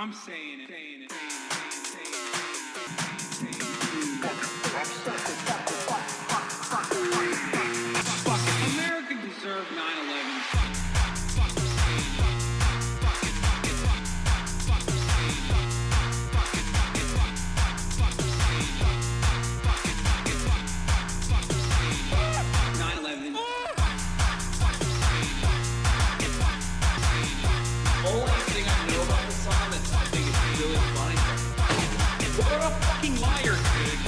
I'm saying it. Fuck it. America deserved 9/11. Only thing I know about the song that I think is really funny. What a fucking liar, dude.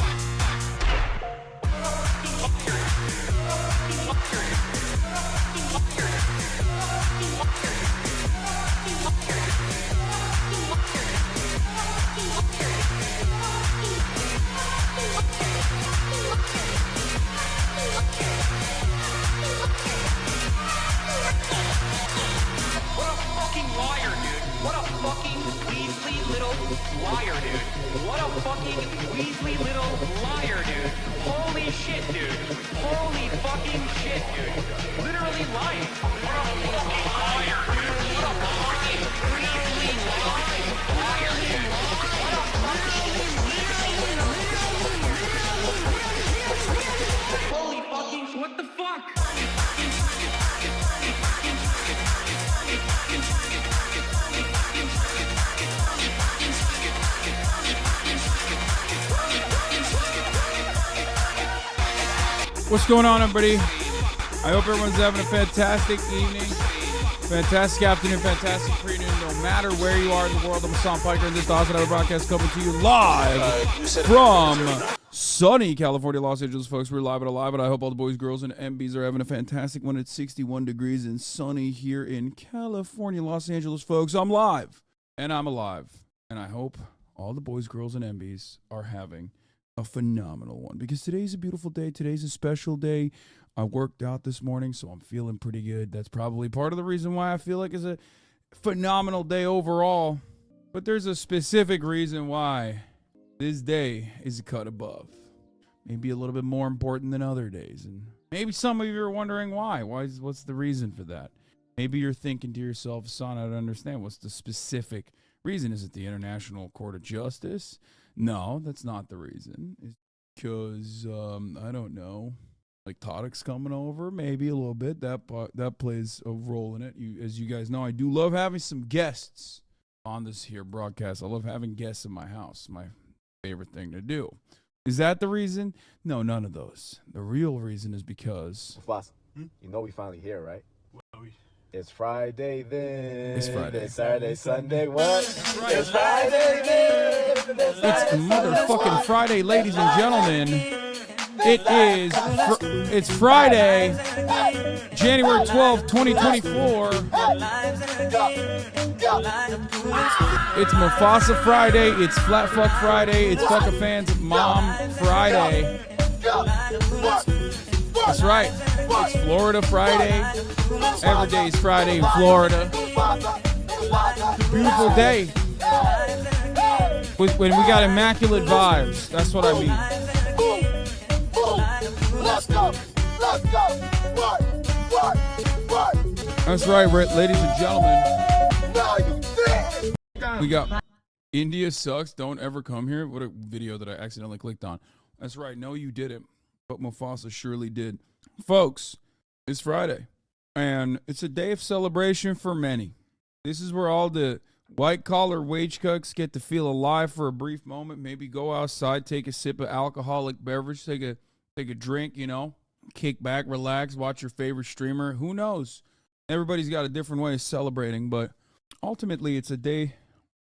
What a fucking Weasley little liar, dude. What a fucking Weasley little liar, dude. Holy shit, dude. Holy fucking shit, dude. Literally lying. What a fucking liar, dude. What a fucking Weasley liar, dude. What a fucking... Holy fucking... What the fuck? What's going on, everybody? I hope everyone's having a fantastic evening, fantastic afternoon, fantastic pre-noon, no matter where you are in the world. I'm Hassan Piker, and this is the Hassan Hour broadcast coming to you live from sunny California, Los Angeles, folks. We're live and alive, and I hope all the boys, girls, and MBs are having a fantastic one. It's 61 degrees and sunny here in California, Los Angeles, folks. I'm live, and I'm alive, and I hope all the boys, girls, and MBs are having a phenomenal one, because today's a beautiful day. Today's a special day. I worked out this morning, so I'm feeling pretty good. That's probably part of the reason why I feel like it's a phenomenal day overall. But there's a specific reason why this day is a cut above. Maybe a little bit more important than other days. And maybe some of you are wondering why. What's the reason for that? Maybe you're thinking to yourself, son, I don't understand. What's the specific reason? Is it the International Court of Justice? No, that's not the reason. It's because, I don't know, like Todic's coming over, maybe a little bit. That plays a role in it. As you guys know, I do love having some guests on this here broadcast. I love having guests in my house. My favorite thing to do. Is that the reason? No, none of those. The real reason is because... Mufasa, you know we finally here, right? It's Friday then. It's Friday. It's Saturday, Sunday, what? It's Friday then. It's motherfucking Friday, ladies and gentlemen. It's Friday, January 12th, 2024. It's Mufasa Friday. It's Flat Fuck Friday. It's Fuck a Fan's Mom Friday. That's right. It's Florida Friday. Every day is Friday in Florida. It's a beautiful day. When we got immaculate vibes. That's what I mean. That's right, ladies and gentlemen. We got India sucks. Don't ever come here. What a video that I accidentally clicked on. That's right. No, you didn't. But Mufasa surely did. Folks, it's Friday. And it's a day of celebration for many. This is where all the white-collar wage cucks get to feel alive for a brief moment. Maybe go outside, take a sip of alcoholic beverage, take a drink, kick back, relax, watch your favorite streamer. Who knows? Everybody's got a different way of celebrating, but ultimately it's a day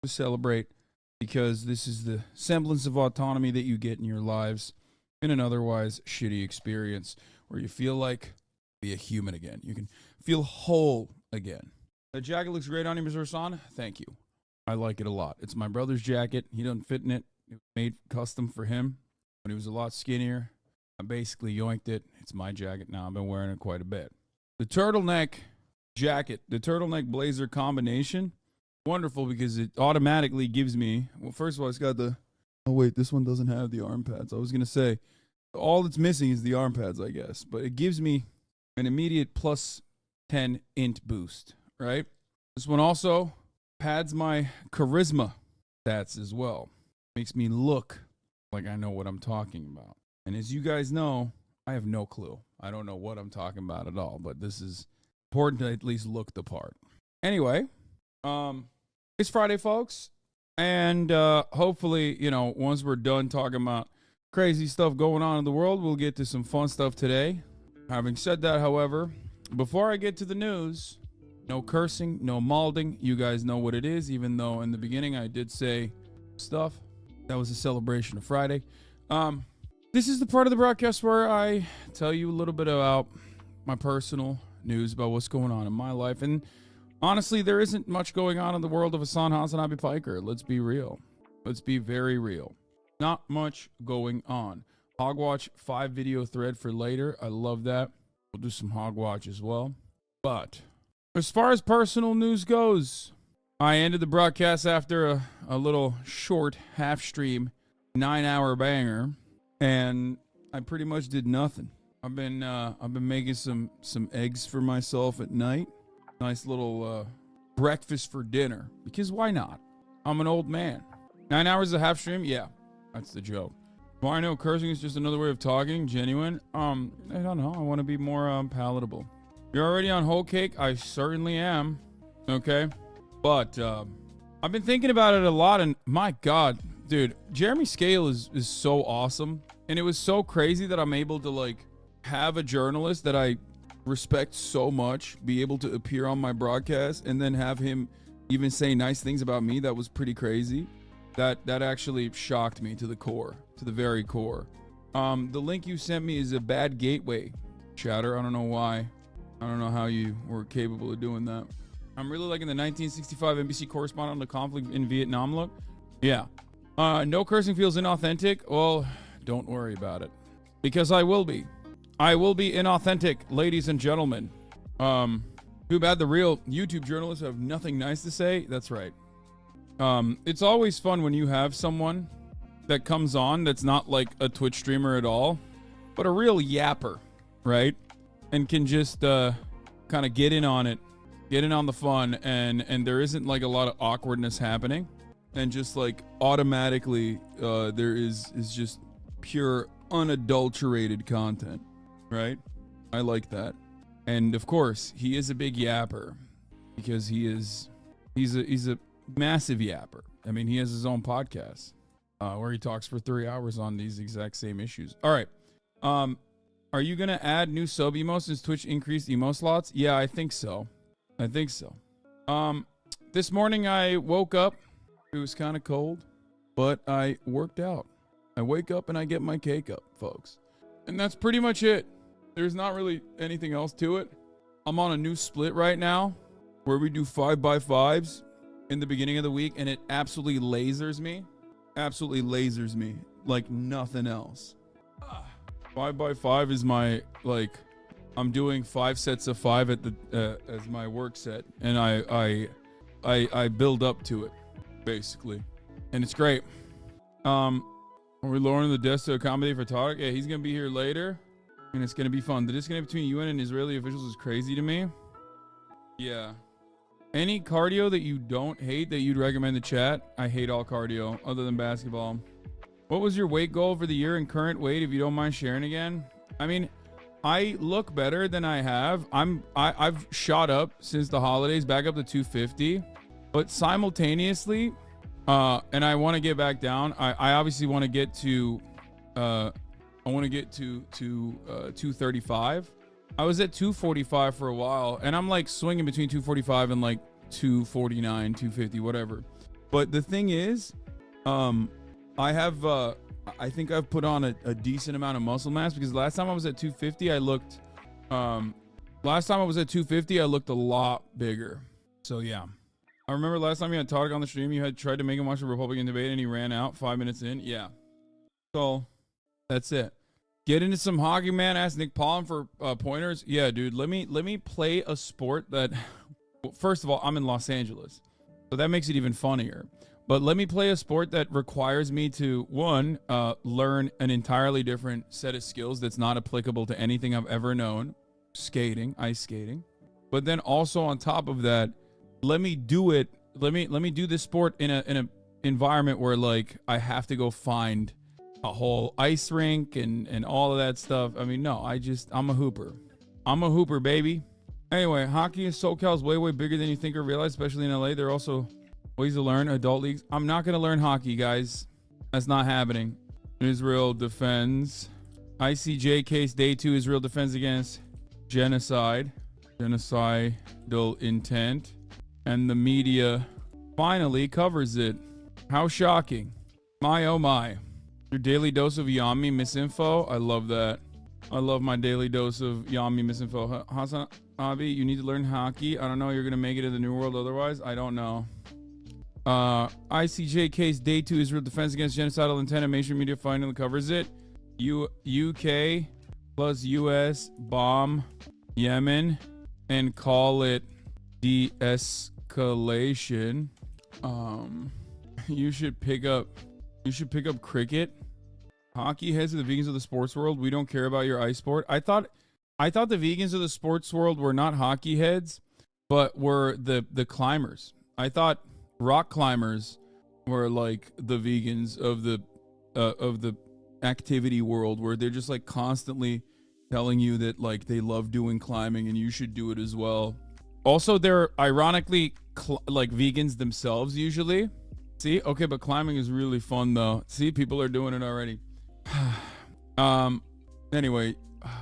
to celebrate because this is the semblance of autonomy that you get in your lives in an otherwise shitty experience where you feel like be a human again. You can feel whole again. The jacket looks great on you, Mr. Hassan. Thank you. I like it a lot. It's my brother's jacket. He doesn't fit in it. It was made custom for him when he was a lot skinnier. I basically yoinked it. It's my jacket now. I've been wearing it quite a bit. The turtleneck jacket, the turtleneck blazer combination, wonderful because it automatically gives me, well, first of all, it's got the, oh wait, this one doesn't have the arm pads. I was going to say, all it's missing is the arm pads, I guess. But it gives me an immediate plus 10 int boost, right? This one also pads my charisma stats as well. Makes me look like I know what I'm talking about. And as you guys know, I have no clue. I don't know what I'm talking about at all, but this is important to at least look the part. Anyway, it's Friday, folks. And hopefully, once we're done talking about crazy stuff going on in the world, we'll get to some fun stuff today. Having said that, however, before I get to the news, no cursing, no malding. You guys know what it is, even though in the beginning I did say stuff. That was a celebration of Friday. This is the part of the broadcast where I tell you a little bit about my personal news about what's going on in my life. And honestly, there isn't much going on in the world of Hassan Hasanabi Piker. Let's be real. Let's be very real. Not much going on. Hogwatch 5 video thread for later. I love that. We'll do some Hogwatch as well. But as far as personal news goes, I ended the broadcast after a little short half stream 9-hour banger, and I pretty much did nothing. I've been making some eggs for myself at night. Nice little breakfast for dinner, because why not? I'm an old man. 9 hours of half stream? Yeah, that's the joke. Well, I know cursing is just another way of talking. Genuine. I don't know. I want to be more palatable. You're already on whole cake? I certainly am. Okay. But I've been thinking about it a lot, and my God, dude, Jeremy Scale is so awesome. And it was so crazy that I'm able to, like, have a journalist that I respect so much be able to appear on my broadcast and then have him even say nice things about me. That was pretty crazy. That actually shocked me to the core, to the very core. The link you sent me is a bad gateway, chatter. I don't know why. I don't know how you were capable of doing that. I'm really liking the 1965 NBC correspondent on the conflict in Vietnam look. Yeah. No cursing feels inauthentic. Well, don't worry about it, because I will be. I will be inauthentic, ladies and gentlemen. Too bad the real YouTube journalists have nothing nice to say. That's right. It's always fun when you have someone that comes on that's not like a Twitch streamer at all, but a real yapper, right? And can just kind of get in on it, get in on the fun, and there isn't like a lot of awkwardness happening, and just like automatically there is just pure unadulterated content, right? I like that. And of course, he is a big yapper, because he's a massive yapper. I mean, he has his own podcast where he talks for 3 hours on these exact same issues. All right. Are you going to add new sub emotes since Twitch increased emo slots? Yeah, I think so. This morning I woke up. It was kind of cold, but I worked out. I wake up and I get my cake up, folks. And that's pretty much it. There's not really anything else to it. I'm on a new split right now where we do 5x5s in the beginning of the week, and it absolutely lasers me. Absolutely lasers me like nothing else. 5x5 is my, like, I'm doing 5 sets of 5 at the as my work set, and I build up to it basically, and it's great. Are we lowering the desk to accommodate for Tarek? Yeah, he's gonna be here later, and it's gonna be fun. The disconnect between UN and Israeli officials is crazy to me. Yeah. Any cardio that you don't hate that you'd recommend the chat? I hate all cardio other than basketball. What was your weight goal for the year and current weight, if you don't mind sharing again? I mean, I look better than I have. I've shot up since the holidays, back up to 250, but simultaneously, and I want to get back down. I obviously want to get to, I want to get to 235. I was at 245 for a while, and I'm like swinging between 245 and like 249, 250, whatever. But the thing is, I have, I think I've put on a decent amount of muscle mass, because last time I was at 250, I looked, last time I was at 250, I looked a lot bigger. So yeah. I remember last time you had Tarek on the stream, you had tried to make him watch a Republican debate and he ran out 5 minutes in. Yeah. So that's it. Get into some hockey, man. Ask Nick Paulin for pointers. Yeah, dude. Let me play a sport that, well, first of all, I'm in Los Angeles, so that makes it even funnier. But let me play a sport that requires me to, one, learn an entirely different set of skills that's not applicable to anything I've ever known. Skating, ice skating. But then also on top of that, let me do it. Let me do this sport in a environment where like I have to go find a whole ice rink and all of that stuff. I mean, no, I'm a hooper. I'm a hooper, baby. Anyway, hockey in SoCal is way, way bigger than you think or realize, especially in LA. There are also ways to learn adult leagues. I'm not going to learn hockey, guys. That's not happening. Israel defends. ICJ case day 2. Israel defends against genocide. Genocidal intent. And the media finally covers it. How shocking. My oh my. Your daily dose of Yami misinfo. I love that. I love my daily dose of Yami misinfo. Hassan Abi, you need to learn hockey. I don't know. You're going to make it in the new world otherwise. I don't know. ICJ case day 2. Israel defense against genocidal intent and mainstream media finally covers it. UK plus US bomb Yemen and call it de-escalation. You should pick up cricket. Hockey heads of the vegans of the sports world. We don't care about your ice sport. I thought the vegans of the sports world were not hockey heads, but were the climbers. I thought rock climbers were like the vegans of the activity world, where they're just like constantly telling you that like they love doing climbing and you should do it as well. Also, they're ironically like vegans themselves usually. See, okay, but climbing is really fun though. See, people are doing it already. Anyway,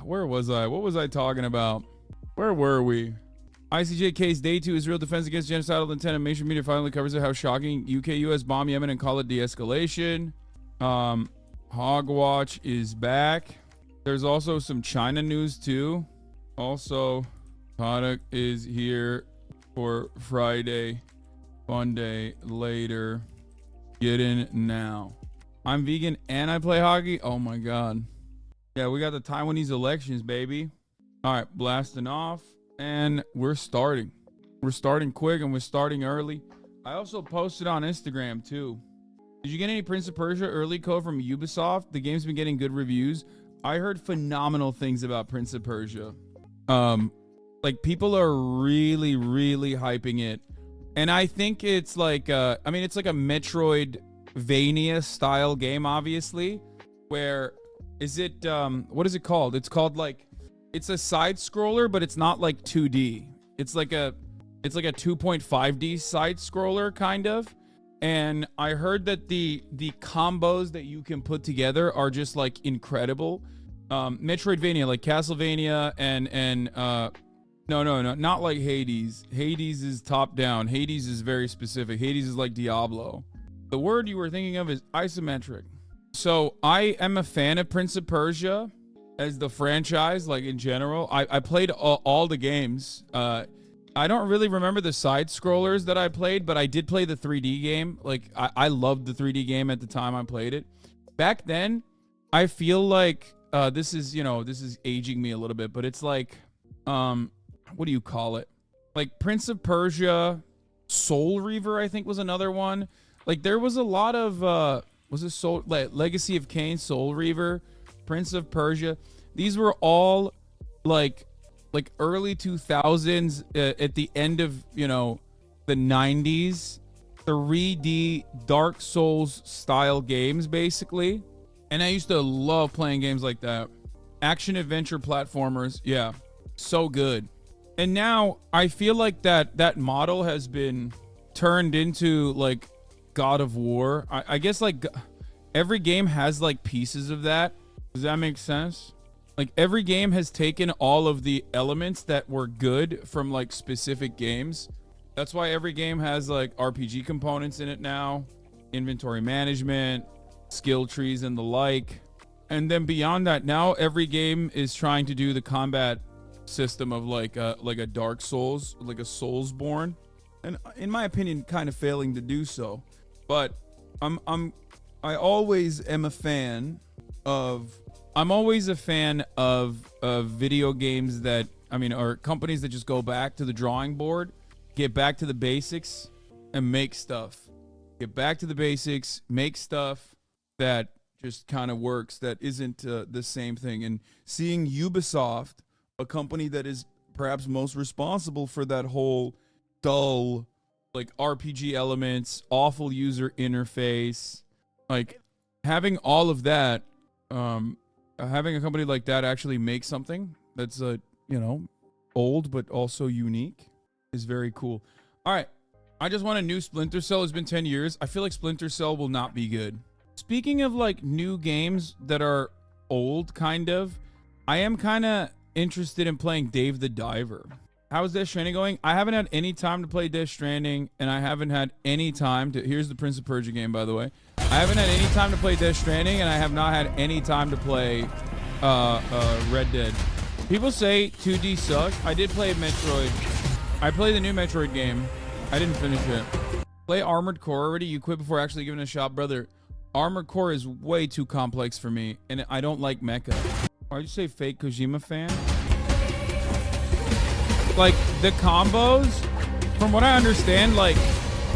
where was I? What was I talking about? Where were we? ICJ case day 2. Israel defense against genocidal intent and mainstream media finally covers it. How shocking. UK US bomb Yemen and call it de-escalation. Hogwatch is back. There's also some China news too. Also, product is here for Friday. Fun day later. Get in now. I'm vegan and I play hockey. Oh my god. Yeah, we got the Taiwanese elections, baby. All right, blasting off. And we're starting. We're starting quick and we're starting early. I also posted on Instagram too. Did you get any Prince of Persia early code from Ubisoft? The game's been getting good reviews. I heard phenomenal things about Prince of Persia. Like people are really, really hyping it. And I think it's like, it's like a Metroidvania style game, obviously. Where is it? What is it called? It's called like, it's a side scroller, but it's not like 2D. It's like a 2.5D side scroller kind of. And I heard that the combos that you can put together are just like incredible. Metroidvania, like Castlevania and no, not like Hades. Hades is top down. Hades is very specific. Hades is like Diablo. The word you were thinking of is isometric. So I am a fan of Prince of Persia as the franchise, like in general. I played all the games. I don't really remember the side scrollers that I played, but I did play the 3D game. Like I loved the 3D game at the time I played it. Back then, I feel like this is aging me a little bit, but it's like what do you call it? Like Prince of Persia, Soul Reaver, I think was another one. Like there was a lot of was it Legacy of Kain, Soul Reaver, Prince of Persia. These were all like early 2000s at the end of the 90s 3D Dark Souls style games basically. And I used to love playing games like that. Action adventure platformers, yeah, so good. And now I feel like that model has been turned into like God of War. I guess like every game has like pieces of that. Does that make sense? Like every game has taken all of the elements that were good from like specific games. That's why every game has like RPG components in it now, inventory management, skill trees and the like. And then beyond that, now every game is trying to do the combat system of like a Dark Souls, like a Soulsborne. And in my opinion, kind of failing to do so. But I always am a fan of video games that, or companies that just go back to the drawing board, get back to the basics and make stuff. Get back to the basics, make stuff that just kind of works, that isn't the same thing. And seeing Ubisoft, a company that is perhaps most responsible for that whole dull like RPG elements, awful user interface, like having all of that, having a company like that actually make something that's old but also unique is very cool. All right, I just want a new Splinter Cell. It's been 10 years. I feel like Splinter Cell will not be good. Speaking of like new games that are old, kind of, I am kind of interested in playing Dave the Diver. How is Death Stranding going? I haven't had any time to play Death Stranding, and I haven't had any time to... Here's the Prince of Persia game, by the way. I haven't had any time to play Death Stranding, and I have not had any time to play Red Dead. People say 2D sucks. I did play Metroid. I played the new Metroid game. I didn't finish it. Play Armored Core already? You quit before actually giving it a shot, brother. Armored Core is way too complex for me, and I don't like mecha. Why'd you say fake Kojima fan? Like, the combos, from what I understand, like,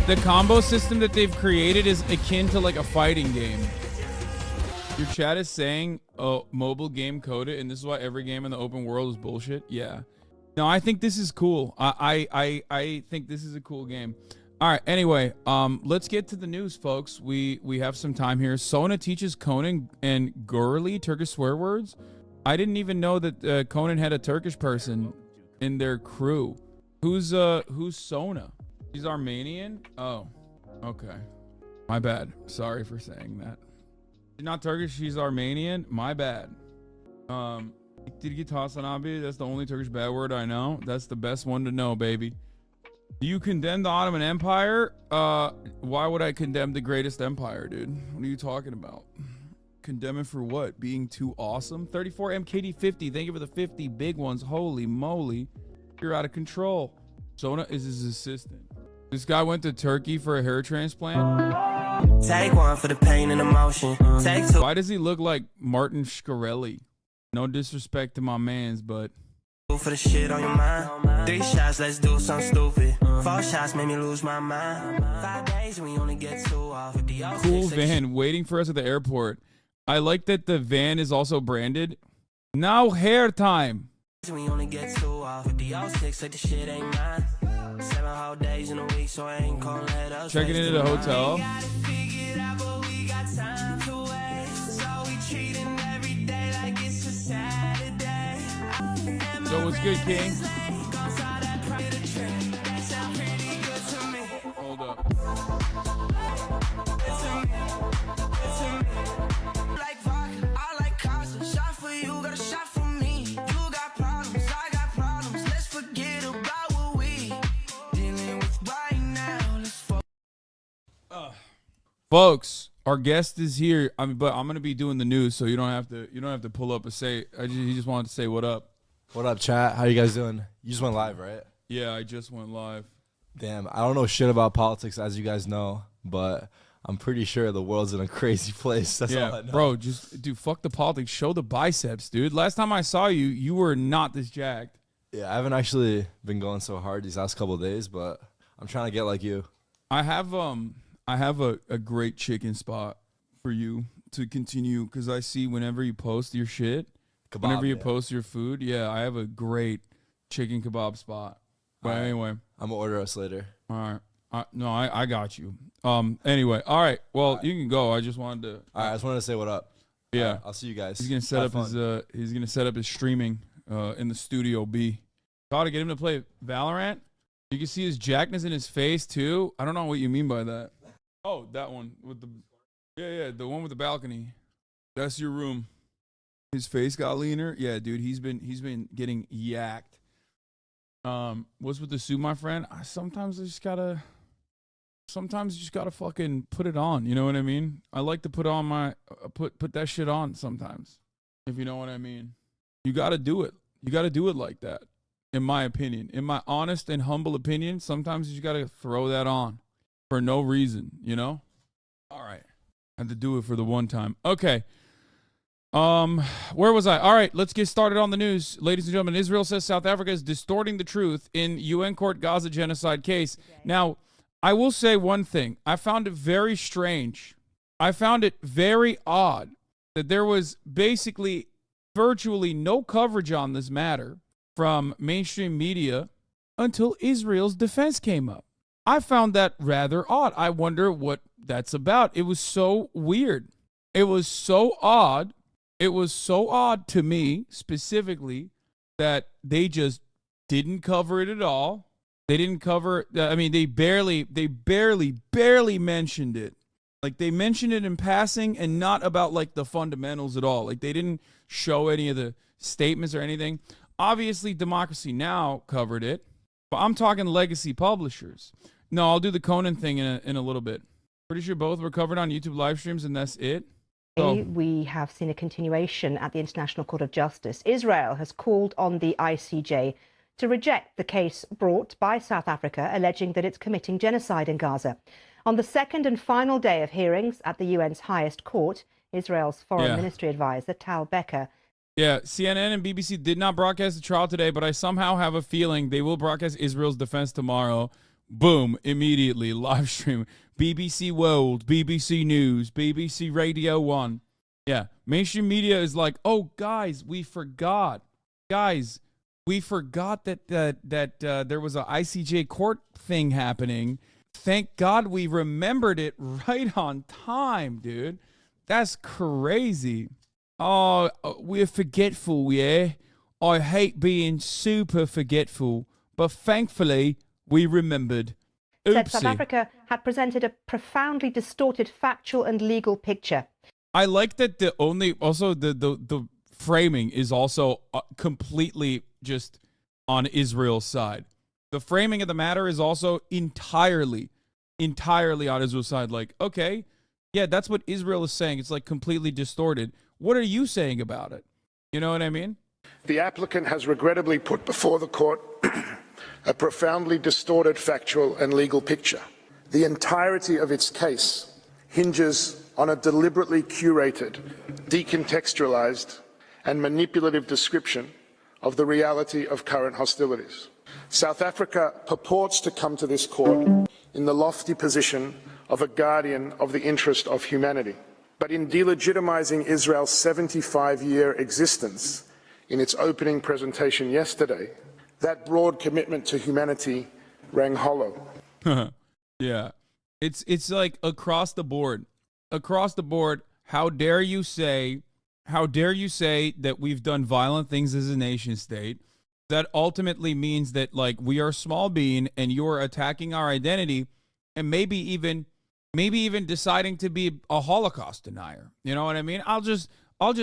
the combo system that they've created is akin to, like, a fighting game. Your chat is saying, oh, mobile game coded, and this is why every game in the open world is bullshit? Yeah. No, I think this is cool. I think this is a cool game. All right, anyway, let's get to the news, folks. We have some time here. Sona teaches Conan and Gurley Turkish swear words. I didn't even know that Conan had a Turkish person in their crew. Who's Sona? She's Armenian? Oh, okay. My bad. Sorry for saying that. She's not Turkish, she's Armenian. My bad. That's the only Turkish bad word I know. That's the best one to know, baby. Do you condemn the Ottoman Empire? Why would I condemn the greatest empire, dude? What are you talking about? Condemn it for what? Being too awesome? 34 MKD50. Thank you for the 50 big ones. Holy moly. You're out of control. Sona is his assistant. This guy went to Turkey for a hair transplant. Take one for the pain and emotion. Take two. Why does he look like Martin Shkreli? No disrespect to my mans, but... For the shit on your mind. 3 shots, let's do something stupid. 4 shots made me lose my mind. 5 days, we only get 2 off. Cool van waiting for us at the airport. I like that the van is also branded. Now hair time. We only get 2 off. 6 like the shit ain't mine. 7 whole days in a week, so I ain't gonna let us. Checking into the hotel. So what's good, King? Hold up. Folks, our guest is here. But I'm gonna be doing the news, so you don't have to pull up and say. He just wanted to say what up. What up, chat? How you guys doing? You just went live, right? Yeah, I just went live. Damn, I don't know shit about politics, as you guys know, but I'm pretty sure the world's in a crazy place. That's all I know. Bro, dude, fuck the politics. Show the biceps, dude. Last time I saw you, you were not this jacked. Yeah, I haven't actually been going so hard these last couple of days, but I'm trying to get like you. I have a great chicken spot for you to continue, because I see whenever you post your shit, whenever you post your food, I have a great chicken kebab spot. But anyway, I'm gonna order us later. All right. No, I got you. Anyway, all right. Well, you can go. I just wanted to. All right, I just wanted to say what up. Yeah, right, I'll see you guys. He's gonna set up his streaming in the studio B. Gotta get him to play Valorant. You can see his jackness in his face too. I don't know what you mean by that. Oh, that one with the the one with the balcony. That's your room. His face got leaner. Yeah, dude, he's been getting yacked. What's with the suit, my friend? Sometimes you just gotta fucking put it on. You know what I mean? I like to put on my put that shit on sometimes. If you know what I mean. You gotta do it. You gotta do it like that. In my opinion, in my honest and humble opinion, sometimes you gotta throw that on for no reason. You know? All right. I had to do it for the one time. Okay. Where was I? All right, let's get started on the news. Ladies and gentlemen, Israel says South Africa is distorting the truth in UN court Gaza genocide case. Now, I will say one thing. I found it very strange. I found it very odd that there was basically virtually no coverage on this matter from mainstream media until Israel's defense came up. I found that rather odd. I wonder what that's about. It was so weird. It was so odd. It was so odd to me specifically that they just didn't cover it at all. They didn't cover, I mean, they barely mentioned it. Like, they mentioned it in passing and not about, like, the fundamentals at all. Like, they didn't show any of the statements or anything. Obviously, Democracy Now! Covered it, but I'm talking legacy publishers. No, I'll do the Conan thing in a little bit. Pretty sure both were covered on YouTube live streams, and that's it. So, we have seen a continuation at the International Court of Justice. Israel has called on the ICJ to reject the case brought by South Africa alleging that it's committing genocide in Gaza. On the second and final day of hearings at the UN's highest court, Israel's Foreign Ministry advisor, Tal Becker. Yeah, CNN and BBC did not broadcast the trial today, but I somehow have a feeling they will broadcast Israel's defense tomorrow. Boom, immediately, live stream. BBC World, BBC News, BBC Radio 1. Yeah, mainstream media is like, oh, guys, we forgot. Guys, we forgot that there was a ICJ court thing happening. Thank God we remembered it right on time, dude. That's crazy. Oh, we're forgetful, yeah? I hate being super forgetful, but thankfully we remembered. Said South Africa had presented a profoundly distorted factual and legal picture. I like that the framing is also completely just on Israel's side. The framing of the matter is also entirely on Israel's side. Like, okay, yeah, that's what Israel is saying. It's like completely distorted. What are you saying about it? You know what I mean? The applicant has regrettably put before the court a profoundly distorted factual and legal picture. The entirety of its case hinges on a deliberately curated, decontextualized, and manipulative description of the reality of current hostilities. South Africa purports to come to this court in the lofty position of a guardian of the interest of humanity. But in delegitimizing Israel's 75-year existence in its opening presentation yesterday, that broad commitment to humanity rang hollow. Yeah. It's like across the board. Across the board, how dare you say that we've done violent things as a nation state? That ultimately means that, like, we are small bean and you're attacking our identity and maybe even deciding to be a Holocaust denier. You know what I mean? I'll just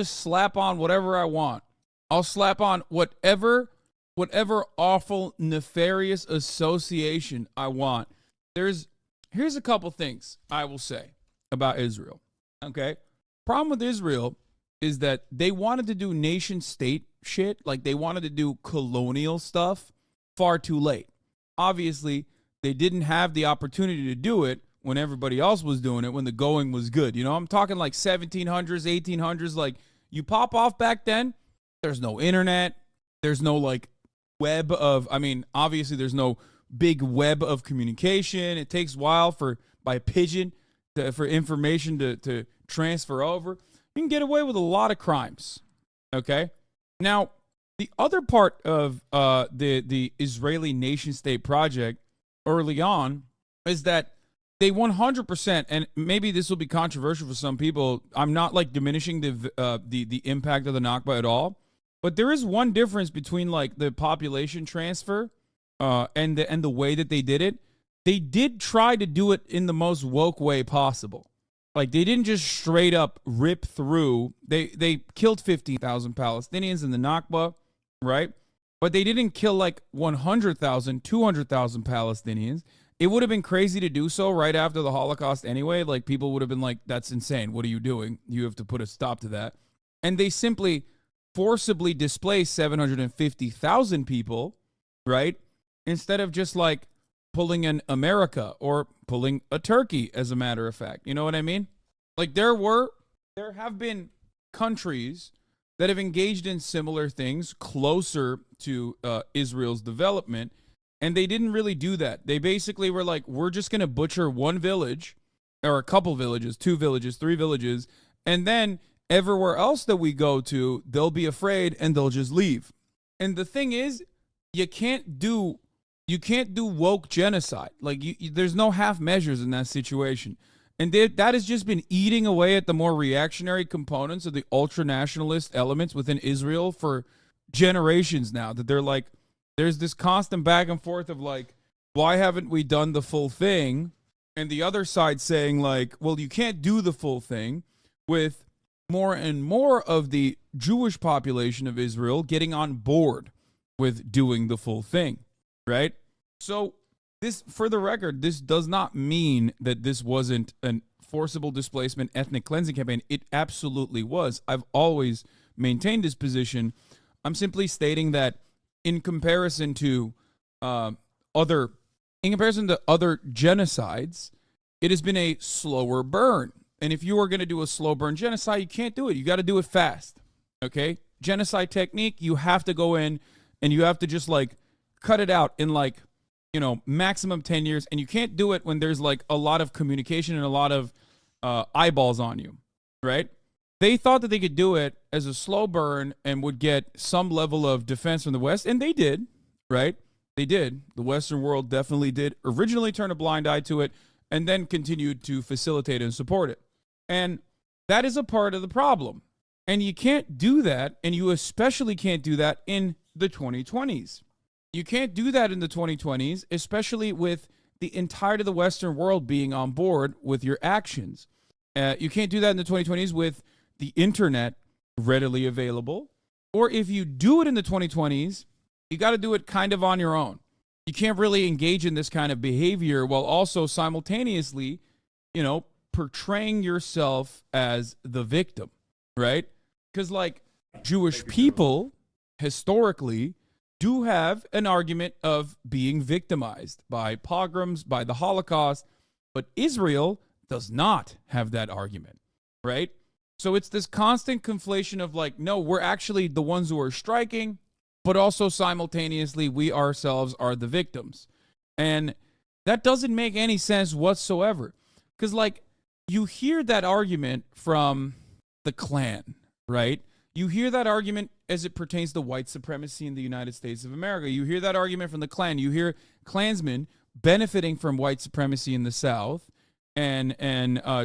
slap on whatever I want. I'll slap on whatever awful, nefarious association I want. Here's a couple things I will say about Israel. Okay? Problem with Israel is that they wanted to do nation state shit, like they wanted to do colonial stuff far too late. Obviously, they didn't have the opportunity to do it when everybody else was doing it, when the going was good. You know, I'm talking like 1700s, 1800s. Like, you pop off back then, there's no internet. There's no, like, web of, I mean, obviously there's no big web of communication. It takes a while by pigeon for information to transfer over. You can get away with a lot of crimes, okay? Now, the other part of the Israeli nation-state project early on is that they 100%, and maybe this will be controversial for some people. I'm not like diminishing the impact of the Nakba at all, but there is one difference between like the population transfer and the way that they did it. They did try to do it in the most woke way possible. Like, they didn't just straight up rip through. They killed 15,000 Palestinians in the Nakba, right? But they didn't kill like 100,000, 200,000 Palestinians. It would have been crazy to do so right after the Holocaust anyway. Like, people would have been like, that's insane. What are you doing? You have to put a stop to that. And they simply forcibly displaced 750,000 people, right? Instead of just like pulling an America or pulling a Turkey, as a matter of fact. You know what I mean? Like, there have been countries that have engaged in similar things closer to Israel's development, and they didn't really do that. They basically were like, we're just going to butcher one village, or a couple villages, 2 villages, 3 villages, and then everywhere else that we go to, they'll be afraid and they'll just leave. And the thing is, you can't do You can't do woke genocide. Like, there's no half measures in that situation. And that has just been eating away at the more reactionary components of the ultra-nationalist elements within Israel for generations now. That they're like, there's this constant back and forth of like, why haven't we done the full thing? And the other side saying like, well, you can't do the full thing, with more and more of the Jewish population of Israel getting on board with doing the full thing, right? So this, for the record, this does not mean that this wasn't an forcible displacement, ethnic cleansing campaign. It absolutely was. I've always maintained this position. I'm simply stating that in comparison to other genocides, it has been a slower burn. And if you are going to do a slow burn genocide, you can't do it. You got to do it fast. Okay? Genocide technique, you have to go in and you have to just like cut it out in like, you know, maximum 10 years. And you can't do it when there's like a lot of communication and a lot of eyeballs on you, right? They thought that they could do it as a slow burn and would get some level of defense from the West. And they did, right? They did. The Western world definitely did originally turn a blind eye to it and then continued to facilitate and support it. And that is a part of the problem. And you can't do that, and you especially can't do that in the 2020s. You can't do that in the 2020s, especially with the entirety of the Western world being on board with your actions. You can't do that in the 2020s with the internet readily available. Or if you do it in the 2020s, you got to do it kind of on your own. You can't really engage in this kind of behavior while also simultaneously, you know, portraying yourself as the victim, right? Because like Jewish people historically do have an argument of being victimized by pogroms, by the Holocaust, but Israel does not have that argument, right? So it's this constant conflation of like, no, we're actually the ones who are striking, but also simultaneously we ourselves are the victims. And that doesn't make any sense whatsoever. Because like, you hear that argument from the Klan, right? You hear that argument as it pertains to white supremacy in the United States of America. You hear that argument from the Klan. You hear Klansmen benefiting from white supremacy in the South and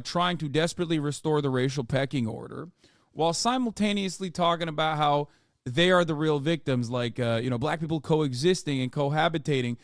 trying to desperately restore the racial pecking order, while simultaneously talking about how they are the real victims, like black people coexisting and cohabitating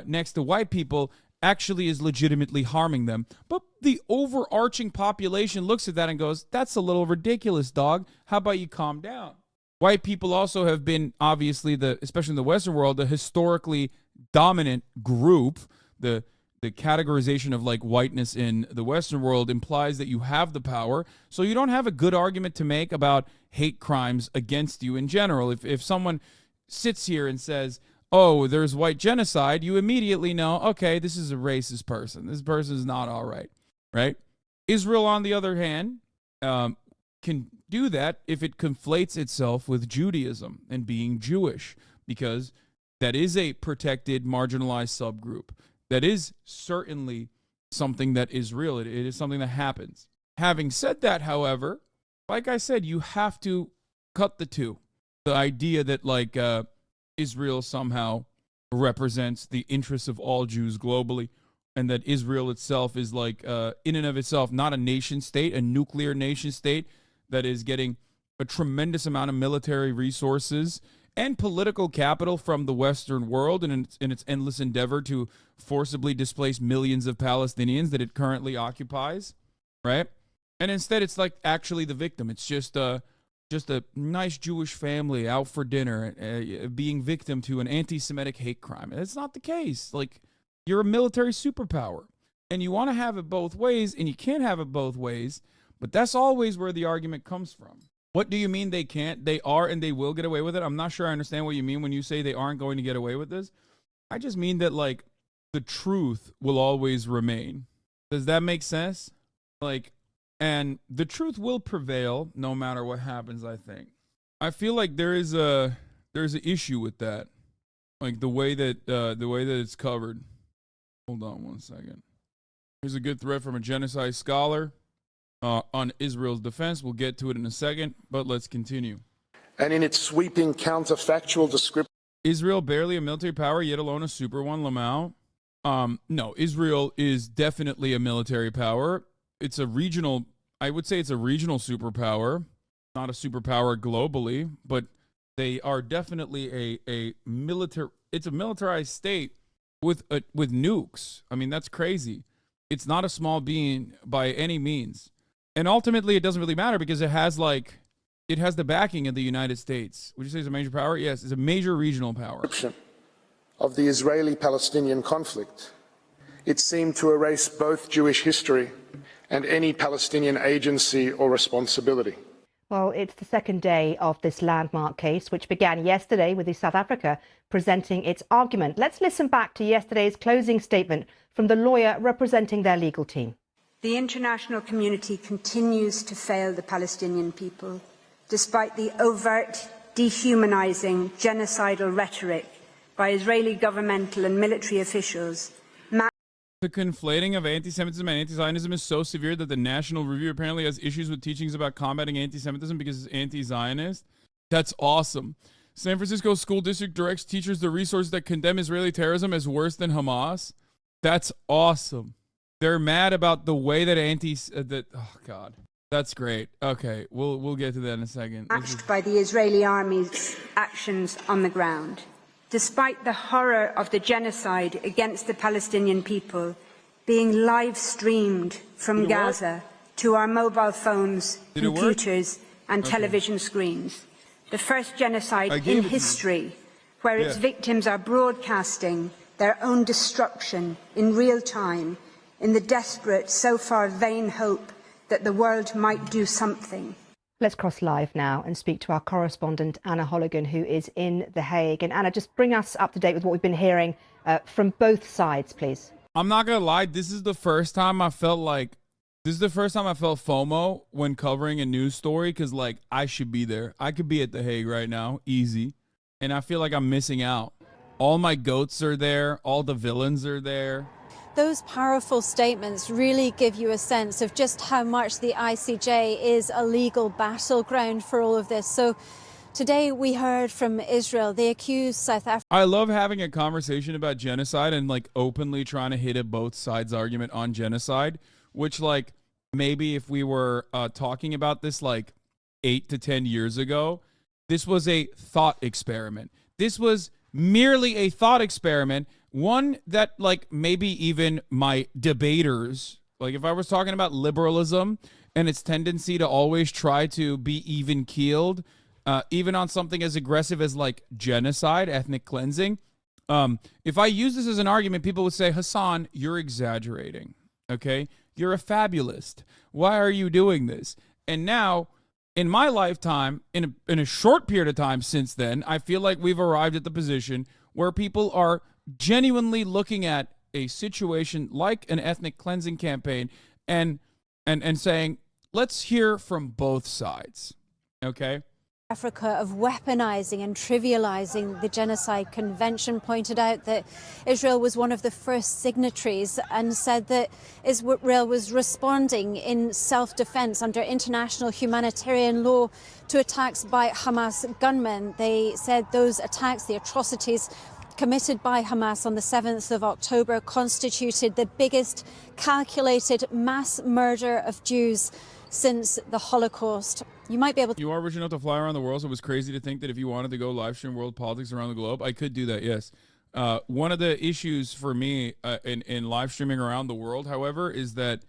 next to white people actually is legitimately harming them. But the overarching population looks at that and goes, that's a little ridiculous, dog. How about you calm down? White people also have been, obviously, especially in the Western world, the historically dominant group. The categorization of like whiteness in the Western world implies that you have the power. So you don't have a good argument to make about hate crimes against you in general. If someone sits here and says, oh, there's white genocide, you immediately know, okay, this is a racist person. This person is not all right, right? Israel, on the other hand, can do that if it conflates itself with Judaism and being Jewish, because that is a protected, marginalized subgroup. That is certainly something that is real. It is something that happens. Having said that, however, like I said, you have to cut the two. The idea that like Israel somehow represents the interests of all Jews globally, and that Israel itself is like in and of itself not a nation state, a nuclear nation state that is getting a tremendous amount of military resources and political capital from the Western world in its endless endeavor to forcibly displace millions of Palestinians that it currently occupies, right? And instead, it's like actually the victim. It's just a nice Jewish family out for dinner, being victim to an anti-Semitic hate crime. And it's not the case. Like, you're a military superpower, and you want to have it both ways, and you can't have it both ways. But that's always where the argument comes from. What do you mean they can't? They are, and they will get away with it. I'm not sure I understand what you mean when you say they aren't going to get away with this. I just mean that, like, the truth will always remain. Does that make sense? Like, and the truth will prevail no matter what happens, I think. I feel like there's an issue with that. Like the way that it's covered. Hold on one second. Here's a good thread from a genocide scholar on Israel's defense. We'll get to it in a second, but let's continue. And in its sweeping counterfactual description. Israel barely a military power, yet alone a super one, Lamau? No, Israel is definitely a military power. It's a regional, I would say it's a regional superpower, not a superpower globally, but they are definitely a military, it's a militarized state with nukes. I mean, that's crazy. It's not a small being by any means. And ultimately, it doesn't really matter because it has the backing of the United States. Would you say it's a major power? Yes, it's a major regional power. Of the Israeli-Palestinian conflict, it seemed to erase both Jewish history and any Palestinian agency or responsibility. Well, it's the second day of this landmark case, which began yesterday with South Africa presenting its argument. Let's listen back to yesterday's closing statement from the lawyer representing their legal team. The international community continues to fail the Palestinian people, despite the overt, dehumanizing, genocidal rhetoric by Israeli governmental and military officials. The conflating of anti-Semitism and anti-Zionism is so severe that the National Review apparently has issues with teachings about combating anti-Semitism because it's anti-Zionist. That's awesome. San Francisco School District directs teachers the resources that condemn Israeli terrorism as worse than Hamas. That's awesome. They're mad about the way that oh God. That's great. Okay, we'll get to that in a second. Matched by the Israeli army's actions on the ground. Despite the horror of the genocide against the Palestinian people being live streamed from Gaza to our mobile phones, computers and television screens. The first genocide in history where its victims are broadcasting their own destruction in real time in the desperate, so far vain hope that the world might do something. Let's cross live now and speak to our correspondent, Anna Holligan, who is in The Hague. And Anna, just bring us up to date with what we've been hearing from both sides, please. I'm not going to lie. This is the first time I felt FOMO when covering a news story because, like, I should be there. I could be at The Hague right now, easy. And I feel like I'm missing out. All my goats are there. All the villains are there. Those powerful statements really give you a sense of just how much the ICJ is a legal battleground for all of this. So today we heard from Israel. They accused South Africa. I love having a conversation about genocide and like openly trying to hit a both sides argument on genocide, which like maybe if we were talking about this like 8 to 10 years ago, this was a thought experiment. This was merely a thought experiment. One that, like, maybe even my debaters, like if I was talking about liberalism and its tendency to always try to be even-keeled, even on something as aggressive as, like, genocide, ethnic cleansing, if I use this as an argument, people would say, Hassan, you're exaggerating, okay? You're a fabulist. Why are you doing this? And now, in my lifetime, in a short period of time since then, I feel like we've arrived at the position where people are genuinely looking at a situation like an ethnic cleansing campaign and saying, let's hear from both sides, okay? Africa of weaponizing and trivializing the Genocide Convention pointed out that Israel was one of the first signatories and said that Israel was responding in self-defense under international humanitarian law to attacks by Hamas gunmen. They said those attacks, the atrocities committed by Hamas on the 7th of October constituted the biggest calculated mass murder of Jews since the Holocaust. You might be able to... You are rich enough to fly around the world, so it was crazy to think that if you wanted to go live stream world politics around the globe, I could do that, yes. One of the issues for me in live streaming around the world, however, is that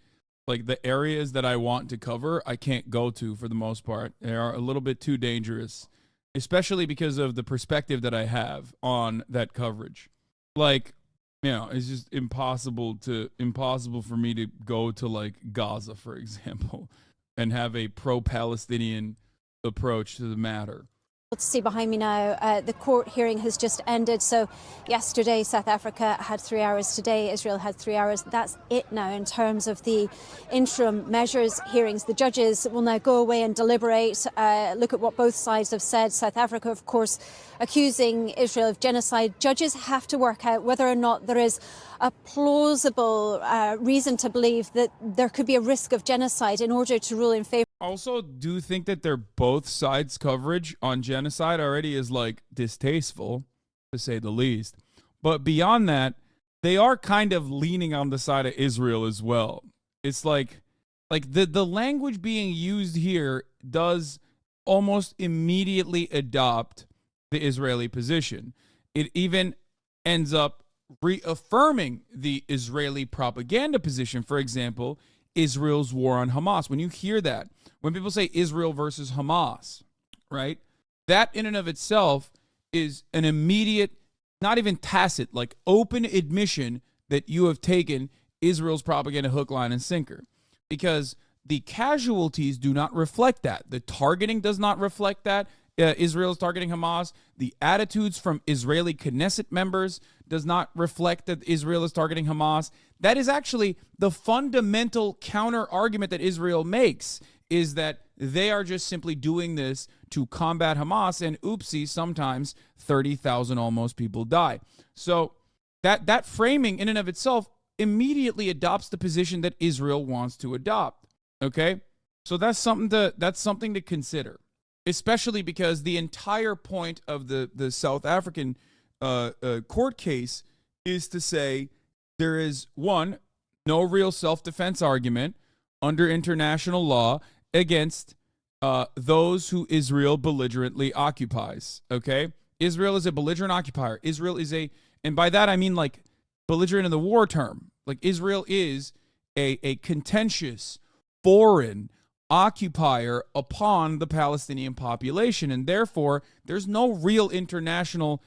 like the areas that I want to cover, I can't go to for the most part. They are a little bit too dangerous, especially because of the perspective that I have on that coverage. Like, you know, it's just impossible for me to go to like Gaza, for example, and have a pro-Palestinian approach to the matter. To see behind me now, the court hearing has just ended. So yesterday South Africa had 3 hours, today Israel had 3 hours. That's it now in terms of the interim measures hearings. The judges will now go away and deliberate, look at what both sides have said. South Africa, of course, accusing Israel of genocide. Judges have to work out whether or not there is a plausible reason to believe that there could be a risk of genocide in order to rule in favor. Also, do think that their both sides coverage on genocide already is like distasteful. to say the least. But beyond that, they are kind of leaning on the side of Israel as well. It's like the language being used here does almost immediately adopt the Israeli position. It even ends up reaffirming the Israeli propaganda position. For example, Israel's war on Hamas. When you hear that, when people say Israel versus Hamas, right? That in and of itself is an immediate, not even tacit, like open admission that you have taken Israel's propaganda hook, line, and sinker. Because the casualties do not reflect that. The targeting does not reflect that. Israel is targeting Hamas. The attitudes from Israeli Knesset members does not reflect that Israel is targeting Hamas. That is actually the fundamental counter argument that Israel makes, is that they are just simply doing this to combat Hamas, and oopsie, sometimes 30,000 almost people die. So that framing in and of itself immediately adopts the position that Israel wants to adopt. Okay? So that's something to consider, especially because the entire point of the South African court case is to say there is, one, no real self-defense argument under international law against those who Israel belligerently occupies. Okay? Israel is a belligerent occupier. Israel is and by that I mean like belligerent in the war term. Like Israel is a contentious foreign occupier upon the Palestinian population, and therefore there's no real international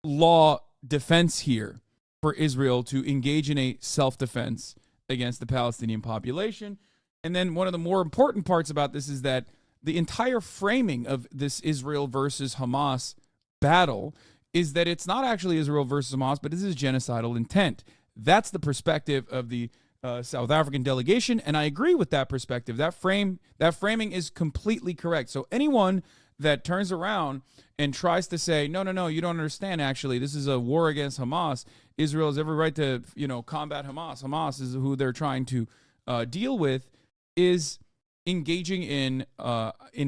law defense here for Israel to engage in a self-defense against the Palestinian population. And then one of the more important parts about this is that the entire framing of this Israel versus Hamas battle is that it's not actually Israel versus Hamas, but this is genocidal intent. That's the perspective of the South African delegation, and I agree with that perspective. That framing is completely correct. So anyone that turns around and tries to say, no, you don't understand, actually, this is a war against Hamas. Israel has every right to, combat Hamas. Hamas is who they're trying to deal with, is engaging in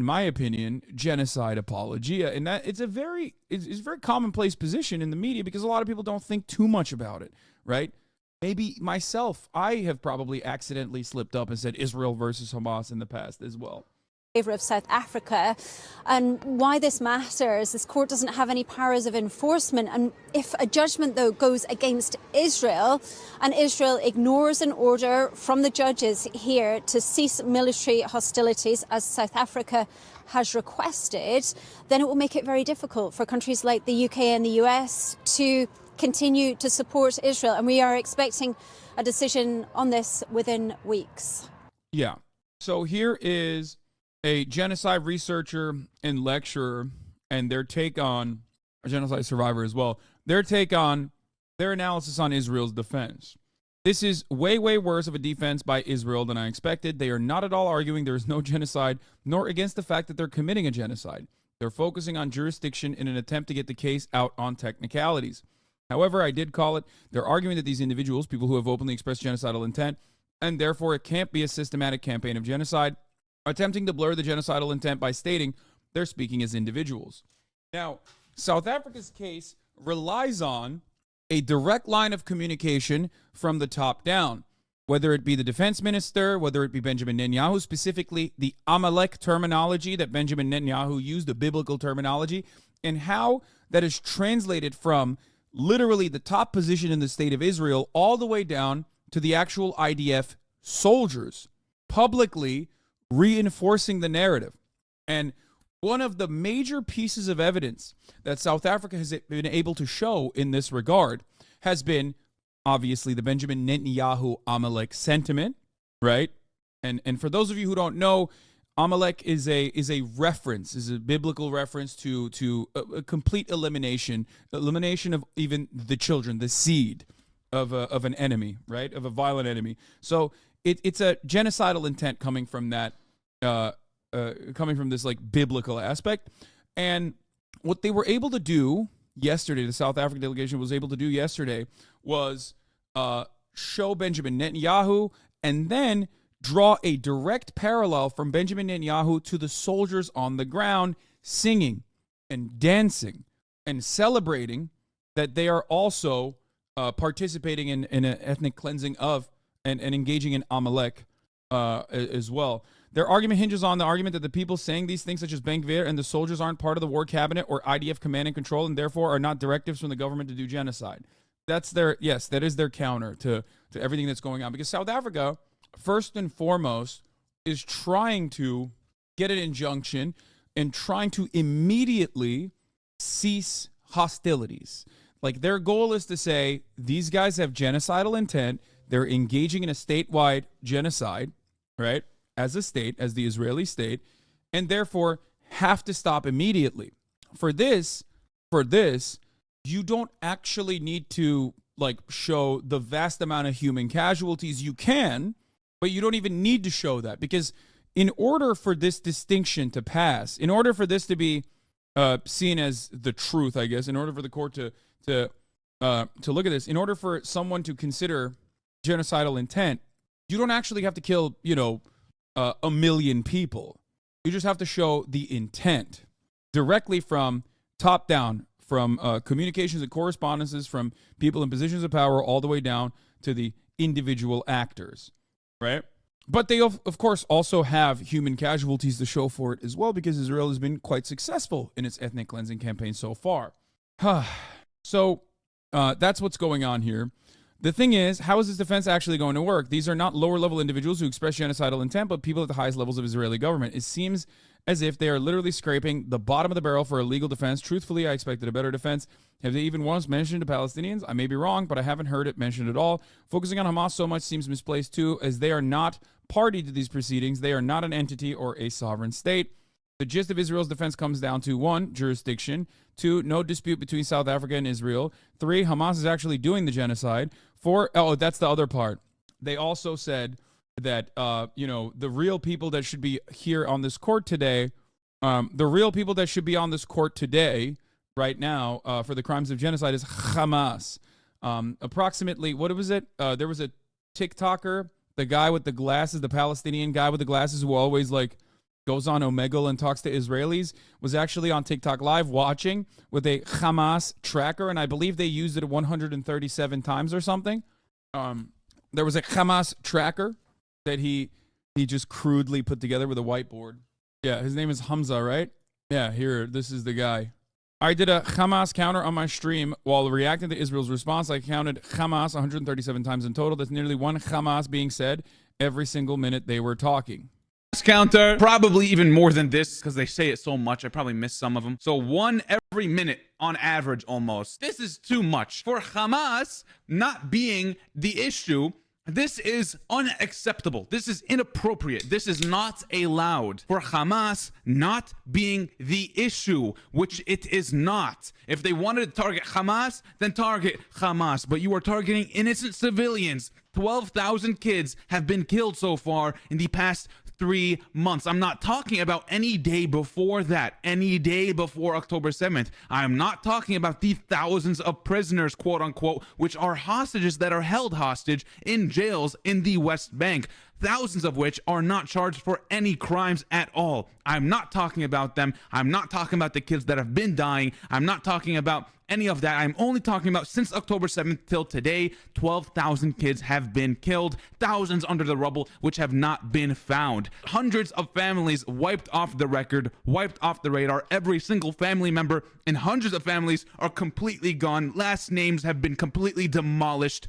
my opinion, genocide apologia. And that it's a very commonplace position in the media because a lot of people don't think too much about it, right? Maybe myself, I have probably accidentally slipped up and said Israel versus Hamas in the past as well. Favor of South Africa, and why this matters. This court doesn't have any powers of enforcement, and if a judgment though goes against Israel and Israel ignores an order from the judges here to cease military hostilities as South Africa has requested, then it will make it very difficult for countries like the UK and the US to continue to support Israel, and we are expecting a decision on this within weeks. Yeah. So here is a genocide researcher and lecturer, and their take on a genocide survivor as well. Their take on their analysis on Israel's defense. This is way, way worse of a defense by Israel than I expected. They are not at all arguing there is no genocide, nor against the fact that they're committing a genocide. They're focusing on jurisdiction in an attempt to get the case out on technicalities. However, I did call it, they're arguing that these individuals, people who have openly expressed genocidal intent, and therefore it can't be a systematic campaign of genocide, attempting to blur the genocidal intent by stating they're speaking as individuals. Now, South Africa's case relies on a direct line of communication from the top down, whether it be the defense minister, whether it be Benjamin Netanyahu, specifically the Amalek terminology that Benjamin Netanyahu used, the biblical terminology, and how that is translated from literally the top position in the state of Israel all the way down to the actual IDF soldiers, publicly reinforcing the narrative. And one of the major pieces of evidence that South Africa has been able to show in this regard has been obviously the Benjamin Netanyahu Amalek sentiment, right? And for those of you who don't know, Amalek is a reference, is a biblical reference to a complete elimination of even the children, the seed of an enemy, right? Of a violent enemy. So it's a genocidal intent coming from that, coming from this like biblical aspect. And what they were able to do yesterday, the South African delegation was able to do yesterday, was show Benjamin Netanyahu and then draw a direct parallel from Benjamin Netanyahu to the soldiers on the ground singing and dancing and celebrating that they are also participating in an ethnic cleansing of and engaging in Amalek as well. Their argument hinges on the argument that the people saying these things, such as Ben-Gvir and the soldiers, aren't part of the war cabinet or IDF command and control, and therefore are not directives from the government to do genocide. That's their, yes, that is their counter to everything that's going on. Because South Africa, first and foremost, is trying to get an injunction and trying to immediately cease hostilities. Like, their goal is to say, these guys have genocidal intent. They're engaging in a statewide genocide, right? As a state, as the Israeli state, and therefore have to stop immediately. For this, you don't actually need to like show the vast amount of human casualties. You can, but you don't even need to show that, because in order for this distinction to pass, in order for this to be seen as the truth, I guess, in order for the court to look at this, in order for someone to consider genocidal intent, you don't actually have to kill, 1 million people. You just have to show the intent directly from top down, from communications and correspondences from people in positions of power all the way down to the individual actors, right? But they, of course, also have human casualties to show for it as well, because Israel has been quite successful in its ethnic cleansing campaign so far. So that's what's going on here. The thing is, how is this defense actually going to work? These are not lower-level individuals who express genocidal intent, but people at the highest levels of Israeli government. It seems as if they are literally scraping the bottom of the barrel for a legal defense. Truthfully, I expected a better defense. Have they even once mentioned the Palestinians? I may be wrong, but I haven't heard it mentioned at all. Focusing on Hamas so much seems misplaced too, as they are not party to these proceedings. They are not an entity or a sovereign state. The gist of Israel's defense comes down to 1, jurisdiction; 2, no dispute between South Africa and Israel; 3, Hamas is actually doing the genocide; 4, oh, that's the other part. They also said that, the real people that should be here on this court today, right now, for the crimes of genocide is Hamas. Approximately, what was it? There was a TikToker, the guy with the glasses, the Palestinian guy with the glasses who always goes on Omegle and talks to Israelis, was actually on TikTok Live watching with a Hamas tracker, and I believe they used it 137 times or something. There was a Hamas tracker that he just crudely put together with a whiteboard. Yeah, his name is Hamza, right? Yeah, here, this is the guy. I did a Hamas counter on my stream while reacting to Israel's response. I counted Hamas 137 times in total. That's nearly one Hamas being said every single minute they were talking. Counter, probably even more than this, because they say it so much. I probably missed some of them. So 1 every minute on average almost. This is too much. For Hamas not being the issue, this is unacceptable. This is inappropriate. This is not allowed. For Hamas not being the issue, which it is not. If they wanted to target Hamas, then target Hamas. But you are targeting innocent civilians. 12,000 kids have been killed so far in the past 3 months. I'm not talking about any day before that, any day before October 7th. I'm not talking about the thousands of prisoners, quote unquote, which are hostages that are held hostage in jails in the West Bank. Thousands of which are not charged for any crimes at all. I'm not talking about them. I'm not talking about the kids that have been dying. I'm not talking about any of that. I'm only talking about since October 7th till today, 12,000 kids have been killed, thousands under the rubble, which have not been found. Hundreds of families wiped off the record, wiped off the radar, every single family member, and hundreds of families are completely gone. Last names have been completely demolished.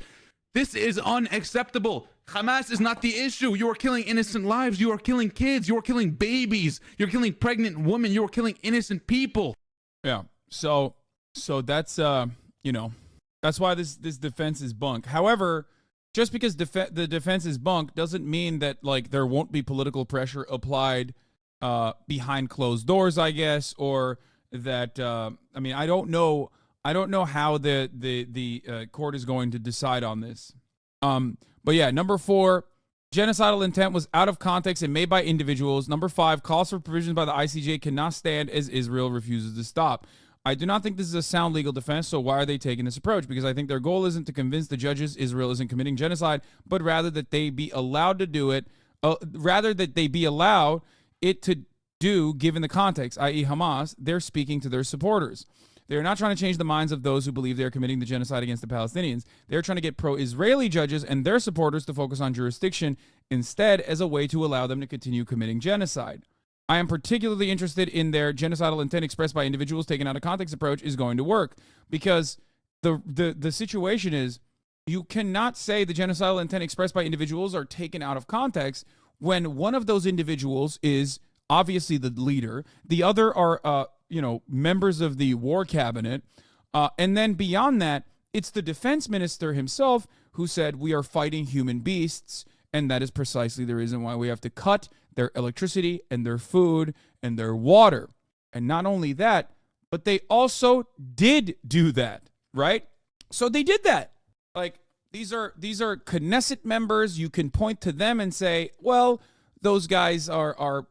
This is unacceptable. Hamas is not the issue. You are killing innocent lives. You are killing kids. You are killing babies. You're killing pregnant women. You are killing innocent people. Yeah. So that's that's why this defense is bunk. However, just because the defense is bunk doesn't mean that there won't be political pressure applied behind closed doors, I guess, or that I don't know how the court is going to decide on this. But yeah, number 4, genocidal intent was out of context and made by individuals. Number 5, calls for provisions by the ICJ cannot stand as Israel refuses to stop. I do not think this is a sound legal defense, so why are they taking this approach? Because I think their goal isn't to convince the judges Israel isn't committing genocide, but rather that they be allowed to do it, given the context, i.e. Hamas, they're speaking to their supporters. They're not trying to change the minds of those who believe they're committing the genocide against the Palestinians. They're trying to get pro-Israeli judges and their supporters to focus on jurisdiction instead as a way to allow them to continue committing genocide. I am particularly interested in their genocidal intent expressed by individuals taken out of context approach is going to work, because the situation is you cannot say the genocidal intent expressed by individuals are taken out of context when one of those individuals is obviously the leader, the other are members of the war cabinet, and then beyond that, it's the defense minister himself who said we are fighting human beasts, and that is precisely the reason why we have to cut their electricity and their food and their water. And not only that, but they also did do that, right? So they did that. Like, these are Knesset members. You can point to them and say, well, those guys are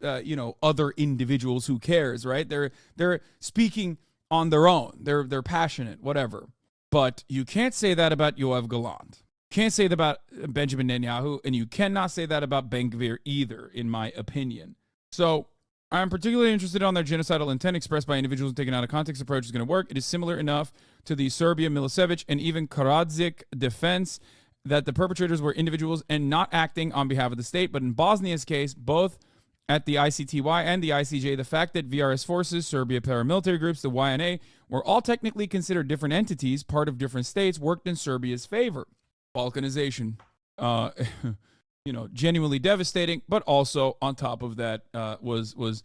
other individuals. Who cares, right? They're speaking on their own. They're passionate, whatever. But you can't say that about Yoav Gallant. Can't say that about Benjamin Netanyahu, and you cannot say that about Ben Gvir either, in my opinion. So I'm particularly interested on their genocidal intent expressed by individuals taken out of context approach is going to work. It is similar enough to the Serbia Milicevic and even Karadzic defense that the perpetrators were individuals and not acting on behalf of the state. But in Bosnia's case, both at the ICTY and the ICJ, the fact that VRS forces, Serbia paramilitary groups, the YNA, were all technically considered different entities, part of different states, worked in Serbia's favor. Balkanization, genuinely devastating, but also on top of that was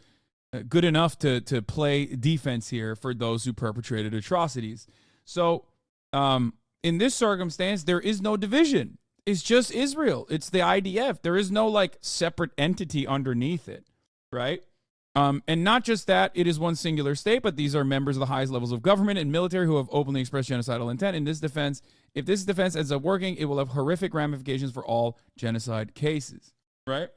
good enough to play defense here for those who perpetrated atrocities. So in this circumstance, there is no division. It's just Israel. It's the IDF. There is no like separate entity underneath it, right? And not just that, it is one singular state, but these are members of the highest levels of government and military who have openly expressed genocidal intent. In this defense, if this defense ends up working, it will have horrific ramifications for all genocide cases, right?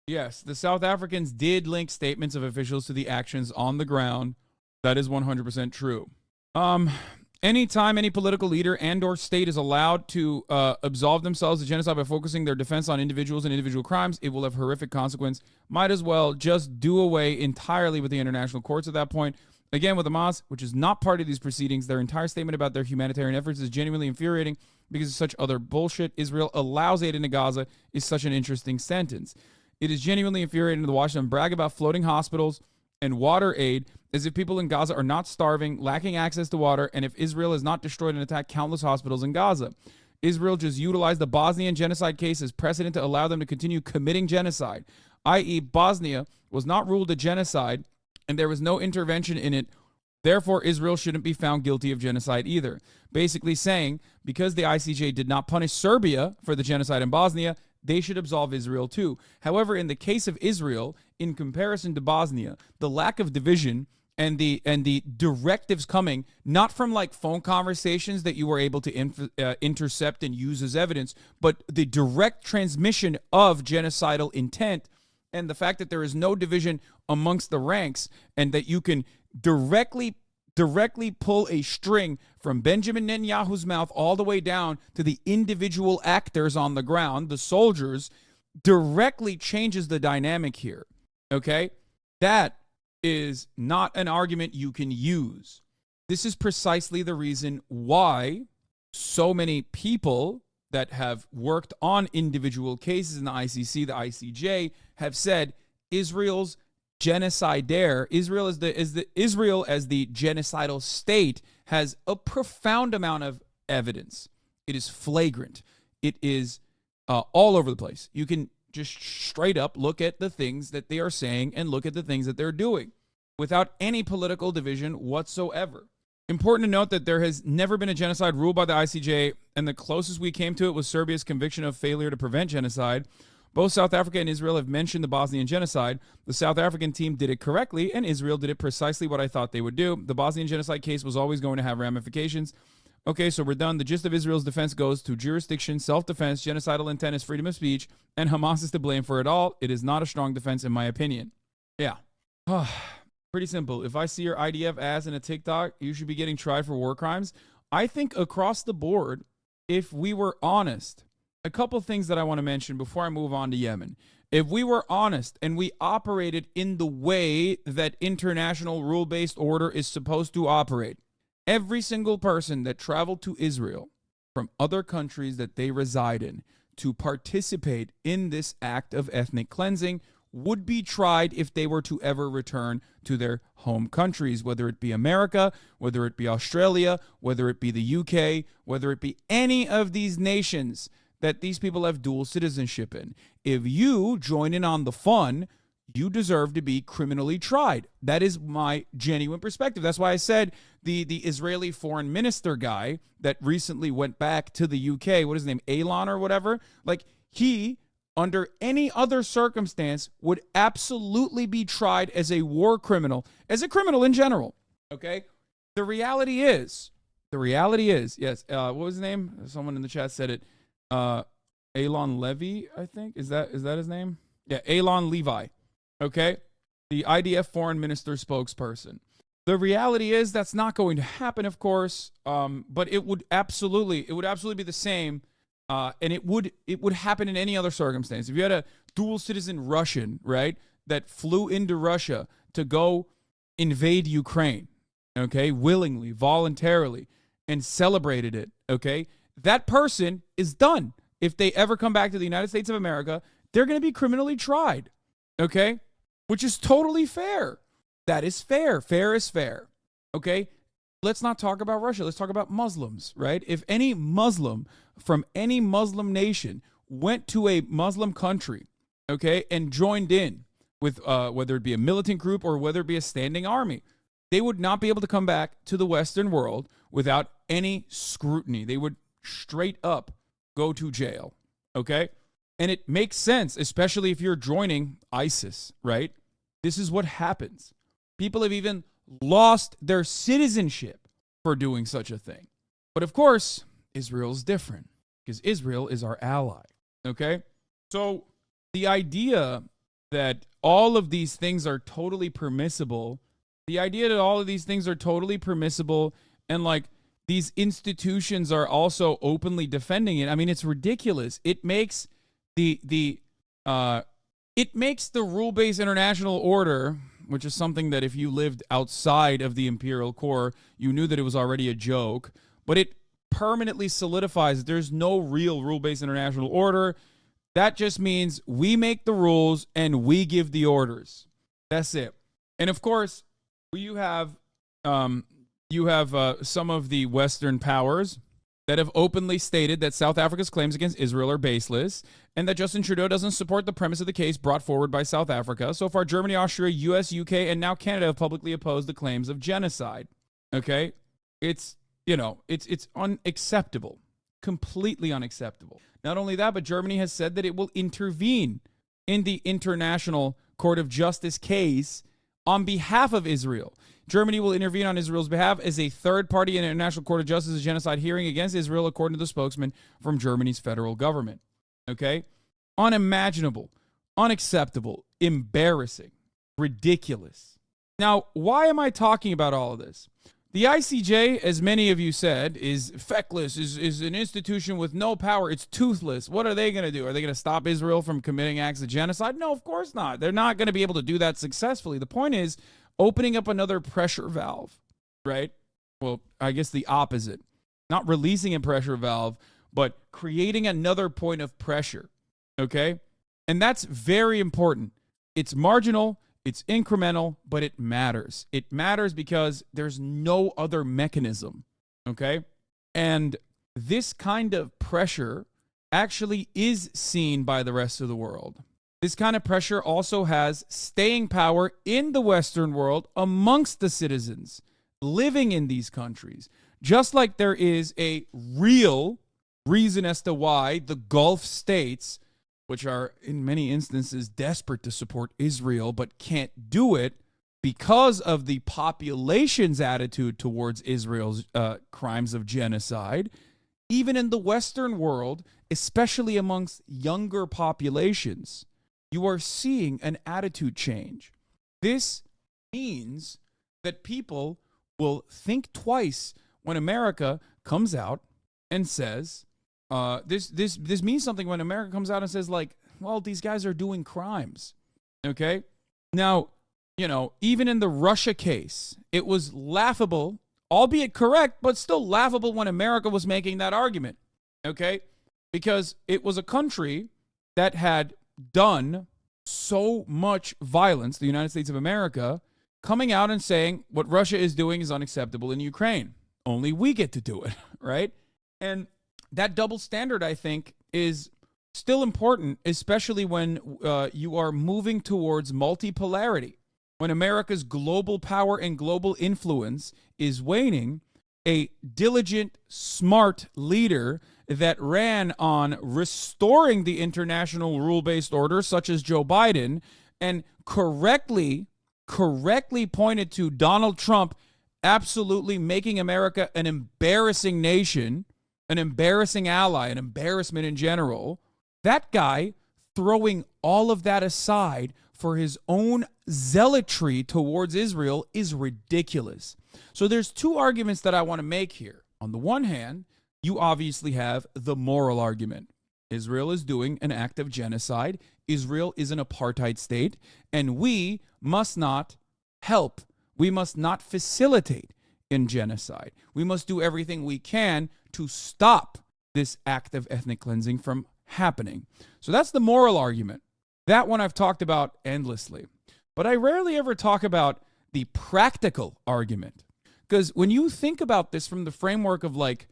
Yes, the South Africans did link statements of officials to the actions on the ground. That is 100% true. Anytime any political leader and or state is allowed to absolve themselves of genocide by focusing their defense on individuals and individual crimes, it will have horrific consequence. Might as well just do away entirely with the international courts at that point. Again, with Hamas, which is not part of these proceedings, their entire statement about their humanitarian efforts is genuinely infuriating because of such other bullshit. Israel allows aid into Gaza is such an interesting sentence. It is genuinely infuriating to the Washington brag about floating hospitals and water aid as if people in Gaza are not starving, lacking access to water, and if Israel has not destroyed and attacked countless hospitals in Gaza. Israel just utilized the Bosnian genocide case as precedent to allow them to continue committing genocide, i.e. Bosnia was not ruled a genocide and there was no intervention in it. Therefore, Israel shouldn't be found guilty of genocide either. Basically saying, because the ICJ did not punish Serbia for the genocide in Bosnia, they should absolve Israel too. However, in the case of Israel, in comparison to Bosnia, the lack of division and the directives coming not from like phone conversations that you were able to intercept and use as evidence, but the direct transmission of genocidal intent and the fact that there is no division amongst the ranks and that you can directly pull a string from Benjamin Netanyahu's mouth all the way down to the individual actors on the ground, the soldiers, directly changes the dynamic here. Okay? That is not an argument you can use. This is precisely the reason why so many people that have worked on individual cases in the ICC, the ICJ, have said Israel's genocide there, Israel as the genocidal state has a profound amount of evidence. It is flagrant. It is all over the place. You can just straight up look at the things that they are saying and look at the things that they're doing without any political division whatsoever. Important to note that there has never been a genocide ruled by the ICJ, and the closest we came to it was Serbia's conviction of failure to prevent genocide. Both South Africa and Israel have mentioned the Bosnian genocide. The South African team did it correctly, and Israel did it precisely what I thought they would do. The Bosnian genocide case was always going to have ramifications. Okay, so we're done. The gist of Israel's defense goes to jurisdiction, self-defense, genocidal intent is freedom of speech, and Hamas is to blame for it all. It is not a strong defense in my opinion. Yeah. Pretty simple. If I see your IDF ass in a TikTok, you should be getting tried for war crimes. I think across the board, if we were honest, a couple things that I want to mention before I move on to Yemen. If we were honest and we operated in the way that international rule-based order is supposed to operate, every single person that traveled to Israel from other countries that they reside in to participate in this act of ethnic cleansing would be tried if they were to ever return to their home countries, whether it be America, whether it be Australia, whether it be the UK, whether it be any of these nations that these people have dual citizenship in. If you join in on the fun, you deserve to be criminally tried. That is my genuine perspective. That's why I said the Israeli foreign minister guy that recently went back to the UK, what is his name, Elon or whatever, like he, under any other circumstance, would absolutely be tried as a war criminal, as a criminal in general, okay? The reality is, yes, what was his name? Someone in the chat said it. Elon Levy, I think. Is that his name? Yeah, Elon Levi. Okay, the IDF foreign minister spokesperson. The reality is that's not going to happen, of course, but it would absolutely be the same, and it would happen in any other circumstance. If you had a dual citizen Russian, right, that flew into Russia to go invade Ukraine, okay, willingly, voluntarily, and celebrated it, okay, that person is done. If they ever come back to the United States of America, they're going to be criminally tried. Okay? Which is totally fair. That is fair. Fair is fair. Okay? Let's not talk about Russia. Let's talk about Muslims, right? If any Muslim from any Muslim nation went to a Muslim country, okay, and joined in with whether it be a militant group or whether it be a standing army, they would not be able to come back to the Western world without any scrutiny. They would straight up go to jail. Okay? And it makes sense, especially if you're joining ISIS, right? This is what happens. People have even lost their citizenship for doing such a thing. But of course, Israel's different because Israel is our ally, okay? So the idea that all of these things are totally permissible, and like these institutions are also openly defending it, I mean, it's ridiculous. It makes it makes the rule-based international order, which is something that if you lived outside of the imperial core, you knew that it was already a joke, but it permanently solidifies that there's no real rule-based international order. That just means we make the rules and we give the orders. That's it. And of course, you have some of the Western powers that have openly stated that South Africa's claims against Israel are baseless and that Justin Trudeau doesn't support the premise of the case brought forward by South Africa. So far, Germany, Austria, US, UK, and now Canada have publicly opposed the claims of genocide. Okay? It's unacceptable. Completely unacceptable. Not only that, but Germany has said that it will intervene in the International Court of Justice case on behalf of Israel. Germany will intervene on Israel's behalf as a third party in the International Court of Justice's genocide hearing against Israel, according to the spokesman from Germany's federal government. Okay? Unimaginable, unacceptable, embarrassing, ridiculous. Now, why am I talking about all of this? The ICJ, as many of you said, is feckless, is an institution with no power. It's toothless. What are they going to do? Are they going to stop Israel from committing acts of genocide? No, of course not. They're not going to be able to do that successfully. The point is opening up another pressure valve, right? Well, I guess the opposite. Not releasing a pressure valve, but creating another point of pressure, okay? And that's very important. It's marginal. It's incremental, but it matters. It matters because there's no other mechanism, okay? And this kind of pressure actually is seen by the rest of the world. This kind of pressure also has staying power in the Western world amongst the citizens living in these countries. Just like there is a real reason as to why the Gulf states, which are in many instances desperate to support Israel but can't do it because of the population's attitude towards Israel's crimes of genocide, even in the Western world, especially amongst younger populations, you are seeing an attitude change. This means that people will think twice when America comes out and says, this means something when America comes out and says, like, well, these guys are doing crimes, okay? Now, even in the Russia case, it was laughable albeit correct, but still laughable when America was making that argument, okay? Because it was a country that had done so much violence, the United States of America, coming out and saying what Russia is doing is unacceptable in Ukraine. Only we get to do it, right? And that double standard, I think, is still important, especially when you are moving towards multipolarity. When America's global power and global influence is waning, a diligent, smart leader that ran on restoring the international rule-based order, such as Joe Biden, and correctly pointed to Donald Trump absolutely making America an embarrassing nation, an embarrassing ally, an embarrassment in general. That guy throwing all of that aside for his own zealotry towards Israel is ridiculous. So there's two arguments that I want to make here. On the one hand, you obviously have the moral argument. Israel is doing an act of genocide. Israel is an apartheid state, and we must not help. We must not facilitate in genocide. We must do everything we can to stop this act of ethnic cleansing from happening. So that's the moral argument. That one I've talked about endlessly. But I rarely ever talk about the practical argument. Because when you think about this from the framework of like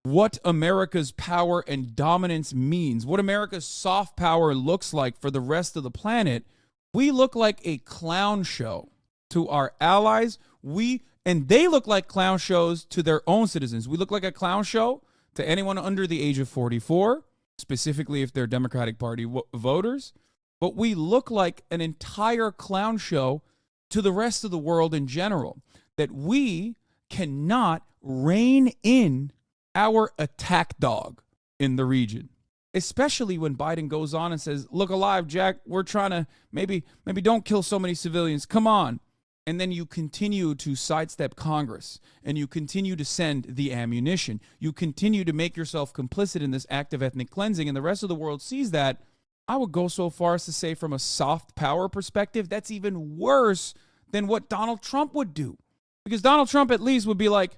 what America's power and dominance means, what America's soft power looks like for the rest of the planet, we look like a clown show to our allies. And they look like clown shows to their own citizens. We look like a clown show to anyone under the age of 44, specifically if they're Democratic Party voters. But we look like an entire clown show to the rest of the world in general, that we cannot rein in our attack dog in the region, especially when Biden goes on and says, look alive, Jack, we're trying to maybe don't kill so many civilians. Come on. And then you continue to sidestep Congress, and you continue to send the ammunition. You continue to make yourself complicit in this act of ethnic cleansing, and the rest of the world sees that. I would go so far as to say from a soft power perspective, that's even worse than what Donald Trump would do. Because Donald Trump at least would be like,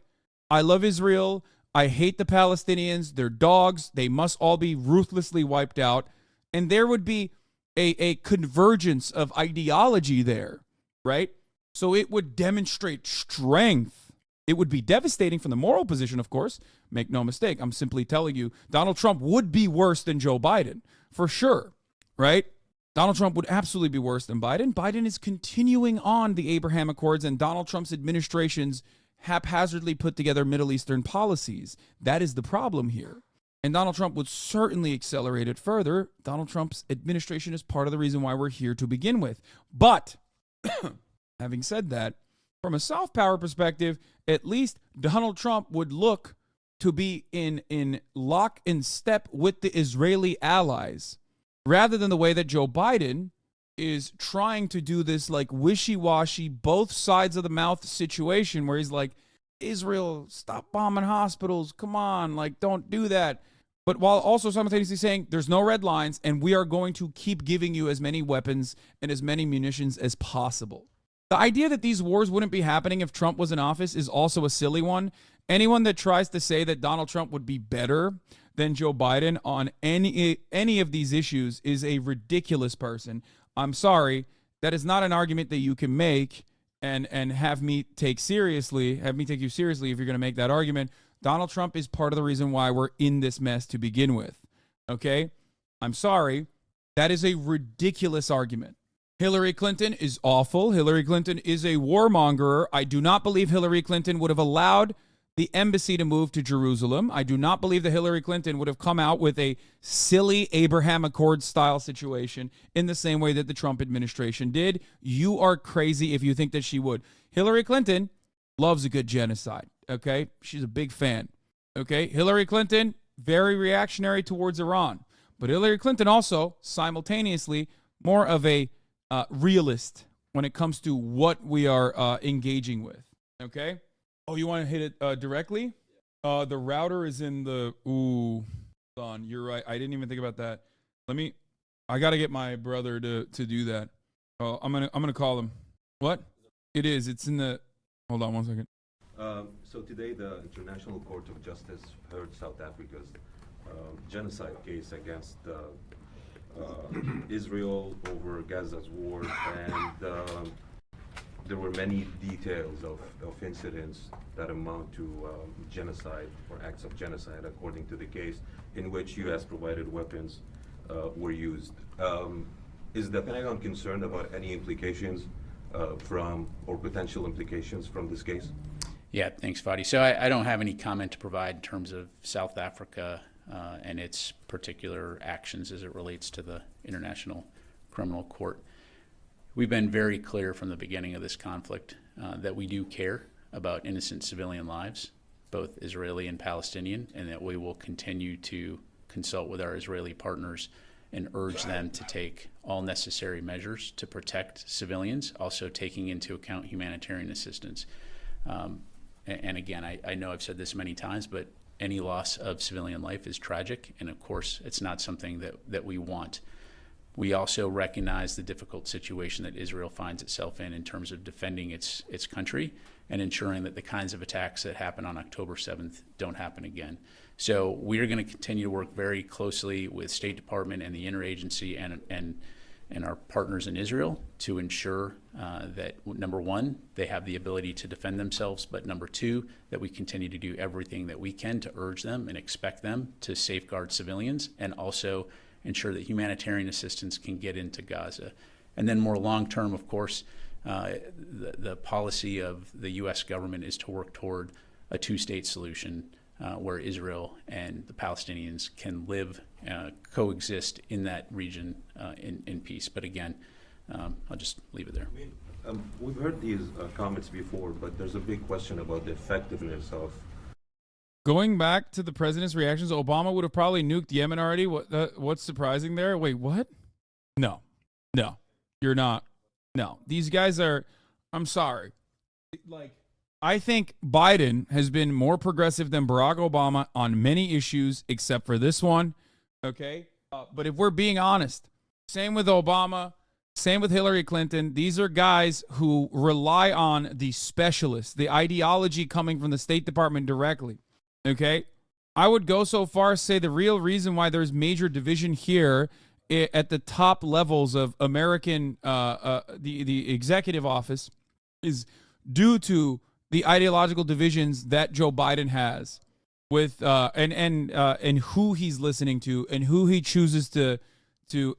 I love Israel. I hate the Palestinians. They're dogs. They must all be ruthlessly wiped out. And there would be a convergence of ideology there, right? So it would demonstrate strength. It would be devastating from the moral position, of course. Make no mistake. I'm simply telling you, Donald Trump would be worse than Joe Biden, for sure, right? Donald Trump would absolutely be worse than Biden. Biden is continuing on the Abraham Accords and Donald Trump's administration's haphazardly put together Middle Eastern policies. That is the problem here. And Donald Trump would certainly accelerate it further. Donald Trump's administration is part of the reason why we're here to begin with. But having said that, from a soft power perspective, at least Donald Trump would look to be in lock and step with the Israeli allies, rather than the way that Joe Biden is trying to do this like wishy-washy, both sides of the mouth situation where he's like, Israel, stop bombing hospitals. Come on, like, don't do that. But while also simultaneously saying there's no red lines and we are going to keep giving you as many weapons and as many munitions as possible. The idea that these wars wouldn't be happening if Trump was in office is also a silly one. Anyone that tries to say that Donald Trump would be better than Joe Biden on any of these issues is a ridiculous person. I'm sorry. That is not an argument that you can make and have me take you seriously if you're going to make that argument. Donald Trump is part of the reason why we're in this mess to begin with. Okay? I'm sorry. That is a ridiculous argument. Hillary Clinton is awful. Hillary Clinton is a warmonger. I do not believe Hillary Clinton would have allowed the embassy to move to Jerusalem. I do not believe that Hillary Clinton would have come out with a silly Abraham Accords style situation in the same way that the Trump administration did. You are crazy if you think that she would. Hillary Clinton loves a good genocide, okay? She's a big fan, okay? Hillary Clinton, very reactionary towards Iran. But Hillary Clinton also, simultaneously, more of a realist when it comes to what we are engaging with, okay? Oh, you want to hit it directly? The router is in the... Ooh, hold on. You're right. I didn't even think about that. I got to get my brother to do that. Oh, I'm gonna call him. What? It is. It's in the... Hold on one second. So today the International Court of Justice heard South Africa's genocide case against Israel over Gaza's war, and there were many details of incidents that amount to genocide or acts of genocide, according to the case, in which U.S. provided weapons were used. Is the Pentagon concerned about any implications from, or potential implications from this case? Yeah, thanks, Fadi. So I don't have any comment to provide in terms of South Africa and its particular actions as it relates to the International Criminal Court. We've been very clear from the beginning of this conflict that we do care about innocent civilian lives, both Israeli and Palestinian, and that we will continue to consult with our Israeli partners and urge them to take all necessary measures to protect civilians, also taking into account humanitarian assistance. And again, I know I've said this many times, but any loss of civilian life is tragic, and of course, it's not something that we want. We also recognize the difficult situation that Israel finds itself in terms of defending its country and ensuring that the kinds of attacks that happened on October 7th don't happen again. So we are going to continue to work very closely with State Department and the interagency and our partners in Israel to ensure that, number one, they have the ability to defend themselves, but number two, that we continue to do everything that we can to urge them and expect them to safeguard civilians and also ensure that humanitarian assistance can get into Gaza. And then more long-term, of course, the policy of the U.S. government is to work toward a two-state solution where Israel and the Palestinians can live, coexist in that region in peace. But again, I'll just leave it there. We've heard these comments before, but there's a big question about the effectiveness of. Going back to the president's reactions, Obama would have probably nuked Yemen already. What's surprising there? Wait, what? No, you're not. No, these guys are. I'm sorry. Like, I think Biden has been more progressive than Barack Obama on many issues, except for this one. Okay, but if we're being honest, same with Obama, same with Hillary Clinton. These are guys who rely on the specialists, the ideology coming from the State Department directly. Okay, I would go so far as to say the real reason why there's major division here at the top levels of American, the executive office, is due to the ideological divisions that Joe Biden has with and who he's listening to and who he chooses to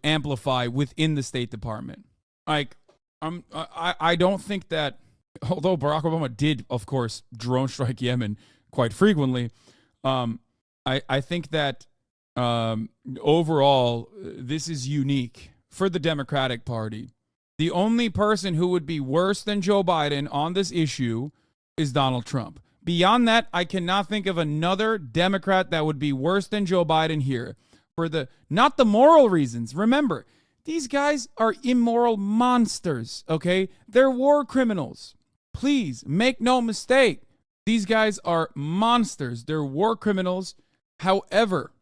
amplify within the State Department. Like, I don't think that, although Barack Obama did, of course, drone strike Yemen quite frequently, I think that overall this is unique for the Democratic Party. The only person who would be worse than Joe Biden on this issue is Donald Trump. Beyond that, I cannot think of another Democrat that would be worse than Joe Biden here. For not the moral reasons. Remember, these guys are immoral monsters, okay? They're war criminals. Please, make no mistake. These guys are monsters. They're war criminals. However,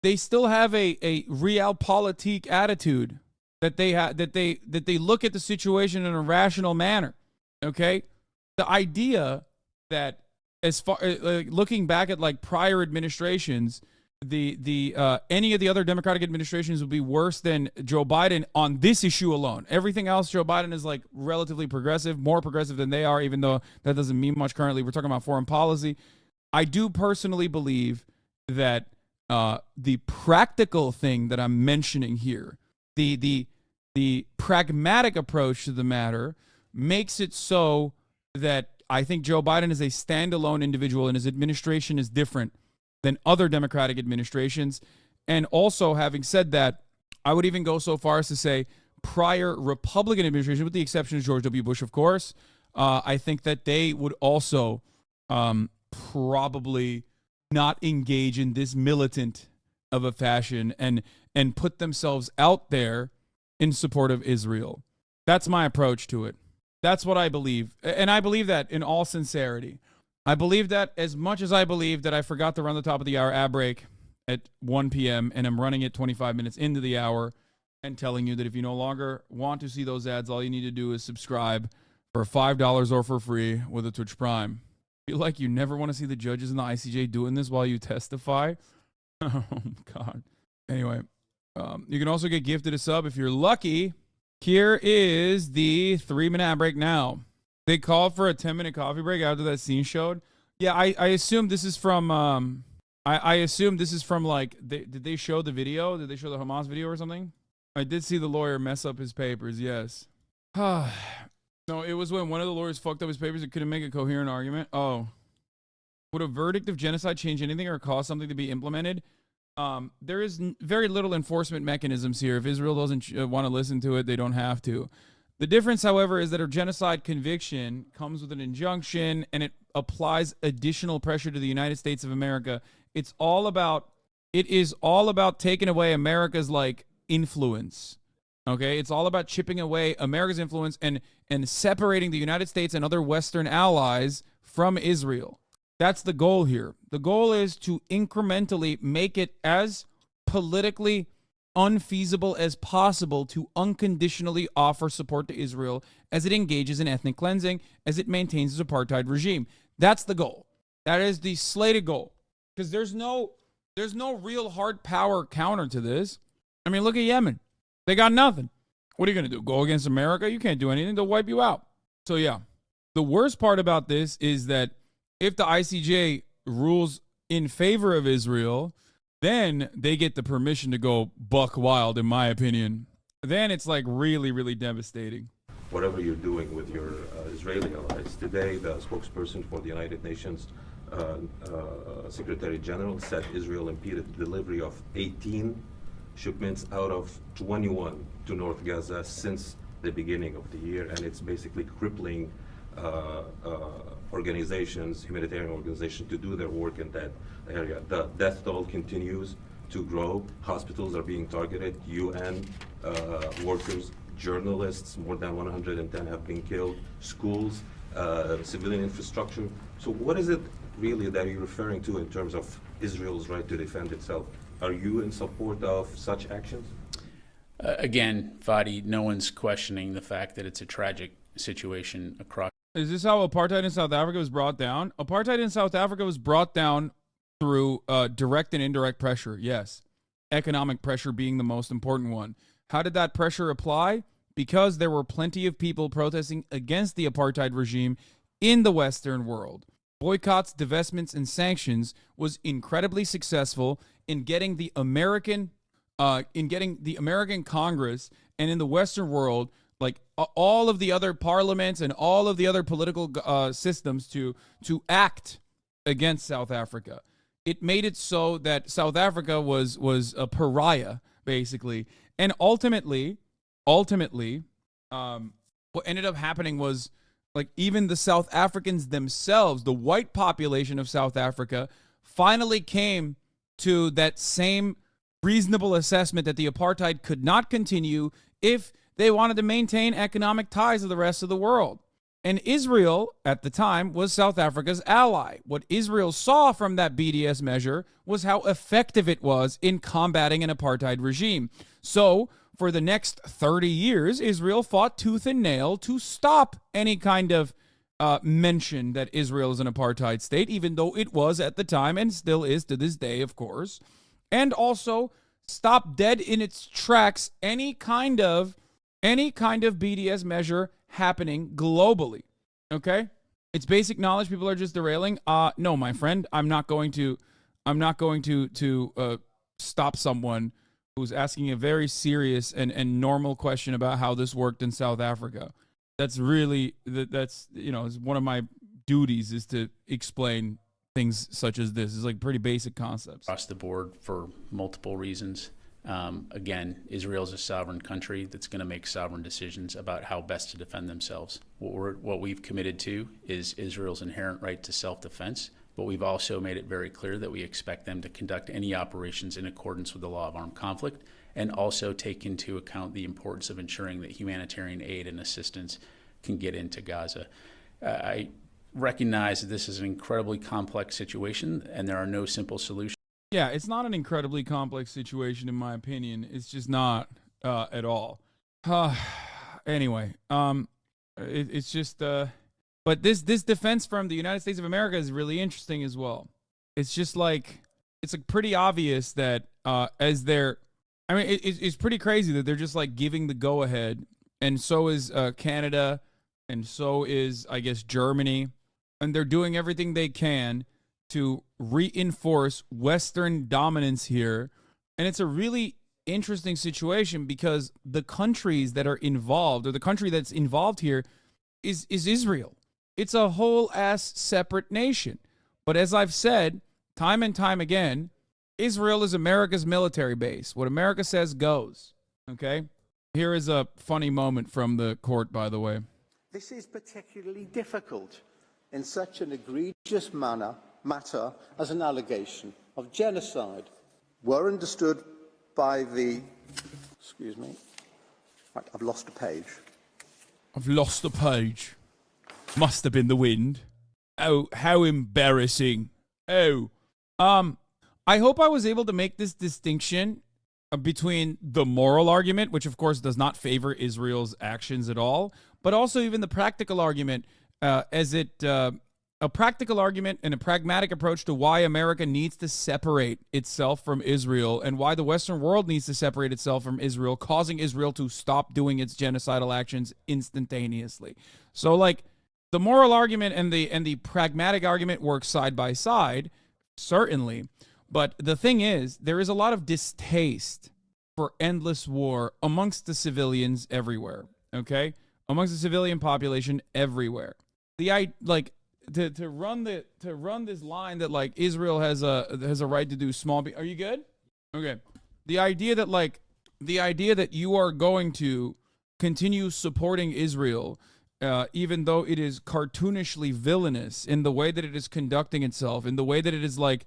they still have a realpolitik attitude that they look at the situation in a rational manner. Okay? The idea that, as far looking back at like prior administrations, any of the other Democratic administrations would be worse than Joe Biden on this issue alone. Everything else, Joe Biden is like relatively progressive, more progressive than they are, even though that doesn't mean much currently. We're talking about foreign policy. I do personally believe that the practical thing that I'm mentioning here, the pragmatic approach to the matter, makes it so that I think Joe Biden is a standalone individual and his administration is different than other Democratic administrations. And also, having said that, I would even go so far as to say prior Republican administration, with the exception of George W. Bush, of course, I think that they would also probably not engage in this militant of a fashion and put themselves out there in support of Israel. That's my approach to it. That's what I believe. And I believe that in all sincerity. I believe that as much as I believe that I forgot to run the top of the hour ad break at 1 p.m. and I'm running it 25 minutes into the hour and telling you that if you no longer want to see those ads, all you need to do is subscribe for $5 or for free with a Twitch Prime. feel like you never want to see the judges in the ICJ doing this while you testify. Oh, God. Anyway, you can also get gifted a sub if you're lucky. Here is the 3-minute ad break now. They called for a 10-minute coffee break after that scene showed. Yeah, I assume this is from, I assume this is from, like, did they show the video? Did they show the Hamas video or something? I did see the lawyer mess up his papers, yes. No, it was when one of the lawyers fucked up his papers and couldn't make a coherent argument. Oh. Would a verdict of genocide change anything or cause something to be implemented? There is very little enforcement mechanisms here. If Israel doesn't want to listen to it, they don't have to. The difference, however, is that a genocide conviction comes with an injunction and it applies additional pressure to the United States of America. It is all about taking away America's, like, influence. Okay, it's all about chipping away America's influence and separating the United States and other Western allies from Israel. That's the goal here. The goal is to incrementally make it as politically unfeasible as possible to unconditionally offer support to Israel as it engages in ethnic cleansing, as it maintains its apartheid regime. That's the goal. That is the slated goal. Because there's no real hard power counter to this. I mean, look at Yemen. They got nothing. What are you going to do? Go against America? You can't do anything. They'll wipe you out. So, yeah. The worst part about this is that if the ICJ rules in favor of Israel, then they get the permission to go buck wild, in my opinion. Then it's, like, really, really devastating. Whatever you're doing with your Israeli allies. Today, the spokesperson for the United Nations Secretary General said Israel impeded the delivery of 18 shipments out of 21 to North Gaza since the beginning of the year, and it's basically crippling organizations, humanitarian organizations, to do their work in that area. The death toll continues to grow. Hospitals are being targeted. UN workers, journalists, more than 110 have been killed. Schools, civilian infrastructure. So what is it really that you're referring to in terms of Israel's right to defend itself? Are you in support of such actions? Again, Fadi, no one's questioning the fact that it's a tragic situation across. Is this how apartheid in South Africa was brought down? Apartheid in South Africa was brought down through direct and indirect pressure, yes. Economic pressure being the most important one. How did that pressure apply? Because there were plenty of people protesting against the apartheid regime in the Western world. Boycotts, divestments, and sanctions was incredibly successful in getting the American Congress and in the Western world, like all of the other parliaments and all of the other political systems to act against South Africa. It made it so that South Africa was a pariah, basically. And ultimately, what ended up happening was, like, even the South Africans themselves, the white population of South Africa, finally came to that same reasonable assessment that the apartheid could not continue if they wanted to maintain economic ties with the rest of the world. And Israel, at the time, was South Africa's ally. What Israel saw from that BDS measure was how effective it was in combating an apartheid regime. So, for the next 30 years, Israel fought tooth and nail to stop any kind of mention that Israel is an apartheid state, even though it was at the time and still is to this day, of course. And also stop dead in its tracks any kind of BDS measure happening globally. Okay? It's basic knowledge. People are just derailing. No, my friend, I'm not going to stop someone who's asking a very serious and normal question about how this worked in South Africa. That's really, that's, it's one of my duties is to explain things such as this. It's like pretty basic concepts. Across the board for multiple reasons. Again, Israel is a sovereign country that's going to make sovereign decisions about how best to defend themselves. What we've committed to is Israel's inherent right to self-defense, but we've also made it very clear that we expect them to conduct any operations in accordance with the law of armed conflict and also take into account the importance of ensuring that humanitarian aid and assistance can get into Gaza. I recognize that this is an incredibly complex situation and there are no simple solutions. Yeah, it's not an incredibly complex situation, in my opinion. It's just not at all. Anyway, it's just But this defense from the United States of America is really interesting as well. It's just like, it's like pretty obvious that as they're, I mean, it's pretty crazy that they're just like giving the go ahead, and so is Canada, and so is, I guess, Germany, and they're doing everything they can to reinforce Western dominance here. And it's a really interesting situation because the countries that are involved, or the country that's involved here, is Israel. It's a whole ass separate nation. But as I've said time and time again, Israel is America's military base. What America says goes. Okay? Here is a funny moment from the court, by the way. This is particularly difficult in such an egregious matter as an allegation of genocide. Were understood by the... Excuse me. Right, I've lost a page. I've lost a page. Must have been the wind. Oh, how embarrassing. Oh. I hope I was able to make this distinction between the moral argument, which of course does not favor Israel's actions at all, but also even the practical argument, a practical argument and a pragmatic approach to why America needs to separate itself from Israel and why the Western world needs to separate itself from Israel, causing Israel to stop doing its genocidal actions instantaneously. So, like, the moral argument and the pragmatic argument work side by side, certainly. But the thing is, there is a lot of distaste for endless war amongst the civilians everywhere, okay? Amongst the civilian population everywhere. To run this line that like Israel has a right to do small. Are you good? Okay. The idea that you are going to continue supporting Israel, even though it is cartoonishly villainous in the way that it is conducting itself, in the way that it is like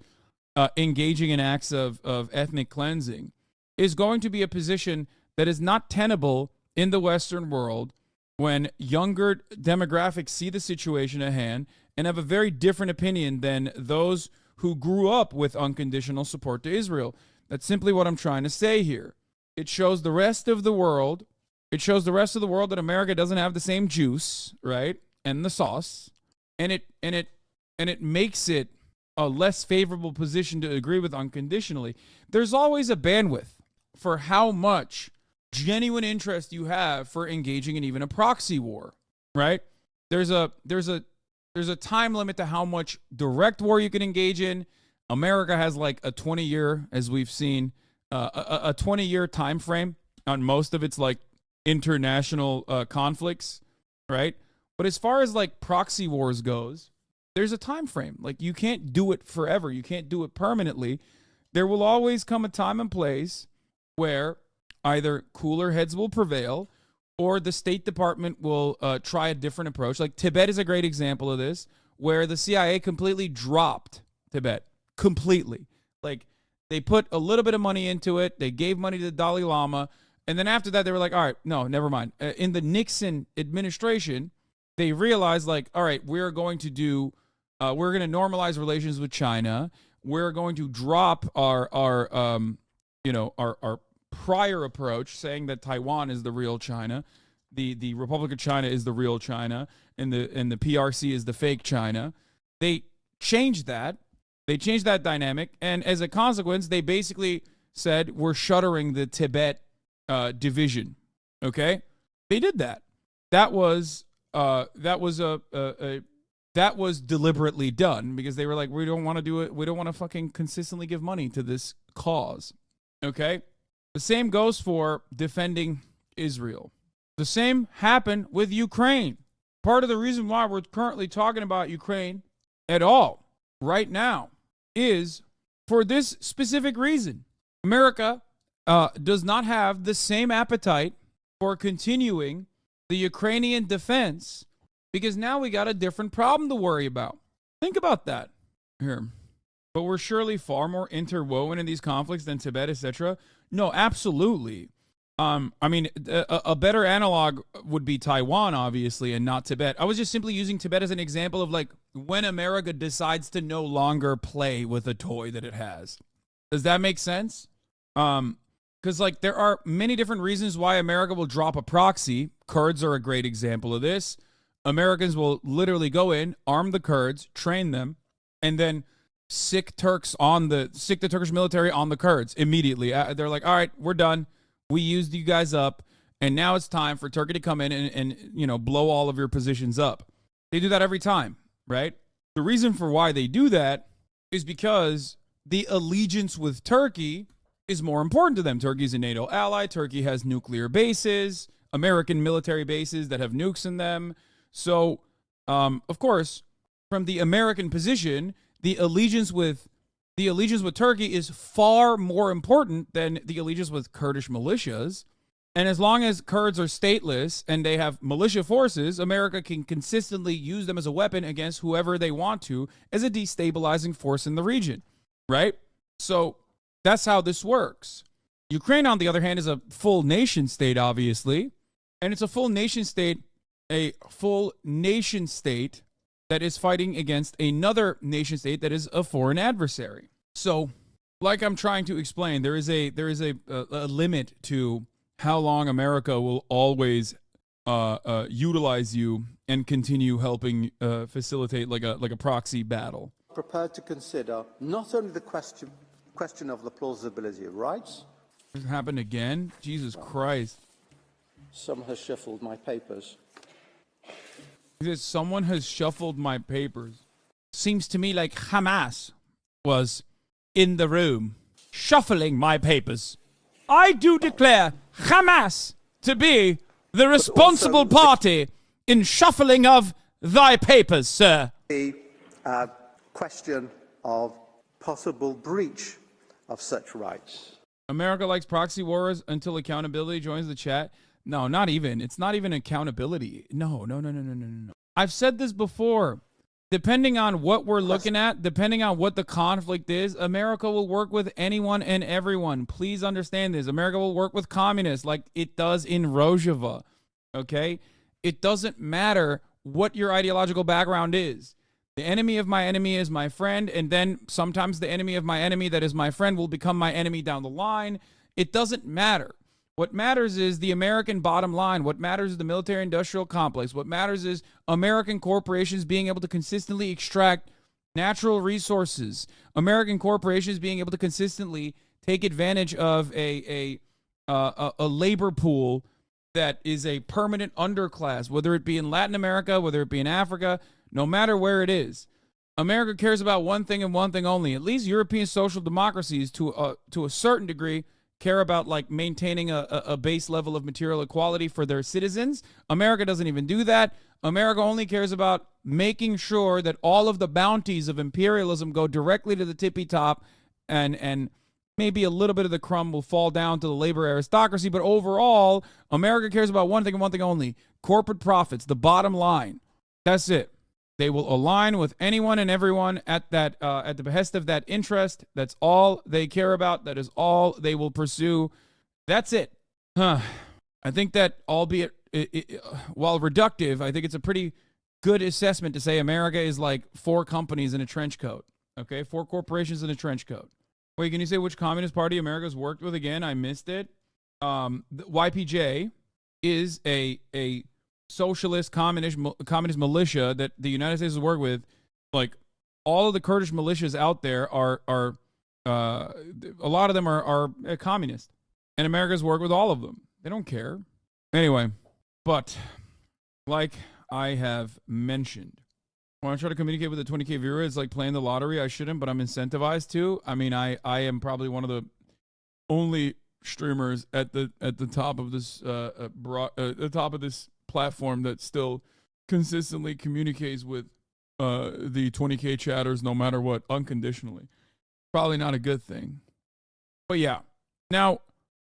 engaging in acts of ethnic cleansing, is going to be a position that is not tenable in the Western world when younger demographics see the situation at hand and have a very different opinion than those who grew up with unconditional support to Israel. That's simply what I'm trying to say here. It shows the rest of the world, that America doesn't have the same juice, right? And the sauce. And it makes it a less favorable position to agree with unconditionally. There's always a bandwidth for how much genuine interest you have for engaging in even a proxy war, right? There's a time limit to how much direct war you can engage in. America has like a 20-year, as we've seen, a 20-year time frame on most of its like international conflicts, right? But as far as like proxy wars goes, there's a time frame. Like, you can't do it forever. You can't do it permanently. There will always come a time and place where either cooler heads will prevail or the State Department will try a different approach. Like, Tibet is a great example of this, where the CIA completely dropped Tibet. Completely. Like, they put a little bit of money into it. They gave money to the Dalai Lama. And then after that, they were like, all right, no, never mind. In the Nixon administration, they realized, like, all right, we're going to normalize relations with China. We're going to drop our prior approach, saying that Taiwan is the real China, the Republic of China is the real China, and the PRC is the fake China. They changed that. They changed that dynamic, and as a consequence, they basically said we're shuttering the Tibet division. Okay, they did that. That was deliberately done because they were like, we don't want to do it. We don't want to fucking consistently give money to this cause. Okay. The same goes for defending Israel. The same happened with Ukraine. Part of the reason why we're currently talking about Ukraine at all right now is for this specific reason. America does not have the same appetite for continuing the Ukrainian defense because now we got a different problem to worry about. Think about that here. But we're surely far more interwoven in these conflicts than Tibet, etc. No, absolutely. I mean, a better analog would be Taiwan, obviously, and not Tibet. I was just simply using Tibet as an example of like when America decides to no longer play with a toy that it has. Does that make sense? Because like there are many different reasons why America will drop a proxy. Kurds are a great example of this. Americans will literally go in, arm the Kurds, train them, and then sick the Turkish military on the Kurds immediately. They're like, all right, we're done. We used you guys up, and now it's time for Turkey to come in and blow all of your positions up. They do that every time, right? The reason for why they do that is because the allegiance with Turkey is more important to them. Turkey's a NATO ally. Turkey has nuclear bases, American military bases that have nukes in them. So, of course, from the American position, the allegiance with Turkey is far more important than the allegiance with Kurdish militias. And as long as Kurds are stateless and they have militia forces, America can consistently use them as a weapon against whoever they want to as a destabilizing force in the region, right? So that's how this works. Ukraine, on the other hand, is a full nation state, obviously. And it's a full nation state that is fighting against another nation state that is a foreign adversary. So, like I'm trying to explain, there is a limit to how long America will always utilize you and continue helping facilitate like a proxy battle. Prepared to consider not only the question of the plausibility of rights. This happened again? Jesus Christ. Someone has shuffled my papers. Someone has shuffled my papers. Seems to me like Hamas was in the room shuffling my papers. I do declare Hamas to be the responsible party in shuffling of thy papers, sir. The question of possible breach of such rights. America likes proxy wars until accountability joins the chat. No, not even. It's not even accountability. No. I've said this before. Depending on what we're looking at, depending on what the conflict is, America will work with anyone and everyone. Please understand this. America will work with communists like it does in Rojava. Okay? It doesn't matter what your ideological background is. The enemy of my enemy is my friend, and then sometimes the enemy of my enemy that is my friend will become my enemy down the line. It doesn't matter. What matters is the American bottom line. What matters is the military-industrial complex. What matters is American corporations being able to consistently extract natural resources. American corporations being able to consistently take advantage of a labor pool that is a permanent underclass, whether it be in Latin America, whether it be in Africa, no matter where it is. America cares about one thing and one thing only. At least European social democracies, to a certain degree, care about like maintaining a base level of material equality for their citizens. America doesn't even do that. America only cares about making sure that all of the bounties of imperialism go directly to the tippy top, and maybe a little bit of the crumb will fall down to the labor aristocracy. But overall, America cares about one thing and one thing only: corporate profits, the bottom line. That's it. They will align with anyone and everyone at the behest of that interest. That's all they care about. That is all they will pursue. That's it. I think that, albeit while reductive, I think it's a pretty good assessment to say America is like 4 companies in a trench coat. Okay, 4 corporations in a trench coat. Wait, can you say which Communist Party America's worked with again? I missed it. The YPJ is a socialist communist militia that the United States has worked with. Like, all of the Kurdish militias out there are a lot of them are communist, and America's worked with all of them. They don't care anyway. But like I have mentioned, when I try to communicate with a 20K viewer, it's like playing the lottery. I shouldn't, but I'm incentivized to. I mean, I am probably one of the only streamers at the top of this the top of this platform that still consistently communicates with the 20K chatters no matter what, unconditionally. Probably not a good thing. But yeah. Now,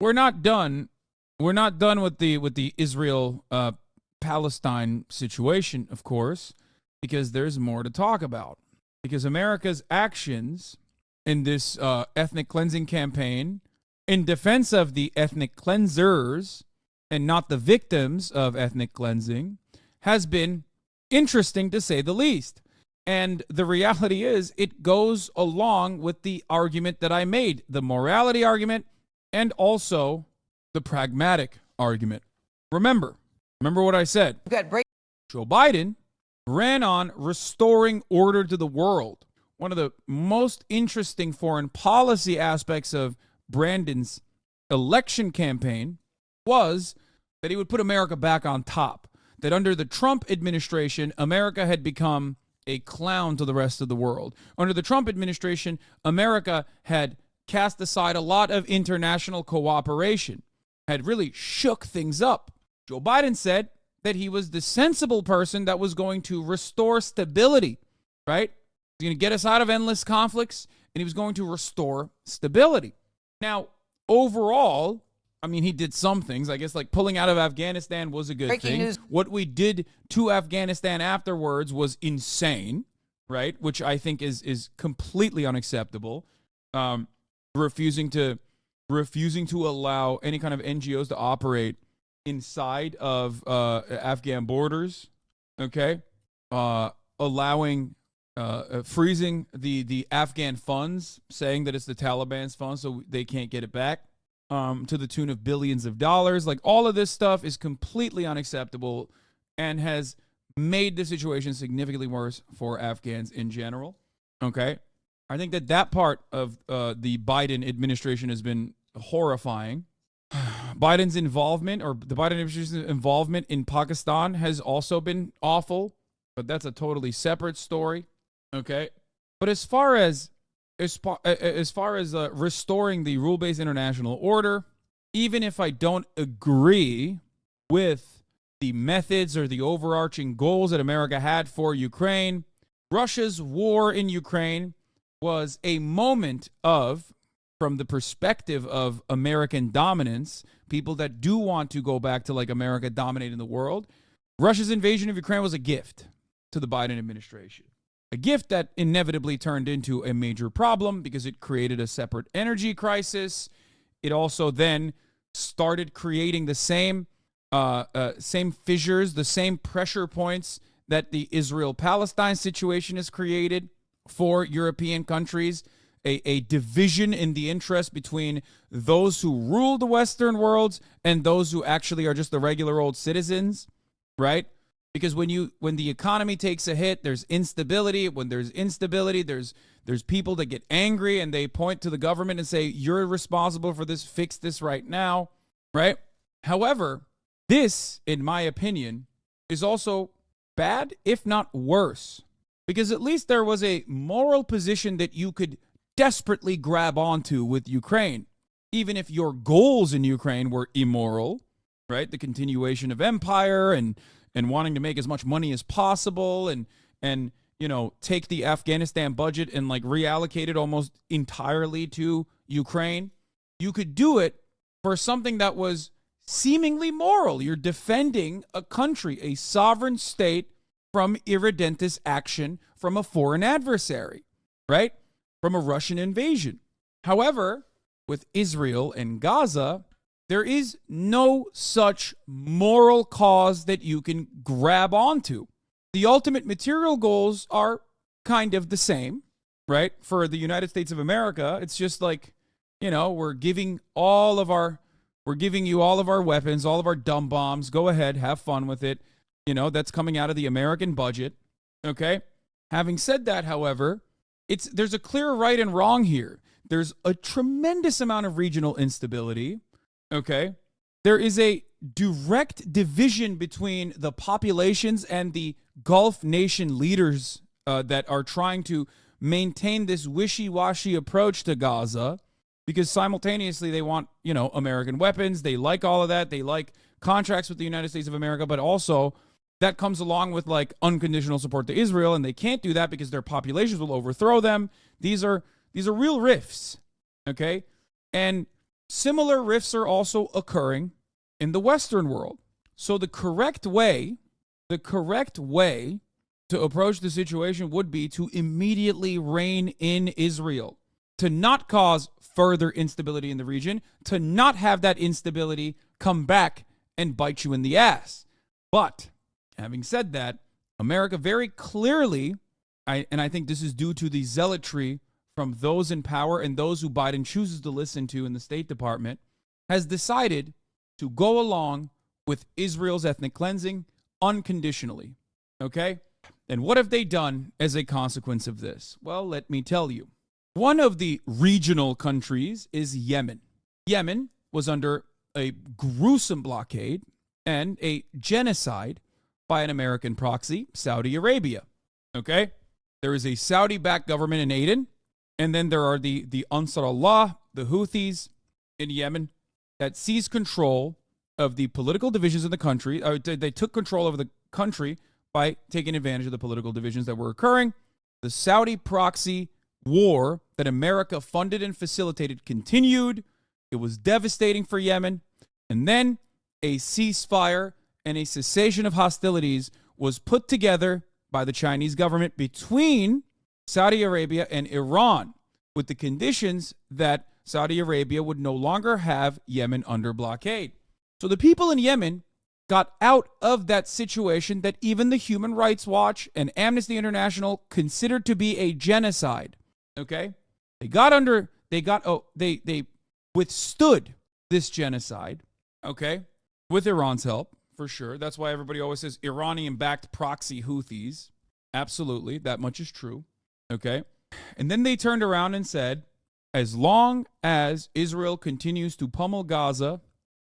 we're not done. We're not done with the Israel Palestine situation, of course, because there's more to talk about. Because America's actions in this ethnic cleansing campaign in defense of the ethnic cleansers and not the victims of ethnic cleansing has been interesting, to say the least. And the reality is, it goes along with the argument that I made, the morality argument and also the pragmatic argument. Remember what I said. Joe Biden ran on restoring order to the world. One of the most interesting foreign policy aspects of Brandon's election campaign was that he would put America back on top. That under the Trump administration, America had become a clown to the rest of the world. Under the Trump administration, America had cast aside a lot of international cooperation, had really shook things up. Joe Biden said that he was the sensible person that was going to restore stability, right? He's going to get us out of endless conflicts, and he was going to restore stability. Now, overall, I mean, he did some things. I guess like pulling out of Afghanistan was a good Breaking thing. news. What we did to Afghanistan afterwards was insane, right? Which I think is completely unacceptable. Refusing to allow any kind of NGOs to operate inside of Afghan borders. Okay, allowing freezing the Afghan funds, saying that it's the Taliban's funds, so they can't get it back. To the tune of billions of dollars. Like, all of this stuff is completely unacceptable and has made the situation significantly worse for Afghans in general. Okay? I think that part of the Biden administration has been horrifying. Biden's involvement, or the Biden administration's involvement in Pakistan, has also been awful, but that's a totally separate story. Okay? But as far as restoring the rule-based international order, even if I don't agree with the methods or the overarching goals that America had for Ukraine, Russia's war in Ukraine was a moment of, from the perspective of American dominance, people that do want to go back to like America dominating the world, Russia's invasion of Ukraine was a gift to the Biden administration. A gift that inevitably turned into a major problem because it created a separate energy crisis. It also then started creating the same fissures, the same pressure points that the Israel-Palestine situation has created for European countries. A division in the interest between those who rule the Western world and those who actually are just the regular old citizens, right? Because when the economy takes a hit, there's instability. When there's instability, there's people that get angry and they point to the government and say, you're responsible for this, fix this right now, right? However, this, in my opinion, is also bad, if not worse, because at least there was a moral position that you could desperately grab onto with Ukraine, even if your goals in Ukraine were immoral, right? The continuation of empire and wanting to make as much money as possible and you know, take the Afghanistan budget and like reallocate it almost entirely to Ukraine. You could do it for something that was seemingly moral. You're defending a country, a sovereign state, from irredentist action from a foreign adversary, right? From a Russian invasion. However, with Israel and Gaza, there is no such moral cause that you can grab onto. The ultimate material goals are kind of the same, right? For the United States of America, it's just like, you know, we're giving you all of our weapons, all of our dumb bombs. Go ahead, have fun with it. You know, that's coming out of the American budget, okay? Having said that, however, there's a clear right and wrong here. There's a tremendous amount of regional instability. Okay, there is a direct division between the populations and the Gulf nation leaders that are trying to maintain this wishy-washy approach to Gaza, because simultaneously they want, you know, American weapons. They like all of that. They like contracts with the United States of America, but also that comes along with like unconditional support to Israel, and they can't do that because their populations will overthrow them. These are real rifts, okay? And similar rifts are also occurring in the Western world. So the correct way to approach the situation would be to immediately rein in Israel, to not cause further instability in the region, to not have that instability come back and bite you in the ass. But having said that, America very clearly, and I think this is due to the zealotry from those in power and those who Biden chooses to listen to in the State Department, has decided to go along with Israel's ethnic cleansing unconditionally. Okay? And what have they done as a consequence of this? Well, let me tell you. One of the regional countries is Yemen. Yemen was under a gruesome blockade and a genocide by an American proxy, Saudi Arabia. Okay? There is a Saudi-backed government in Aden, and then there are the Ansar Allah, the Houthis in Yemen, that seized control of the political divisions in the country. They took control of the country by taking advantage of the political divisions that were occurring. The Saudi proxy war that America funded and facilitated continued. It was devastating for Yemen. And then a ceasefire and a cessation of hostilities was put together by the Chinese government between Saudi Arabia and Iran, with the conditions that Saudi Arabia would no longer have Yemen under blockade. So the people in Yemen got out of that situation that even the Human Rights Watch and Amnesty International considered to be a genocide. Okay? They withstood this genocide, okay, with Iran's help, for sure. That's why everybody always says Iranian-backed proxy Houthis. Absolutely, that much is true, okay? And then they turned around and said, as long as Israel continues to pummel Gaza,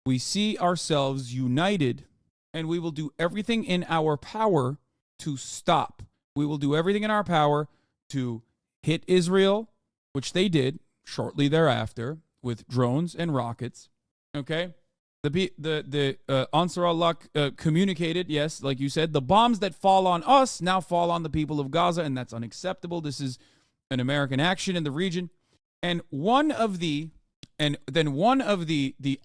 we see ourselves united, and we will do everything in our power to stop. We will do everything in our power to hit Israel, which they did shortly thereafter with drones and rockets. Okay, the Ansar Allah communicated, yes, like you said, the bombs that fall on us now fall on the people of Gaza, and that's unacceptable. This is an American action in the region, and one of the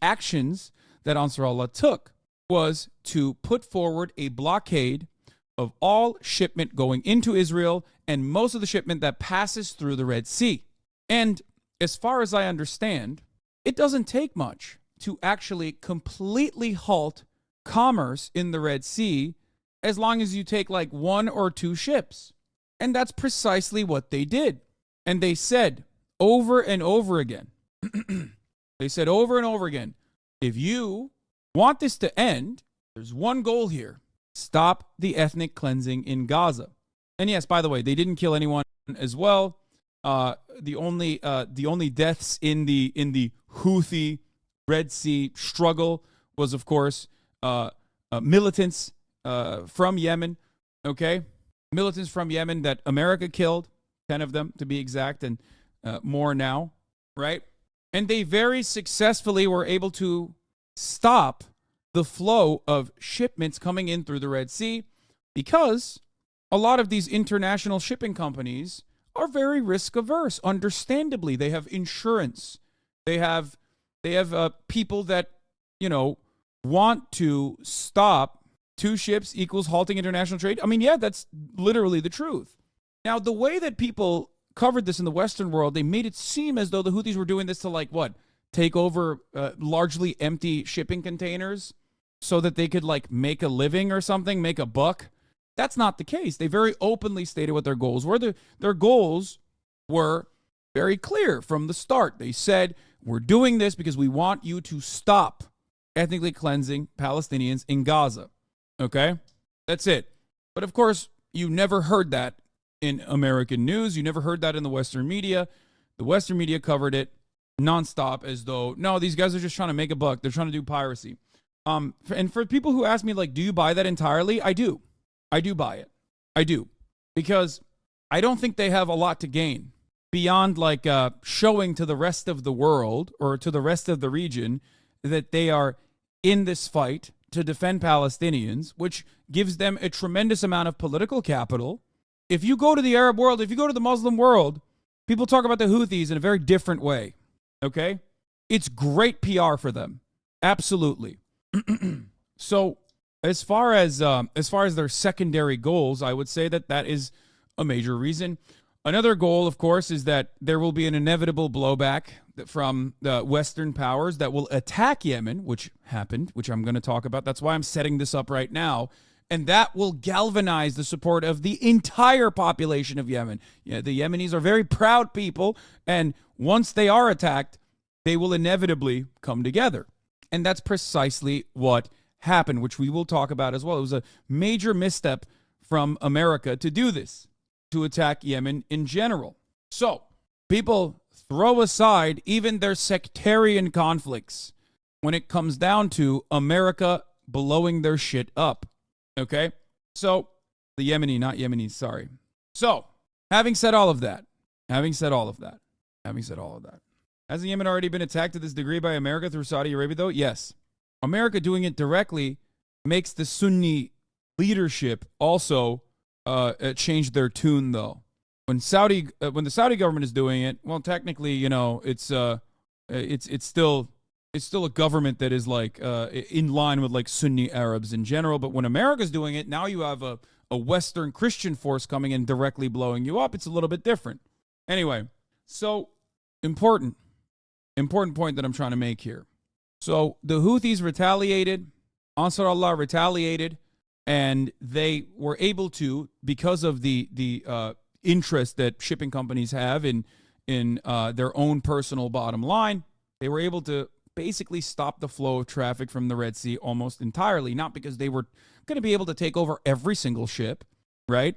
actions that Ansar Allah took was to put forward a blockade of all shipment going into Israel and most of the shipment that passes through the Red Sea. And as far as I understand, it doesn't take much to actually completely halt commerce in the Red Sea as long as you take like 1 or 2 ships. And that's precisely what they did. And they said over and over again, if you want this to end, there's one goal here: stop the ethnic cleansing in Gaza. And yes, by the way, they didn't kill anyone as well. The only deaths in the Houthi Red Sea struggle was, of course, militants from Yemen. Okay, militants from Yemen that America killed, 10 of them to be exact, and more now, right? And they very successfully were able to stop the flow of shipments coming in through the Red Sea, because a lot of these international shipping companies are very risk averse. Understandably, they have insurance. They have people that, want to stop 2 ships equals halting international trade. I mean, yeah, that's literally the truth. Now, the way that people covered this in the Western world, they made it seem as though the Houthis were doing this to take over largely empty shipping containers so that they could make a living or something, make a buck. That's not the case. They very openly stated what their goals were. Their goals were very clear from the start. They said, we're doing this because we want you to stop ethnically cleansing Palestinians in Gaza. Okay? That's it. But of course, you never heard that in American news. You never heard that in the Western media. The Western media covered it nonstop as though, no, these guys are just trying to make a buck. They're trying to do piracy. And for people who ask me, do you buy that entirely? I do. I do buy it. I do. Because I don't think they have a lot to gain beyond showing to the rest of the world or to the rest of the region that they are in this fight to defend Palestinians, which gives them a tremendous amount of political capital. If you go to the Arab world, if you go to the Muslim world, people talk about the Houthis in a very different way. Okay? It's great PR for them. Absolutely. So, as far as their secondary goals, I would say that is a major reason. Another goal, of course, is that there will be an inevitable blowback from the Western powers that will attack Yemen, which happened, which I'm going to talk about. That's why I'm setting this up right now. And that will galvanize the support of the entire population of Yemen. Yeah, the Yemenis are very proud people, and once they are attacked, they will inevitably come together. And that's precisely what happened, which we will talk about as well. It was a major misstep from America to do this, to attack Yemen in general. So people throw aside even their sectarian conflicts when it comes down to America blowing their shit up. Okay? So the Yemenis, sorry. So having said all of that, has Yemen already been attacked to this degree by America through Saudi Arabia, though? Yes. America doing it directly makes the Sunni leadership also change their tune, though. When the Saudi government is doing it, well, technically, you know, it's still a government that is like in line with like Sunni Arabs in general. But when America's doing it, now you have a Western Christian force coming in directly blowing you up. It's a little bit different. Anyway, so important point that I'm trying to make here. So the Houthis retaliated, Ansar Allah retaliated, and they were able to, because of the interest that shipping companies have in their own personal bottom line, they were able to basically stop the flow of traffic from the Red Sea almost entirely. Not because they were going to be able to take over every single ship, right?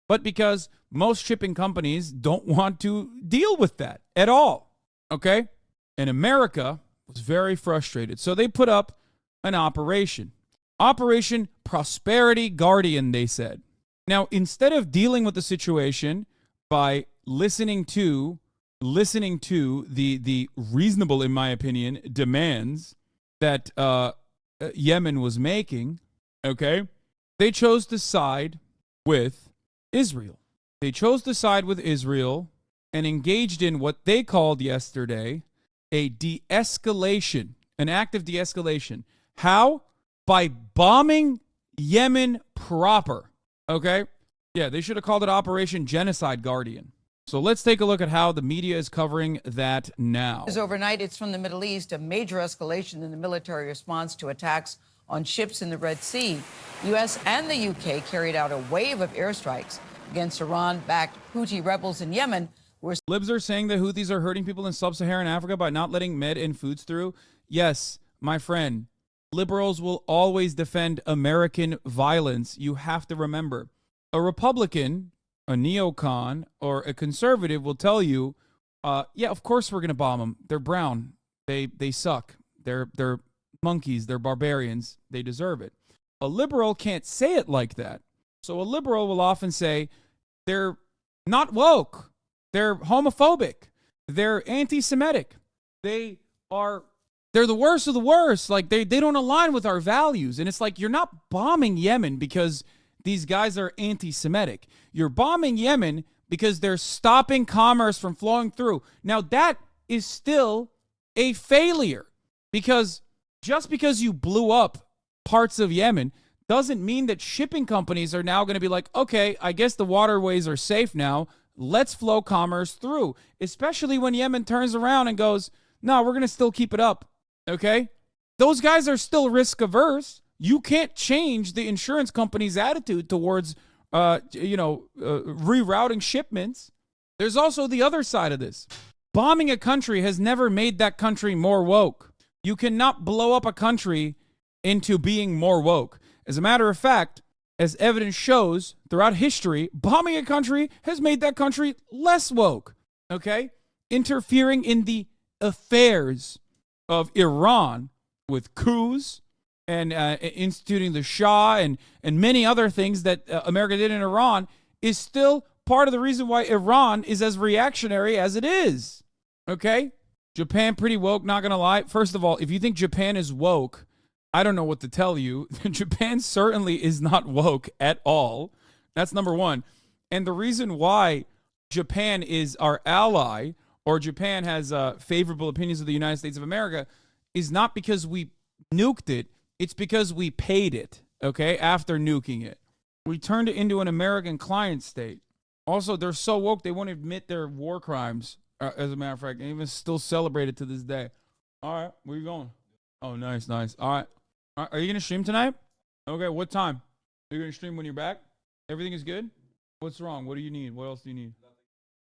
But because most shipping companies don't want to deal with that at all, okay? And America was very frustrated. So they put up an operation. Operation Prosperity Guardian, they said. Now, instead of dealing with the situation by listening to the reasonable, in my opinion, demands that Yemen was making, okay, they chose to side with Israel. They chose to side with Israel and engaged in what they called yesterday a de-escalation, an act of de-escalation. How? By bombing Yemen proper. Okay? Yeah, they should have called it Operation Genocide Guardian. So let's take a look at how the media is covering that now. Overnight, it's from the Middle East, a major escalation in the military response to attacks on ships in the Red Sea. U.S. and the U.K. carried out a wave of airstrikes against Iran-backed Houthi rebels in Yemen. Libs are saying the Houthis are hurting people in sub-Saharan Africa by not letting med and foods through. Yes, my friend. Liberals will always defend American violence. You have to remember. A Republican, a neocon, or a conservative will tell you, yeah, of course we're going to bomb them. They're brown. They suck. They're monkeys. They're barbarians. They deserve it. A liberal can't say it like that. So a liberal will often say they're not woke. They're homophobic. They're anti-Semitic. They're the worst of the worst. Like they don't align with our values. And it's like, you're not bombing Yemen because these guys are anti-Semitic. You're bombing Yemen because they're stopping commerce from flowing through. Now that is still a failure, because just because you blew up parts of Yemen doesn't mean that shipping companies are now going to be like, okay, I guess the waterways are safe now. Let's flow commerce through, especially when Yemen turns around and goes, no, we're going to still keep it up. Okay? Those guys are still risk averse. You can't change the insurance company's attitude towards, rerouting shipments. There's also the other side of this. Bombing a country has never made that country more woke. You cannot blow up a country into being more woke. As a matter of fact, as evidence shows throughout history, bombing a country has made that country less woke. Okay? Interfering in the affairs of Iran with coups and instituting the Shah and many other things that America did in Iran is still part of the reason why Iran is as reactionary as it is. Okay? Japan pretty woke, not gonna lie. First of all, if you think Japan is woke, I don't know what to tell you. Japan certainly is not woke at all. That's number one. And the reason why Japan is our ally, or Japan has favorable opinions of the United States of America, is not because we nuked it. It's because we paid it, okay, after nuking it. We turned it into an American client state. Also, they're so woke, they won't admit their war crimes, as a matter of fact, and even still celebrate it to this day. All right, where you going? Oh, nice. All right. Are you going to stream tonight? Okay, what time? Are you going to stream when you're back? Everything is good? What's wrong? What do you need? What else do you need?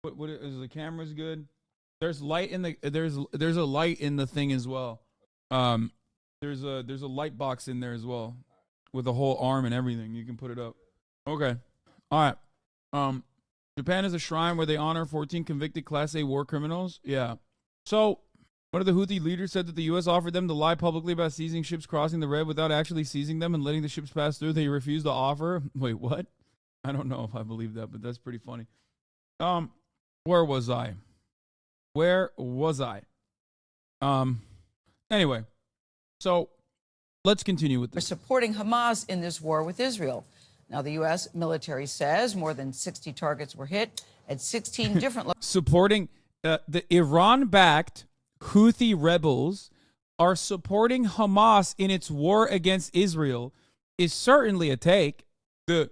What is the camera's good? There's light in the there's a light in the thing as well. There's a light box in there as well with a whole arm and everything. You can put it up. Okay. All right. Japan is a shrine where they honor 14 convicted Class A war criminals. Yeah. So, one of the Houthi leaders said that the U.S. offered them to lie publicly about seizing ships crossing the Red without actually seizing them and letting the ships pass through. They refused the offer. Wait, what? I don't know if I believe that, but that's pretty funny. Where was I? Anyway, so let's continue with this. We're supporting Hamas in this war with Israel. Now, the U.S. military says more than 60 targets were hit at 16 different supporting the Iran-backed Houthi rebels are supporting Hamas in its war against Israel is certainly a take. The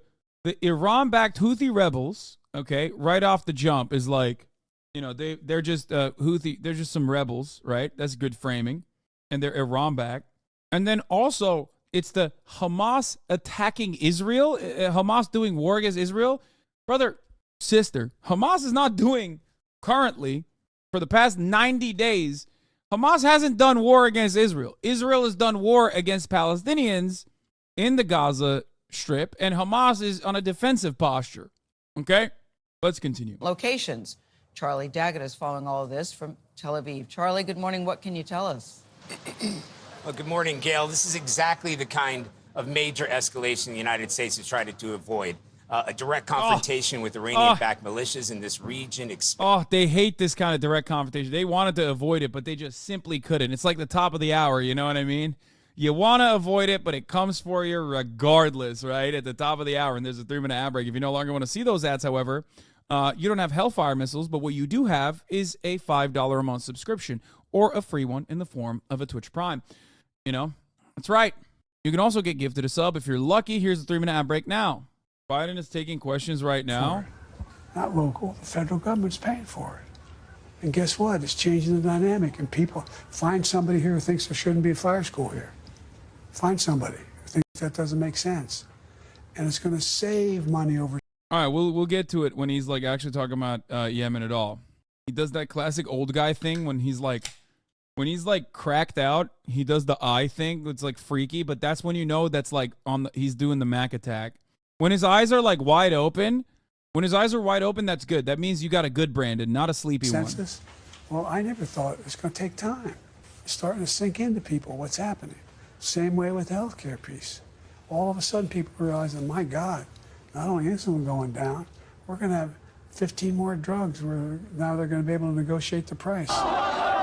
Iran-backed Houthi rebels, okay, right off the jump is like, you know, they're just Houthi, they're just some rebels, right? That's good framing. And they're Iran-backed. And then also, it's the Hamas attacking Israel, Hamas doing war against Israel. Brother, sister, Hamas is not doing currently, for the past 90 days, Hamas hasn't done war against Israel. Israel has done war against Palestinians in the Gaza Strip, and Hamas is on a defensive posture. Okay? Let's continue. locations. Charlie Daggett is following all of this from Tel Aviv. Charlie, good morning. What can you tell us? Well, good morning, Gail. This is exactly the kind of major escalation the United States has tried to avoid. A direct confrontation with Iranian-backed militias in this region. They hate this kind of direct confrontation. They wanted to avoid it, but they just simply couldn't. It's like the top of the hour, you know what I mean? You want to avoid it, but it comes for you regardless, right? At the top of the hour, and there's a 3-minute ad break. If you no longer want to see those ads, however, you don't have Hellfire missiles, but what you do have is a $5 a month subscription or a free one in the form of a Twitch Prime. You know, that's right. You can also get gifted a sub if you're lucky. Here's the 3-minute ad break now. Biden is taking questions right now. Not local. The federal government's paying for it. And guess what? It's changing the dynamic. And people find somebody here who thinks there shouldn't be a fire school here. Find somebody who thinks that doesn't make sense. And it's going to save money over. All right, we'll get to it when he's like actually talking about Yemen at all. He does that classic old guy thing when he's like cracked out. He does the eye thing. It's like freaky, but that's when you know that's like he's doing the Mac attack. When his eyes are like wide open, that's good. That means you got a good Brandon, not a sleepy one. Well, I never thought it's going to take time. It's starting to sink into people what's happening. Same way with the healthcare piece. All of a sudden, people realize, my God, not only insulin going down, we're going to have 15 more drugs where now they're going to be able to negotiate the price.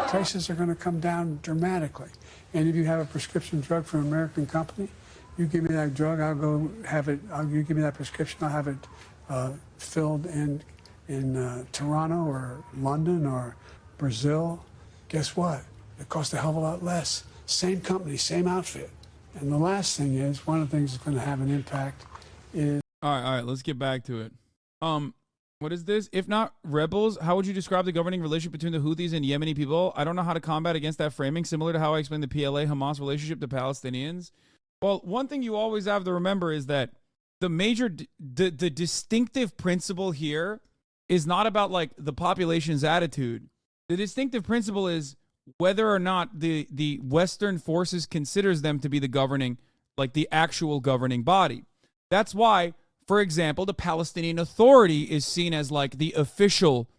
Prices are going to come down dramatically. And if you have a prescription drug from an American company, you give me that drug, I'll go have it. You give me that prescription, I'll have it filled in Toronto or London or Brazil. Guess what? It costs a hell of a lot less. Same company, same outfit. And the last thing is, one of the things that's going to have an impact is... All right, let's get back to it. What is this? If not rebels, how would you describe the governing relationship between the Houthis and Yemeni people? I don't know how to combat against that framing, similar to how I explained the PLA-Hamas relationship to Palestinians. Well, one thing you always have to remember is that the distinctive principle here is not about like the population's attitude. The distinctive principle is whether or not the Western forces considers them to be the governing, like the actual governing body. That's why, for example, the Palestinian Authority is seen as like the official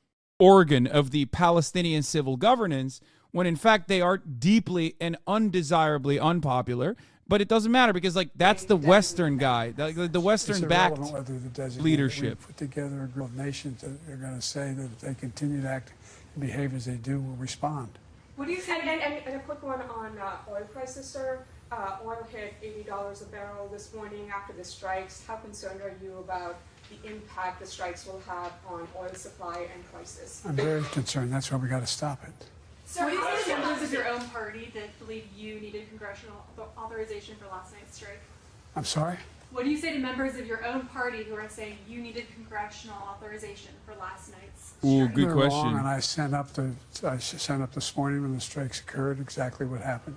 organ of the Palestinian civil governance, when in fact they are deeply and undesirably unpopular. But it doesn't matter because, like, that's the Western guy, the Western-backed leadership. We put together a group of nations that are going to say that if they continue to act and behave as they do, we'll respond. What do you think? And a quick one on oil prices, sir. Oil hit $80 a barrel this morning after the strikes. How concerned are you about the impact the strikes will have on oil supply and prices? I'm very concerned. That's why we got to stop it. So what do you say to members of your own party that believe you needed congressional authorization for last night's strike? I'm sorry? What do you say to members of your own party who are saying you needed congressional authorization for last night's strike? Ooh, good question. Wrong, and I sent up this morning when the strikes occurred exactly what happened.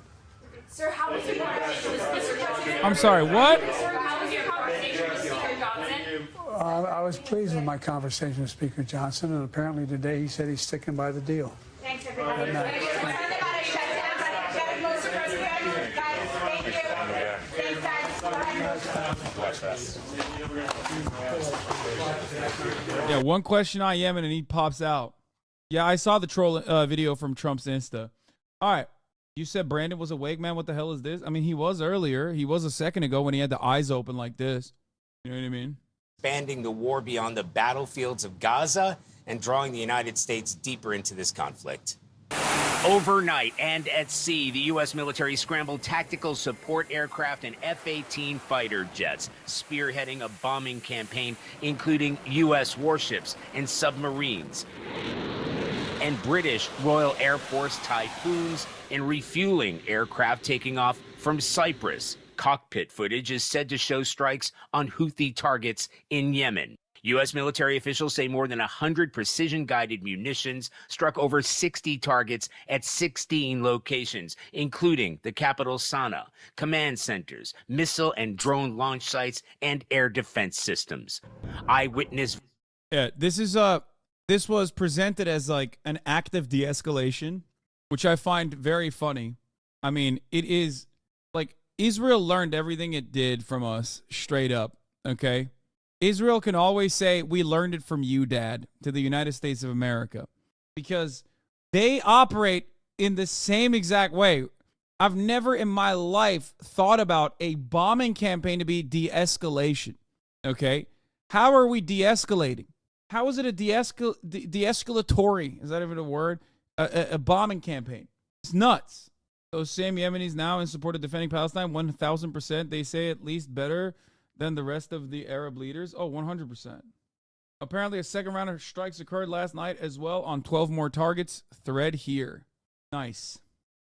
Sir, how was your conversation with Speaker Johnson? I'm sorry, what? Sir, how was your conversation with Speaker Johnson? I was pleased with my conversation with Speaker Johnson, and apparently today he said he's sticking by the deal. Thanks, everybody. Thank you. Thanks, guys. Yeah, one question on Yemen and he pops out. Yeah, I saw the troll video from Trump's Insta. All right. You said Brandon was awake, man. What the hell is this? I mean, he was earlier. He was a second ago when he had the eyes open like this. You know what I mean? Expanding the war beyond the battlefields of Gaza and drawing the United States deeper into this conflict. Overnight and at sea, the U.S. military scrambled tactical support aircraft and F-18 fighter jets, spearheading a bombing campaign including U.S. warships and submarines, and British Royal Air Force Typhoons, and refueling aircraft taking off from Cyprus. Cockpit footage is said to show strikes on Houthi targets in Yemen. U.S. military officials say more than 100 precision-guided munitions struck over 60 targets at 16 locations, including the capital Sana'a, command centers, missile and drone launch sites, and air defense systems. Eyewitness. Yeah, this was presented as like an act of de-escalation, which I find very funny. I mean, it is like Israel learned everything it did from us straight up, okay? Israel can always say, we learned it from you, Dad, to the United States of America, because they operate in the same exact way. I've never in my life thought about a bombing campaign to be de-escalation, okay? How are we de-escalating? How is it a de-escalatory? Is that even a word? A bombing campaign. It's nuts. Those same Yemenis now in support of defending Palestine, 1,000%, they say at least better than the rest of the Arab leaders. Oh, 100%. Apparently, a second round of strikes occurred last night as well on 12 more targets. Thread here. Nice.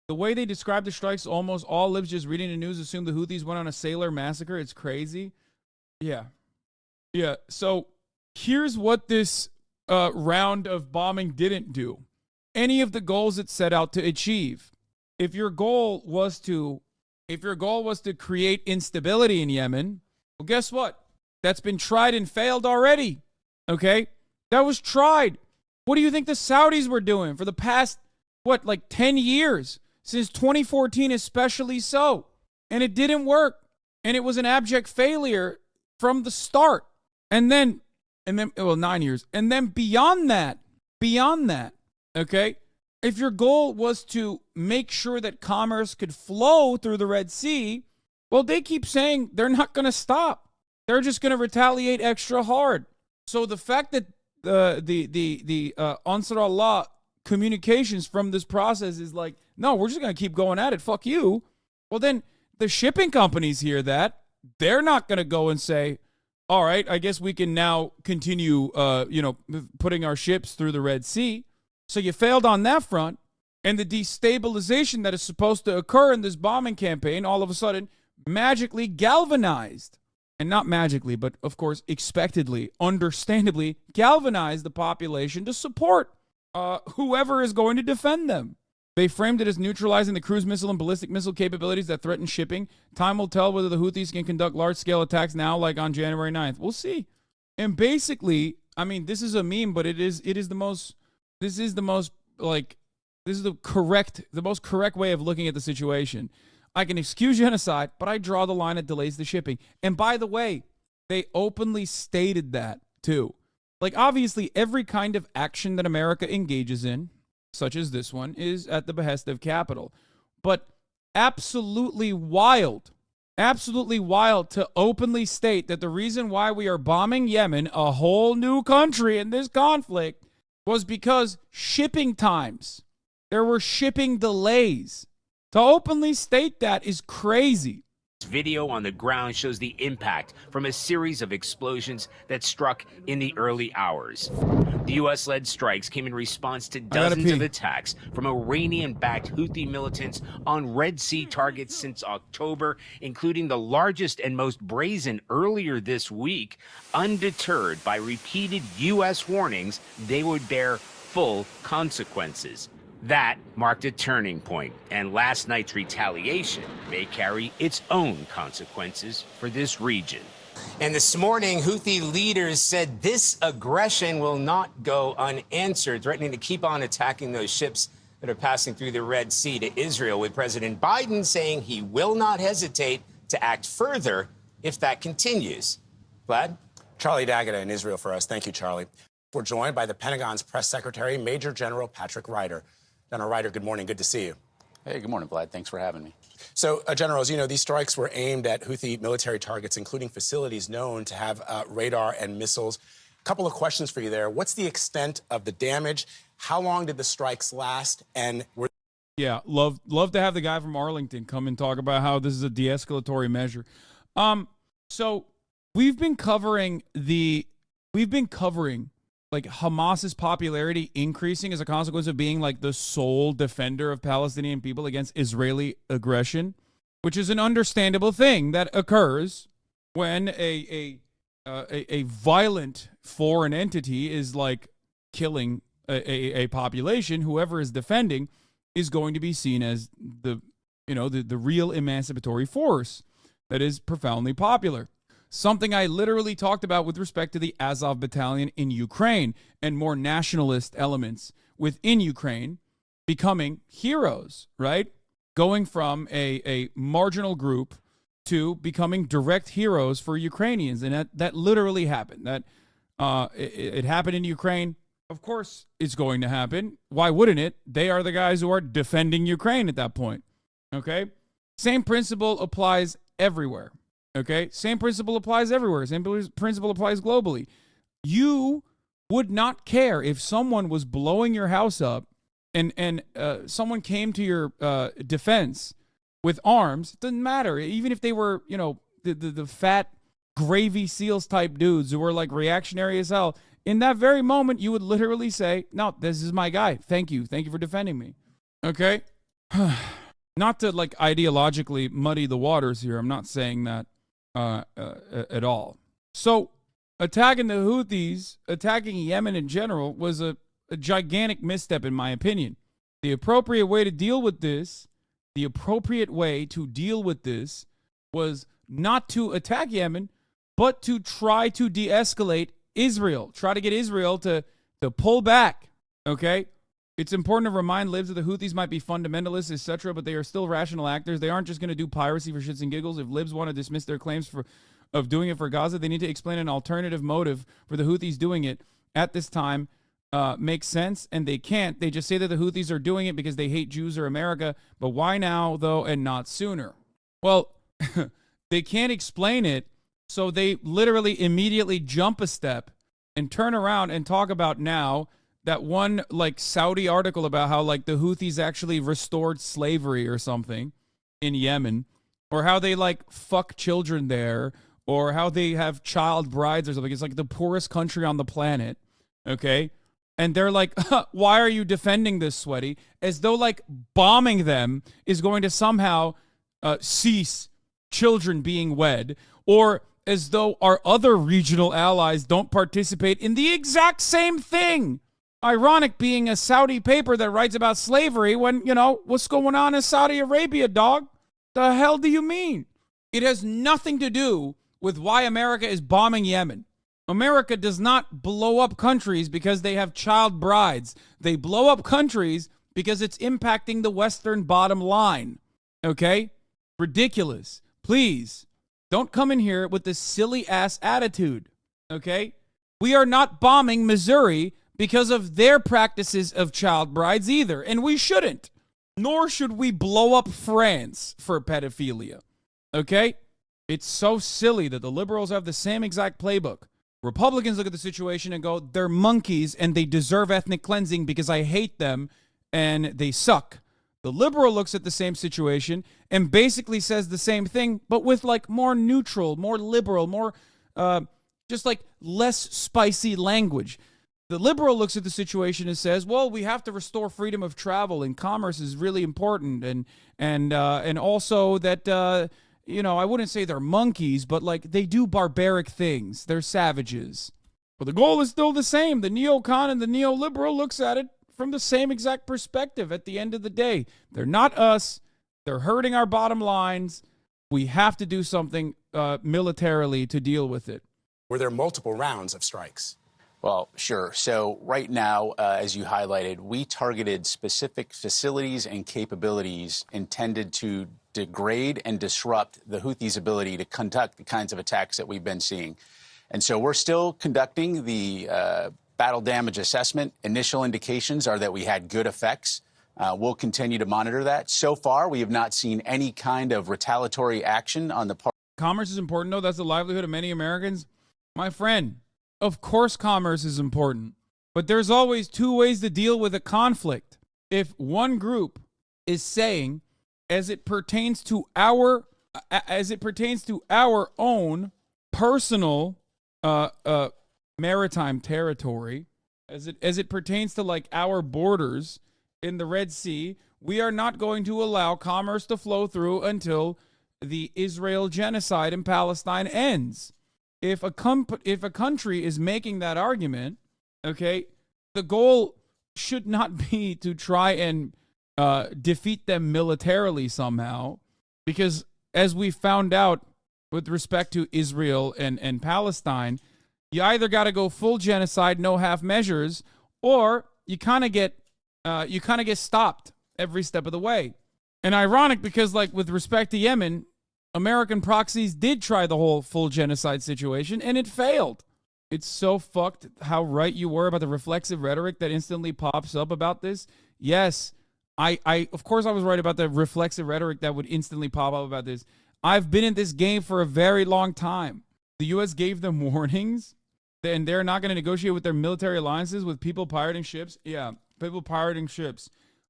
The way they describe the strikes, almost all libs just reading the news assume the Houthis went on a sailor massacre. It's crazy. Yeah. Yeah. So here's what this round of bombing didn't do. Any of the goals it set out to achieve. If your goal was to create instability in Yemen, well, guess what? That's been tried and failed already. Okay? That was tried. What do you think the Saudis were doing for the past, 10 years? Since 2014, especially so. And it didn't work. And it was an abject failure from the start. And then, 9 years. And then beyond that, okay? If your goal was to make sure that commerce could flow through the Red Sea, well, they keep saying they're not going to stop. They're just going to retaliate extra hard. So the fact that the Ansar Allah communications from this process is like, no, we're just going to keep going at it. Fuck you. Well, then the shipping companies hear that. They're not going to go and say, all right, I guess we can now continue, putting our ships through the Red Sea. So you failed on that front. And the destabilization that is supposed to occur in this bombing campaign all of a sudden magically galvanized, and not magically, but of course expectedly, understandably galvanized the population to support whoever is going to defend them. They framed it as neutralizing the cruise missile and ballistic missile capabilities that threaten shipping. Time will tell whether the Houthis can conduct large-scale attacks now, like on January 9th. We'll see. And basically, I mean, this is a meme, but this is the most correct way of looking at the situation. I can excuse genocide, but I draw the line that delays the shipping. And by the way, they openly stated that too. Like, obviously, every kind of action that America engages in, such as this one, is at the behest of capital. But absolutely wild to openly state that the reason why we are bombing Yemen, a whole new country in this conflict, was because shipping times. There were shipping delays. To openly state that is crazy. This video on the ground shows the impact from a series of explosions that struck in the early hours. The U.S.-led strikes came in response to dozens of attacks from Iranian-backed Houthi militants on Red Sea targets since October, including the largest and most brazen earlier this week. Undeterred by repeated U.S. warnings, they would bear full consequences. That marked a turning point, and last night's retaliation may carry its own consequences for this region. And this morning, Houthi leaders said this aggression will not go unanswered, threatening to keep on attacking those ships that are passing through the Red Sea to Israel, with President Biden saying he will not hesitate to act further if that continues. Vlad? Charlie D'Agata in Israel for us. Thank you, Charlie. We're joined by the Pentagon's press secretary, Major General Patrick Ryder. General Ryder, good morning. Good to see you. Hey, good morning, Vlad. Thanks for having me. So, General, as you know, these strikes were aimed at Houthi military targets, including facilities known to have radar and missiles. A couple of questions for you there. What's the extent of the damage? How long did the strikes last? And were Yeah, love to have the guy from Arlington come and talk about how this is a de-escalatory measure. So we've been covering like Hamas's popularity increasing as a consequence of being like the sole defender of Palestinian people against Israeli aggression, which is an understandable thing that occurs when a violent foreign entity is like killing a population. Whoever is defending is going to be seen as the real emancipatory force that is profoundly popular. Something I literally talked about with respect to the Azov battalion in Ukraine and more nationalist elements within Ukraine becoming heroes, right? Going from a marginal group to becoming direct heroes for Ukrainians. And that literally happened. That it happened in Ukraine. Of course it's going to happen. Why wouldn't it? They are the guys who are defending Ukraine at that point. Okay? Same principle applies everywhere. Okay? Same principle applies everywhere. Same principle applies globally. You would not care if someone was blowing your house up and someone came to your defense with arms. It doesn't matter. Even if they were, the fat gravy seals type dudes who were like reactionary as hell. In that very moment, you would literally say, no, this is my guy. Thank you. Thank you for defending me. Okay? Not to like ideologically muddy the waters here. I'm not saying that at all. So attacking the Houthis, attacking Yemen in general was a gigantic misstep in my opinion. The appropriate way to deal with this was not to attack Yemen, but to try to de-escalate Israel. Try to get Israel to pull back, okay? It's important to remind libs that the Houthis might be fundamentalists, etc., but they are still rational actors. They aren't just going to do piracy for shits and giggles. If libs want to dismiss their claims of doing it for Gaza, they need to explain an alternative motive for the Houthis doing it at this time. Makes sense, and they can't. They just say that the Houthis are doing it because they hate Jews or America, but why now, though, and not sooner? Well, they can't explain it, so they literally immediately jump a step and turn around and talk about now that one like Saudi article about how like the Houthis actually restored slavery or something in Yemen, or how they like fuck children there, or how they have child brides or something. It's like the poorest country on the planet, okay? And they're like, why are you defending this, Sweaty? As though like bombing them is going to somehow cease children being wed, or as though our other regional allies don't participate in the exact same thing. Ironic being a Saudi paper that writes about slavery when, what's going on in Saudi Arabia, dog? The hell do you mean? It has nothing to do with why America is bombing Yemen. America does not blow up countries because they have child brides. They blow up countries because it's impacting the Western bottom line. Okay? Ridiculous. Please, don't come in here with this silly-ass attitude. Okay? We are not bombing Missouri because of their practices of child brides either, and we shouldn't. Nor should we blow up France for pedophilia. Okay? It's so silly that the liberals have the same exact playbook. Republicans look at the situation and go, they're monkeys and they deserve ethnic cleansing because I hate them and they suck. The liberal looks at the same situation and basically says the same thing, but with like more neutral, more liberal, more just like less spicy language. The liberal looks at the situation and says, well, we have to restore freedom of travel and commerce is really important. And also that, I wouldn't say they're monkeys, but like they do barbaric things. They're savages. But the goal is still the same. The neocon and the neoliberal looks at it from the same exact perspective at the end of the day. They're not us. They're hurting our bottom lines. We have to do something militarily to deal with it. Were there multiple rounds of strikes? Well, sure. So right now, as you highlighted, we targeted specific facilities and capabilities intended to degrade and disrupt the Houthis' ability to conduct the kinds of attacks that we've been seeing. And so we're still conducting the battle damage assessment. Initial indications are that we had good effects. We'll continue to monitor that. So far, we have not seen any kind of retaliatory action on the part. Commerce is important, though. That's the livelihood of many Americans. My friend, of course commerce is important, but there's always two ways to deal with a conflict. If one group is saying, as it pertains to our own personal maritime territory, as it pertains to like our borders in the Red Sea, we are not going to allow commerce to flow through until the Israel genocide in Palestine ends. If a country is making that argument, okay, the goal should not be to try and defeat them militarily somehow, because as we found out with respect to Israel and Palestine, you either got to go full genocide, no half measures, or you kind of get stopped every step of the way. And ironic because, like, with respect to Yemen, American proxies did try the whole full genocide situation, and it failed. It's so fucked how right you were about the reflexive rhetoric that instantly pops up about this. Yes, I of course I was right about the reflexive rhetoric that would instantly pop up about this. I've been in this game for a very long time. The U.S. gave them warnings, and they're not going to negotiate with their military alliances with people pirating ships. Yeah, people pirating ships.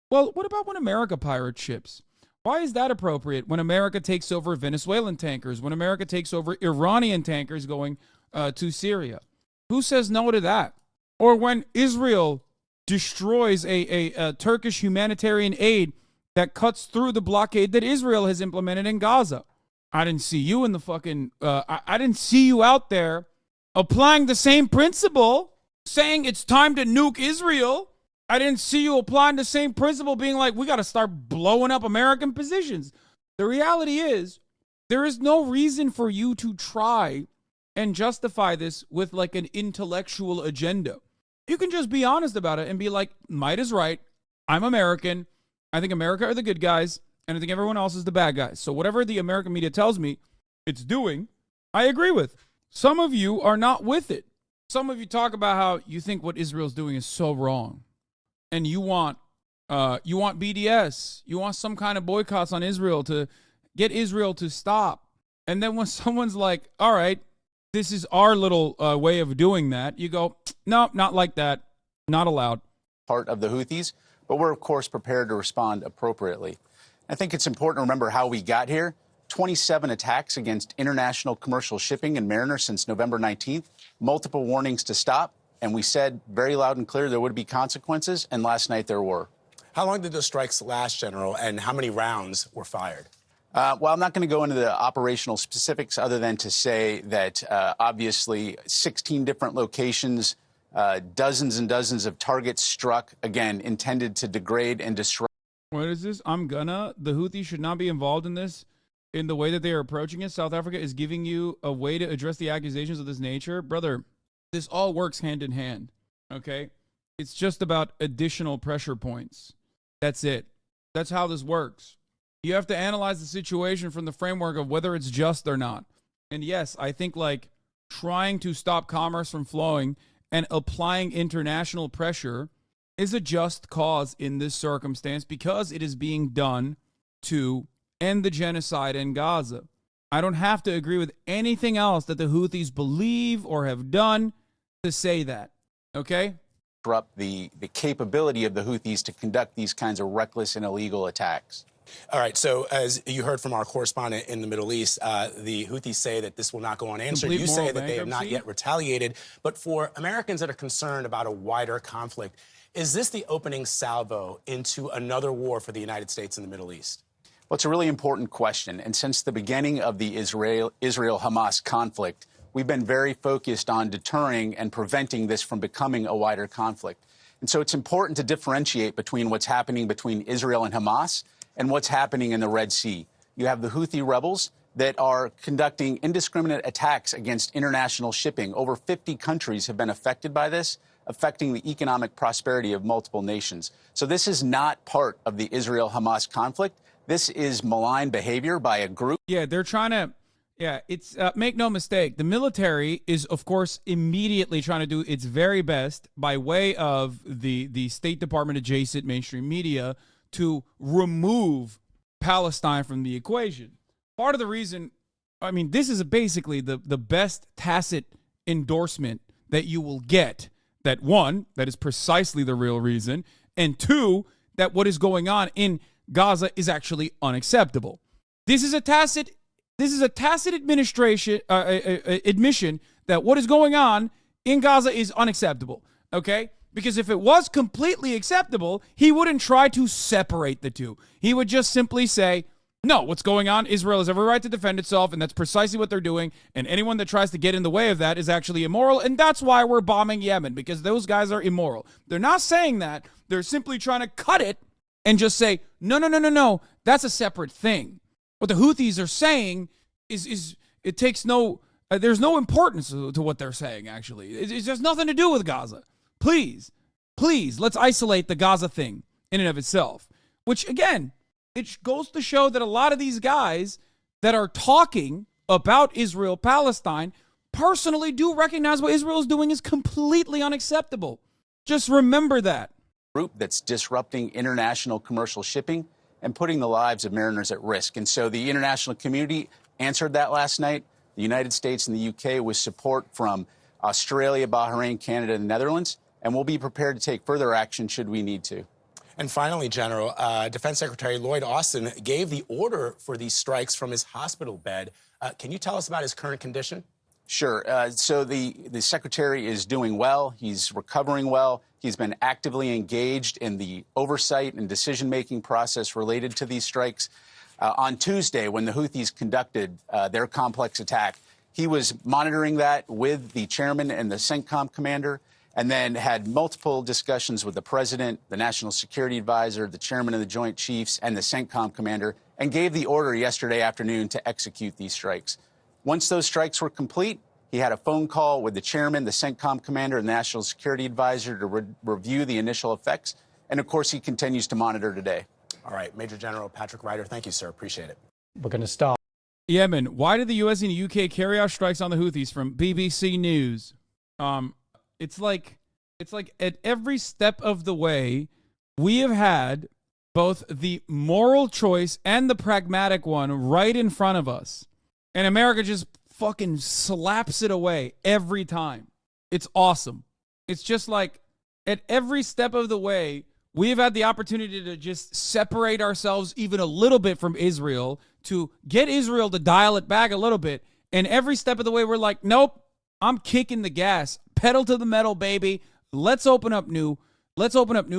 Well, what about when America pirates ships? Why is that appropriate when America takes over Venezuelan tankers, when America takes over Iranian tankers going to Syria? Who says no to that? Or when Israel destroys a Turkish humanitarian aid that cuts through the blockade that Israel has implemented in Gaza. I didn't see you in the fucking, I didn't see you out there applying the same principle, saying it's time to nuke Israel. I didn't see you applying the same principle, being like, we got to start blowing up American positions. The reality is, there is no reason for you to try and justify this with like an intellectual agenda. You can just be honest about it and be like, might is right. I'm American. I think America are the good guys, and I think everyone else is the bad guys. So whatever the American media tells me it's doing, I agree with. Some of you are not with it. Some of you talk about how you think what Israel's doing is so wrong. And you want BDS. You want some kind of boycotts on Israel to get Israel to stop. And then when someone's like, all right, this is our little way of doing that, you go, no, not like that. Not allowed. Part of the Houthis, but we're, of course, prepared to respond appropriately. I think it's important to remember how we got here. 27 attacks against international commercial shipping and mariners since November 19th, multiple warnings to stop. And we said very loud and clear there would be consequences, and last night there were. How long did those strikes last, General, and how many rounds were fired? Well, I'm not going to go into the operational specifics other than to say that obviously 16 different locations, dozens and dozens of targets struck, again, intended to degrade and disrupt. What is this? The Houthis should not be involved in this in the way that they are approaching it. South Africa is giving you a way to address the accusations of this nature. Brother, this all works hand in hand, okay? It's just about additional pressure points. That's it. That's how this works. You have to analyze the situation from the framework of whether it's just or not. And yes, I think like trying to stop commerce from flowing and applying international pressure is a just cause in this circumstance because it is being done to end the genocide in Gaza. I don't have to agree with anything else that the Houthis believe or have done to say that, okay? Disrupt the capability of the Houthis to conduct these kinds of reckless and illegal attacks. All right, so as you heard from our correspondent in the Middle East, the Houthis say that this will not go unanswered. You say that they have not yet retaliated. But for Americans that are concerned about a wider conflict, is this the opening salvo into another war for the United States in the Middle East? Well, it's a really important question. And since the beginning of the Israel-Hamas conflict, we've been very focused on deterring and preventing this from becoming a wider conflict. And so it's important to differentiate between what's happening between Israel and Hamas and what's happening in the Red Sea. You have the Houthi rebels that are conducting indiscriminate attacks against international shipping. Over 50 countries have been affected by this, affecting the economic prosperity of multiple nations. So this is not part of the Israel-Hamas conflict. This is malign behavior by a group. Yeah, they're trying to, it's, make no mistake, the military is, of course, immediately trying to do its very best by way of the State Department adjacent mainstream media to remove Palestine from the equation. Part of the reason, I mean, this is basically the best tacit endorsement that you will get. That one, that is precisely the real reason, and two, that what is going on in Gaza is actually unacceptable. This is a tacit admission that what is going on in Gaza is unacceptable. Okay, because if it was completely acceptable, he wouldn't try to separate the two. He would just simply say, no, what's going on? Israel has every right to defend itself, and that's precisely what they're doing. And anyone that tries to get in the way of that is actually immoral, and that's why we're bombing Yemen, because those guys are immoral. They're not saying that. They're simply trying to cut it and just say, no, that's a separate thing. What the Houthis are saying is it takes no, there's no importance to what they're saying, actually. It has nothing to do with Gaza. Please, let's isolate the Gaza thing in and of itself, which, again, it goes to show that a lot of these guys that are talking about Israel-Palestine personally do recognize what Israel is doing is completely unacceptable. Just remember that. Group that's disrupting international commercial shipping and putting the lives of mariners at risk. And so the international community answered that last night. The United States and the UK with support from Australia, Bahrain, Canada, and the Netherlands. And we'll be prepared to take further action should we need to. And finally, General, Defense Secretary Lloyd Austin gave the order for these strikes from his hospital bed. Can you tell us about his current condition? Sure. So the secretary is doing well. He's recovering well. He's been actively engaged in the oversight and decision-making process related to these strikes. On Tuesday, when the Houthis conducted their complex attack, he was monitoring that with the chairman and the CENTCOM commander, and then had multiple discussions with the president, the national security advisor, the chairman of the Joint Chiefs, and the CENTCOM commander, and gave the order yesterday afternoon to execute these strikes. Once those strikes were complete, he had a phone call with the chairman, the CENTCOM commander, and the national security advisor to review the initial effects. And, of course, he continues to monitor today. All right. Major General Patrick Ryder, thank you, sir. Appreciate it. We're going to stop. Yemen, why did the U.S. and the UK carry out strikes on the Houthis? From BBC News. It's like at every step of the way, we have had both the moral choice and the pragmatic one right in front of us. And America just fucking slaps it away every time. It's awesome. It's just like at every step of the way, we've had the opportunity to just separate ourselves even a little bit from Israel, to get Israel to dial it back a little bit. And every step of the way, we're like, nope, I'm kicking the gas. Pedal to the metal, baby. Let's open up new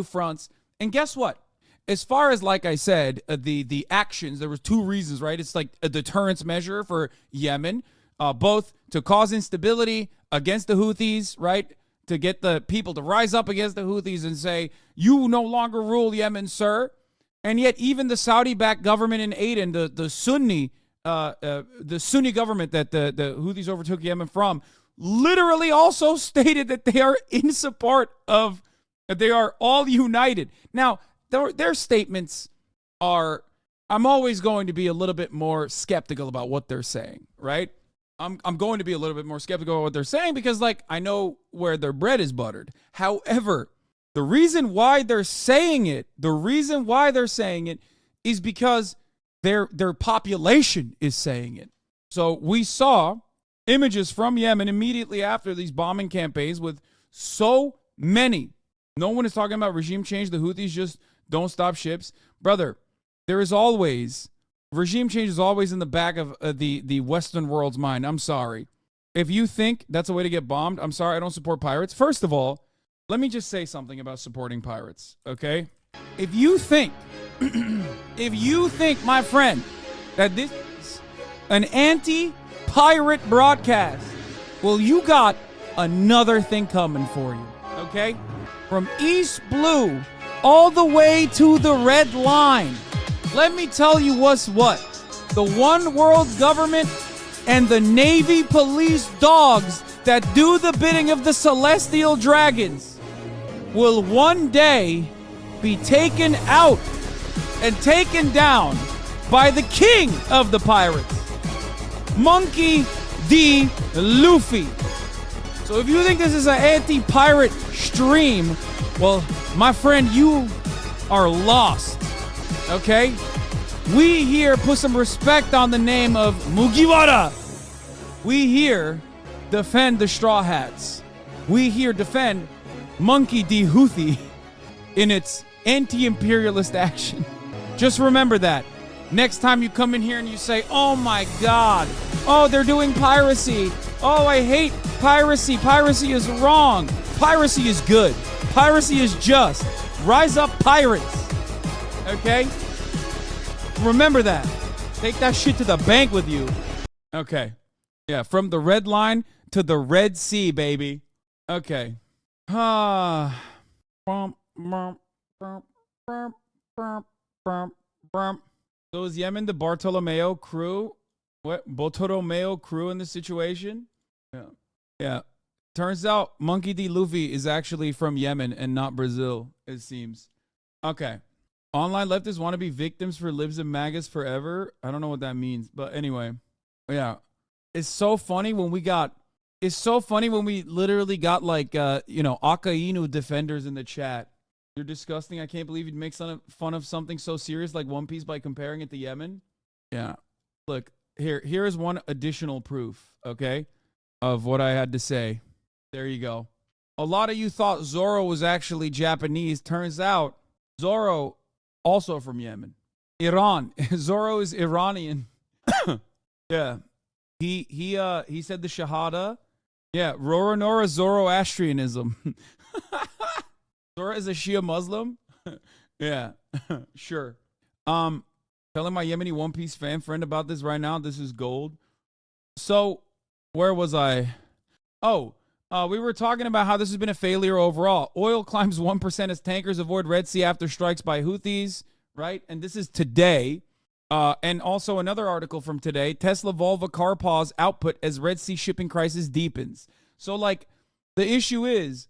fronts. And guess what? As far as, like I said, the actions, there was two reasons, right? It's like a deterrence measure for Yemen, both to cause instability against the Houthis, right? To get the people to rise up against the Houthis and say, you no longer rule Yemen, sir. And yet even the Saudi-backed government in Aden, the Sunni government that the Houthis overtook Yemen from, literally also stated that they are in support of, they are all united. Now, their statements are, I'm always going to be a little bit more skeptical about what they're saying, right? I'm going to be a little bit more skeptical about what they're saying because, like, I know where their bread is buttered. However, the reason why they're saying it is because their population is saying it. So we saw images from Yemen immediately after these bombing campaigns with so many. No one is talking about regime change. The Houthis just don't stop ships. Brother, there is always, regime change is always in the back of the Western world's mind. I'm sorry. If you think that's a way to get bombed, I'm sorry, I don't support pirates. First of all, let me just say something about supporting pirates, okay? If you think, my friend, that this is an anti-pirate broadcast, well, you got another thing coming for you, okay? From East Blue all the way to the Red Line. Let me tell you what's what. the one world government and the Navy police dogs that do the bidding of the celestial dragons will one day be taken out and taken down by the king of the pirates, Monkey D. Luffy. So if you think this is an anti-pirate stream, well, my friend, you are lost, okay? We here put some respect on the name of Mugiwara. We here defend the Straw Hats. We here defend Monkey D. Houthi in its anti-imperialist action. Just remember that. Next time you come in here and you say, oh my God, oh, they're doing piracy. Oh, I hate piracy. Piracy is wrong. Piracy is good. Piracy is just. Rise up, pirates. Okay? Remember that. Take that shit to the bank with you. Okay. Yeah, from the red line to the Red Sea, baby. Okay. So is Yemen the Bartolomeo crew? What? Bartolomeo crew in this situation? Yeah. Yeah. Turns out Monkey D. Luffy is actually from Yemen and not Brazil, it seems. Okay. Online leftists want to be victims for libs and MAGAs forever. I don't know what that means, but anyway. Yeah. It's so funny when we literally got like, Aka Inu defenders in the chat. You're disgusting. I can't believe you'd make fun of something so serious like One Piece by comparing it to Yemen. Yeah. Look, here is one additional proof, okay, of what I had to say. There you go. A lot of you thought Zoro was actually Japanese. Turns out Zoro also from Yemen. Iran. Zoro is Iranian. Yeah. He said the Shahada. Yeah, Roronoa Zoroastrianism. Zoro is a Shia Muslim? Yeah, sure. Telling my Yemeni One Piece fan friend about this right now. This is gold. So, where was I? Oh, we were talking about how this has been a failure overall. Oil climbs 1% as tankers avoid Red Sea after strikes by Houthis, right? And this is today. And also another article from today. Tesla Volvo car pause output as Red Sea shipping crisis deepens. So, like, the issue is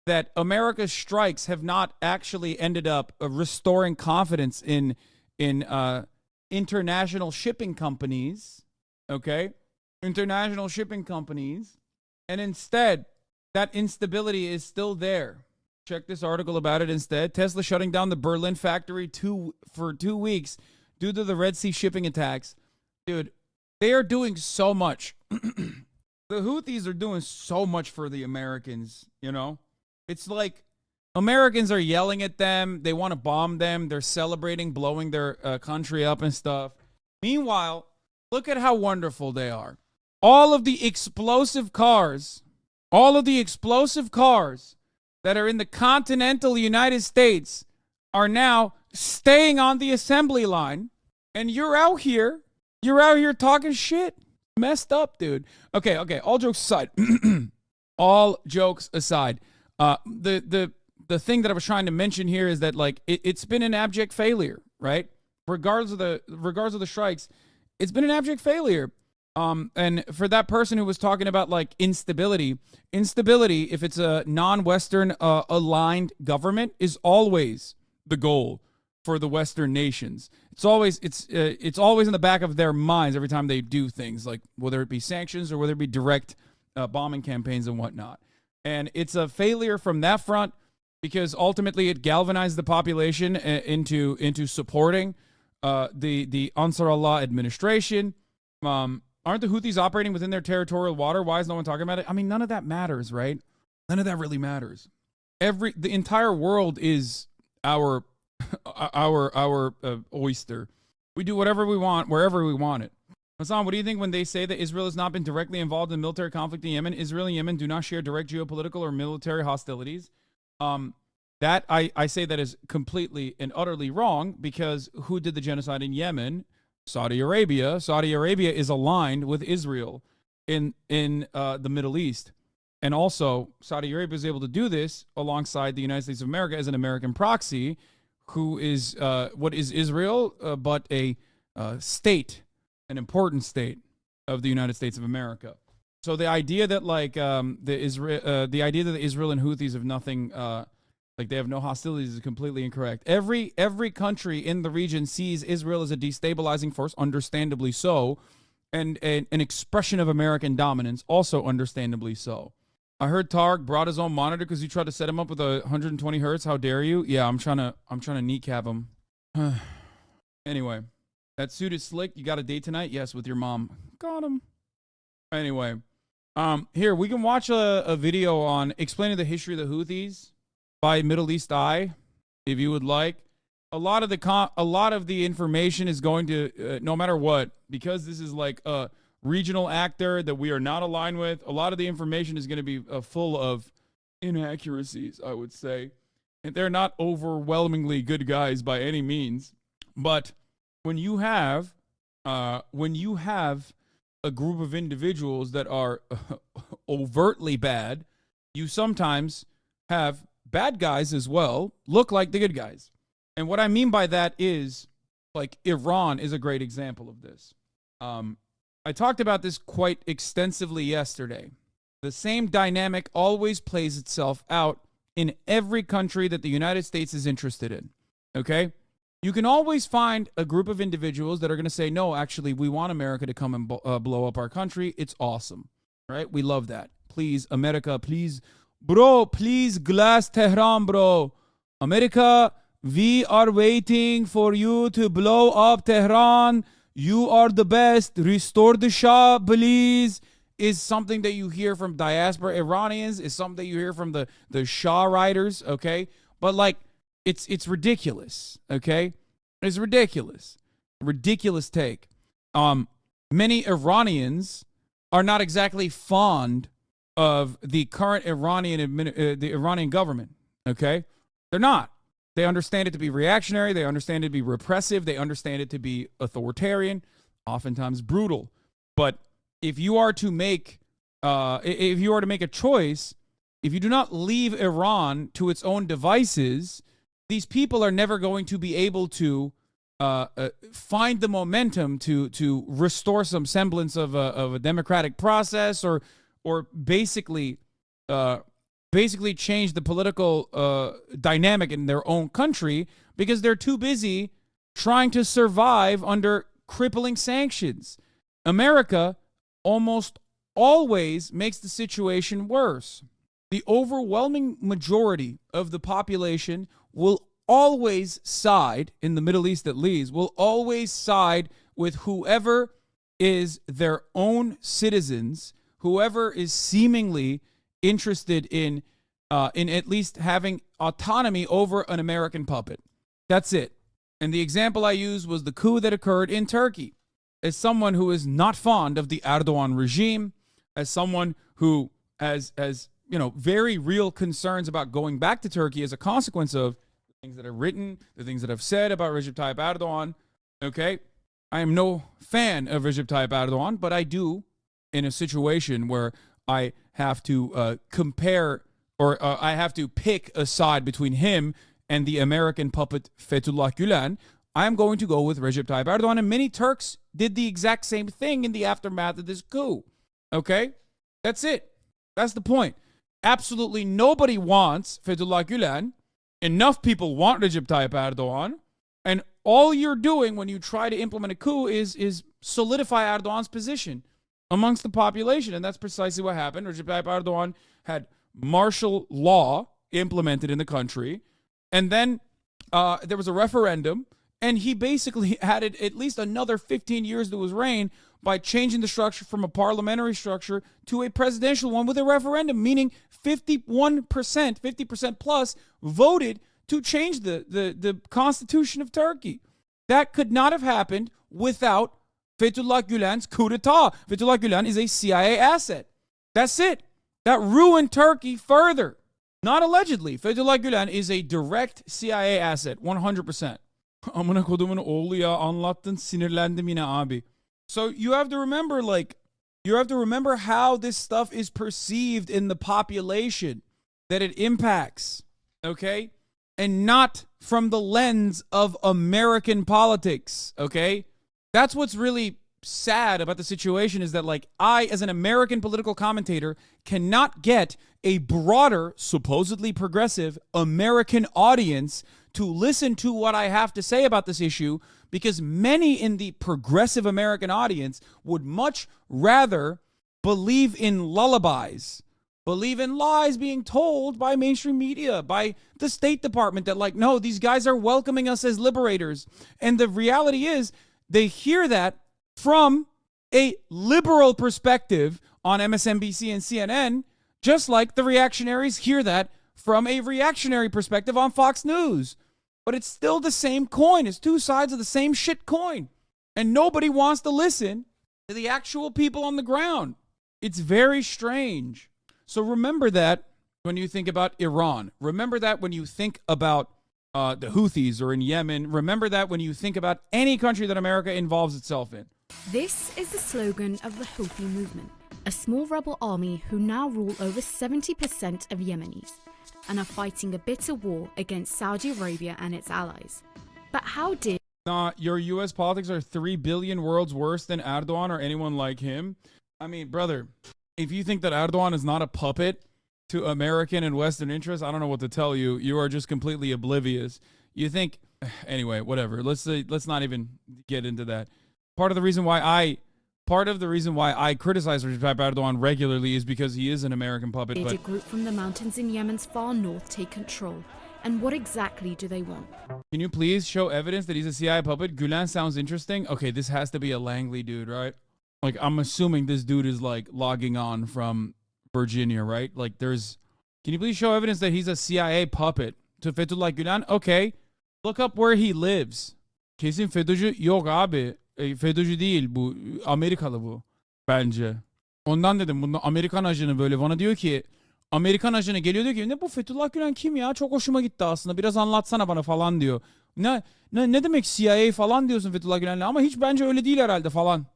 that America's strikes have not actually ended up restoring confidence in international shipping companies, okay? International shipping companies. And instead, that instability is still there. Check this article about it instead. Tesla shutting down the Berlin factory for 2 weeks due to the Red Sea shipping attacks. Dude, they are doing so much. The Houthis are doing so much for the Americans, you know? It's like Americans are yelling at them. They want to bomb them. They're celebrating, blowing their country up and stuff. Meanwhile, look at how wonderful they are. All of the explosive cars that are in the continental United States are now staying on the assembly line. And you're out here talking shit. Messed up, dude. Okay, all jokes aside. All jokes aside. The thing that I was trying to mention here is that, like, it's been an abject failure, right? Regardless of the strikes, it's been an abject failure. And for that person who was talking about, like, instability, if it's a non-Western aligned government, is always the goal for the Western nations. It's always in the back of their minds every time they do things, like whether it be sanctions or whether it be direct bombing campaigns and whatnot. And it's a failure from that front because ultimately it galvanized the population into supporting the Ansar Allah administration. Aren't the Houthis operating within their territorial water? Why is no one talking about it? I mean, none of that matters, right? None of that really matters. The entire world is our oyster. We do whatever we want, wherever we want it. Hassan, what do you think when they say that Israel has not been directly involved in military conflict in Yemen? Israel and Yemen do not share direct geopolitical or military hostilities. That I say that is completely and utterly wrong, because who did the genocide in Yemen? Saudi Arabia. Saudi Arabia is aligned with Israel in the Middle East. And also, Saudi Arabia is able to do this alongside the United States of America as an American proxy, who is, what is Israel, but a state an important state of the United States of America. So the idea that like the idea that Israel and Houthis have nothing like they have no hostilities is completely incorrect. Every country in the region sees Israel as a destabilizing force, understandably so, and an expression of American dominance, also understandably so. I heard Tarek brought his own monitor because you tried to set him up with 120 hertz. How dare you? Yeah, I'm trying to kneecap him. Anyway, that suit is slick. You got a date tonight? Yes, with your mom. Got him. Anyway, here we can watch a video on explaining the history of the Houthis by Middle East Eye, if you would like. A lot of the information is going to no matter what, because this is like a regional actor that we are not aligned with. A lot of the information is going to be full of inaccuracies, I would say, and they're not overwhelmingly good guys by any means. But when you have a group of individuals that are overtly bad, you sometimes have bad guys as well look like the good guys. And what I mean by that is, like, Iran is a great example of this. I talked about this quite extensively yesterday. The same dynamic always plays itself out in every country that the United States is interested in, okay? You can always find a group of individuals that are going to say, no, actually, we want America to come and blow up our country. It's awesome, right? We love that. Please, America, please. Bro, please glass Tehran, bro. America, we are waiting for you to blow up Tehran. You are the best. Restore the Shah, please. Is something that you hear from diaspora Iranians. Is something that you hear from the Shah writers, okay? But, like, it's ridiculous, okay? It's ridiculous. Ridiculous take. Many Iranians are not exactly fond of the current the Iranian government, okay? They're not. They understand it to be reactionary. They understand it to be repressive. They understand it to be authoritarian, oftentimes brutal. But if you are to make a choice, if you do not leave Iran to its own devices, these people are never going to be able to find the momentum to restore some semblance of a democratic process or basically change the political dynamic in their own country, because they're too busy trying to survive under crippling sanctions. America almost always makes the situation worse. The overwhelming majority of the population will always side, in the Middle East at least, will always side with whoever is their own citizens, whoever is seemingly interested in at least having autonomy over an American puppet. That's it. And the example I used was the coup that occurred in Turkey. As someone who is not fond of the Erdogan regime, as someone who has very real concerns about going back to Turkey as a consequence of the things that I've written, the things that I've said about Recep Tayyip Erdogan, okay? I am no fan of Recep Tayyip Erdogan, but I do, in a situation where I have to compare, or I have to pick a side between him and the American puppet Fethullah Gülen, I'm going to go with Recep Tayyip Erdogan. And many Turks did the exact same thing in the aftermath of this coup. Okay? That's it. That's the point. Absolutely nobody wants Fethullah Gülen. Enough people want Recep Tayyip Erdogan. And all you're doing when you try to implement a coup is solidify Erdogan's position amongst the population. And that's precisely what happened. Recep Tayyip Erdogan had martial law implemented in the country. And then there was a referendum. And he basically added at least another 15 years to his reign by changing the structure from a parliamentary structure to a presidential one with a referendum, meaning 50% plus voted to change the constitution of Turkey. That could not have happened without Fethullah Gülen's coup d'etat. Fethullah Gülen is a CIA asset. That's it. That ruined Turkey further. Not allegedly. Fethullah Gülen is a direct CIA asset, 100%. Amına kodumun oğlu ya, anlattın, sinirlendim yine abi. So you have to remember how this stuff is perceived in the population, that it impacts, okay? And not from the lens of American politics, okay? That's what's really sad about the situation is that, like, I, as an American political commentator, cannot get a broader, supposedly progressive American audience to listen to what I have to say about this issue, because many in the progressive American audience would much rather believe in lullabies, believe in lies being told by mainstream media, by the State Department, that, like, no, these guys are welcoming us as liberators. And the reality is they hear that from a liberal perspective on MSNBC and CNN, just like the reactionaries hear that from a reactionary perspective on Fox News. But it's still the same coin. It's two sides of the same shit coin. And nobody wants to listen to the actual people on the ground. It's very strange. So remember that when you think about Iran. Remember that when you think about the Houthis or in Yemen. Remember that when you think about any country that America involves itself in. This is the slogan of the Houthi movement, a small rebel army who now rule over 70% of Yemenis and are fighting a bitter war against Saudi Arabia and its allies. But how did... Your U.S. politics are 3 billion worlds worse than Erdogan or anyone like him? I mean, brother, if you think that Erdogan is not a puppet to American and Western interests, I don't know what to tell you. You are just completely oblivious. You think... Anyway, whatever. Let's not even get into that. Part of the reason why I criticize Recep Tayyip Erdogan regularly is because he is an American puppet. Did a group from the mountains in Yemen's far north take control? And what exactly do they want? Can you please show evidence that he's a CIA puppet? Gulen sounds interesting. Okay, this has to be a Langley dude, right? Like, I'm assuming this dude is, like, logging on from Virginia, right? Like, can you please show evidence that he's a CIA puppet to Fethullah Gulen? Okay, look up where he lives. Kesin FETÖ'cü yok abi. FETÖ'cü değil bu. Amerikalı bu. Bence. Ondan dedim. Bunda Amerikan ajanı böyle bana diyor ki, Amerikan ajanı geliyor diyor ki, ne bu Fethullah Gülen kim ya? Çok hoşuma gitti aslında. Biraz anlatsana bana falan diyor. Ne demek CIA falan diyorsun Fethullah Gülen'le, ama hiç bence öyle değil herhalde falan.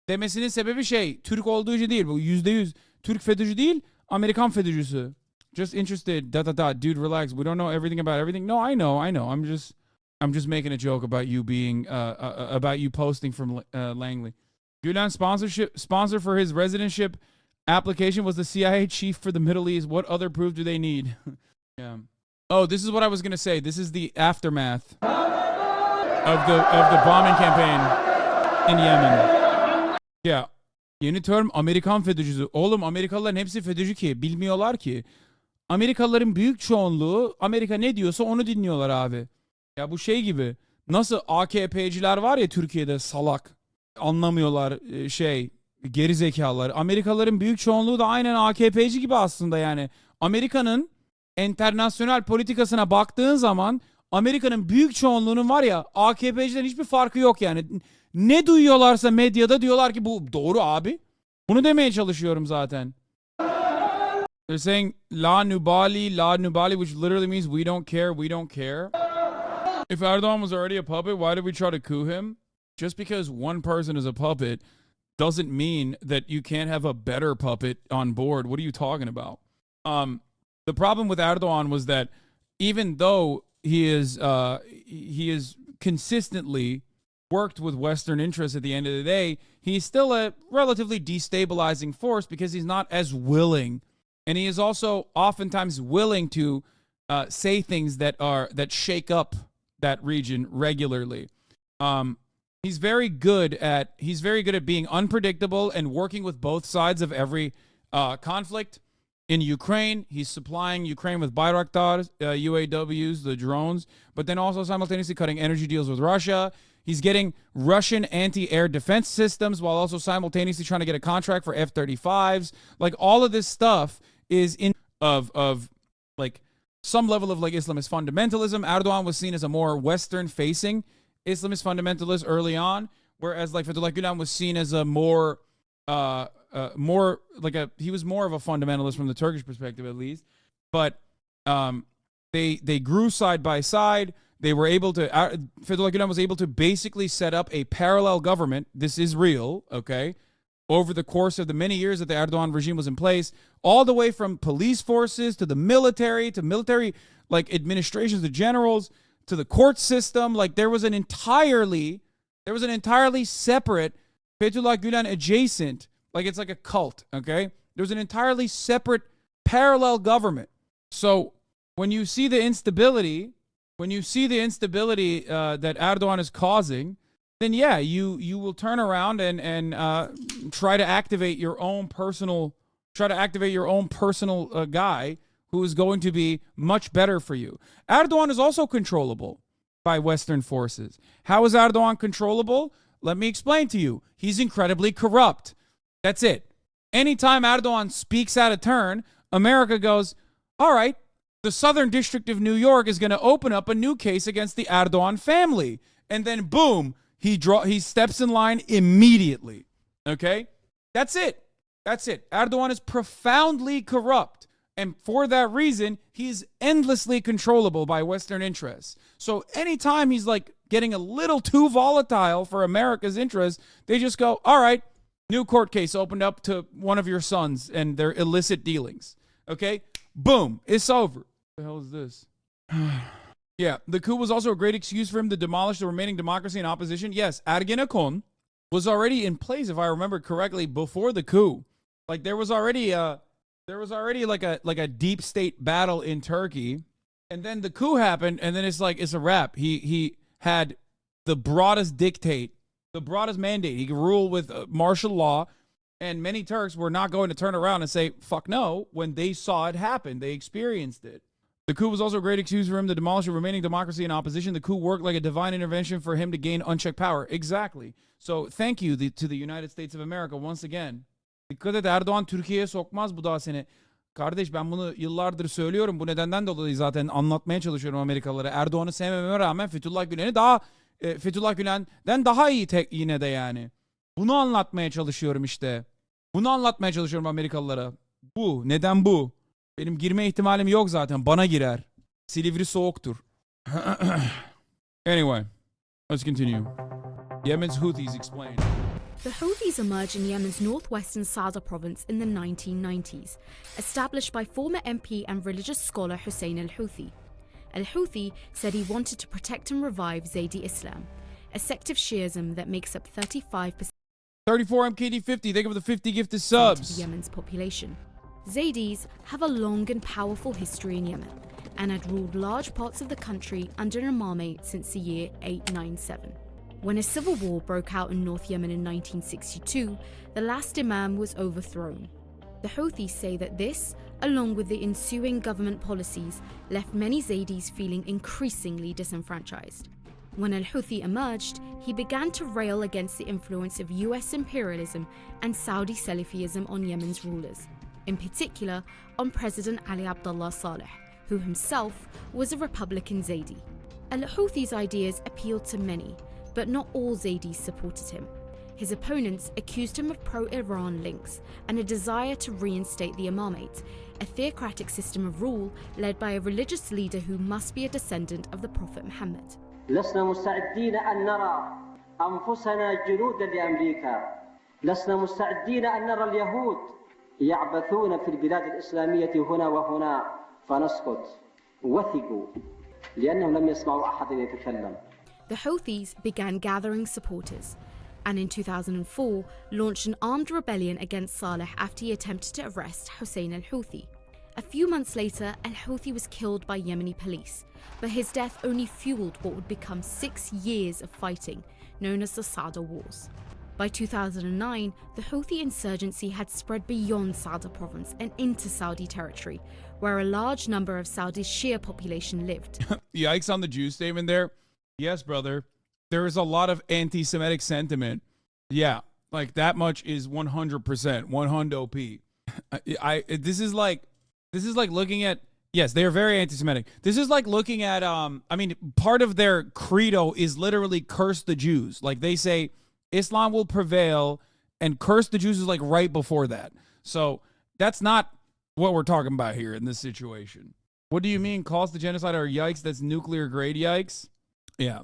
Demesinin sebebi Türk olduğu için değil. Bu %100 Türk FETÖ'cü değil, Amerikan FETÖ'cüsü. Just interested. Dude, relax. We don't know everything about everything. No, I know. I'm just making a joke about you being about you posting from Langley. Gülen sponsor for his residentship application was the CIA chief for the Middle East. What other proof do they need? Yeah. Oh, this is what I was gonna say. This is the aftermath of the bombing campaign in Yemen. Yeah. Yeni term Amerikan FETÖ'cüsü. Oğlum, Amerikalıların hepsi FETÖ'cü ki. Bilmiyorlar ki. Amerikalıların büyük çoğunluğu Amerika ne diyorsa onu dinliyorlar abi. Ya bu gibi. Nasıl AKP'ciler var ya Türkiye'de, salak. Anlamıyorlar geri zekalar. Amerikalıların büyük çoğunluğu da aynen AKP'ci gibi aslında yani. Amerika'nın internasyonel politikasına baktığın zaman Amerika'nın büyük çoğunluğunun var ya AKP'ciden hiçbir farkı yok yani. Ne duyuyorlarsa medyada diyorlar ki bu doğru abi. Bunu demeye çalışıyorum zaten. They're saying La Nubali, which literally means we don't care. If Erdogan was already a puppet, why did we try to coup him? Just because one person is a puppet doesn't mean that you can't have a better puppet on board. What are you talking about? The problem with Erdogan was that even though he is consistently worked with Western interests at the end of the day, he's still a relatively destabilizing force because he's not as willing. And he is also oftentimes willing to say things that shake up that region regularly. He's very good at being unpredictable and working with both sides of every conflict. In Ukraine, he's supplying Ukraine with Bayraktar, UAWs, the drones, but then also simultaneously cutting energy deals with Russia. He's getting Russian anti-air defense systems while also simultaneously trying to get a contract for F-35s. Like, all of this stuff is of like some level of like Islamist fundamentalism. Erdogan was seen as a more Western-facing Islamist fundamentalist early on, whereas like Fethullah Gulen was seen as a he was more of a fundamentalist from the Turkish perspective, at least. But they grew side by side. They were able to, Fethullah Gulen was able to basically set up a parallel government. This is real, okay? Over the course of the many years that the Erdogan regime was in place, all the way from police forces to the military like administrations, the generals, to the court system. Like, there was an entirely separate Fethullah Gulen adjacent, like it's like a cult, okay? There's an entirely separate parallel government. So when you see the instability, that Erdogan is causing, then yeah, you will turn around and try to activate your own personal guy who is going to be much better for you. Erdogan is also controllable by Western forces. How is Erdogan controllable? Let me explain to you. He's incredibly corrupt. That's it. Anytime Erdogan speaks out of turn, America goes, all right, the Southern District of New York is going to open up a new case against the Erdogan family. And then boom, he steps in line immediately. Okay? That's it. Erdogan is profoundly corrupt. And for that reason, he's endlessly controllable by Western interests. So anytime he's like getting a little too volatile for America's interests, they just go, all right, new court case opened up to one of your sons and their illicit dealings. Okay? Boom. It's over. What the hell is this? Yeah, the coup was also a great excuse for him to demolish the remaining democracy and opposition. Yes, Ergenekon was already in place, if I remember correctly, before the coup. Like there was already like a deep state battle in Turkey, and then the coup happened, and then it's a wrap. He had the broadest mandate. He could rule with martial law, and many Turks were not going to turn around and say fuck no when they saw it happen. They experienced it. The coup was also a great excuse for him to demolish the remaining democracy and opposition. The coup worked like a divine intervention for him to gain unchecked power. Exactly. So thank you to the United States of America once again. Dikkat et, Erdoğan Türkiye'ye sokmaz bu daha seni. Kardeş ben bunu yıllardır söylüyorum. Bu nedenden dolayı zaten anlatmaya çalışıyorum Amerikalılara. Erdoğan'ı sevmememe rağmen Fethullah Gülen'den daha iyi yine de yani. Bunu anlatmaya çalışıyorum işte. Bunu anlatmaya çalışıyorum Amerikalılara. Neden bu? Benim girme ihtimalim yok zaten. Bana girer. Silivri soğuktur. Anyway, let's continue. Yemen's Houthis explain. The Houthis emerged in Yemen's northwestern Sada province in the 1990s, established by former MP and religious scholar Hussein al-Houthi. Al-Houthi said he wanted to protect and revive Zaydi Islam, a sect of Shiism that makes up 35% 34 MKD50, think of the 50 gifted subs. of Yemen's population. Zaydis have a long and powerful history in Yemen and had ruled large parts of the country under an imamate since the year 897. When a civil war broke out in North Yemen in 1962, the last imam was overthrown. The Houthis say that this, along with the ensuing government policies, left many Zaydis feeling increasingly disenfranchised. When al-Houthi emerged, he began to rail against the influence of US imperialism and Saudi Salafism on Yemen's rulers, in particular on President Ali Abdullah Saleh, who himself was a Republican Zaydi. Al-Houthi's ideas appealed to many, but not all Zaydis supported him. His opponents accused him of pro-Iran links and a desire to reinstate the imamate, a theocratic system of rule led by a religious leader who must be a descendant of the Prophet Muhammad. لسنا مستعدين أن نرى أنفسنا جنودا لأمريكا. لسنا مستعدين أن نرى اليهود يعبثون في البلاد الإسلامية هنا وهنا فنسكت. وثقوا لأنهم لم يسمعوا أحد يتكلم. The Houthis began gathering supporters, and in 2004 launched an armed rebellion against Saleh after he attempted to arrest Hussein al-Houthi. A few months later, al-Houthi was killed by Yemeni police, but his death only fueled what would become 6 years of fighting, known as the Sada Wars. By 2009, the Houthi insurgency had spread beyond Sada province and into Saudi territory, where a large number of Saudi's Shia population lived. Yikes on the Jew statement there. Yes, brother. There is a lot of anti-Semitic sentiment. Yeah, like that much is 100%, 100 P. This is like looking at, yes, they are very anti-Semitic. This is like looking at, part of their credo is literally curse the Jews. Like they say Islam will prevail and curse the Jews is like right before that. So that's not what we're talking about here in this situation. What do you mean calls the genocide or yikes? That's nuclear grade yikes. Yeah.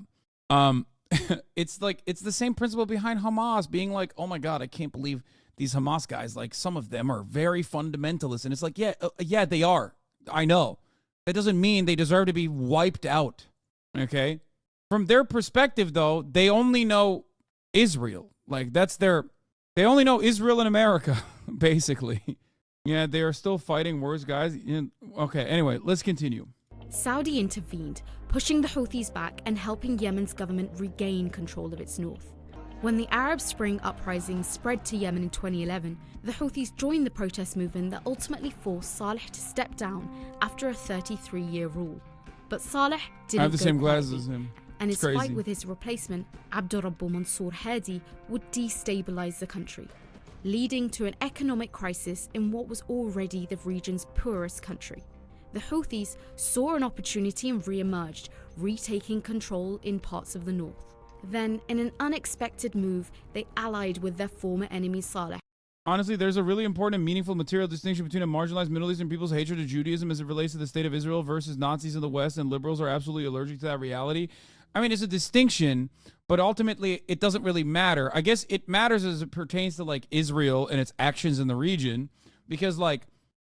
It's the same principle behind Hamas being like, oh my God, I can't believe these Hamas guys, like some of them are very fundamentalist. And it's like, yeah, they are. I know. That doesn't mean they deserve to be wiped out. Okay. From their perspective though, they only know Israel. Like that's they only know Israel and America, basically. Yeah, they are still fighting wars, guys. Okay, anyway, let's continue. Saudi intervened, pushing the Houthis back and helping Yemen's government regain control of its north. When the Arab Spring uprising spread to Yemen in 2011, the Houthis joined the protest movement that ultimately forced Saleh to step down after a 33-year rule. But Saleh didn't I have the go same quietly, glasses as him. and It's his crazy. fight with his replacement, Abdurrabbu Mansour Hadi, would destabilize the country, leading to an economic crisis in what was already the region's poorest country. The Houthis saw an opportunity and re-emerged, retaking control in parts of the north. Then, in an unexpected move, they allied with their former enemy Saleh. Honestly, there's a really important and meaningful material distinction between a marginalized Middle Eastern people's hatred of Judaism as it relates to the state of Israel versus Nazis in the West, and liberals are absolutely allergic to that reality. I mean, it's a distinction, but ultimately it doesn't really matter. I guess it matters as it pertains to like Israel and its actions in the region, because like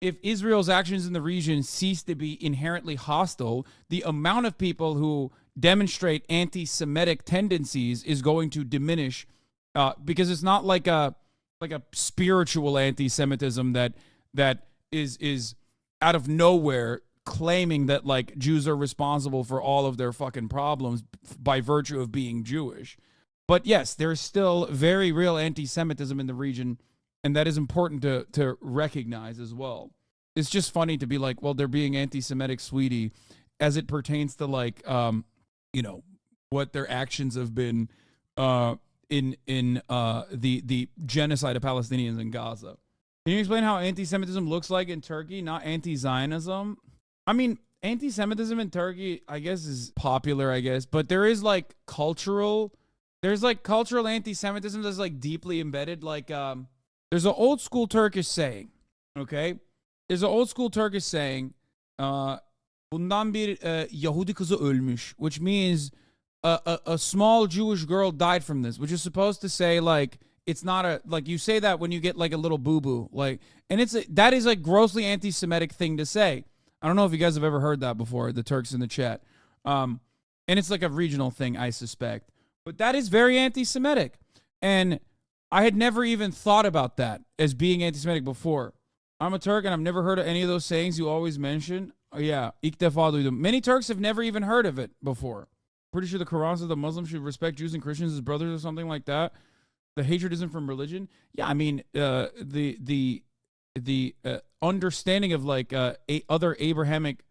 if Israel's actions in the region cease to be inherently hostile, the amount of people who demonstrate anti-Semitic tendencies is going to diminish, because it's not like a spiritual anti-Semitism that is out of nowhere claiming that like Jews are responsible for all of their fucking problems by virtue of being Jewish. But yes, there's still very real anti-Semitism in the region, and that is important to recognize as well. It's just funny to be like, well, they're being anti-Semitic, sweetie, as it pertains to like, you know, what their actions have been in the genocide of Palestinians in Gaza. Can you explain how anti-Semitism looks like in Turkey, not anti-Zionism? I mean, anti-Semitism in Turkey, I guess, is popular, I guess, but there is like cultural anti-Semitism that's like deeply embedded. Like, there's an old school Turkish saying, okay? There's an old school Turkish saying, bundan bir Yahudi kızı ölmüş, which means a small Jewish girl died from this, which is supposed to say like, it's not a, like you say that when you get like a little boo-boo, like, and that is like grossly anti-Semitic thing to say. I don't know if you guys have ever heard that before, the Turks in the chat. And it's like a regional thing, I suspect. But that is very anti-Semitic. And I had never even thought about that as being anti-Semitic before. I'm a Turk and I've never heard of any of those sayings you always mention. Oh, yeah, ilk defa duydum. Many Turks have never even heard of it before. Pretty sure the Quran says the Muslims should respect Jews and Christians as brothers or something like that. The hatred isn't from religion. Yeah, I mean, the understanding of like other Abrahamic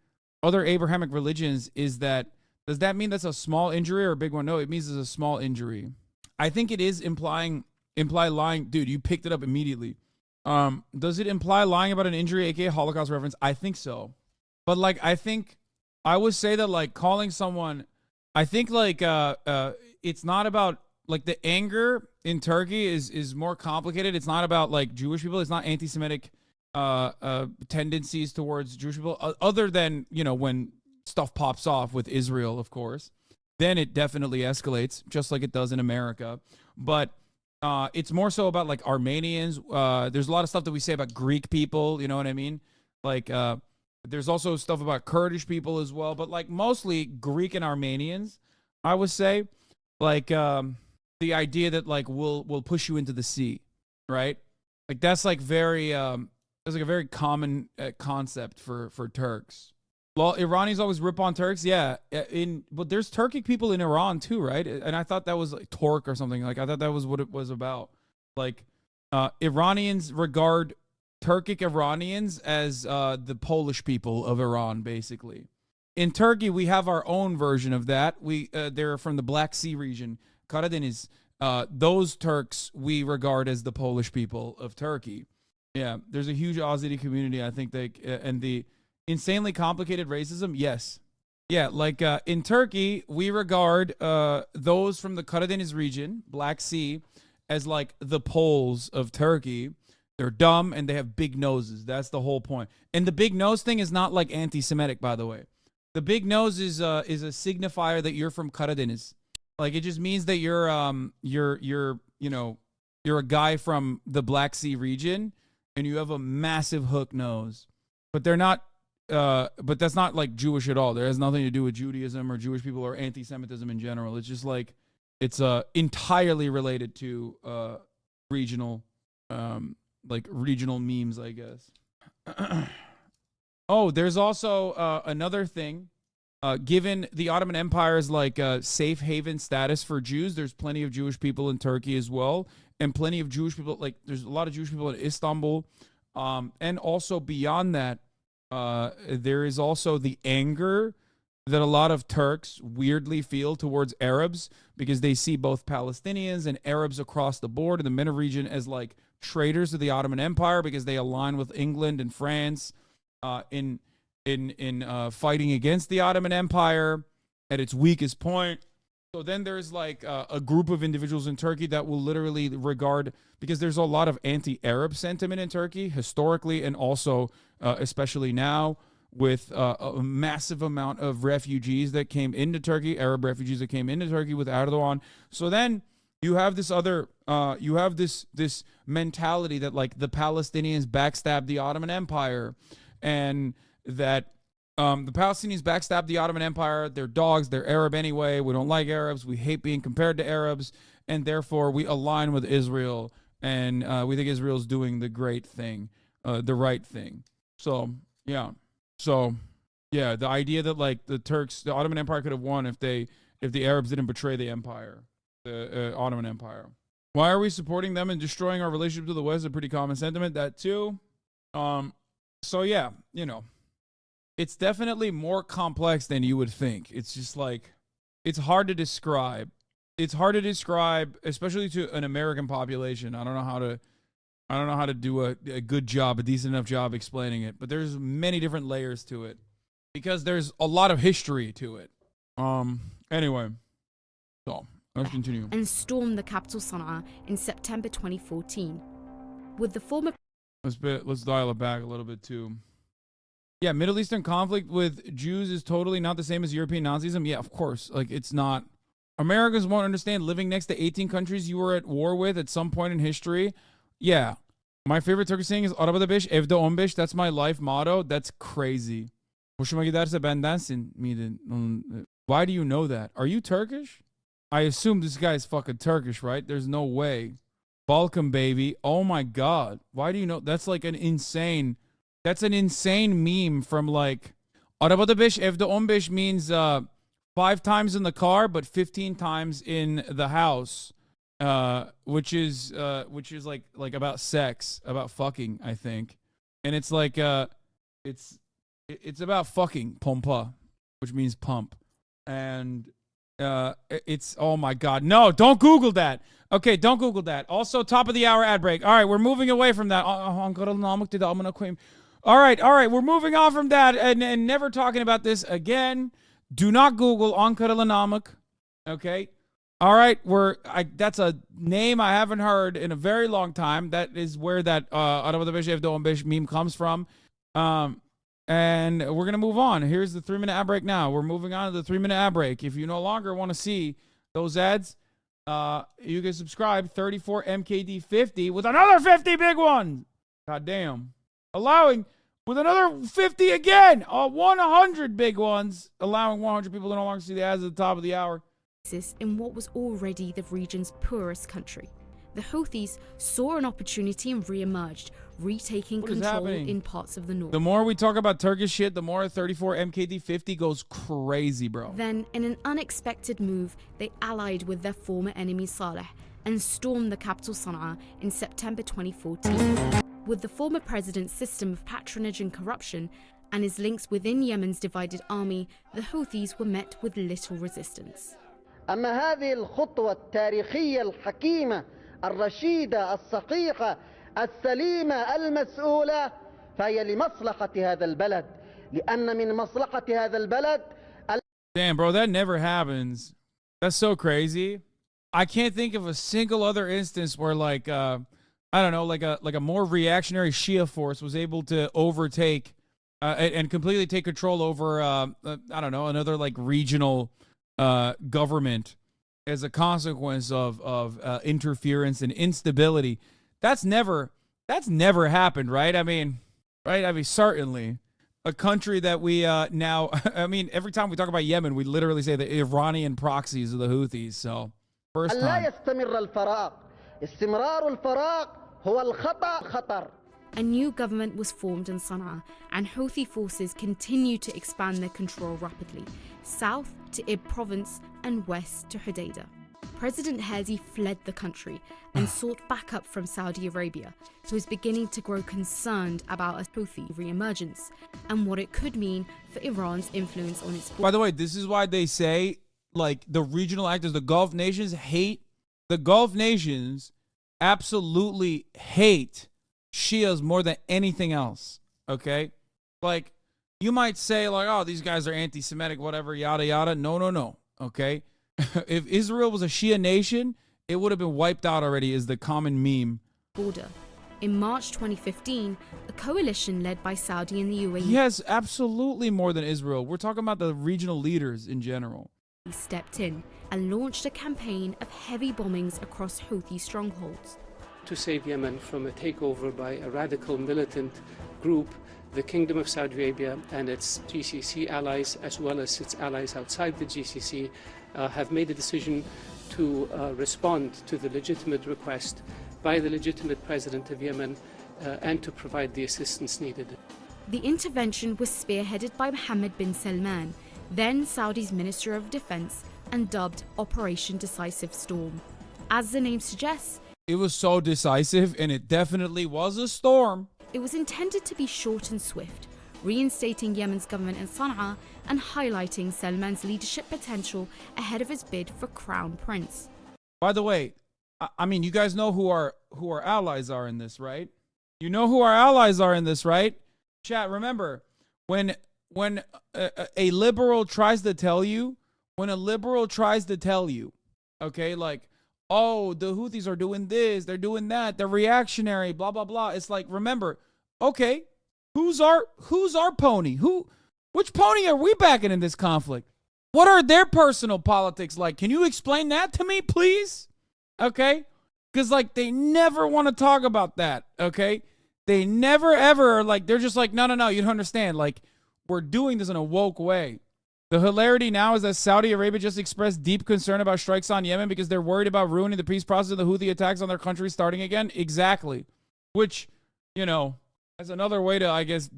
religions is that, does that mean that's a small injury or a big one? No, it means it's a small injury. I think it is imply lying. Dude, you picked it up immediately. Does it imply lying about an injury, aka Holocaust reference? I think so. But like, I would say that like calling someone, I think like it's not about like the anger in Turkey is more complicated. It's not about like Jewish people. It's not anti-Semitic tendencies towards Jewish people, other than, you know, when stuff pops off with Israel, of course, then it definitely escalates, just like it does in America. But it's more so about like Armenians. There's a lot of stuff that we say about Greek people, you know what I mean? Like there's also stuff about Kurdish people as well, but like mostly Greek and Armenians, I would say. Like the idea that like we'll push you into the sea, right? Like that's like very it's like a very common concept for Turks. Well, Iranians always rip on Turks, yeah. But there's Turkic people in Iran too, right? And I thought that was like Torque or something. Like I thought that was what it was about. Like Iranians regard Turkic Iranians as the Polish people of Iran, basically. In Turkey, we have our own version of that. They're from the Black Sea region. Karadeniz, those Turks we regard as the Polish people of Turkey. Yeah, there's a huge Azeri community. I think and the insanely complicated racism. Yes, yeah, like in Turkey, we regard those from the Karadeniz region, Black Sea, as like the Poles of Turkey. They're dumb and they have big noses. That's the whole point. And the big nose thing is not like anti-Semitic, by the way. The big nose is a signifier that you're from Karadeniz. Like it just means that you're a guy from the Black Sea region and you have a massive hook nose. But they're not but that's not like Jewish at all. There has nothing to do with Judaism or Jewish people or anti-Semitism in general. It's just like it's entirely related to regional regional memes, I guess. Oh, there's also another thing. Given the Ottoman Empire's safe haven status for Jews, there's plenty of Jewish people in Turkey as well, and plenty of Jewish people. There's a lot of Jewish people in Istanbul, and also beyond that, there is also the anger that a lot of Turks weirdly feel towards Arabs, because they see both Palestinians and Arabs across the board in the MENA region as traitors to the Ottoman Empire, because they align with England and France in fighting against the Ottoman Empire at its weakest point. So then there's a group of individuals in Turkey that will literally regard, because there's a lot of anti-Arab sentiment in Turkey historically, and also especially now with a massive amount of refugees that came into Turkey, Arab refugees that came into Turkey with Erdogan. So then you have this other, you have this mentality that the Palestinians backstabbed the Ottoman Empire, and that the Palestinians backstabbed the Ottoman Empire. They're dogs. They're Arab anyway. We don't like Arabs. We hate being compared to Arabs, and therefore we align with Israel, and we think Israel's doing the great thing, the right thing. So yeah. So yeah, the idea that the Ottoman Empire could have won if the Arabs didn't betray the empire, the Ottoman Empire. Why are we supporting them and destroying our relationship to the West? A pretty common sentiment, that too. So yeah, it's definitely more complex than you would think. It's just it's hard to describe. It's hard to describe, especially to an American population. I don't know how to do a good job, a decent enough job explaining it, but there's many different layers to it, because there's a lot of history to it. Anyway, so let's continue. And stormed the capital Sana'a in September 2014. With the former... Let's dial it back a little bit too. Yeah, Middle Eastern conflict with Jews is totally not the same as European Nazism. Yeah, of course. It's not. Americans won't understand living next to 18 countries you were at war with at some point in history. Yeah. My favorite Turkish saying is Arabada 5, evde 15. That's my life motto. That's crazy. Hoşuma giderse bendensin miydi? Why do you know that? Are you Turkish? I assume this guy's fucking Turkish, right? There's no way. Balkan baby. Oh my God. Why do you know? That's an insane meme from Arabada 5, evde 15 means 5 times in the car, but 15 times in the house. Which is about sex, about fucking, I think. And it's it's about fucking, pompa, which means pump. And it's, oh my God. No, don't Google that. Okay, don't Google that. Also, top of the hour ad break. All right, we're moving away from that. All right, we're moving on from that and never talking about this again. Do not Google Ankara Namık. Okay? All right, that's a name I haven't heard in a very long time. That is where that Arabada 5 evde 15 meme comes from. And we're going to move on. Here's the 3-minute ad break now. We're moving on to the 3-minute ad break. If you no longer want to see those ads, you can subscribe 34 MKD 50 with another 50 big ones. God damn. Allowing with another 50 again. 100 big ones. Allowing 100 people to no longer see the ads at the top of the hour. In what was already the region's poorest country. The Houthis saw an opportunity and re-emerged, retaking control in parts of the north. The more we talk about Turkish shit, the more 34 MKD 50 goes crazy, bro. Then, in an unexpected move, they allied with their former enemy Saleh and stormed the capital Sana'a in September 2014. With the former president's system of patronage and corruption and his links within Yemen's divided army, the Houthis were met with little resistance. أما هذه الخطوة التاريخية الحكيمة الرشيدة الصحيحة السليمة المسؤولة فهي لمصلحة هذا البلد لأن من مصلحة هذا البلد. Damn, bro, that never happens. That's so crazy. I can't think of a single other instance where I don't know, like a more reactionary Shia force was able to overtake and completely take control over I don't know, another regional government as a consequence of interference and instability. That's never happened, right? I mean, certainly a country that we now, I mean, every time we talk about Yemen, we literally say the Iranian proxies of the Houthis. So First ألا time. يستمر الفراغ. استمرار الفراغ هو الخطأ خطر. A new government was formed in Sana'a, and Houthi forces continue to expand their control rapidly, south to Ib province and west to Hodeidah. President Hadi fled the country and sought backup from Saudi Arabia, who is beginning to grow concerned about a Houthi re-emergence and what it could mean for Iran's influence on its border. By the way, this is why they say, like, the regional actors, the Gulf nations absolutely hate Shias more than anything else, okay? Like, you might say, like, oh, these guys are anti-Semitic, whatever, yada, yada. No, okay? If Israel was a Shia nation, it would have been wiped out already, is the common meme. Border. In March 2015, a coalition led by Saudi and the UAE Yes, absolutely more than Israel. We're talking about the regional leaders in general. stepped in and launched a campaign of heavy bombings across Houthi strongholds. To save Yemen from a takeover by a radical militant group, the Kingdom of Saudi Arabia and its GCC allies, as well as its allies outside the GCC, have made a decision to respond to the legitimate request by the legitimate president of Yemen and to provide the assistance needed. The intervention was spearheaded by Mohammed bin Salman, then Saudi's Minister of Defense, and dubbed Operation Decisive Storm. As the name suggests, It was so decisive, and it definitely was a storm. it was intended to be short and swift, reinstating Yemen's government in Sana'a and highlighting Salman's leadership potential ahead of his bid for Crown Prince. By the way, I mean, you guys know who our allies are in this, right? You know who our allies are in this, right? Chat, remember, when a liberal tries to tell you, okay, like, oh, the Houthis are doing this, they're doing that, they're reactionary, blah, blah, blah. It's like, remember, okay, who's our pony? Which pony are we backing in this conflict? What are their personal politics like? Can you explain that to me, please? Okay? Because, like, they never want to talk about that, okay? They never, ever, like, they're just like, no, you don't understand. Like, we're doing this in a woke way. The hilarity now is that Saudi Arabia just expressed deep concern about strikes on Yemen because they're worried about ruining the peace process of the Houthi attacks on their country starting again. Exactly. Which, you know, that's another way to, I guess,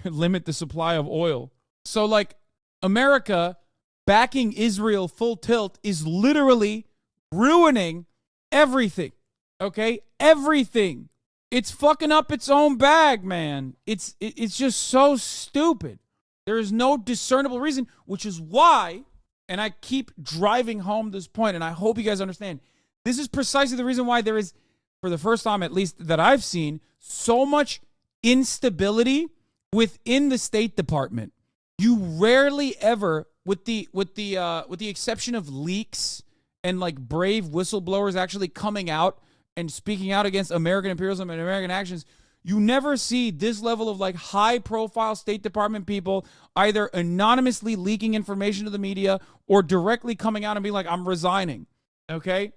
limit the supply of oil. So, like, America backing Israel full tilt is literally ruining everything. Okay? Everything. It's fucking up its own bag, man. It's just so stupid. There is no discernible reason, which is why, and I keep driving home this point, and I hope you guys understand, this is precisely the reason why there is, for the first time at least that I've seen, so much instability within the State Department. You rarely ever, with the exception of leaks and like brave whistleblowers actually coming out and speaking out against American imperialism and American actions, you never see this level of like high profile State Department people either anonymously leaking information to the media or directly coming out and being like, I'm resigning. Okay?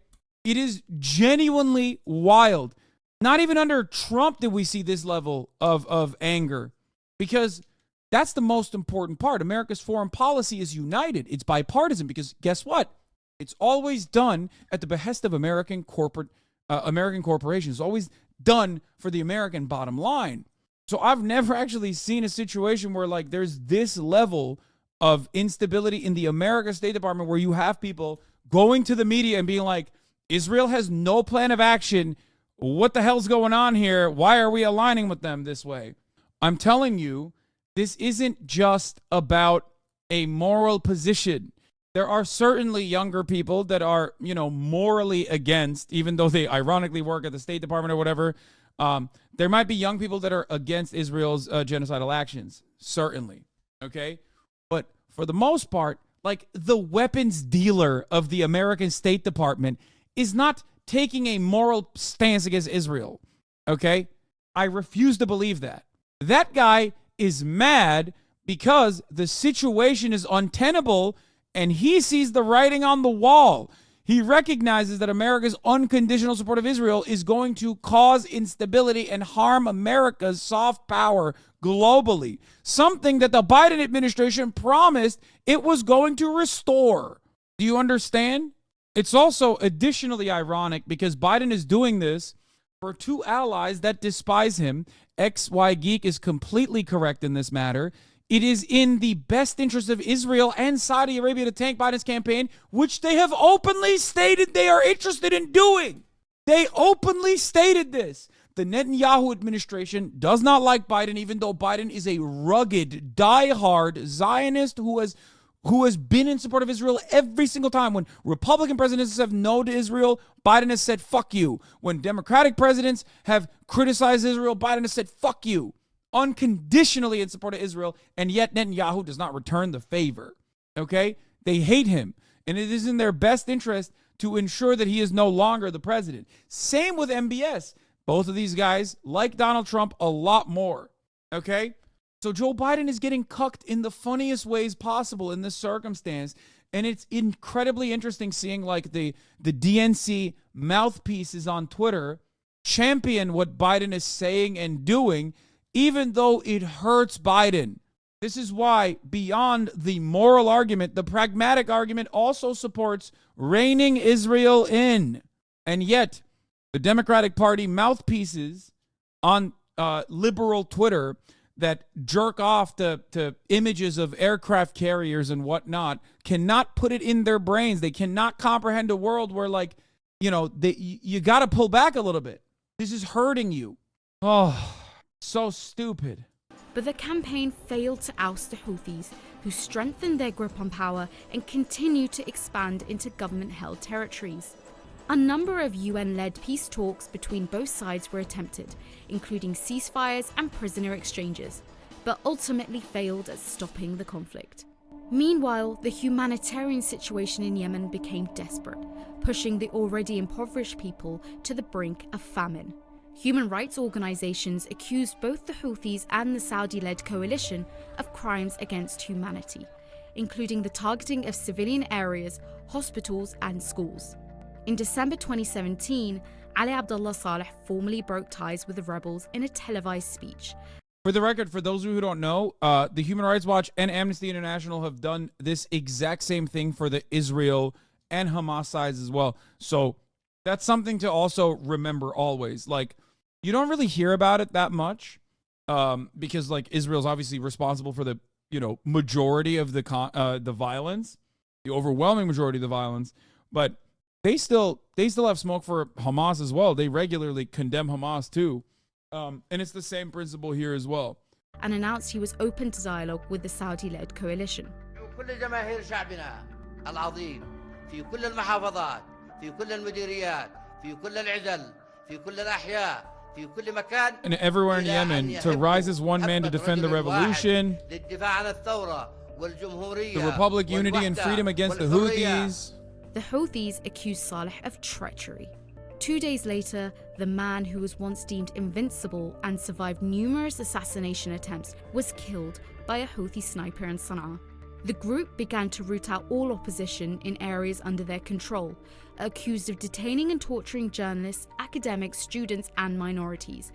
It is genuinely wild. Not even under Trump did we see this level of anger, because that's the most important part. America's foreign policy is united. It's bipartisan because guess what? It's always done at the behest of American corporations. It's always done for the American bottom line. So I've never actually seen a situation where like there's this level of instability in the American State Department where you have people going to the media and being like, Israel has no plan of action. What the hell's going on here? Why are we aligning with them this way? I'm telling you, this isn't just about a moral position. There are certainly younger people that are, you know, morally against, even though they ironically work at the State Department or whatever. There might be young people that are against Israel's genocidal actions, certainly. Okay? But for the most part, like the weapons dealer of the American State Department is not taking a moral stance against Israel. Okay? I refuse to believe that. That guy is mad because the situation is untenable and he sees the writing on the wall. He recognizes that America's unconditional support of Israel is going to cause instability and harm America's soft power globally, something that the Biden administration promised it was going to restore. Do you understand? It's also additionally ironic because Biden is doing this for two allies that despise him. XY Geek is completely correct in this matter. It is in the best interest of Israel and Saudi Arabia to tank Biden's campaign, which they have openly stated they are interested in doing. They openly stated this. The Netanyahu administration does not like Biden, even though Biden is a rugged, diehard Zionist who has been in support of Israel every single time. When Republican presidents have no to Israel, Biden has said, fuck you. When Democratic presidents have criticized Israel, Biden has said, fuck you. Unconditionally in support of Israel, and yet Netanyahu does not return the favor. Okay? They hate him, and it is in their best interest to ensure that he is no longer the president. Same with MBS. Both of these guys like Donald Trump a lot more. Okay? So Joe Biden is getting cucked in the funniest ways possible in this circumstance, and it's incredibly interesting seeing like the DNC mouthpieces on Twitter champion what Biden is saying and doing, even though it hurts Biden. This is why, beyond the moral argument, the pragmatic argument also supports reining Israel in. And yet, the Democratic Party mouthpieces on liberal Twitter that jerk off to images of aircraft carriers and whatnot cannot put it in their brains. They cannot comprehend a world where, like, you got to pull back a little bit. This is hurting you. Oh, so stupid. But the campaign failed to oust the Houthis, who strengthened their grip on power and continue to expand into government-held territories. A number of UN-led peace talks between both sides were attempted, including ceasefires and prisoner exchanges, but ultimately failed at stopping the conflict. Meanwhile, the humanitarian situation in Yemen became desperate, pushing the already impoverished people to the brink of famine. Human rights organizations accused both the Houthis and the Saudi-led coalition of crimes against humanity, including the targeting of civilian areas, hospitals, and schools. In December 2017, Ali Abdullah Saleh formally broke ties with the rebels in a televised speech. For the record, for those of you who don't know, the Human Rights Watch and Amnesty International have done this exact same thing for the Israel and Hamas sides as well. So that's something to also remember always. Like, you don't really hear about it that much because, like, Israel's obviously responsible for the, majority of the violence, the overwhelming majority of the violence, but they still have smoke for Hamas as well. They regularly condemn Hamas too. And it's the same principle here as well. And announced he was open to dialogue with the Saudi-led coalition. And everywhere in Yemen to rise as one man to defend the revolution, the Republic, unity, and freedom against the Houthis. The Houthis accused Saleh of treachery. 2 days later, the man who was once deemed invincible and survived numerous assassination attempts was killed by a Houthi sniper in Sana'a. The group began to root out all opposition in areas under their control, accused of detaining and torturing journalists, academics, students, and minorities,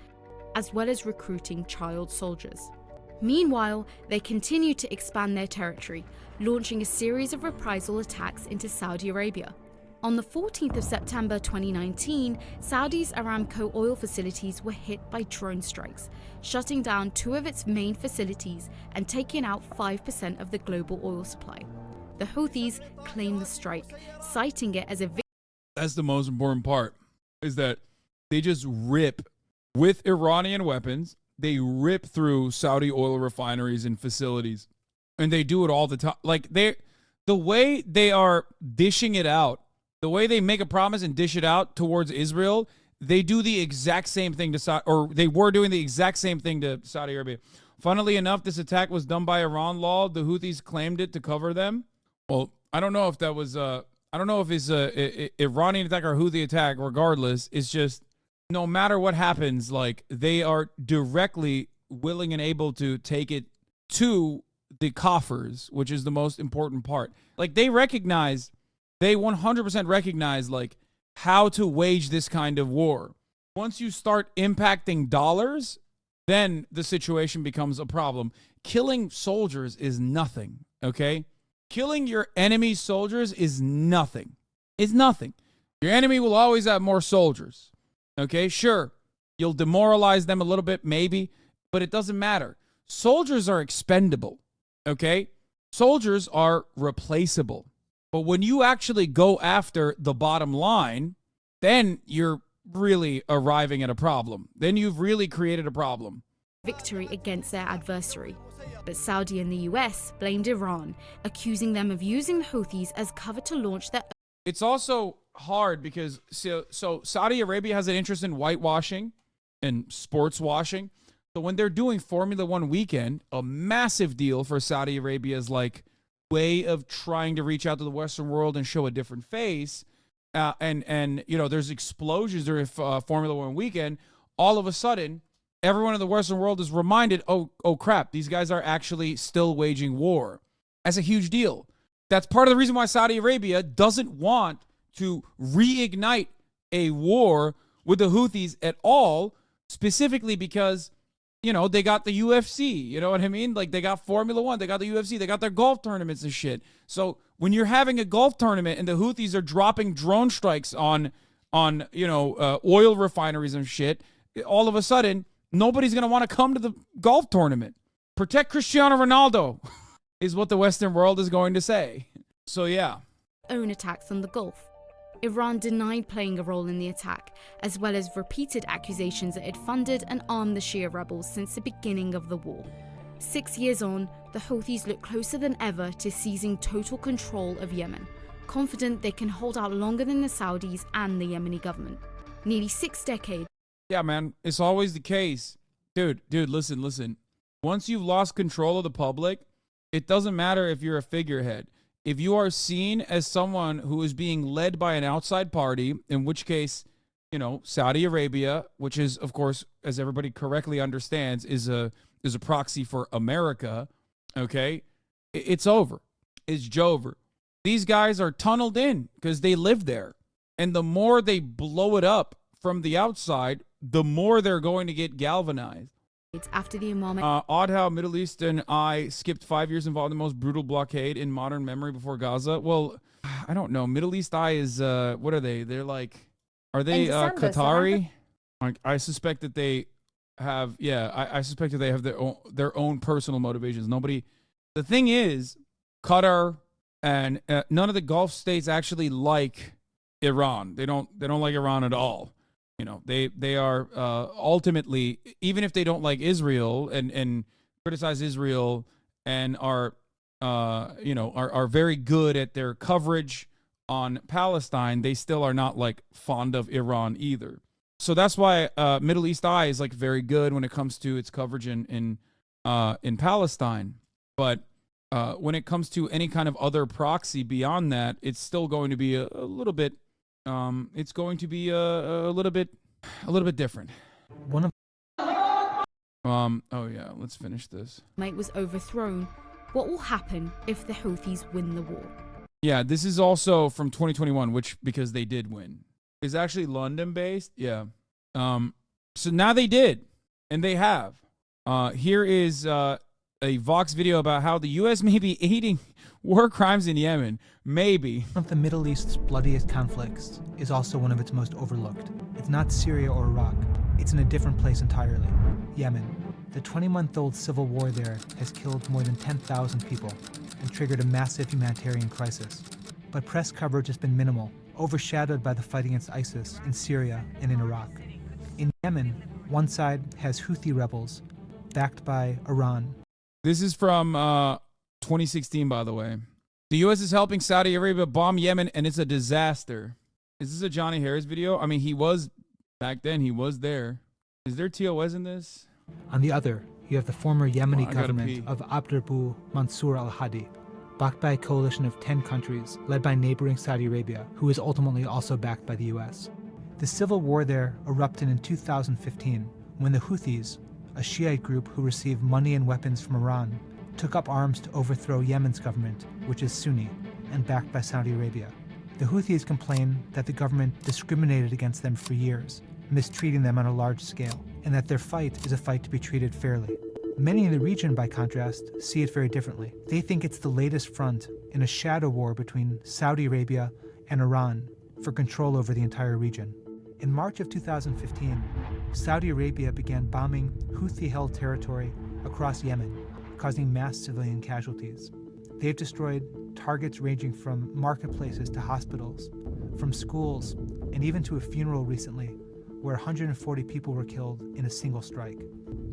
as well as recruiting child soldiers. Meanwhile, they continued to expand their territory, launching a series of reprisal attacks into Saudi Arabia. On the 14th of September 2019, Saudi's Aramco oil facilities were hit by drone strikes, shutting down 2 of its main facilities and taking out 5% of the global oil supply. The Houthis claimed the strike, citing it as a victory. That's the most important part, is that they just rip with Iranian weapons. They rip through Saudi oil refineries and facilities, and they do it all the time. Like, the way they are dishing it out, the way they make a promise and dish it out towards Israel, they do the exact same thing to they were doing the exact same thing to Saudi Arabia. Funnily enough, this attack was done by Iran law. The Houthis claimed it to cover them. Well, I don't know if that was I don't know if it's a Iranian attack or Houthi attack. Regardless, it's just, no matter what happens, like, they are directly willing and able to take it to the coffers, which is the most important part. Like, they 100% recognize, like, how to wage this kind of war. Once you start impacting dollars, then the situation becomes a problem. Killing soldiers is nothing, okay? Killing your enemy's soldiers is nothing. It's nothing. Your enemy will always have more soldiers. Okay, sure, you'll demoralize them a little bit, maybe, but it doesn't matter. Soldiers are expendable. Okay, soldiers are replaceable. But when you actually go after the bottom line, then you're really arriving at a problem. Then you've really created a problem. Victory against their adversary. But Saudi and the US blamed Iran, accusing them of using the Houthis as cover to launch their... It's also hard because so Saudi Arabia has an interest in whitewashing and sports washing. So when they're doing Formula One weekend, a massive deal for Saudi Arabia's like way of trying to reach out to the Western world and show a different face. And you know, there's explosions during Formula One weekend. All of a sudden, everyone in the Western world is reminded, oh crap, these guys are actually still waging war. That's a huge deal. That's part of the reason why Saudi Arabia doesn't want to reignite a war with the Houthis at all, specifically because, you know, they got the UFC, you know what I mean? Like, they got Formula One, they got the UFC, they got their golf tournaments and shit. So when you're having a golf tournament and the Houthis are dropping drone strikes on oil refineries and shit, all of a sudden, nobody's going to want to come to the golf tournament. Protect Cristiano Ronaldo is what the Western world is going to say. So, yeah. Own attacks on the Gulf. Iran denied playing a role in the attack, as well as repeated accusations that it funded and armed the Shia rebels since the beginning of the war. 6 years on, the Houthis look closer than ever to seizing total control of Yemen, confident they can hold out longer than the Saudis and the Yemeni government. Nearly 6 decades. Yeah, man, it's always the case. Dude, listen. Once you've lost control of the public, it doesn't matter if you're a figurehead. If you are seen as someone who is being led by an outside party, in which case, you know, Saudi Arabia, which is, of course, as everybody correctly understands, is a proxy for America, okay, it's over. It's Jover. These guys are tunneled in because they live there. And the more they blow it up from the outside, the more they're going to get galvanized. It's after the Imam. Odd how Middle Eastern eye skipped 5 years involved in the most brutal blockade in modern memory before Gaza. Well, I don't know. Middle East eye is, what are they? They're like, are they Qatari? I suspect that they have, I suspect that they have their own personal motivations. The thing is, Qatar and none of the Gulf states actually like Iran. They don't like Iran at all. You know, they are ultimately, even if they don't like Israel and criticize Israel and are very good at their coverage on Palestine, they still are not like fond of Iran either. So that's why Middle East Eye is like very good when it comes to its coverage in Palestine. But when it comes to any kind of other proxy beyond that, it's still going to be a little bit. It's going to be a little bit different. Oh yeah, let's finish this. Mate was overthrown. What will happen if the Houthis win the war? Yeah, this is also from 2021, which, because they did win, is actually London based. Yeah. So now they did, and they have. Here is a Vox video about how the U.S. may be aiding war crimes in Yemen. Maybe. One of the Middle East's bloodiest conflicts is also one of its most overlooked. It's not Syria or Iraq. It's in a different place entirely. Yemen. The 20-month-old civil war there has killed more than 10,000 people and triggered a massive humanitarian crisis. But press coverage has been minimal, overshadowed by the fight against ISIS in Syria and in Iraq. In Yemen, one side has Houthi rebels backed by Iran. This is from 2016, by the way. The U.S. is helping Saudi Arabia bomb Yemen, and it's a disaster. Is this a Johnny Harris video? I mean, he was, back then, he was there. Is there TOS in this? On the other, you have the former Yemeni government of Abdrabbu Mansur al-Hadi, backed by a coalition of 10 countries, led by neighboring Saudi Arabia, who is ultimately also backed by the U.S. The civil war there erupted in 2015, when the Houthis, a Shiite group who received money and weapons from Iran, took up arms to overthrow Yemen's government, which is Sunni, and backed by Saudi Arabia. The Houthis complain that the government discriminated against them for years, mistreating them on a large scale, and that their fight is a fight to be treated fairly. Many in the region, by contrast, see it very differently. They think it's the latest front in a shadow war between Saudi Arabia and Iran for control over the entire region. In March of 2015, Saudi Arabia began bombing Houthi-held territory across Yemen, causing mass civilian casualties. They've destroyed targets ranging from marketplaces to hospitals, from schools, and even to a funeral recently, where 140 people were killed in a single strike.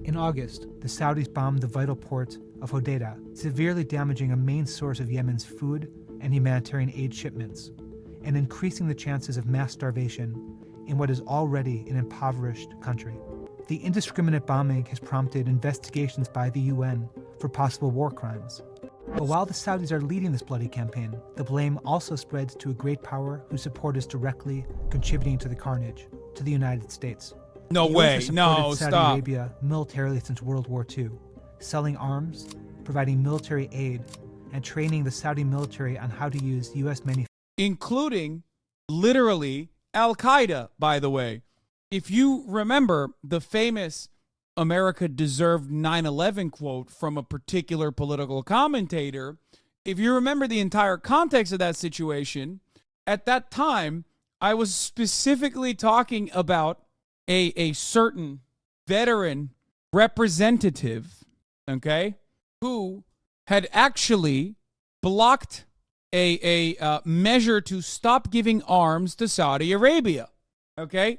In August, the Saudis bombed the vital port of Hodeidah, severely damaging a main source of Yemen's food and humanitarian aid shipments, and increasing the chances of mass starvation in what is already an impoverished country. The indiscriminate bombing has prompted investigations by the UN for possible war crimes. But while the Saudis are leading this bloody campaign, the blame also spreads to a great power whose support is directly contributing to the carnage, to the United States. No The US way. has supported No, Saudi stop. Arabia militarily since World War II, selling arms, providing military aid, and training the Saudi military on how to use U.S. manufacturing. Including, literally, Al-Qaeda, by the way. If you remember the famous America deserved 9/11 quote from a particular political commentator, if you remember the entire context of that situation, at that time, I was specifically talking about a certain veteran representative, okay, who had actually blocked a measure to stop giving arms to Saudi Arabia, okay?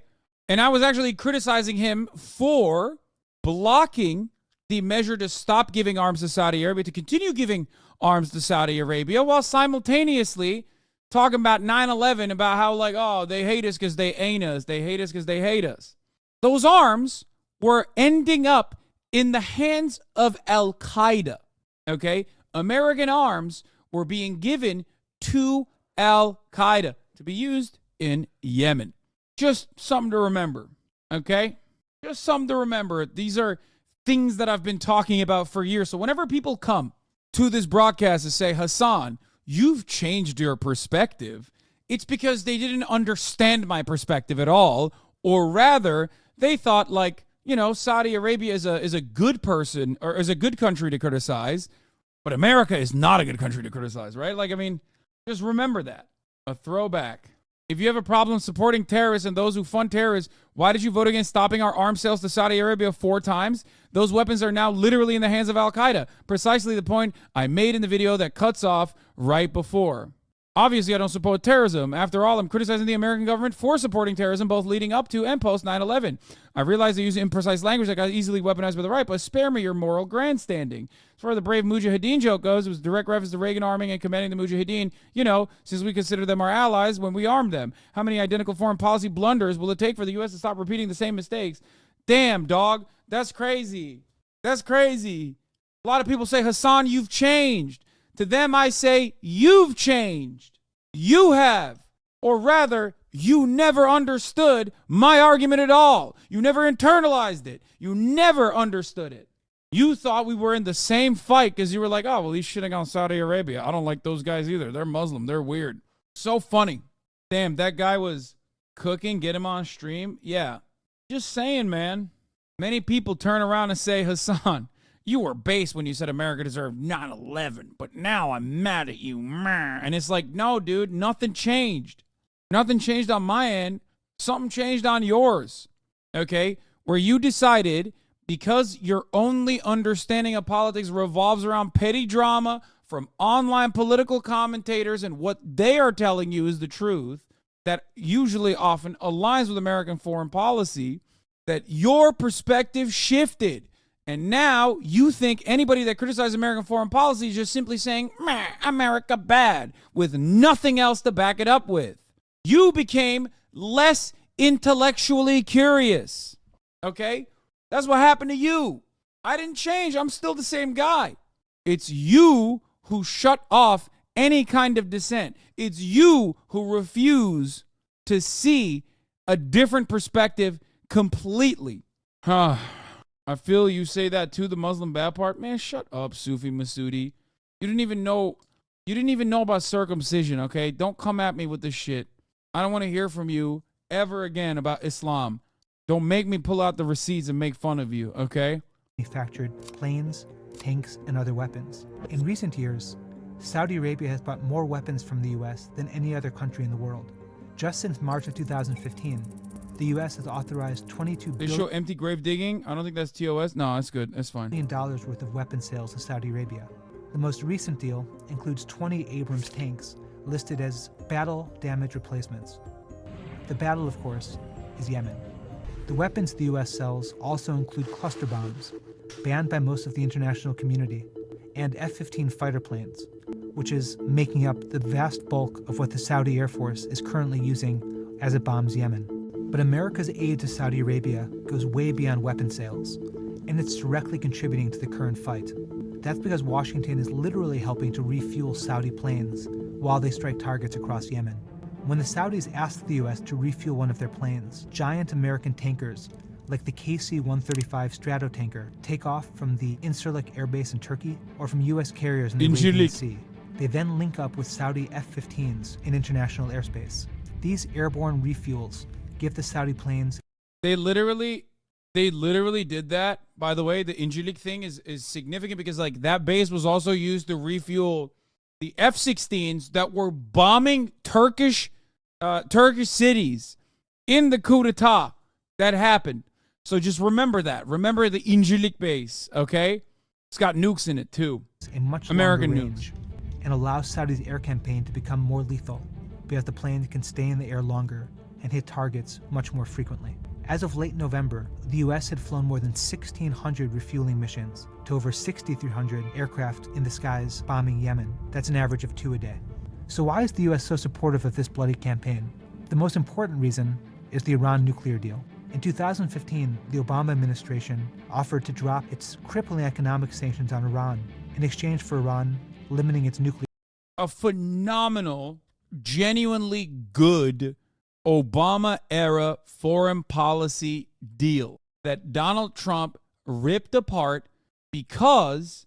And I was actually criticizing him for blocking the measure to stop giving arms to Saudi Arabia, to continue giving arms to Saudi Arabia, while simultaneously talking about 9/11, about how, like, oh, they hate us because they ain't us. They hate us because they hate us. Those arms were ending up in the hands of Al-Qaeda, okay? American arms were being given to Al-Qaeda to be used in Yemen. Just something to remember, okay? Just something to remember. These are things that I've been talking about for years. So whenever people come to this broadcast and say, Hassan, you've changed your perspective, it's because they didn't understand my perspective at all, or rather, they thought, like, you know, Saudi Arabia is a good person, or is a good country to criticize, but America is not a good country to criticize, right? Like, I mean, just remember that. A throwback. If you have a problem supporting terrorists and those who fund terrorists, why did you vote against stopping our arms sales to Saudi Arabia 4 times? Those weapons are now literally in the hands of Al-Qaeda. Precisely the point I made in the video that cuts off right before. Obviously, I don't support terrorism. After all, I'm criticizing the American government for supporting terrorism, both leading up to and post 9/11. I realize I use imprecise language that got easily weaponized by the right, but spare me your moral grandstanding. As far as the brave Mujahideen joke goes, it was direct reference to Reagan arming and commanding the Mujahideen, you know, since we consider them our allies when we armed them. How many identical foreign policy blunders will it take for the U.S. to stop repeating the same mistakes? Damn, dog. That's crazy. That's crazy. A lot of people say, Hassan, you've changed. To them, I say, you've changed. You have. Or rather, you never understood my argument at all. You never internalized it. You never understood it. You thought we were in the same fight because you were like, oh, well, he's shitting on Saudi Arabia. I don't like those guys either. They're Muslim. They're weird. So funny. Damn, that guy was cooking. Get him on stream. Yeah. Just saying, man. Many people turn around and say, Hassan, you were base when you said America deserved 9/11, but now I'm mad at you. And it's like, no, dude, nothing changed. Nothing changed on my end. Something changed on yours, okay? Where you decided, because your only understanding of politics revolves around petty drama from online political commentators and what they are telling you is the truth, that usually often aligns with American foreign policy, that your perspective shifted. And now you think anybody that criticizes American foreign policy is just simply saying, meh, America bad, with nothing else to back it up with. You became less intellectually curious, okay? That's what happened to you. I didn't change. I'm still the same guy. It's you who shut off any kind of dissent. It's you who refuse to see a different perspective completely. I feel you say that too, the Muslim bad part. Man, shut up, Sufi Masoodi. You didn't even know about circumcision, okay? Don't come at me with this shit. I don't want to hear from you ever again about Islam. Don't make me pull out the receipts and make fun of you, okay? Manufactured planes, tanks, and other weapons. In recent years, Saudi Arabia has bought more weapons from the US than any other country in the world. Just since March of 2015, the US has authorized $22 They show empty grave digging. I don't think that's TOS. No, that's good. That's fine. billion worth of weapon sales to Saudi Arabia. The most recent deal includes 20 Abrams tanks listed as battle damage replacements. The battle, of course, is Yemen. The weapons the US sells also include cluster bombs, banned by most of the international community, and F-15 fighter planes, which is making up the vast bulk of what the Saudi Air Force is currently using as it bombs Yemen. But America's aid to Saudi Arabia goes way beyond weapon sales, and it's directly contributing to the current fight. That's because Washington is literally helping to refuel Saudi planes while they strike targets across Yemen. When the Saudis asked the US to refuel one of their planes, giant American tankers like the KC-135 Stratotanker take off from the Incirlik Air Base in Turkey or from US carriers in the Arabian Sea. They then link up with Saudi F-15s in international airspace. These airborne refuels give the Saudi planes... They literally did that. By the way, the Incirlik thing is significant because like that base was also used to refuel the F-16s that were bombing Turkish cities in the coup d'etat that happened. So just remember that. Remember the Incirlik base, okay? It's got nukes in it too. A much American longer nukes. range, and allows Saudi's air campaign to become more lethal because the plane can stay in the air longer and hit targets much more frequently. As of late November, the US had flown more than 1,600 refueling missions to over 6,300 aircraft in the skies bombing Yemen. That's an average of 2 a day. So why is the US so supportive of this bloody campaign? The most important reason is the Iran nuclear deal. In 2015, the Obama administration offered to drop its crippling economic sanctions on Iran in exchange for Iran limiting its nuclear. A phenomenal, genuinely good Obama-era foreign policy deal that Donald Trump ripped apart because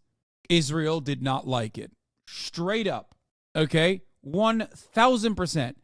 Israel did not like it. Straight up. Okay? 1,000%.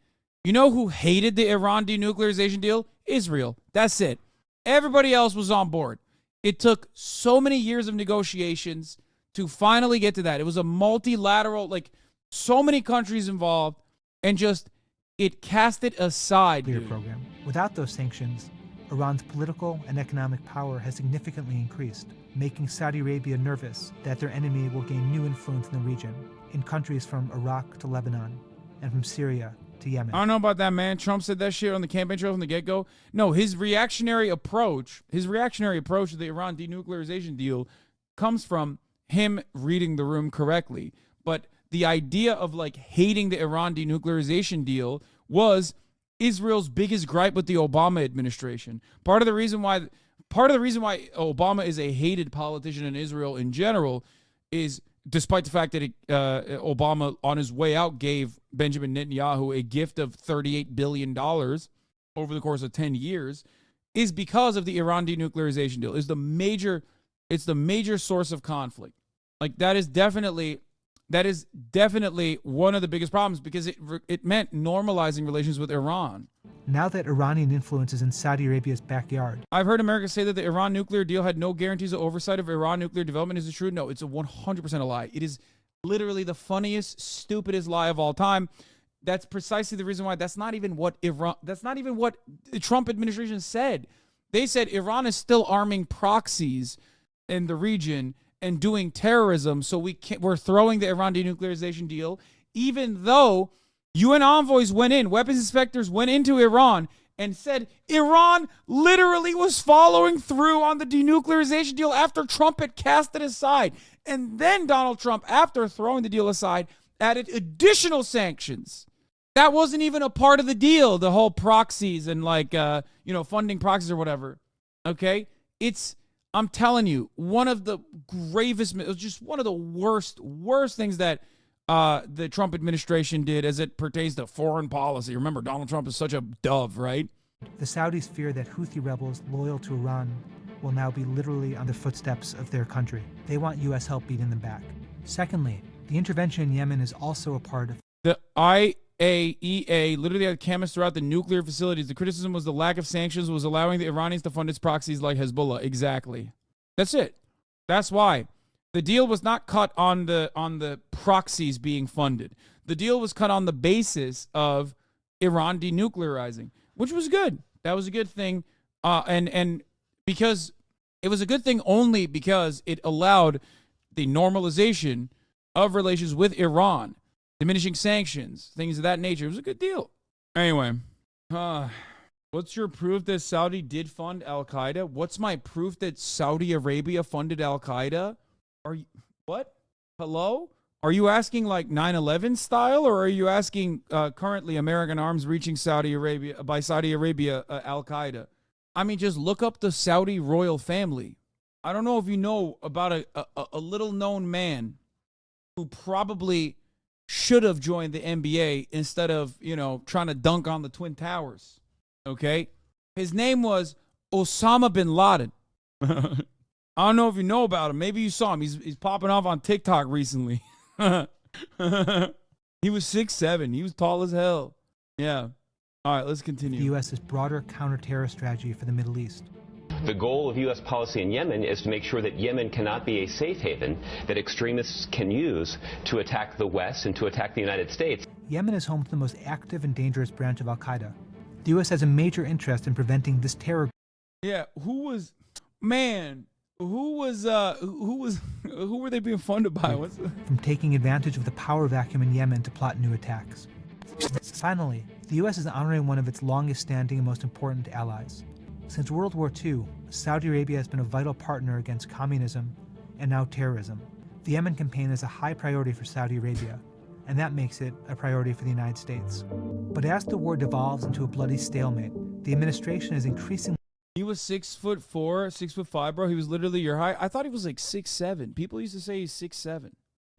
You know who hated the Iran denuclearization deal? Israel. That's it. Everybody else was on board. It took so many years of negotiations to finally get to that. It was a multilateral, like, so many countries involved, and just, it cast it aside. Program. Without those sanctions, Iran's political and economic power has significantly increased, making Saudi Arabia nervous that their enemy will gain new influence in the region, in countries from Iraq to Lebanon, and from Syria to Yemen. I don't know about that, man. Trump said that shit on the campaign trail from the get-go. No, his reactionary approach to the Iran denuclearization deal comes from him reading the room correctly. But the idea of like hating the Iran denuclearization deal was Israel's biggest gripe with the Obama administration. Part of the reason why Obama is a hated politician in Israel in general is, despite the fact that Obama on his way out gave Benjamin Netanyahu a gift of $38 billion over the course of 10 years, is because of the Iran denuclearization deal. It's the major source of conflict. Like that is definitely one of the biggest problems because it meant normalizing relations with Iran. Now that Iranian influence is in Saudi Arabia's backyard. I've heard America say that the Iran nuclear deal had no guarantees of oversight of Iran nuclear development. Is it true? No, it's a 100% a lie. It is literally the funniest, stupidest lie of all time. That's precisely the reason why that's not even what the Trump administration said. They said Iran is still arming proxies in the region and doing terrorism, so we're throwing the Iran denuclearization deal, even though UN envoys went in, weapons inspectors went into Iran and said Iran literally was following through on the denuclearization deal after Trump had cast it aside. And then Donald Trump, after throwing the deal aside, added additional sanctions. That wasn't even a part of the deal, the whole proxies and funding proxies or whatever. Okay? I'm telling you, one of the gravest, just one of the worst things that the Trump administration did as it pertains to foreign policy. Remember, Donald Trump is such a dove, right? The Saudis fear that Houthi rebels loyal to Iran will now be literally on the footsteps of their country. They want U.S. help beating them back. Secondly, the intervention in Yemen is also a part of the IAEA literally had cameras throughout the nuclear facilities. The criticism was the lack of sanctions was allowing the Iranians to fund its proxies like Hezbollah. Exactly. That's it. That's why. The deal was not cut on the proxies being funded. The deal was cut on the basis of Iran denuclearizing, which was good. That was a good thing. And because it was a good thing only because it allowed the normalization of relations with Iran, diminishing sanctions, things of that nature. It was a good deal. Anyway, what's your proof that Saudi did fund Al-Qaeda? What's my proof that Saudi Arabia funded Al-Qaeda? Are you, what? Hello? Are you asking like 9/11 style, or are you asking currently American arms reaching Saudi Arabia, by Saudi Arabia, Al-Qaeda? I mean, just look up the Saudi royal family. I don't know if you know about a little known man who probably should have joined the NBA instead of, trying to dunk on the Twin Towers. Okay? His name was Osama bin Laden. I don't know if you know about him. Maybe you saw him. He's popping off on TikTok recently. He was 6'7". He was tall as hell. Yeah. All right, let's continue. The U.S.'s broader counter-terror strategy for the Middle East. The goal of U.S. policy in Yemen is to make sure that Yemen cannot be a safe haven that extremists can use to attack the West and to attack the United States. Yemen is home to the most active and dangerous branch of Al-Qaeda. The U.S. has a major interest in preventing this terror. Yeah, who were they being funded by? From taking advantage of the power vacuum in Yemen to plot new attacks. Finally, the U.S. is honoring one of its longest-standing and most important allies. Since World War II, Saudi Arabia has been a vital partner against communism and now terrorism. The Yemen campaign is a high priority for Saudi Arabia, and that makes it a priority for the United States. But as the war devolves into a bloody stalemate, the administration is increasingly... He was 6'4", 6'5", bro. He was literally your height. I thought he was like 6'7". People used to say he's 6'7".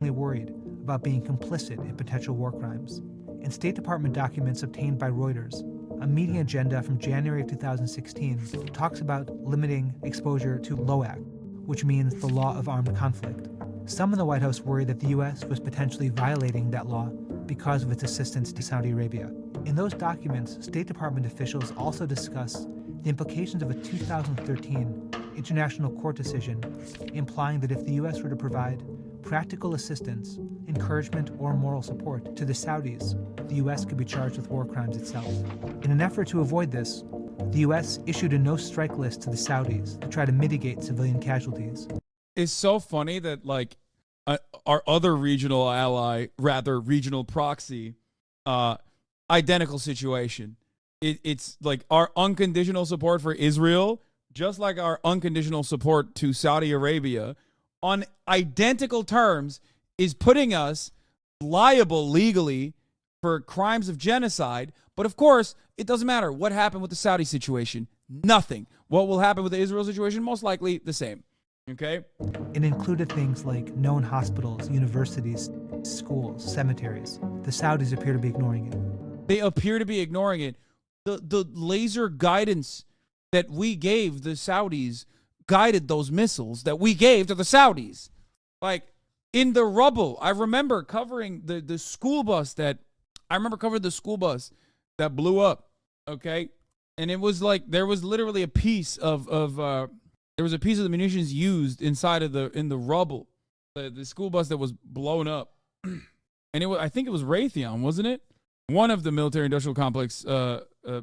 worried about being complicit in potential war crimes. In State Department documents obtained by Reuters, a meeting agenda from January of 2016 talks about limiting exposure to LOAC, which means the law of armed conflict. Some in the White House worry that the U.S. was potentially violating that law because of its assistance to Saudi Arabia. In those documents, State Department officials also discuss the implications of a 2013 International Court decision implying that if the U.S. were to provide practical assistance, encouragement, or moral support to the Saudis, the U.S. could be charged with war crimes itself. In an effort to avoid this, the U.S. issued a no-strike list to the Saudis to try to mitigate civilian casualties. It's so funny that, like, our other regional ally, rather regional proxy, identical situation. It's like our unconditional support for Israel, just like our unconditional support to Saudi Arabia, on identical terms, is putting us liable legally for crimes of genocide. But of course, it doesn't matter what happened with the Saudi situation. Nothing. What will happen with the Israel situation? Most likely the same. Okay? It included things like known hospitals, universities, schools, cemeteries. The Saudis appear to be ignoring it. They appear to be ignoring it. The laser guidance that we gave the Saudis guided those missiles that we gave to the Saudis. Like, in the rubble, I remember covering the school bus that blew up, okay? And it was like, there was literally a piece of the munitions used inside of in the rubble, the school bus that was blown up. And I think it was Raytheon, wasn't it? One of the military-industrial complex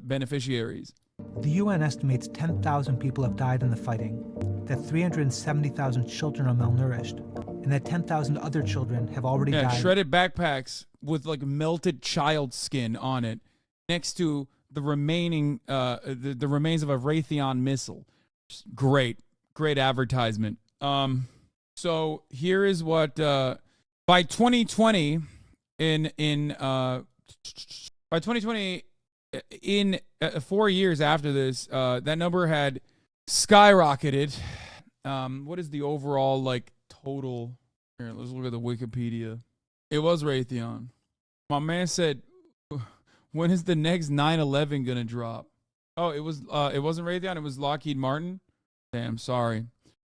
beneficiaries. The UN estimates 10,000 people have died in the fighting, that 370,000 children are malnourished, and that 10,000 other children have already died. Shredded backpacks with like melted child skin on it, next to the remaining the remains of a Raytheon missile. Great advertisement. So here is what by 2020 by 2020, in 4 years after this, that number had skyrocketed. What is the overall like total? Here, let's look at the Wikipedia. It was Raytheon. My man said, "When is the next 9/11 gonna drop?" Oh, it wasn't Raytheon. It was Lockheed Martin. Damn, sorry.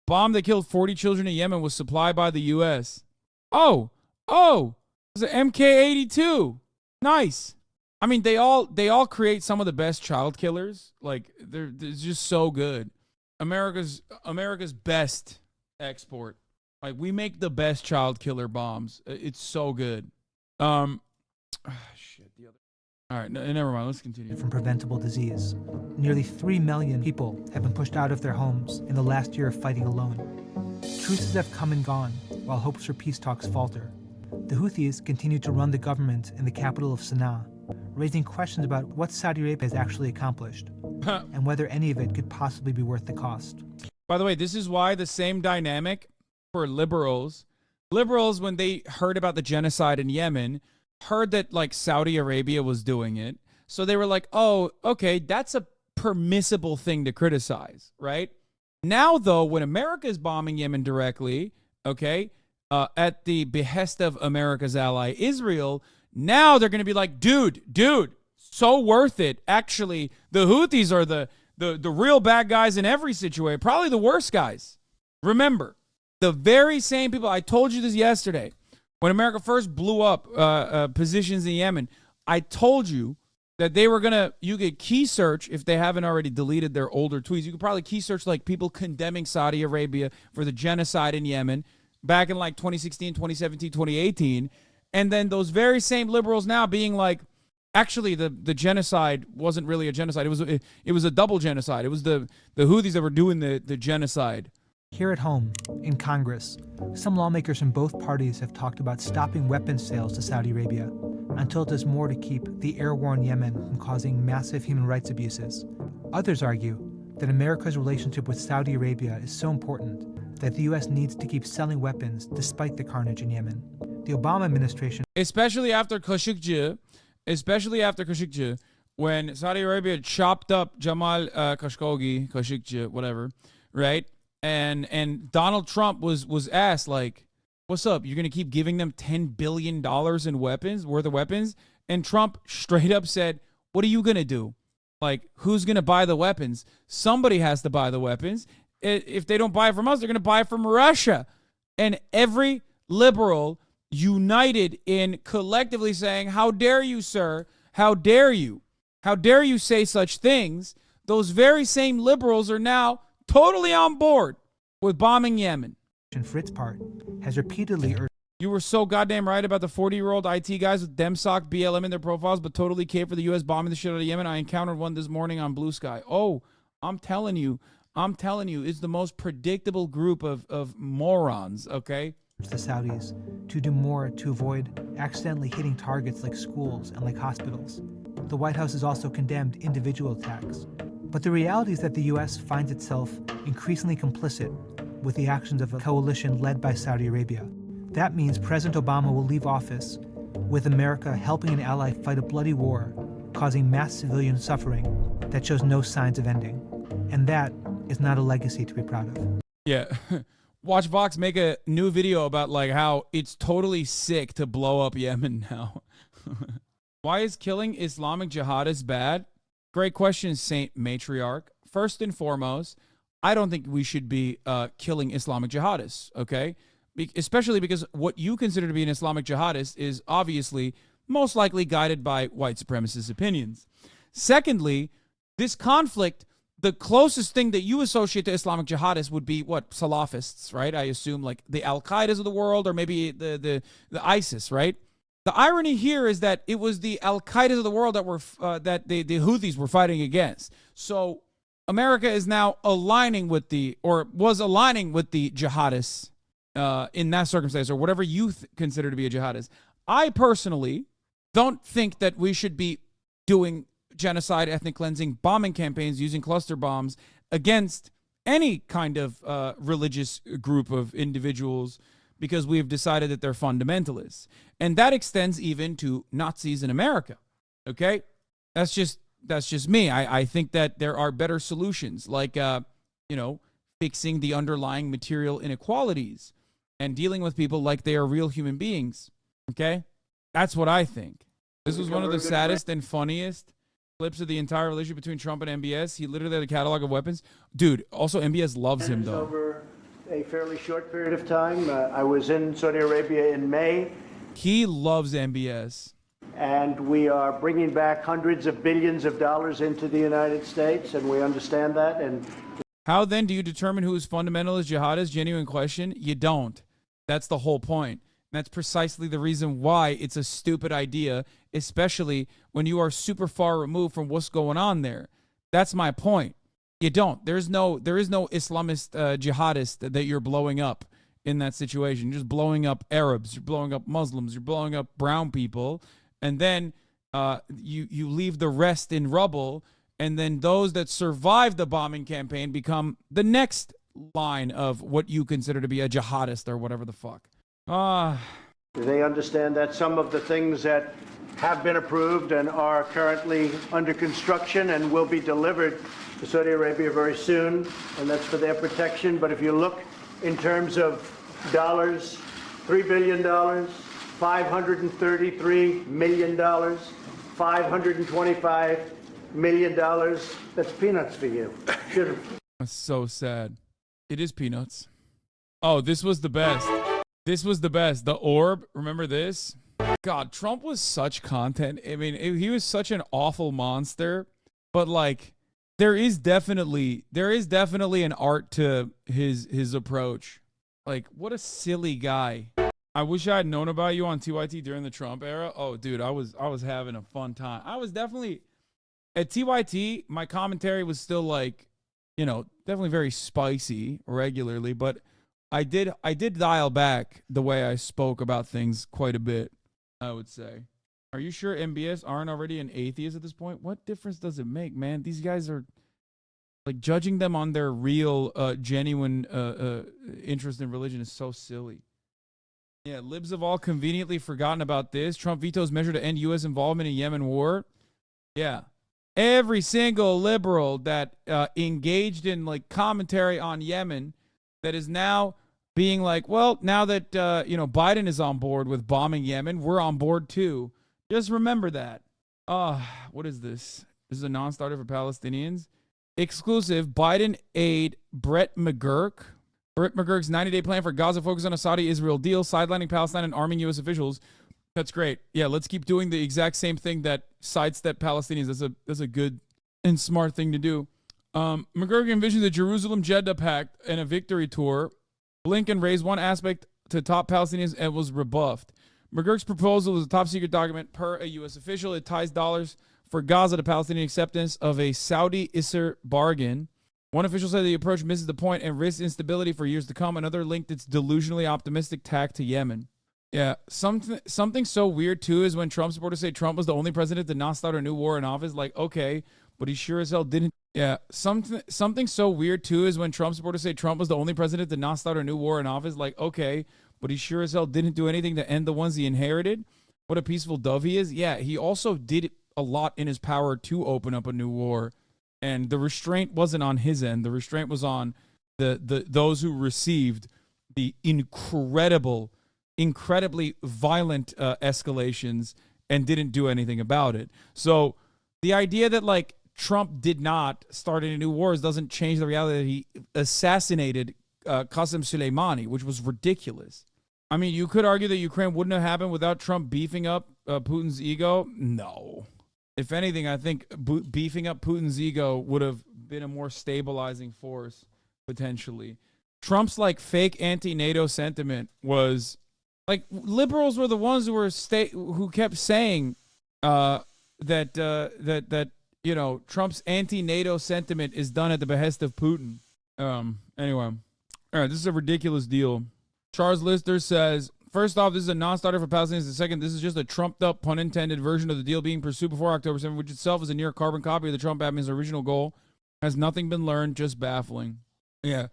Bomb that killed 40 children in Yemen was supplied by the U.S. Oh, it was an MK-82. Nice. I mean, they all create some of the best child killers. Like they're just so good. America's best export. Like, we make the best child killer bombs. It's so good. Shit. All right, never mind. Let's continue. From preventable disease. Nearly 3 million people have been pushed out of their homes in the last year of fighting alone. Truces have come and gone, while hopes for peace talks falter. The Houthis continue to run the government in the capital of Sana'a, raising questions about what Saudi Arabia has actually accomplished, and whether any of it could possibly be worth the cost. By the way, this is why the same dynamic for liberals, when they heard about the genocide in Yemen, heard that like Saudi Arabia was doing it. So they were like, oh, okay, that's a permissible thing to criticize, right? Now, though, when America is bombing Yemen directly, okay, at the behest of America's ally Israel, now they're going to be like, dude, so worth it. Actually, the Houthis are the real bad guys in every situation, probably the worst guys. Remember, the very same people, I told you this yesterday, when America first blew up positions in Yemen, I told you that they were you could key search, if they haven't already deleted their older tweets, you could probably key search like people condemning Saudi Arabia for the genocide in Yemen back in like 2016, 2017, 2018. And then those very same liberals now being like, actually, the genocide wasn't really a genocide. It was a double genocide. It was the Houthis that were doing the genocide. Here at home, in Congress, some lawmakers from both parties have talked about stopping weapons sales to Saudi Arabia until it does more to keep the air-worn Yemen from causing massive human rights abuses. Others argue that America's relationship with Saudi Arabia is so important that the U.S. needs to keep selling weapons despite the carnage in Yemen. The Obama administration... Especially after Khashoggi, when Saudi Arabia chopped up Jamal Khashoggi, whatever, right? And Donald Trump was asked, like, what's up? You're going to keep giving them $10 billion in weapons, worth of weapons? And Trump straight up said, what are you going to do? Like, who's going to buy the weapons? Somebody has to buy the weapons. If they don't buy it from us, they're going to buy it from Russia. And every liberal united in collectively saying, how dare you, sir? How dare you? How dare you say such things? Those very same liberals are now totally on board with bombing Yemen. For its part, has repeatedly urged... You were so goddamn right about the 40-year-old IT guys with DemSoc, BLM in their profiles, but totally cared for the U.S. bombing the shit out of Yemen. I encountered one this morning on Blue Sky. Oh, I'm telling you, it's the most predictable group of morons, okay? The Saudis to do more to avoid accidentally hitting targets like schools and like hospitals. The White House has also condemned individual attacks. But the reality is that the U.S. finds itself increasingly complicit with the actions of a coalition led by Saudi Arabia. That means President Obama will leave office with America helping an ally fight a bloody war, causing mass civilian suffering that shows no signs of ending. And that is not a legacy to be proud of. Yeah. Watch Vox make a new video about like how it's totally sick to blow up Yemen now. Why is killing Islamic jihadists bad? Great question, Saint Matriarch. First and foremost, I don't think we should be killing Islamic jihadists, okay? Especially because what you consider to be an Islamic jihadist is obviously most likely guided by white supremacist opinions. Secondly, this conflict, the closest thing that you associate to Islamic jihadists would be what? Salafists, right? I assume like the Al-Qaedas of the world or maybe the ISIS, right? The irony here is that it was the Al-Qaedas of the world that were that the Houthis were fighting against. So America is now was aligning with the jihadists in that circumstance, or whatever you consider to be a jihadist. I personally don't think that we should be doing genocide, ethnic cleansing, bombing campaigns using cluster bombs against any kind of religious group of individuals, because we have decided that they're fundamentalists. And that extends even to Nazis in America, okay? That's just me. I think that there are better solutions, like, fixing the underlying material inequalities and dealing with people like they are real human beings, okay? That's what I think. This was one of the saddest and funniest clips of the entire relationship between Trump and MBS. He literally had a catalog of weapons. Dude, also MBS loves him, though. Over a fairly short period of time. I was in Saudi Arabia in May. He loves MBS. And we are bringing back hundreds of billions of dollars into the United States, and we understand that. And how then do you determine who is fundamentalist, jihadist? Genuine question. You don't. That's the whole point. And that's precisely the reason why it's a stupid idea, especially when you are super far removed from what's going on there. That's my point. You don't. There is no Islamist jihadist that you're blowing up in that situation. You're just blowing up Arabs. You're blowing up Muslims. You're blowing up brown people. And then you leave the rest in rubble. And then those that survive the bombing campaign become the next line of what you consider to be a jihadist or whatever the fuck. They understand that some of the things that have been approved and are currently under construction and will be delivered to Saudi Arabia very soon, and that's for their protection. But if you look in terms of dollars, $3 billion, $533 million, $525 million, that's peanuts for you. That's so sad. It is peanuts. Oh, this was the best. This was the best. The orb. Remember this? God, Trump was such content. I mean, he was such an awful monster. But like, there is definitely an art to his approach. Like, what a silly guy. I wish I had known about you on TYT during the Trump era. Oh, dude, I was having a fun time. I was definitely at TYT. My commentary was still like, you know, definitely very spicy regularly, but I did dial back the way I spoke about things quite a bit, I would say. Are you sure MBS aren't already an atheist at this point? What difference does it make, man? These guys are like judging them on their real, genuine interest in religion is so silly. Yeah, libs have all conveniently forgotten about this. Trump vetoes measure to end U.S. involvement in Yemen war. Yeah. Every single liberal that engaged in like commentary on Yemen that is now being like, well, now that, Biden is on board with bombing Yemen, we're on board too. Just remember that. What is this? This is a non-starter for Palestinians. Exclusive Biden aide Brett McGurk. Brett McGurk's 90-day plan for Gaza focused on a Saudi-Israel deal, sidelining Palestine and arming U.S. officials. That's great. Yeah, let's keep doing the exact same thing that sidestep Palestinians. That's a good and smart thing to do. McGurk envisioned the Jerusalem-Jeddah Pact and a victory tour. Blinken raised one aspect to top Palestinians and was rebuffed. McGurk's proposal is a top-secret document per a U.S. official. It ties dollars for Gaza to Palestinian acceptance of a Saudi-Isser bargain. One official said the approach misses the point and risks instability for years to come. Another linked its delusionally optimistic tack to Yemen. Yeah, something so weird, too, is when Trump supporters say Trump was the only president to not start a new war in office. Like, okay, but he sure as hell didn't. Yeah, something so weird, too, is when Trump supporters say Trump was the only president to not start a new war in office. Like, okay, but he sure as hell didn't do anything to end the ones he inherited. What a peaceful dove he is. Yeah, he also did a lot in his power to open up a new war. And the restraint wasn't on his end. The restraint was on those who received the incredibly violent escalations and didn't do anything about it. So the idea that like Trump did not start any new wars doesn't change the reality that he assassinated Qasem Soleimani, which was ridiculous. I mean, you could argue that Ukraine wouldn't have happened without Trump beefing up Putin's ego. No. If anything, I think beefing up Putin's ego would have been a more stabilizing force, potentially. Trump's like fake anti-NATO sentiment was like liberals were the ones who were who kept saying that Trump's anti-NATO sentiment is done at the behest of Putin. Anyway, all right, this is a ridiculous deal. Charles Lister says, first off, this is a non-starter for Palestinians. The second, this is just a trumped-up, pun-intended version of the deal being pursued before October 7th, which itself is a near carbon copy of the Trump admin's original goal. Has nothing been learned, just baffling. Yeah,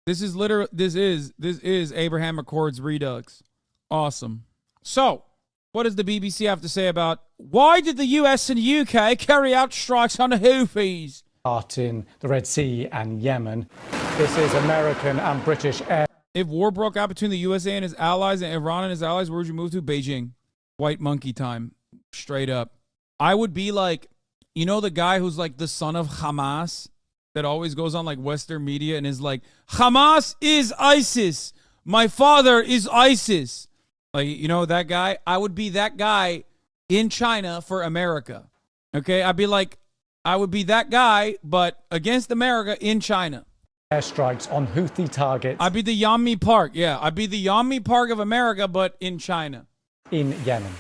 this is Abraham Accords Redux. Awesome. So, what does the BBC have to say about why did the US and UK carry out strikes on the Houthis? In the Red Sea and Yemen. This is American and British air. If war broke out between the USA and his allies and Iran and his allies, where would you move to? Beijing. White monkey time. Straight up. I would be like, you know the guy who's like the son of Hamas that always goes on like Western media and is like, Hamas is ISIS. My father is ISIS. Like, you know that guy? I would be that guy in China for America. Okay? I would be that guy, but against America in China. airstrikes on Houthi targets. I'd be the Yami Park. Yeah, I'd be the Yami Park of America, but in China. In Yemen,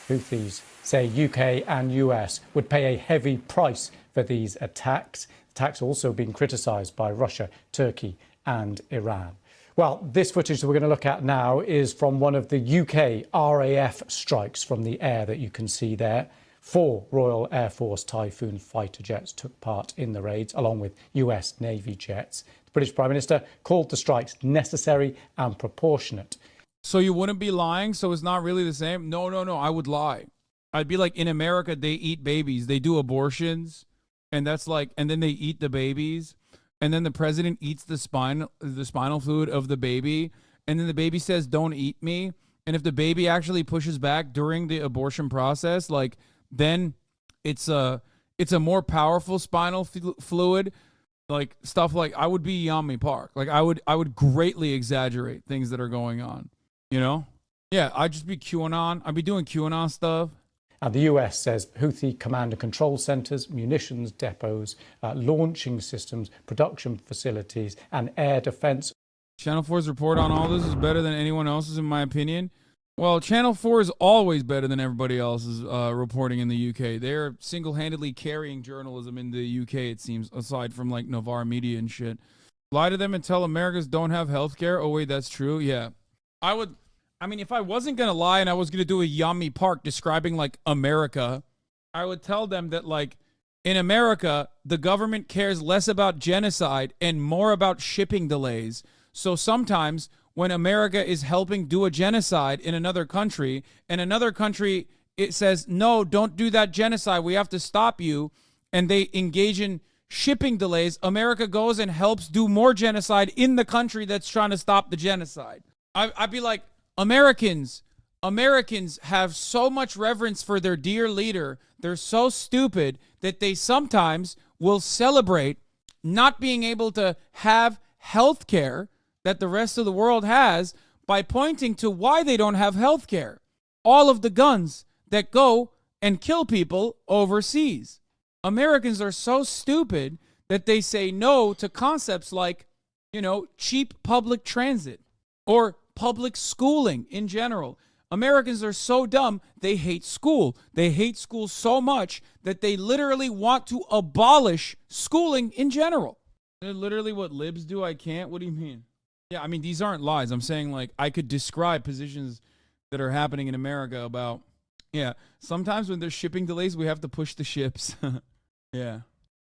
Houthis say UK and US would pay a heavy price for these attacks. Attacks also being criticised by Russia, Turkey and Iran. Well, this footage that we're going to look at now is from one of the UK RAF strikes from the air that you can see there. 4 Royal Air Force Typhoon fighter jets took part in the raids, along with US Navy jets. The British Prime Minister called the strikes necessary and proportionate. So you wouldn't be lying? So it's not really the same? No, I would lie. I'd be like, in America, they eat babies. They do abortions, and that's like, and then they eat the babies, and then the president eats the spinal fluid of the baby, and then the baby says, "Don't eat me." And if the baby actually pushes back during the abortion process, like, then it's a more powerful spinal fluid, like stuff like, I would be Yami Park. Like I would greatly exaggerate things that are going on, you know? Yeah, I'd just be QAnon. I'd be doing QAnon stuff. And the US says Houthi command and control centres, munitions depots, launching systems, production facilities and air defence. Channel 4's report on all this is better than anyone else's, in my opinion. Well, Channel 4 is always better than everybody else's reporting in the UK. They're single-handedly carrying journalism in the UK, it seems, aside from, like, Navarre Media and shit. Lie to them and tell Americans don't have health care? Oh, wait, that's true? Yeah. If I wasn't going to lie and I was going to do a Yami Park describing, like, America, I would tell them that, like, in America, the government cares less about genocide and more about shipping delays. So sometimes when America is helping do a genocide in another country, and another country, it says, no, don't do that genocide, we have to stop you, and they engage in shipping delays, America goes and helps do more genocide in the country that's trying to stop the genocide. I'd be like, Americans have so much reverence for their dear leader, they're so stupid that they sometimes will celebrate not being able to have health care that the rest of the world has by pointing to why they don't have health care. All of the guns that go and kill people overseas. Americans are so stupid that they say no to concepts like, cheap public transit or public schooling in general. Americans are so dumb, they hate school. They hate school so much that they literally want to abolish schooling in general. They're literally what libs do. I can't. What do you mean? Yeah, these aren't lies. I'm saying, like, I could describe positions that are happening in America about, sometimes when there's shipping delays, we have to push the ships. Yeah.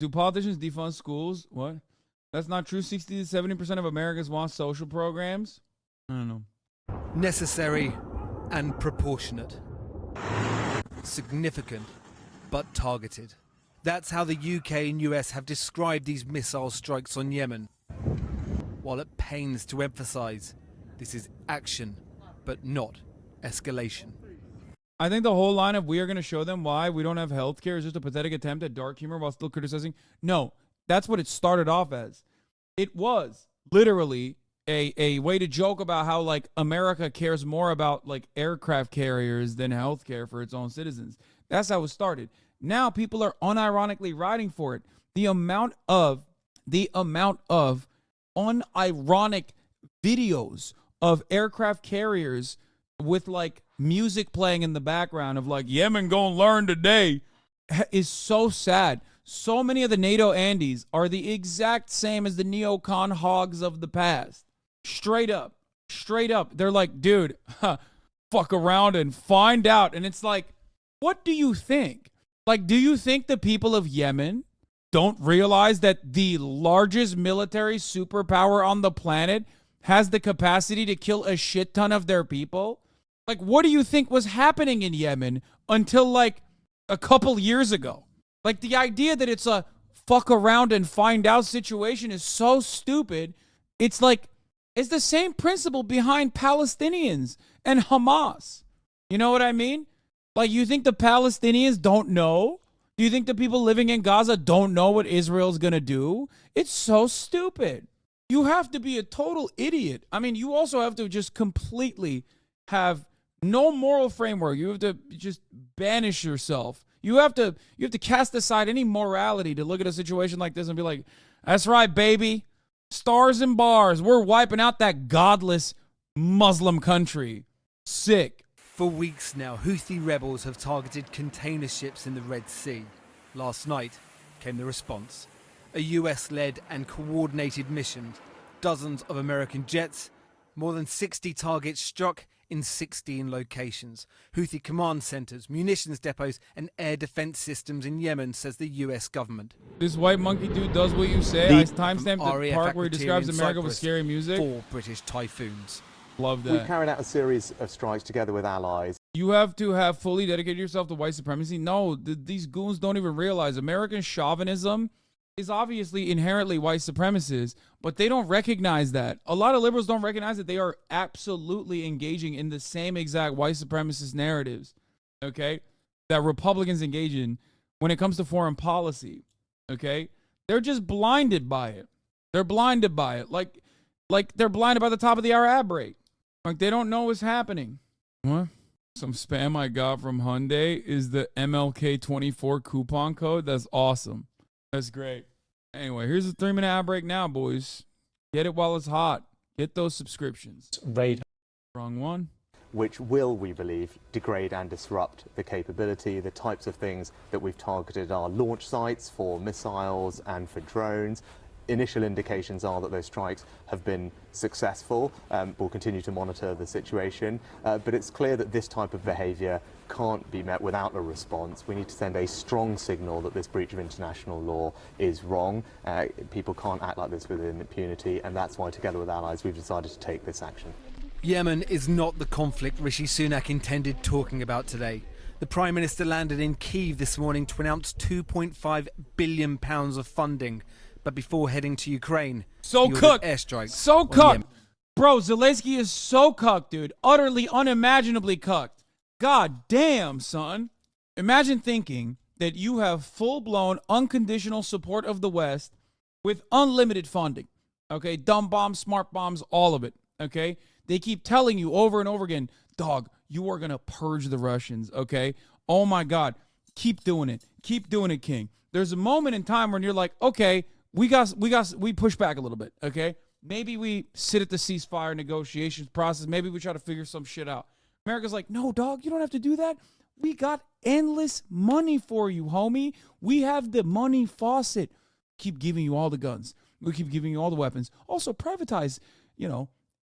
Do politicians defund schools? What? That's not true. 60 to 70% of Americans want social programs. I don't know. Necessary and proportionate. Significant, but targeted. That's how the UK and US have described these missile strikes on Yemen. While it pains to emphasize, this is action, but not escalation. I think the whole line of we are going to show them why we don't have health care is just a pathetic attempt at dark humor while still criticizing. No, that's what it started off as. It was literally a way to joke about how, like, America cares more about, like, aircraft carriers than health care for its own citizens. That's how it started. Now people are unironically riding for it. The amount of unironic videos of aircraft carriers with, like, music playing in the background of, like, Yemen gonna learn today is so sad. So many of the NATO Andes are the exact same as the neocon hogs of the past. Straight up. They're like, dude, fuck around and find out. And it's like, what do you think? Like, do you think the people of Yemen don't realize that the largest military superpower on the planet has the capacity to kill a shit ton of their people? Like, what do you think was happening in Yemen until, like, a couple years ago? Like, the idea that it's a fuck around and find out situation is so stupid. It's like, it's the same principle behind Palestinians and Hamas. You know what I mean? Like, you think the Palestinians don't know? Do you think the people living in Gaza don't know what Israel's gonna do? It's so stupid. You have to be a total idiot. You also have to just completely have no moral framework. You have to just banish yourself. You have to cast aside any morality to look at a situation like this and be like, that's right, baby. Stars and bars. We're wiping out that godless Muslim country. Sick. For weeks now, Houthi rebels have targeted container ships in the Red Sea. Last night came the response. A US-led and coordinated mission. Dozens of American jets, more than 60 targets struck in 16 locations. Houthi command centers, munitions depots, and air defense systems in Yemen, says the US government. This white monkey dude does what you say. I timestamped the RAF part where he describes in America with Cyprus, scary music. 4 British Typhoons. Love that. We carried out a series of strikes together with allies. You have to have fully dedicated yourself to white supremacy. No, these goons don't even realize American chauvinism is obviously inherently white supremacist, but they don't recognize that. A lot of liberals don't recognize that they are absolutely engaging in the same exact white supremacist narratives, okay, that Republicans engage in when it comes to foreign policy, okay? They're just blinded by it. They're blinded by it. Like they're blinded by the top of the hour ad break. Like they don't know what's happening. What? Some spam I got from Hyundai is the MLK24 coupon code. That's awesome. That's great. Anyway, here's a 3-minute ad break now, boys. Get it while it's hot. Get those subscriptions. Radar. Wrong one. Which will, we believe, degrade and disrupt the capability. The types of things that we've targeted are launch sites for missiles and for drones. Initial indications are that those strikes have been successful. We'll continue to monitor the situation, but it's clear that this type of behavior can't be met without a response. We need to send a strong signal that this breach of international law is wrong. People can't act like this with impunity, and that's why, together with allies, we've decided to take this action. Yemen is not the conflict Rishi Sunak intended talking about today. The Prime Minister landed in Kyiv this morning to announce £2.5 billion of funding. But before heading to Ukraine, so cooked. Airstrikes. So cooked. Bro, Zelensky is so cucked, dude. Utterly, unimaginably cucked. God damn, son. Imagine thinking that you have full-blown, unconditional support of the West with unlimited funding. Okay? Dumb bombs, smart bombs, all of it. Okay? They keep telling you over and over again, dog, you are going to purge the Russians. Okay? Oh, my God. Keep doing it. Keep doing it, King. There's a moment in time when you're like, okay, we push back a little bit, okay? Maybe we sit at the ceasefire negotiations process. Maybe we try to figure some shit out. America's like, no, dog, you don't have to do that. We got endless money for you, homie. We have the money faucet. Keep giving you all the guns. We keep giving you all the weapons. Also, privatize,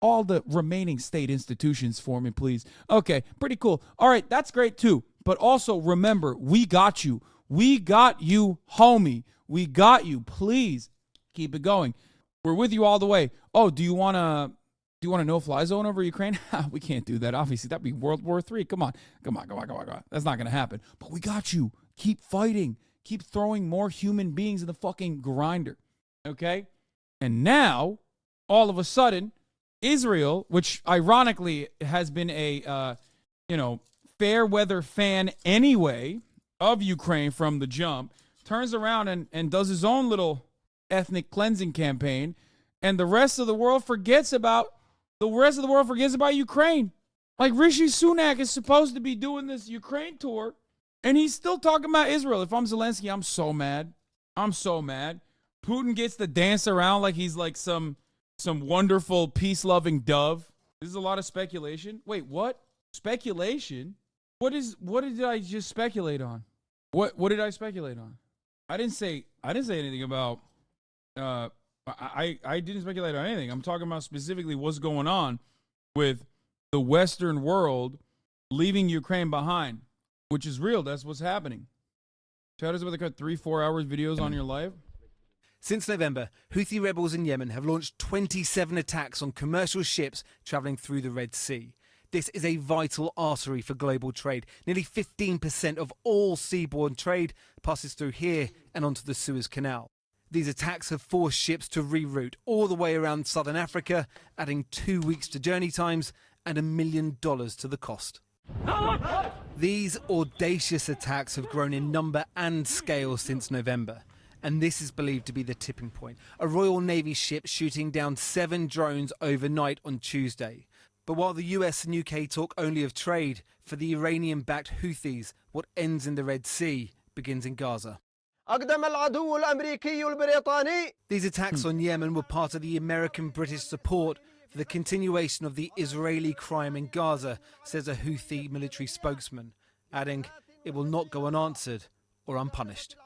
all the remaining state institutions for me, please. Okay, pretty cool. All right, that's great too. But also remember, we got you. We got you, homie. We got you. Please keep it going. We're with you all the way. Oh, do you want a no-fly zone over Ukraine? We can't do that. Obviously, that'd be World War III. Come on. That's not going to happen. But we got you. Keep fighting. Keep throwing more human beings in the fucking grinder. Okay? And now, all of a sudden, Israel, which ironically has been a, fair weather fan anyway of Ukraine from the jump, turns around and does his own little ethnic cleansing campaign, and the rest of the world forgets about Ukraine. Like Rishi Sunak is supposed to be doing this Ukraine tour, and he's still talking about Israel. If I'm Zelensky, I'm so mad. Putin gets to dance around like he's like some wonderful peace-loving dove. This is a lot of speculation. Wait, what? Speculation? What did I just speculate on? What did I speculate on? I didn't say anything about I didn't speculate on anything. I'm talking about specifically what's going on with the Western world leaving Ukraine behind, which is real. That's what's happening. Chowder's about to cut 3-4 hours videos on your life. Since November, Houthi rebels in Yemen have launched 27 attacks on commercial ships travelling through the Red Sea. This is a vital artery for global trade. Nearly 15% of all seaborne trade passes through here and onto the Suez Canal. These attacks have forced ships to reroute all the way around southern Africa, adding 2 weeks to journey times and $1 million to the cost. These audacious attacks have grown in number and scale since November. And this is believed to be the tipping point. A Royal Navy ship shooting down 7 drones overnight on Tuesday. But while the US and UK talk only of trade, for the Iranian-backed Houthis, what ends in the Red Sea begins in Gaza. أقدم العدو الأمريكي البريطاني. These attacks on Yemen were part of the American-British support for the continuation of the Israeli crime in Gaza, says a Houthi military spokesman, adding, it will not go unanswered or unpunished.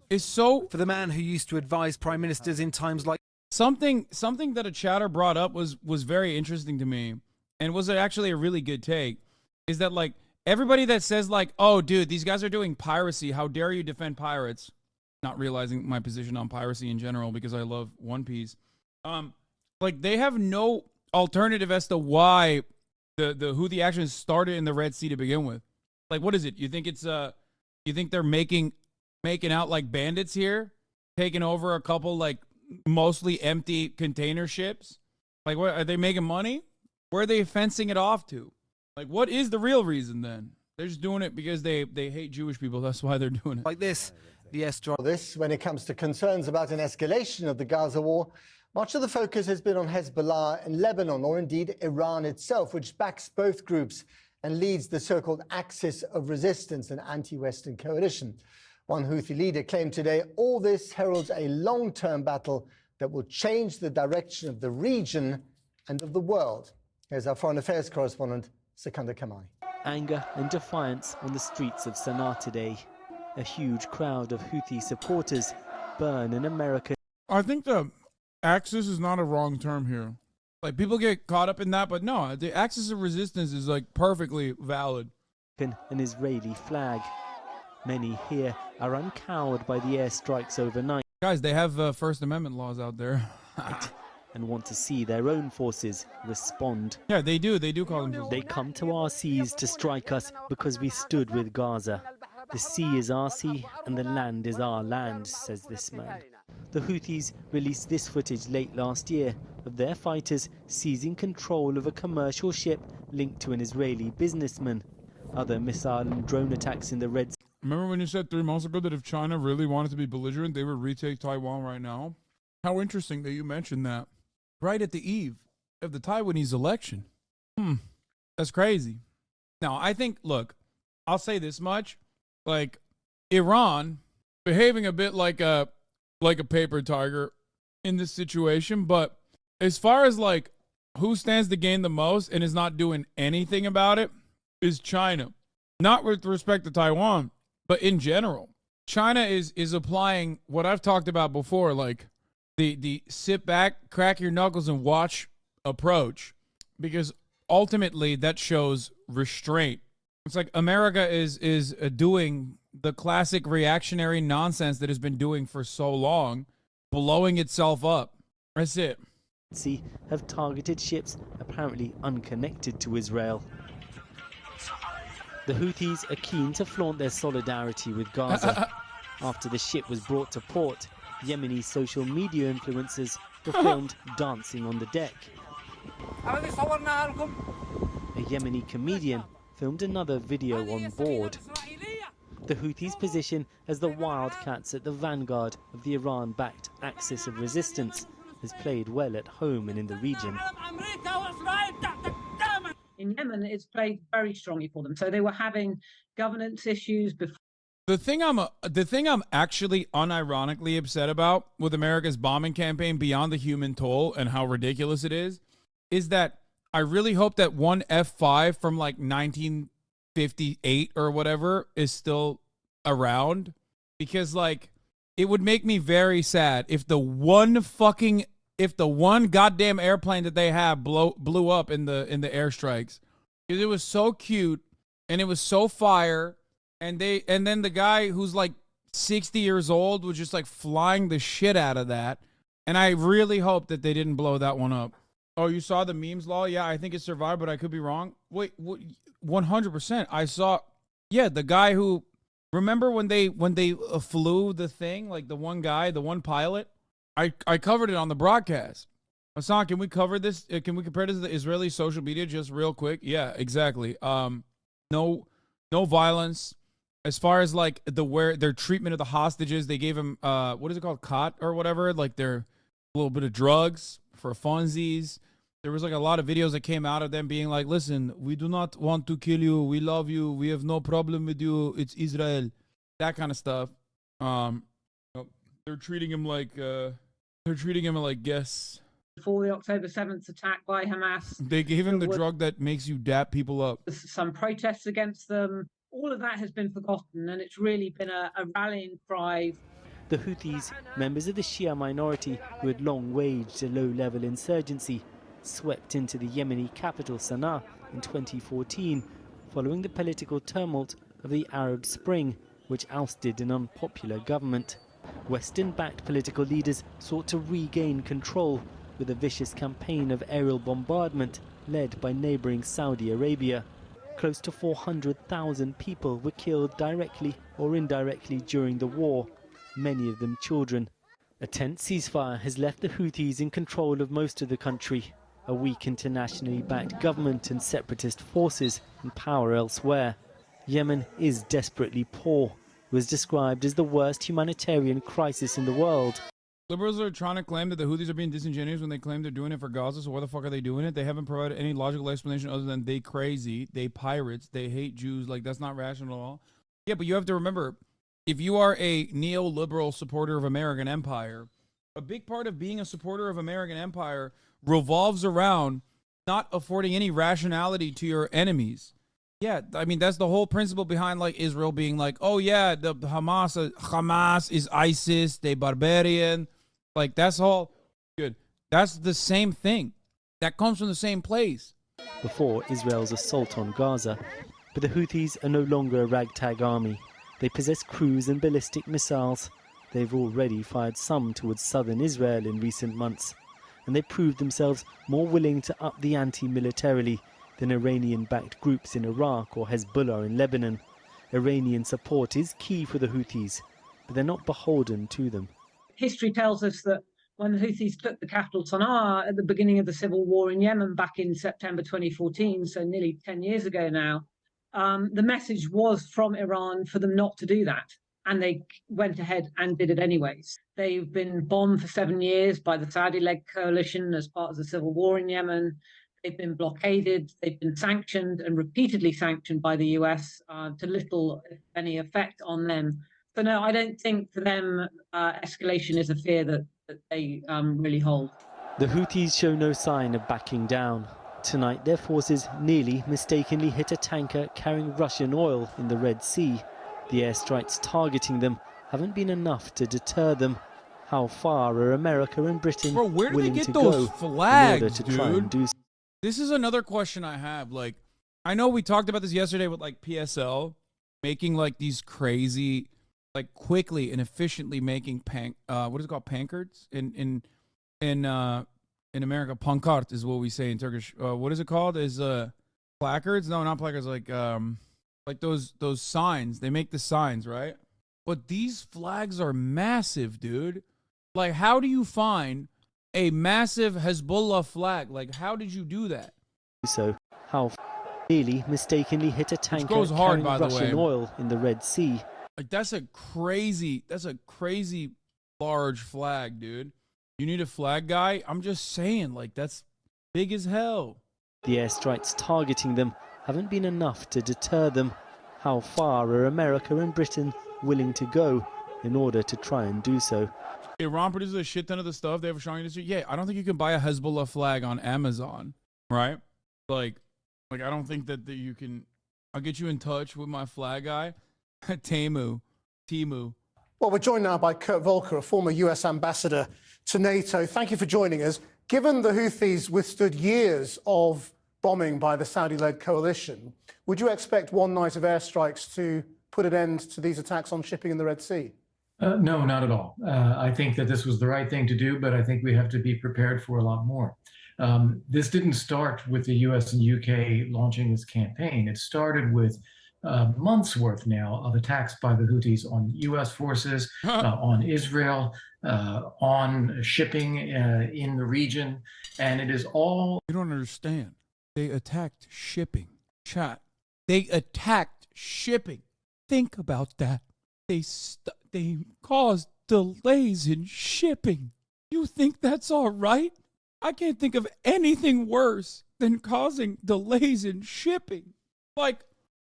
It's so... For the man who used to advise prime ministers in times like... Something that a chatter brought up was very interesting to me, and was actually a really good take, is that, like, everybody that says, like, oh, dude, these guys are doing piracy, how dare you defend pirates, not realizing my position on piracy in general because I love One Piece, like, they have no alternative as to why the Houthi actions started in the Red Sea to begin with. Like, what is it? You think it's you think they're making out like bandits here, taking over a couple like mostly empty container ships? Like, what are they making money? Where are they fencing it off to? Like, what is the real reason then? They're just doing it because they hate Jewish people. That's why they're doing it. Like this, the airstrike. This, when it comes to concerns about an escalation of the Gaza war, much of the focus has been on Hezbollah in Lebanon, or indeed Iran itself, which backs both groups and leads the so-called Axis of Resistance, an anti-Western coalition. One Houthi leader claimed today all this heralds a long-term battle that will change the direction of the region and of the world. Here's our foreign affairs correspondent, Sikandar Kamani. Anger and defiance on the streets of Sana'a today. A huge crowd of Houthi supporters burn an American. I think the Axis is not a wrong term here. Like, people get caught up in that, but no, the Axis of Resistance is like perfectly valid. An Israeli flag. Many here are uncowed by the airstrikes overnight. Guys, they have First Amendment laws out there. And want to see their own forces respond. Yeah, they do. They do call themselves. They come to our seas to strike us because we stood with Gaza. The sea is our sea and the land is our land, says this man. The Houthis released this footage late last year of their fighters seizing control of a commercial ship linked to an Israeli businessman. Other missile and drone attacks in the Red Sea. Remember when you said 3 months ago that if China really wanted to be belligerent, they would retake Taiwan right now? How interesting that you mentioned that. Right at the eve of the Taiwanese election. That's crazy. Now, I think, look, I'll say this much. Like, Iran behaving a bit like a paper tiger in this situation. But as far as, like, who stands to gain the most and is not doing anything about it is China. Not with respect to Taiwan, but in general. China is applying what I've talked about before, like, the sit back, crack your knuckles and watch approach, because ultimately that shows restraint. It's like America is doing the classic reactionary nonsense that has been doing for so long, blowing itself up. That's it. Have targeted ships apparently unconnected to Israel. The Houthis are keen to flaunt their solidarity with Gaza. After the ship was brought to port, Yemeni social media influencers were filmed dancing on the deck. A Yemeni comedian filmed another video on board. The Houthis' position as the wildcats at the vanguard of the Iran-backed Axis of Resistance has played well at home and in the region. In Yemen, it's played very strongly for them. So they were having governance issues before. The thing I'm actually unironically upset about with America's bombing campaign, beyond the human toll and how ridiculous it is that I really hope that one F-5 from like 1958 or whatever is still around, because like it would make me very sad if the one goddamn airplane that they have blew up in the airstrikes, because it was so cute and it was so fire. And then the guy who's like 60 years old was just like flying the shit out of that. And I really hope that they didn't blow that one up. Oh, you saw the memes law? Yeah, I think it survived, but I could be wrong. Wait, 100%. I saw, yeah, the guy who, remember when they flew the thing, like the one guy, the one pilot? I covered it on the broadcast. Hassan, can we cover this? Can we compare this to the Israeli social media just real quick? Yeah, exactly. No violence. As far as like their treatment of the hostages, they gave them what is it called, cot or whatever, like their little bit of drugs for funsies. There was like a lot of videos that came out of them being like, listen, we do not want to kill you, we love you, we have no problem with you, it's Israel, that kind of stuff. They're treating him like guests. Before the October 7th attack by Hamas. They gave him the drug that makes you dap people up. Some protests against them. All of that has been forgotten, and it's really been a rallying cry. The Houthis, members of the Shia minority who had long waged a low-level insurgency, swept into the Yemeni capital Sana'a in 2014, following the political tumult of the Arab Spring, which ousted an unpopular government. Western-backed political leaders sought to regain control with a vicious campaign of aerial bombardment led by neighboring Saudi Arabia. Close to 400,000 people were killed directly or indirectly during the war, many of them children. A tense ceasefire has left the Houthis in control of most of the country, a weak internationally backed government and separatist forces in power elsewhere. Yemen is desperately poor. It was described as the worst humanitarian crisis in the world. Liberals are trying to claim that the Houthis are being disingenuous when they claim they're doing it for Gaza, so why the fuck are they doing it? They haven't provided any logical explanation other than they crazy, they pirates, they hate Jews. Like, that's not rational at all. Yeah, but you have to remember, if you are a neoliberal supporter of American empire, a big part of being a supporter of American empire revolves around not affording any rationality to your enemies. Yeah, I mean, that's the whole principle behind, like, Israel being like, oh yeah, the Hamas is ISIS, they barbarian. Like, that's all good. That's the same thing. That comes from the same place. Before Israel's assault on Gaza, but the Houthis are no longer a ragtag army. They possess cruise and ballistic missiles. They've already fired some towards southern Israel in recent months, and they proved themselves more willing to up the ante militarily than Iranian-backed groups in Iraq or Hezbollah in Lebanon. Iranian support is key for the Houthis, but they're not beholden to them. History tells us that when the Houthis took the capital Sana'a at the beginning of the civil war in Yemen back in September 2014, so nearly 10 years ago now, the message was from Iran for them not to do that. And they went ahead and did it anyways. They've been bombed for 7 years by the Saudi-led coalition as part of the civil war in Yemen. They've been blockaded. They've been sanctioned and repeatedly sanctioned by the US to little, if any, effect on them. So no, I don't think for them escalation is a fear that they really hold. The Houthis show no sign of backing down. Tonight, their forces nearly mistakenly hit a tanker carrying Russian oil in the Red Sea. The airstrikes targeting them haven't been enough to deter them. How far are America and Britain willing to go flags, in order to try and do so? This is another question I have. Like, I know we talked about this yesterday with, like, PSL making, like, these crazy, like, quickly and efficiently making what is it called, pancards in America? Pankart is what we say in Turkish. What is it called? Is placards? No, not placards. Like those signs. They make the signs, right? But these flags are massive, dude. Like, how do you find a massive Hezbollah flag? Like, how did you do that? So, how nearly mistakenly hit a tanker carrying Russian oil in the Red Sea. Like, that's a crazy large flag, dude. You need a flag guy? I'm just saying, like, that's big as hell. The airstrikes targeting them haven't been enough to deter them. How far are America and Britain willing to go in order to try and do so? Iran produces a shit ton of the stuff. They have a strong industry. Yeah, I don't think you can buy a Hezbollah flag on Amazon, right? Like I don't think that you can. I'll get you in touch with my flag guy, Timu. Well, we're joined now by Kurt Volker, a former US ambassador to NATO. Thank you for joining us. Given the Houthis withstood years of bombing by the Saudi-led coalition, would you expect one night of airstrikes to put an end to these attacks on shipping in the Red Sea? No, not at all. I think that this was the right thing to do, but I think we have to be prepared for a lot more. This didn't start with the US and UK launching this campaign. It started with months worth now of attacks by the Houthis on US forces, on Israel, on shipping in the region. And it is all... You don't understand. They attacked shipping. Chat. They attacked shipping. Think about that. They caused delays in shipping. You think that's all right? I can't think of anything worse than causing delays in shipping. Like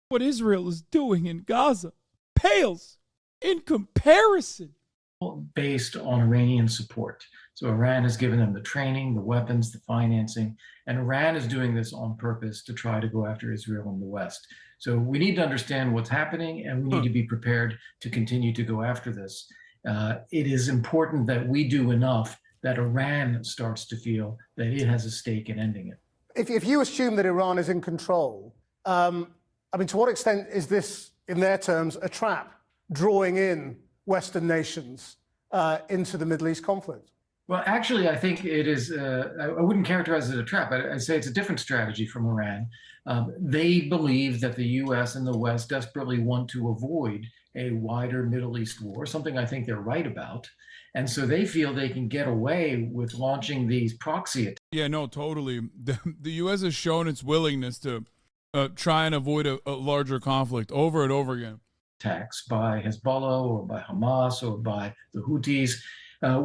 what Israel is doing in Gaza pales in comparison based on Iranian support. So Iran has given them the training, the weapons, the financing, and Iran is doing this on purpose to try to go after Israel in the West. So we need to understand what's happening, and we need to be prepared to continue to go after this. It is important that we do enough that Iran starts to feel that it has a stake in ending it. If you assume that Iran is in control, I mean, to what extent is this, in their terms, a trap, drawing in Western nations into the Middle East conflict? Well, actually, I think it is, I wouldn't characterize it as a trap. I'd say it's a different strategy from Iran. They believe that the U.S. and the West desperately want to avoid a wider Middle East war, something I think they're right about. And so they feel they can get away with launching these proxy attacks. Yeah, no, totally. The U.S. has shown its willingness to try and avoid a larger conflict over and over again. Attacks by Hezbollah or by Hamas or by the Houthis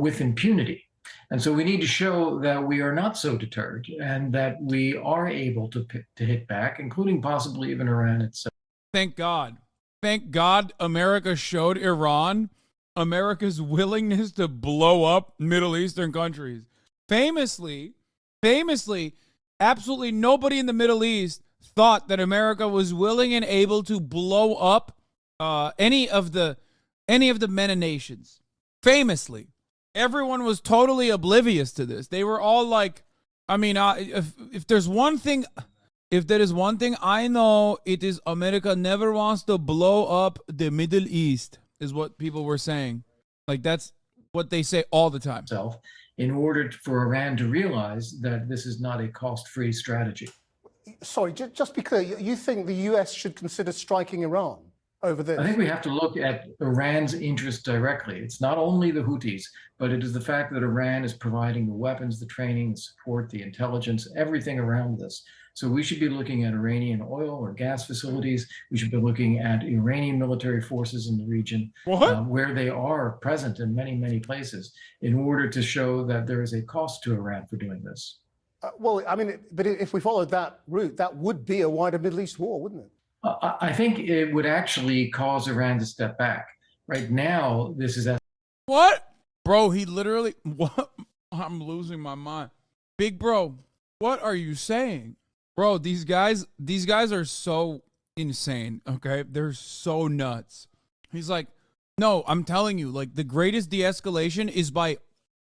with impunity. And so we need to show that we are not so deterred and that we are able to hit back, including possibly even Iran itself. Thank God. Thank God America showed Iran America's willingness to blow up Middle Eastern countries. Famously, absolutely nobody in the Middle East thought that America was willing and able to blow up any of the MENA nations. Famously. Everyone was totally oblivious to this. They were all like, I mean, if there is one thing I know, it is America never wants to blow up the Middle East, is what people were saying. Like, that's what they say all the time. In order for Iran to realize that this is not a cost-free strategy. Sorry, just be clear, you think the U.S. should consider striking Iran over this? I think we have to look at Iran's interest directly. It's not only the Houthis, but it is the fact that Iran is providing the weapons, the training, the support, the intelligence, everything around this. So we should be looking at Iranian oil or gas facilities. We should be looking at Iranian military forces in the region, where they are present in many, many places, in order to show that there is a cost to Iran for doing this. Well, I mean, but if we followed that route, that would be a wider Middle East war, wouldn't it? I think it would actually cause Iran to step back. Right now, this is... What? Bro, he literally... What? I'm losing my mind. Big bro, what are you saying? Bro, these guys are so insane, okay? They're so nuts. He's like, no, I'm telling you, like, the greatest de-escalation is by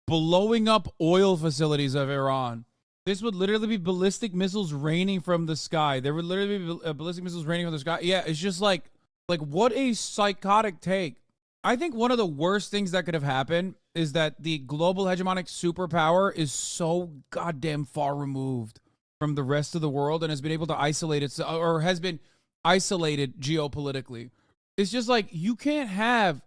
blowing up oil facilities of Iran. This would literally be ballistic missiles raining from the sky. There would literally be ballistic missiles raining from the sky. Yeah, it's just like what a psychotic take. I think one of the worst things that could have happened is that the global hegemonic superpower is so goddamn far removed from the rest of the world and has been able to isolate itself, or has been isolated geopolitically. It's just like, you can't have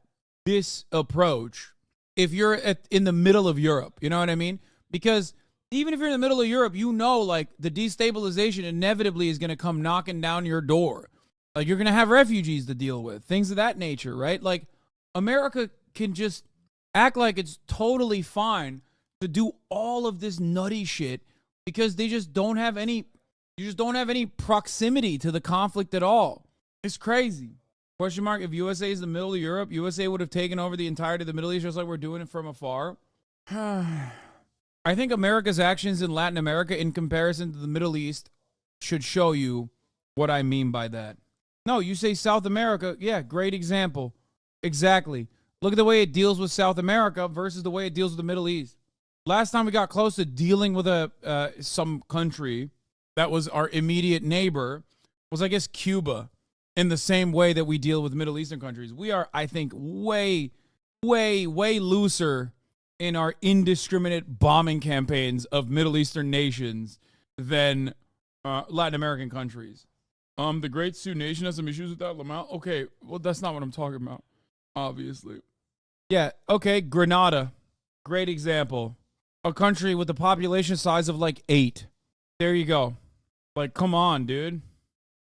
this approach if you're in the middle of Europe. You know what I mean? Because even if you're in the middle of Europe, you know, like, the destabilization inevitably is going to come knocking down your door. Like, you're going to have refugees to deal with, things of that nature, right? Like, America can just act like it's totally fine to do all of this nutty shit because they just don't have any, proximity to the conflict at all. It's crazy. Question mark, if USA is the middle of Europe, USA would have taken over the entirety of the Middle East just like we're doing it from afar. I think America's actions in Latin America in comparison to the Middle East should show you what I mean by that. No, you say South America. Yeah, great example. Exactly. Look at the way it deals with South America versus the way it deals with the Middle East. Last time we got close to dealing with some country that was our immediate neighbor was, I guess, Cuba, in the same way that we deal with Middle Eastern countries. We are, I think, way, way, way looser in our indiscriminate bombing campaigns of Middle Eastern nations than Latin American countries. The Great Sioux Nation has some issues with that, Lamau. Okay, well, that's not what I'm talking about, obviously. Yeah, okay, Grenada, great example. A country with a population size of like 8. There you go. Like, come on, dude.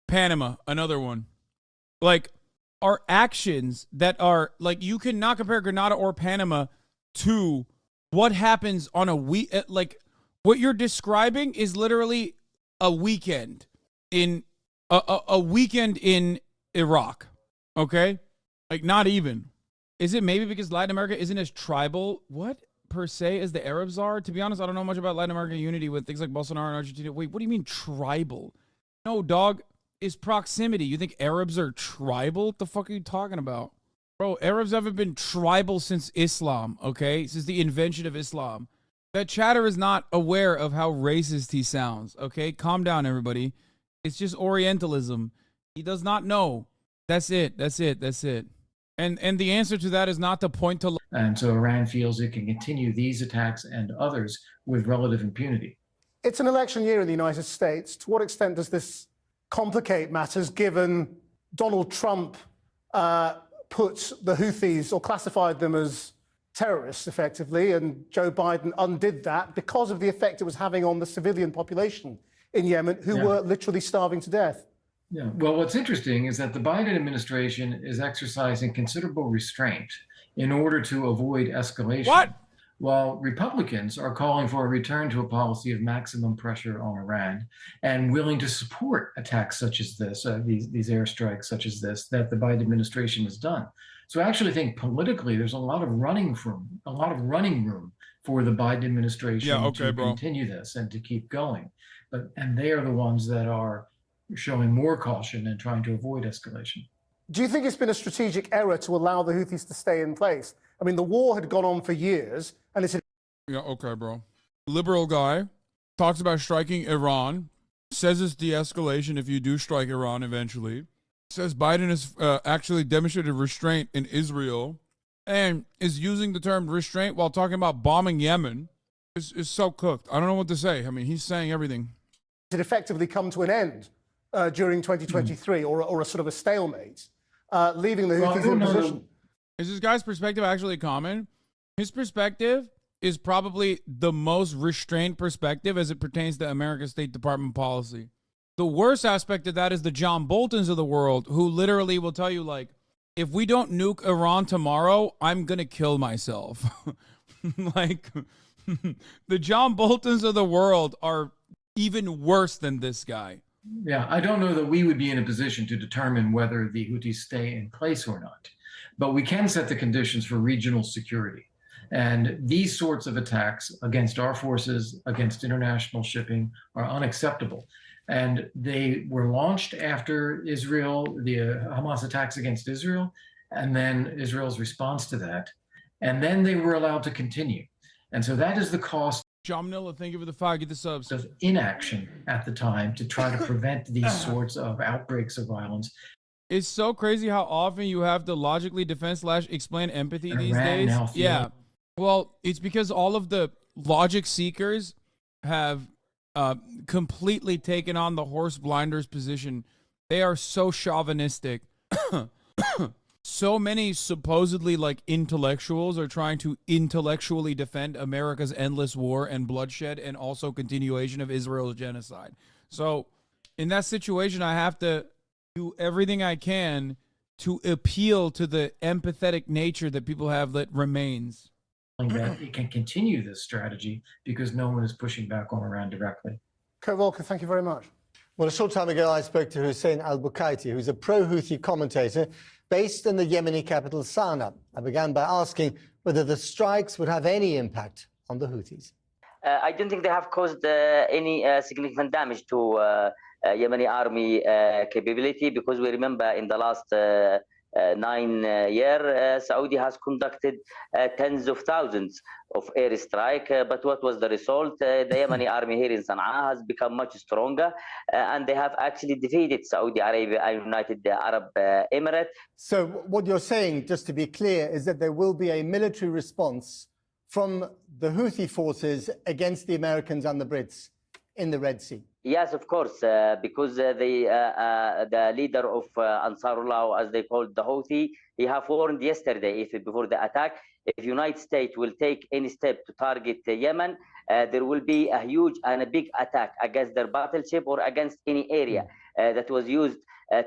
Panama, another one. Like, our actions that are, like, you cannot compare Grenada or Panama to what happens on a week. Like, what you're describing is literally a weekend in a weekend in Iraq. Okay, like, not even. Is it maybe because Latin America isn't as tribal, per se, as the Arabs are? To be honest, I don't know much about Latin American unity with things like Bolsonaro and Argentina. Wait, what do you mean tribal? No, dog, is proximity. You think Arabs are tribal? What the fuck are you talking about? Bro, Arabs haven't been tribal since Islam, okay? Since the invention of Islam. That chatter is not aware of how racist he sounds, okay? Calm down, everybody. It's just Orientalism. He does not know. That's it. That's it. That's it. And the answer to that is not to point to... And so Iran feels it can continue these attacks and others with relative impunity. It's an election year in the United States. To what extent does this complicate matters, given Donald Trump put the Houthis, or classified them as terrorists, effectively, and Joe Biden undid that because of the effect it was having on the civilian population in Yemen, who were literally starving to death? Yeah. Well, what's interesting is that the Biden administration is exercising considerable restraint in order to avoid escalation. What? While Republicans are calling for a return to a policy of maximum pressure on Iran and willing to support attacks such as this, these airstrikes such as this, that the Biden administration has done. So I actually think politically there's a lot of running room for the Biden administration to continue this and to keep going. And they are the ones that are showing more caution and trying to avoid escalation. Do you think it's been a strategic error to allow the Houthis to stay in place? I mean, the war had gone on for years, and it's... Yeah, okay, bro. Liberal guy talks about striking Iran, says it's de-escalation if you do strike Iran eventually, says Biden has actually demonstrated restraint in Israel, and is using the term restraint while talking about bombing Yemen. Is so cooked. I don't know what to say. I mean, he's saying everything. It effectively come to an end during 2023, or a sort of a stalemate, leaving the Houthis in position. Is this guy's perspective actually common? His perspective is probably the most restrained perspective as it pertains to America's State Department policy. The worst aspect of that is the John Boltons of the world, who literally will tell you, like, if we don't nuke Iran tomorrow, I'm going to kill myself. Like, the John Boltons of the world are even worse than this guy. Yeah, I don't know that we would be in a position to determine whether the Houthis stay in place or not. But we can set the conditions for regional security. And these sorts of attacks against our forces, against international shipping, are unacceptable. And they were launched after Israel, the Hamas attacks against Israel, and then Israel's response to that. And then they were allowed to continue. And so that is the cost. John Manila, thank you for the fire. Get the subs. Of inaction at the time to try to prevent these sorts of outbreaks of violence. It's so crazy how often you have to logically defend / explain empathy these days. Yeah. Well, it's because all of the logic seekers have completely taken on the horse blinders position. They are so chauvinistic. So many supposedly like intellectuals are trying to intellectually defend America's endless war and bloodshed and also continuation of Israel's genocide. So in that situation, I have to do everything I can to appeal to the empathetic nature that people have that remains. That it can continue this strategy because no one is pushing back on Iran directly. Kurt Volker, thank you very much. Well, a short time ago, I spoke to Hussein al-Bukaiti, who's a pro-Houthi commentator based in the Yemeni capital, Sana'a. I began by asking whether the strikes would have any impact on the Houthis. I don't think they have caused any significant damage to Yemeni army capability, because we remember in the last 9 years, Saudi has conducted tens of thousands of airstrike. But what was the result? The Yemeni army here in Sana'a has become much stronger, and they have actually defeated Saudi Arabia and United Arab Emirates. So what you're saying, just to be clear, is that there will be a military response from the Houthi forces against the Americans and the Brits in the Red Sea? Yes, of course, because the leader of Ansarullah, as they called the Houthi, he have warned yesterday, before the attack, if United States will take any step to target Yemen, there will be a huge and a big attack against their battleship or against any area that was used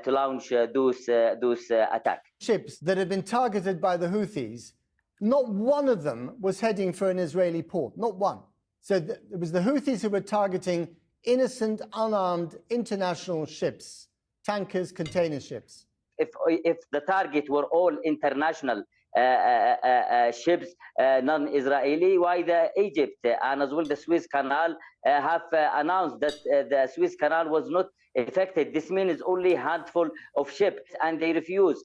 to launch those attacks. Ships that had been targeted by the Houthis, not one of them was heading for an Israeli port, not one. So it was the Houthis who were targeting innocent, unarmed international ships, tankers, container ships. If the target were all international ships, non-Israeli. Why the Egypt and as well the Suez Canal have announced that the Suez Canal was not affected. This means only a handful of ships, and they refuse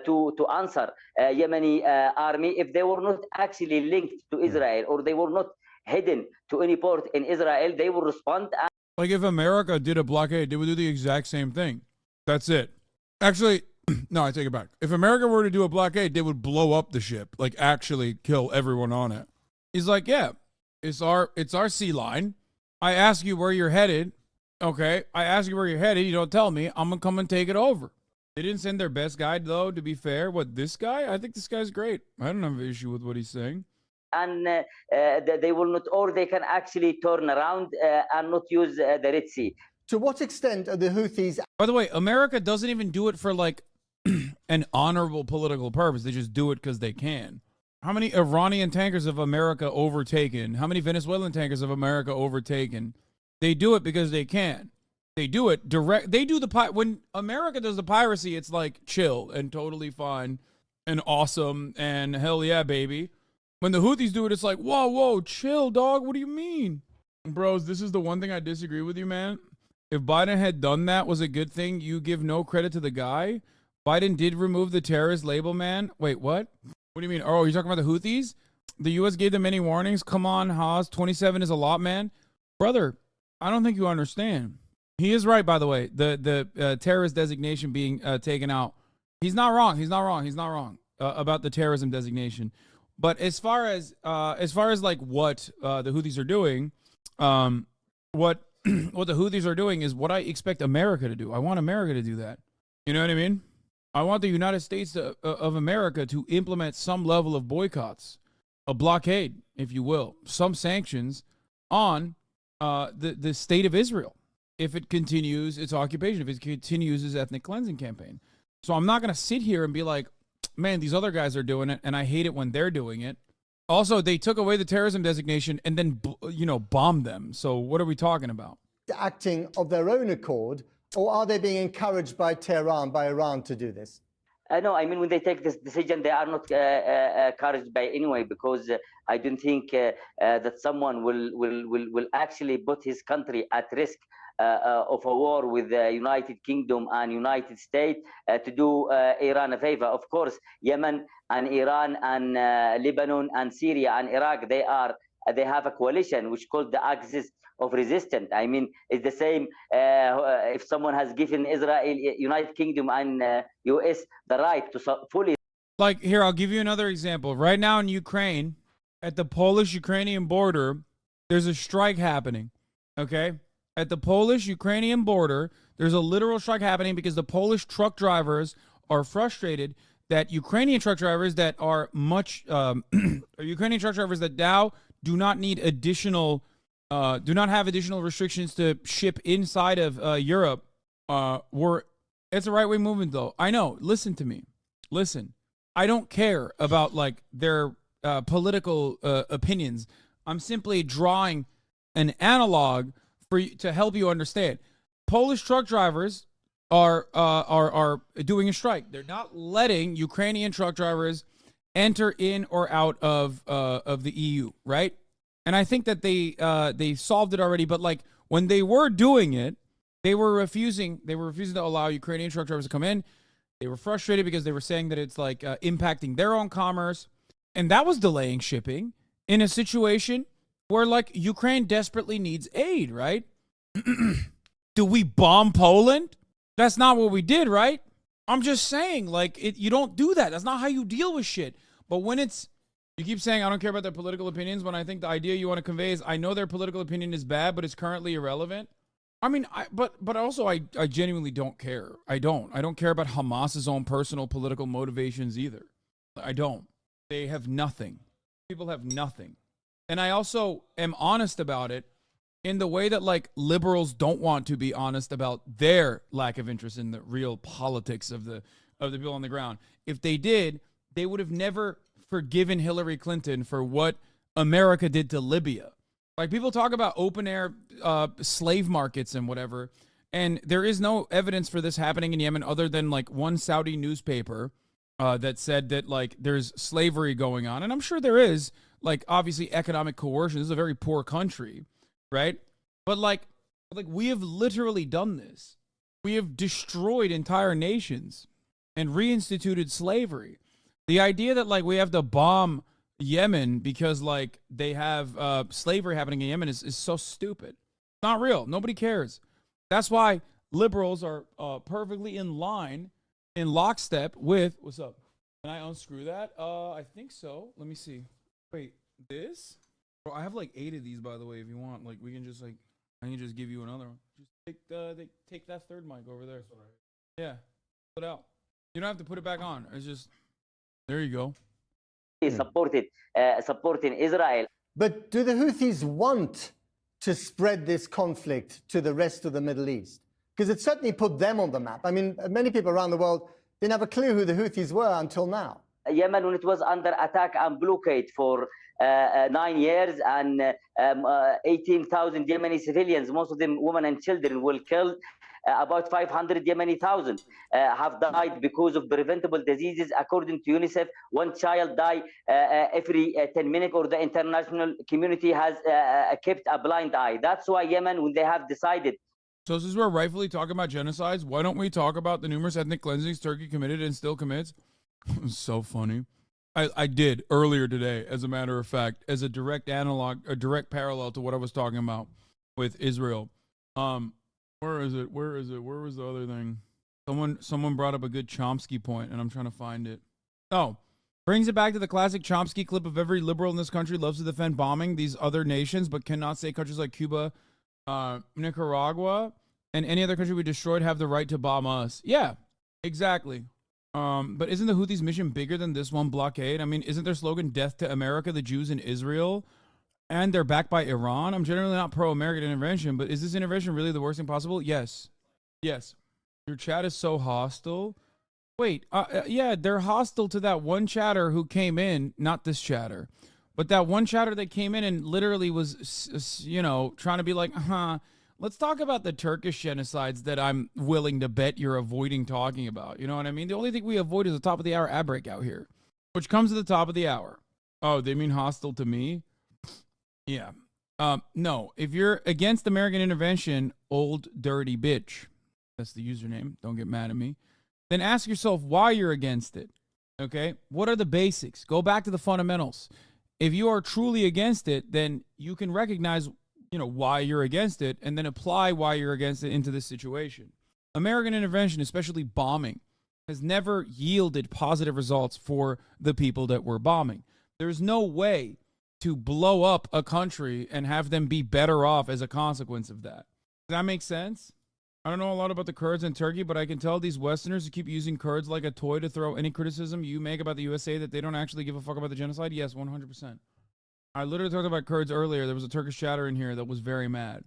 to answer Yemeni army if they were not actually linked to Israel or they were not hidden to any port in Israel. They will respond. Like if America did a blockade, they would do the exact same thing. That's it. Actually, no, I take it back. If America were to do a blockade, they would blow up the ship, like actually kill everyone on it. He's like, yeah, it's our sea line. I ask you where you're headed. Okay, I ask you where you're headed. You don't tell me. I'm gonna come and take it over. They didn't send their best guy though. To be fair, what this guy? I think this guy's great. I don't have an issue with what he's saying. And they will not, or they can actually turn around and not use the Red Sea. To what extent are the Houthis? By the way, America doesn't even do it for like an honorable political purpose. They just do it because they can. How many Iranian tankers have America overtaken? How many Venezuelan tankers have America overtaken? They do it because they can. They do it direct. They do when America does the piracy, it's like chill and totally fine and awesome and hell yeah, baby. When the Houthis do it, it's like, whoa, chill, dog. What do you mean? Bros, this is the one thing I disagree with you, man. If Biden had done that, was a good thing. You give no credit to the guy. Biden did remove the terrorist label, man. Wait, what? What do you mean? Oh, you're talking about the Houthis? The U.S. gave them many warnings. Come on, Haas. 27 is a lot, man. Brother, I don't think you understand. He is right, by the way. The terrorist designation being taken out. He's not wrong. He's not wrong about the terrorism designation. But as far as like what the Houthis are doing, what the Houthis are doing is what I expect America to do. I want America to do that. You know what I mean? I want the United States of America to implement some level of boycotts, a blockade, if you will, some sanctions on the state of Israel if it continues its occupation, if it continues its ethnic cleansing campaign. So I'm not going to sit here and be like, man, these other guys are doing it, and I hate it when they're doing it. Also, they took away the terrorism designation and then, bombed them. So what are we talking about? Acting of their own accord, or are they being encouraged by Tehran, by Iran, to do this? No, I mean, when they take this decision, they are not encouraged by anyway, because I don't think that someone will actually put his country at risk of a war with the United Kingdom and United States to do Iran a favor. Of course, Yemen and Iran and Lebanon and Syria and Iraq, they have a coalition which called the Axis of Resistance. I mean, it's the same if someone has given Israel, United Kingdom and US the right to fully. Like here, I'll give you another example. Right now in Ukraine, at the Polish-Ukrainian border, there's a strike happening, okay? At the Polish-Ukrainian border, there's a literal strike happening because the Polish truck drivers are frustrated that Ukrainian truck drivers that are Ukrainian truck drivers that now do not need additional, do not have additional restrictions to ship inside of Europe. It's a right-wing movement, though. I know. Listen to me. Listen. I don't care about like their political opinions. I'm simply drawing an analog to help you understand. Polish truck drivers are doing a strike. They're not letting Ukrainian truck drivers enter in or out of the EU, right? And I think that they solved it already. But like when they were doing it, they were refusing to allow Ukrainian truck drivers to come in. They were frustrated because they were saying that it's like impacting their own commerce, and that was delaying shipping in a situation where like Ukraine desperately needs aid, right? Do we bomb Poland? That's not what we did, right? I'm just saying, like, you don't do that. That's not how you deal with shit. But when you keep saying, I don't care about their political opinions, when I think the idea you want to convey is, I know their political opinion is bad, but it's currently irrelevant. I mean, but also I genuinely don't care. I don't care about Hamas's own personal political motivations either. I don't. They have nothing. People have nothing. And I also am honest about it in the way that like liberals don't want to be honest about their lack of interest in the real politics of the people on the ground. If they did, they would have never forgiven Hillary Clinton for what America did to Libya. Like people talk about open air slave markets and whatever, and there is no evidence for this happening in Yemen other than like one Saudi newspaper that said that like there's slavery going on, and I'm sure there is. Like obviously economic coercion. This is a very poor country, right? But like we have literally done this. We have destroyed entire nations and reinstituted slavery. The idea that like we have to bomb Yemen because like they have slavery happening in Yemen is so stupid. It's not real. Nobody cares. That's why liberals are perfectly in line, in lockstep with, what's up? Can I unscrew that? I think so. Let me see. Wait, this? Bro, I have like 8 of these, by the way, if you want. Like, we can just like, I can just give you another one. Just take that third mic over there. Yeah, put it out. You don't have to put it back on. It's just, there you go. Supporting Israel. But do the Houthis want to spread this conflict to the rest of the Middle East? Because it certainly put them on the map. I mean, many people around the world didn't have a clue who the Houthis were until now. Yemen, when it was under attack and blockade for 9 years, and 18,000 Yemeni civilians, most of them women and children, were killed. About 500 Yemeni have died because of preventable diseases. According to UNICEF, 1 child dies every 10 minutes, or the international community has kept a blind eye. That's why Yemen, when they have decided. So since we're rightfully talking about genocides, why don't we talk about the numerous ethnic cleansings Turkey committed and still commits? It's so funny. I did earlier today, as a matter of fact, as a direct analog, a direct parallel to what I was talking about with Israel. Where is it? Where was the other thing? Someone brought up a good Chomsky point, and I'm trying to find it. Oh, brings it back to the classic Chomsky clip of every liberal in this country loves to defend bombing these other nations, but cannot say countries like Cuba, Nicaragua, and any other country we destroyed have the right to bomb us. Yeah, exactly. But isn't the Houthis' mission bigger than this one blockade? I mean, isn't their slogan "Death to America, the Jews, and Israel"? And they're backed by Iran. I'm generally not pro-American intervention, but is this intervention really the worst thing possible? Yes. Yes. Your chat is so hostile. Wait, yeah, they're hostile to that one chatter who came in, not this chatter, but that one chatter that came in and literally was, you know, trying to be like, let's talk about the Turkish genocides that I'm willing to bet you're avoiding talking about. You know what I mean? The only thing we avoid is the top of the hour ad break out here, which comes at the top of the hour. Oh, they mean hostile to me? Yeah. No, if you're against American intervention, old dirty bitch, that's the username, don't get mad at me, then ask yourself why you're against it. Okay? What are the basics? Go back to the fundamentals. If you are truly against it, then you can recognize, you know, why you're against it, and then apply why you're against it into this situation. American intervention, especially bombing, has never yielded positive results for the people that we're bombing. There's no way to blow up a country and have them be better off as a consequence of that. Does that make sense? I don't know a lot about the Kurds in Turkey, but I can tell these Westerners who keep using Kurds like a toy to throw any criticism you make about the USA that they don't actually give a fuck about the genocide. Yes, 100%. I literally talked about Kurds earlier. There was a Turkish chatter in here that was very mad.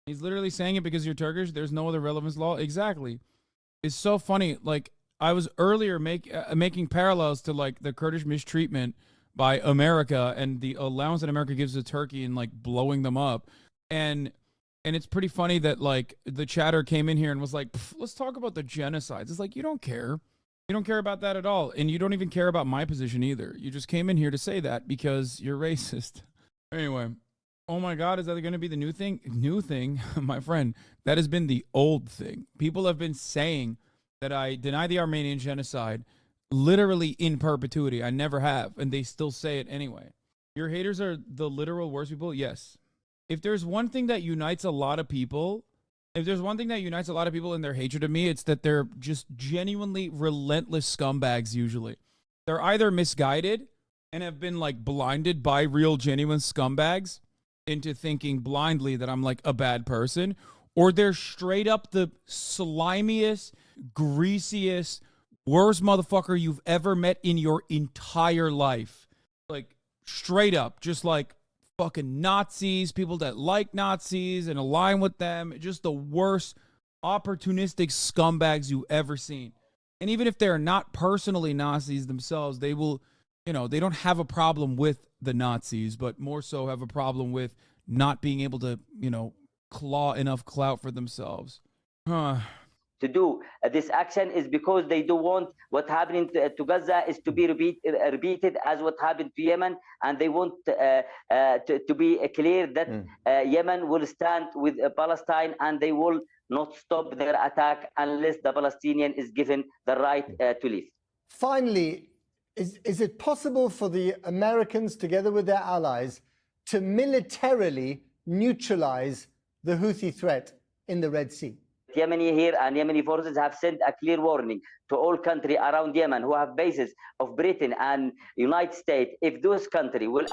He's literally saying it because you're Turkish. There's no other relevance law. Exactly. It's so funny. Like, I was earlier making parallels to like the Kurdish mistreatment by America and the allowance that America gives to Turkey and like blowing them up. And it's pretty funny that like the chatter came in here and was like, let's talk about the genocides. It's like, you don't care. You don't care about that at all. And you don't even care about my position either. You just came in here to say that because you're racist. Anyway, oh my God, is that going to be the new thing? New thing, my friend, that has been the old thing. People have been saying that I deny the Armenian genocide literally in perpetuity. I never have, and they still say it anyway. Your haters are the literal worst people? Yes. If there's one thing that unites a lot of people, in their hatred of me, it's that they're just genuinely relentless scumbags usually. They're either misguided and have been like blinded by real genuine scumbags into thinking blindly that I'm like a bad person, or they're straight up the slimiest, greasiest, worst motherfucker you've ever met in your entire life. Like, straight up, just like fucking Nazis, people that like Nazis and align with them, just the worst opportunistic scumbags you've ever seen. And even if they're not personally Nazis themselves, they will, you know, they don't have a problem with the Nazis, but more so have a problem with not being able to, you know, claw enough clout for themselves. to do this action is because they don't want what happening to Gaza is to be repeated as what happened to Yemen, and they want to be clear that Yemen will stand with Palestine, and they will not stop their attack unless the Palestinian is given the right to live. Finally, is it possible for the Americans, together with their allies, to militarily neutralize the Houthi threat in the Red Sea? Yemeni here and Yemeni forces have sent a clear warning to all countries around Yemen who have bases of Britain and United States. If those countries will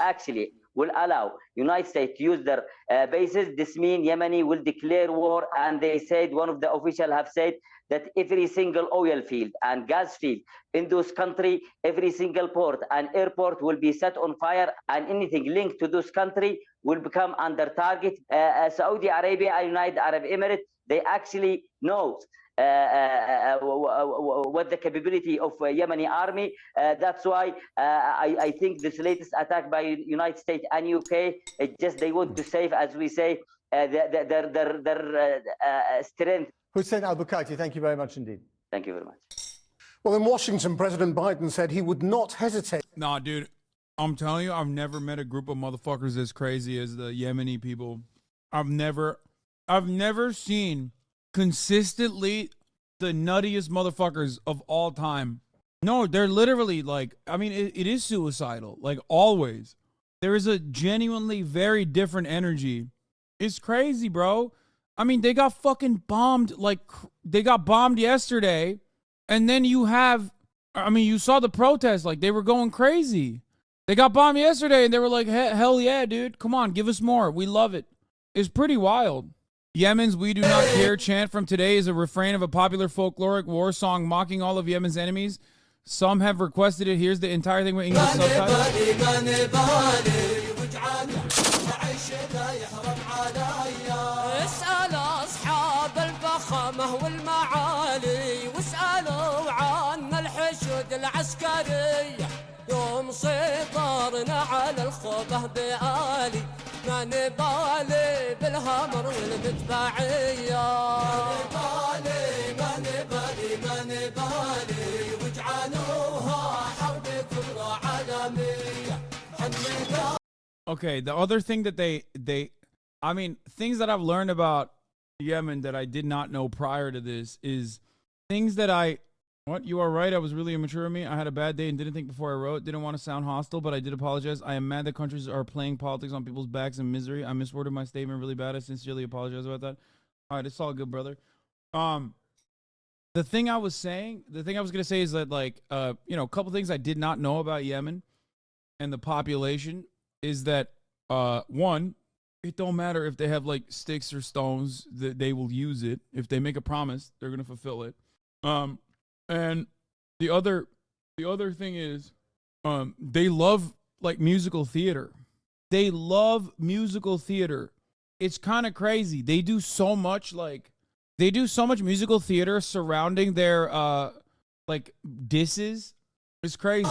allow United States to use their bases, this means Yemeni will declare war. And they said, one of the officials have said that every single oil field and gas field in those countries, every single port and airport will be set on fire, and anything linked to those countries will become under target. Saudi Arabia and United Arab Emirates, they actually know what the capability of Yemeni army. That's why I think this latest attack by United States and UK, just they want to save, as we say, their strength. Hussein al-Bukaiti, thank you very much indeed. Thank you very much. Well, in Washington, President Biden said he would not hesitate. Nah, dude, I'm telling you, I've never met a group of motherfuckers as crazy as the Yemeni people. I've never seen consistently the nuttiest motherfuckers of all time. No, they're literally like, I mean, it is suicidal, like always. There is a genuinely very different energy. It's crazy, bro. I mean, they got fucking bombed, like, they got bombed yesterday, and then you have, I mean, you saw the protests, like, they were going crazy. They got bombed yesterday, and they were like, hell yeah, dude, come on, give us more, we love it. It's pretty wild. Yemen's "We Do Not Care" chant from today is a refrain of a popular folkloric war song mocking all of Yemen's enemies. Some have requested it. Here's the entire thing with English subtitles. الفخامة والمعالي واسألوا عن الحشود العسكرية يوم سيطرنا على الخوبة بآلي ما نبالي بالهمر والمدفعية ما نبالي واجعلوها حرب كبرى عالمية. Okay, the other thing that I mean, things that I've learned about Yemen that I did not know prior to this is things that you are right, I was really immature of me. I had a bad day and didn't think before I wrote. Didn't want to sound hostile, but I did apologize. I am mad that countries are playing politics on people's backs in misery. I misworded my statement really bad. I sincerely apologize about that. All right, it's all good, brother. The thing I was going to say is that, like, a couple things I did not know about Yemen and the population is that, one, it don't matter if they have like sticks or stones, that they will use it. If they make a promise, they're gonna fulfill it. And the other thing is, they love like musical theater. They love musical theater. It's kind of crazy. They do so much musical theater surrounding their like disses. It's crazy.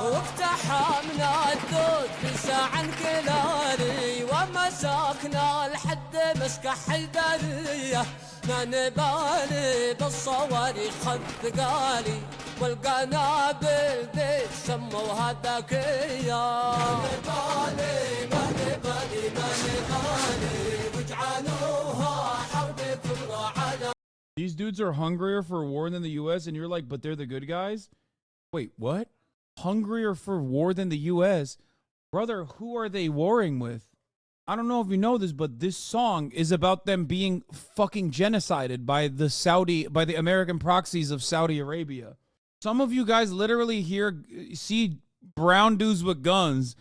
واقتحمنا الدود في ساعة انقلالي ومسكنا لحد مسكح حيدرية ما نبالي بالصواريخ الثقالي والقنابل ذي سموها ذكية ما نبالي واجعلوها حرب كبرى على. These dudes are hungrier for war than the U.S. and you're like, but they're the good guys? Wait, what? Hungrier for war than the U.S.? Brother, who are they warring with? I don't know if you know this, but this song is about them being fucking genocided by the American proxies of Saudi Arabia. Some of you guys literally see brown dudes with guns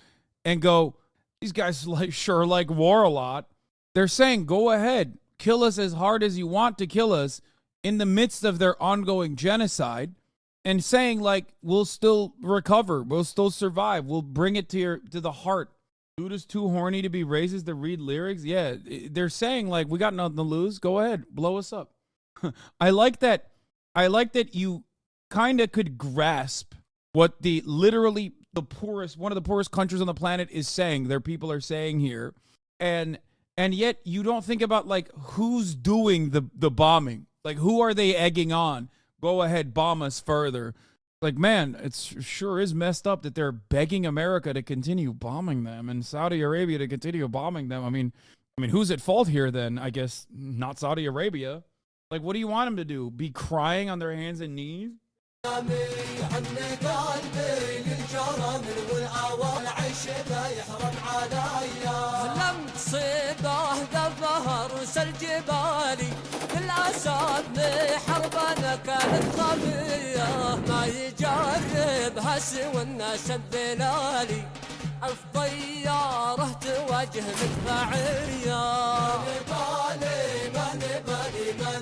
and go, these guys sure like war a lot. They're saying, go ahead, kill us as hard as you want to kill us in the midst of their ongoing genocide. And saying, like, we'll still recover, we'll still survive, we'll bring it to the heart. Dude is too horny to be racist to read lyrics? Yeah, they're saying, like, we got nothing to lose. Go ahead, blow us up. I like that you kind of could grasp what one of the poorest countries on the planet is saying. Their people are saying here. and yet you don't think about like who's doing the bombing. Like, who are they egging on? Go ahead, bomb us further. Like, man, it sure is messed up that they're begging America to continue bombing them and Saudi Arabia to continue bombing them. I mean, who's at fault here then? I guess not Saudi Arabia. Like, what do you want them to do? Be crying on their hands and knees? ألف طيارة تواجه مدفعية ما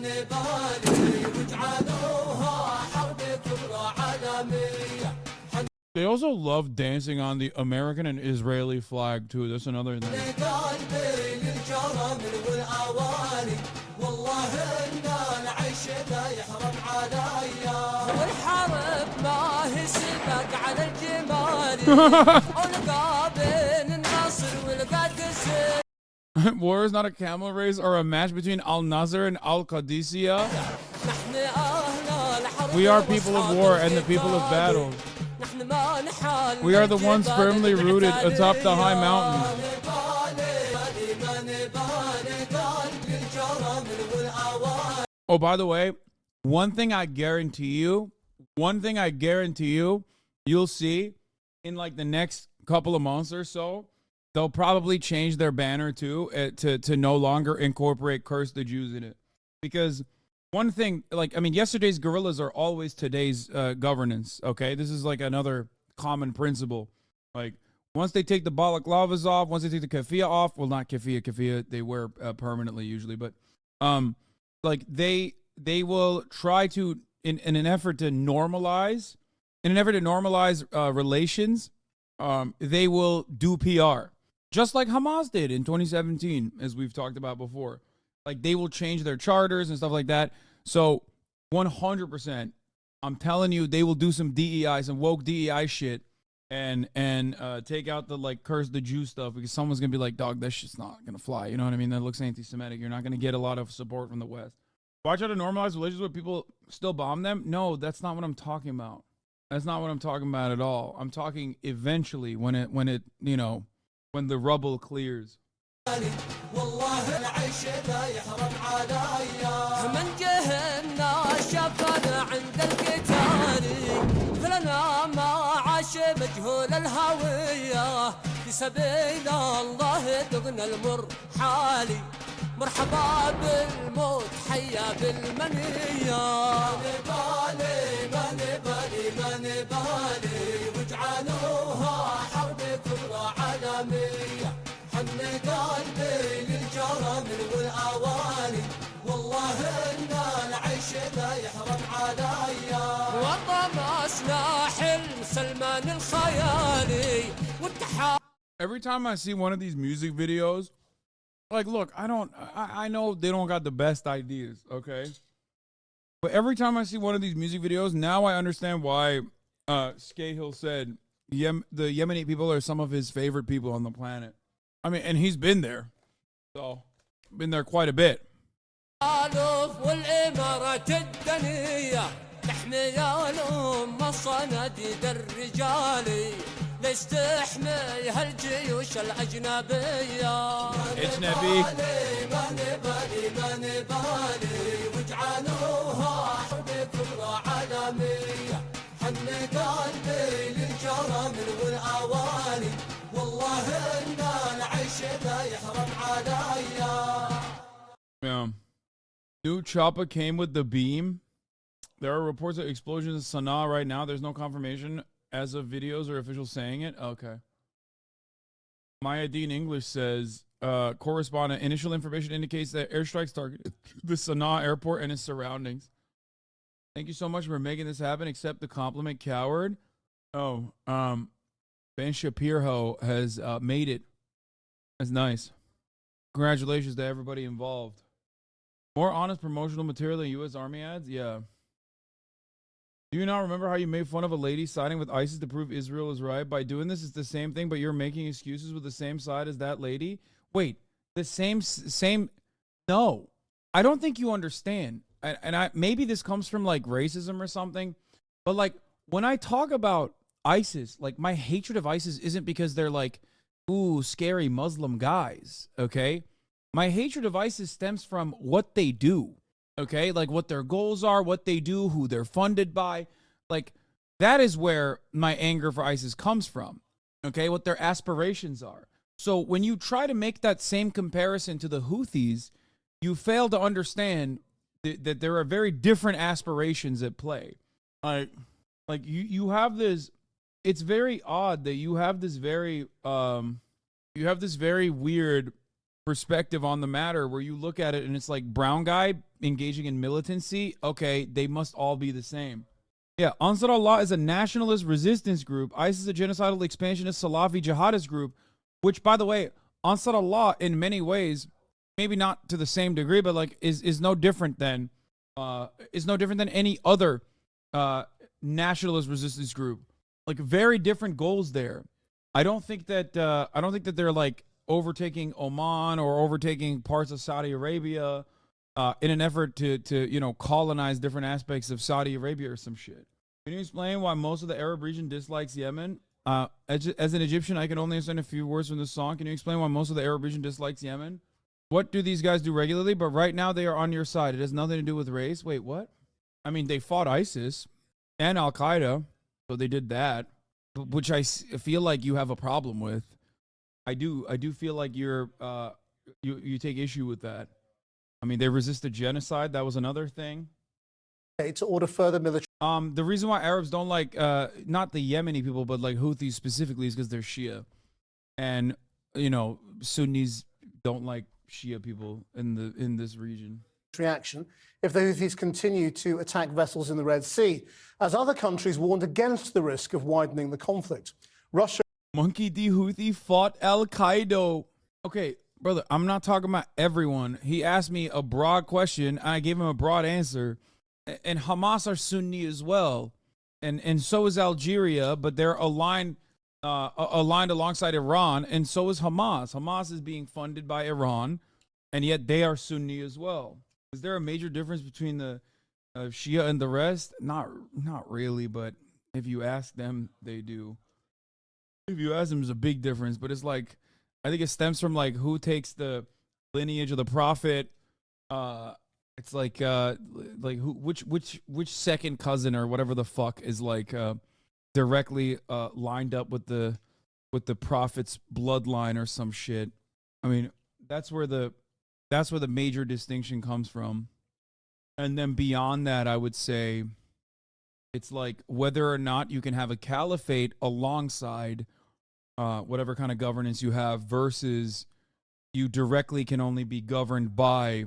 نبالي واجعلوها حرب كبرى عالمية. They also love dancing on the American and Israeli flag too. That's another thing. War is not a camel race or a match between Al Nasser and Al Qadisiyah. We are people of war and the people of battle. We are the ones firmly rooted atop the high mountain. Oh, by the way, one thing I guarantee you, you'll see in like the next couple of months or so, they'll probably change their banner too to no longer incorporate "Curse the Jews" in it. Because one thing, like, I mean, yesterday's guerrillas are always today's governance, okay? This is like another common principle. Like, once they take the balaclavas off, once they take the keffiyeh off, well, not keffiyeh they wear permanently usually, but like they will try to, in an effort to normalize relations, they will do PR. Just like Hamas did in 2017, as we've talked about before. Like, they will change their charters and stuff like that. So 100%, I'm telling you, they will do some DEI, some woke DEI shit and take out the like curse the Jew stuff, because someone's going to be like, dog, that shit's not going to fly. You know what I mean? That looks anti-Semitic. You're not going to get a lot of support from the West. Watch out to normalize relations where people still bomb them. No, that's not what I'm talking about. That's not what I'm talking about at all. I'm talking eventually when it, you know, when the rubble clears. والله العيش ذا يحرم عليا من جهنا شافنا عند القتال فلنا ما عاش مجهول الهوية في سبيل الله ذقنا المر حالي مرحبا بالموت حيا بالمنية ما نبالي واجعلوها حرب كبرى عالمية حن قلبي للجرم والأواني والله إن العيش لا يحرم عليا وطمسنا حلم سلمان الخيالي Every time I see one of these music videos, like, look, I know they don't got the best ideas, okay? But every time I see one of these music videos, now I understand why Scahill said the Yemeni people are some of his favorite people on the planet. I mean, and he's been there. So, been there quite a bit. حن قلبي للجرم والأواني والله إن العيش لا يحرم عليا. Yeah. New chopper came with the beam. There are reports of explosions in Sana'a right now. There's no confirmation as of videos or officials saying it. Okay. Maya Dean English says, correspondent, initial information indicates that airstrikes targeted the Sana'a airport and its surroundings. Thank you so much for making this happen. Accept the compliment, coward. Oh, Ben Shapiro has made it. That's nice. Congratulations to everybody involved. More honest promotional material than U.S. Army ads? Yeah. Do you not remember how you made fun of a lady siding with ISIS to prove Israel is right? By doing this, it's the same thing, but you're making excuses with the same side as that lady? wait, the same. No, I don't think you understand. And maybe this comes from like racism or something, but like when I talk about ISIS, like my hatred of ISIS isn't because they're like, ooh, scary Muslim guys. Okay. My hatred of ISIS stems from what they do. Okay. Like what their goals are, what they do, who they're funded by. Like that is where my anger for ISIS comes from. Okay. What their aspirations are. So when you try to make that same comparison to the Houthis, you fail to understand that there are very different aspirations at play. Like you have this, it's very odd that you have this very weird perspective on the matter where you look at it and it's like brown guy engaging in militancy. Okay, they must all be the same. Yeah, Ansar Allah is a nationalist resistance group. ISIS is a genocidal expansionist Salafi jihadist group, which, by the way, Ansar Allah in many ways, maybe not to the same degree, but like is no different than any other nationalist resistance group. Like very different goals there. I don't think that they're like overtaking Oman or overtaking parts of Saudi Arabia in an effort to colonize different aspects of Saudi Arabia or some shit. Can you explain why most of the Arab region dislikes Yemen? As an Egyptian, I can only understand a few words from this song. Can you explain why most of the Arab region dislikes Yemen? What do these guys do regularly? But right now they are on your side. It has nothing to do with race. Wait, what? I mean, they fought ISIS and Al Qaeda, so they did that, which I feel like you have a problem with. I do feel like you take issue with that. I mean, they resisted genocide. That was another thing. To order further military. The reason why Arabs don't like not the Yemeni people, but like Houthis specifically, is because they're Shia, and Sunnis don't like Shia people in this region. Reaction if the Houthis continue to attack vessels in the Red Sea, as other countries warned against the risk of widening the conflict. Russia. Monkey D. Houthi fought Al Qaeda. Okay, brother, I'm not talking about everyone. He asked me a broad question. I gave him a broad answer. And Hamas are Sunni as well, and so is Algeria, but they're aligned alongside Iran, and so is Hamas. Hamas is being funded by Iran, and yet they are Sunni as well. Is there a major difference between the Shia and the rest? Not really, but if you ask them, they do. If you ask them, there's a big difference, but it's like, I think it stems from like who takes the lineage of the prophet. It's like who, which second cousin or whatever the fuck is like directly lined up with the prophet's bloodline or some shit. I mean, that's where the major distinction comes from. And then beyond that, I would say it's like whether or not you can have a caliphate alongside whatever kind of governance you have versus you directly can only be governed by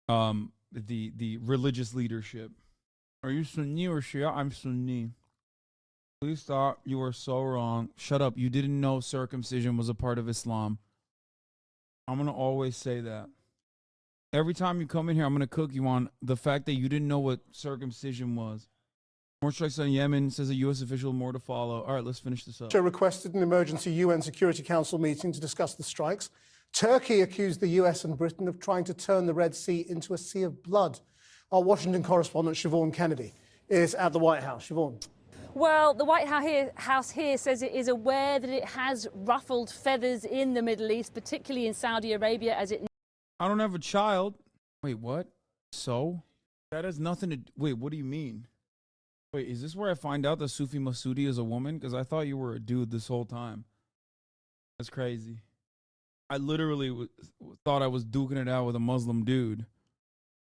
the religious leadership. Are you Sunni or Shia? I'm Sunni. Please stop. You are so wrong. Shut up. You didn't know circumcision was a part of Islam. I'm going to always say that. Every time you come in here, I'm going to cook you on the fact that you didn't know what circumcision was. More strikes on Yemen, says a U.S. official, more to follow. All right, let's finish this up. Russia requested an emergency UN Security Council meeting to discuss the strikes. Turkey accused the US and Britain of trying to turn the Red Sea into a sea of blood. Our Washington correspondent, Siobhan Kennedy, is at the White House. Siobhan. Well, the White House here says it is aware that it has ruffled feathers in the Middle East, particularly in Saudi Arabia, as it... I don't have a child. Wait, what? So? That has nothing to... Wait, what do you mean? Wait, is this where I find out that Sufi Masoodi is a woman? Because I thought you were a dude this whole time. That's crazy. I literally thought I was duking it out with a Muslim dude.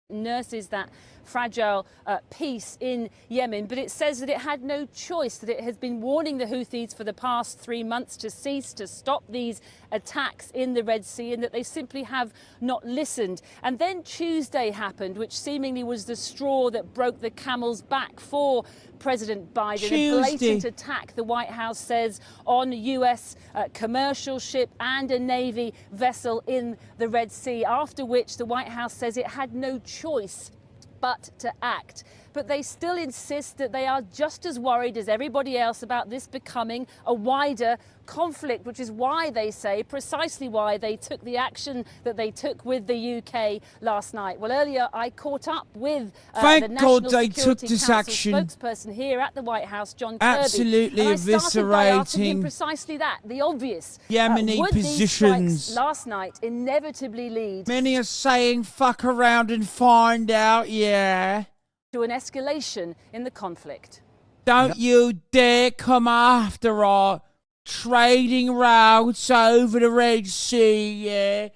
Nurses that fragile peace in Yemen, but it says that it had no choice, that it has been warning the Houthis for the past 3 months to cease, to stop these attacks in the Red Sea, and that they simply have not listened. And then Tuesday happened, which seemingly was the straw that broke the camel's back for President Biden. A blatant attack, the White House says, on US commercial ship and a Navy vessel in the Red Sea, after which the White House says it had no choice but to act. but they still insist that they are just as worried as everybody else about this becoming a wider conflict, which is why they say, precisely why they took the action that they took with the UK last night. Well, earlier I caught up with the National Security Council spokesperson here at the White House, John Kirby. Absolutely and I started by asking him eviscerating precisely that, the obvious. Yemeni would these positions. strikes last night inevitably lead Many are saying fuck around and find out, yeah. to an escalation in the conflict? Don't you dare come after our trading routes over the Red Sea, yeah.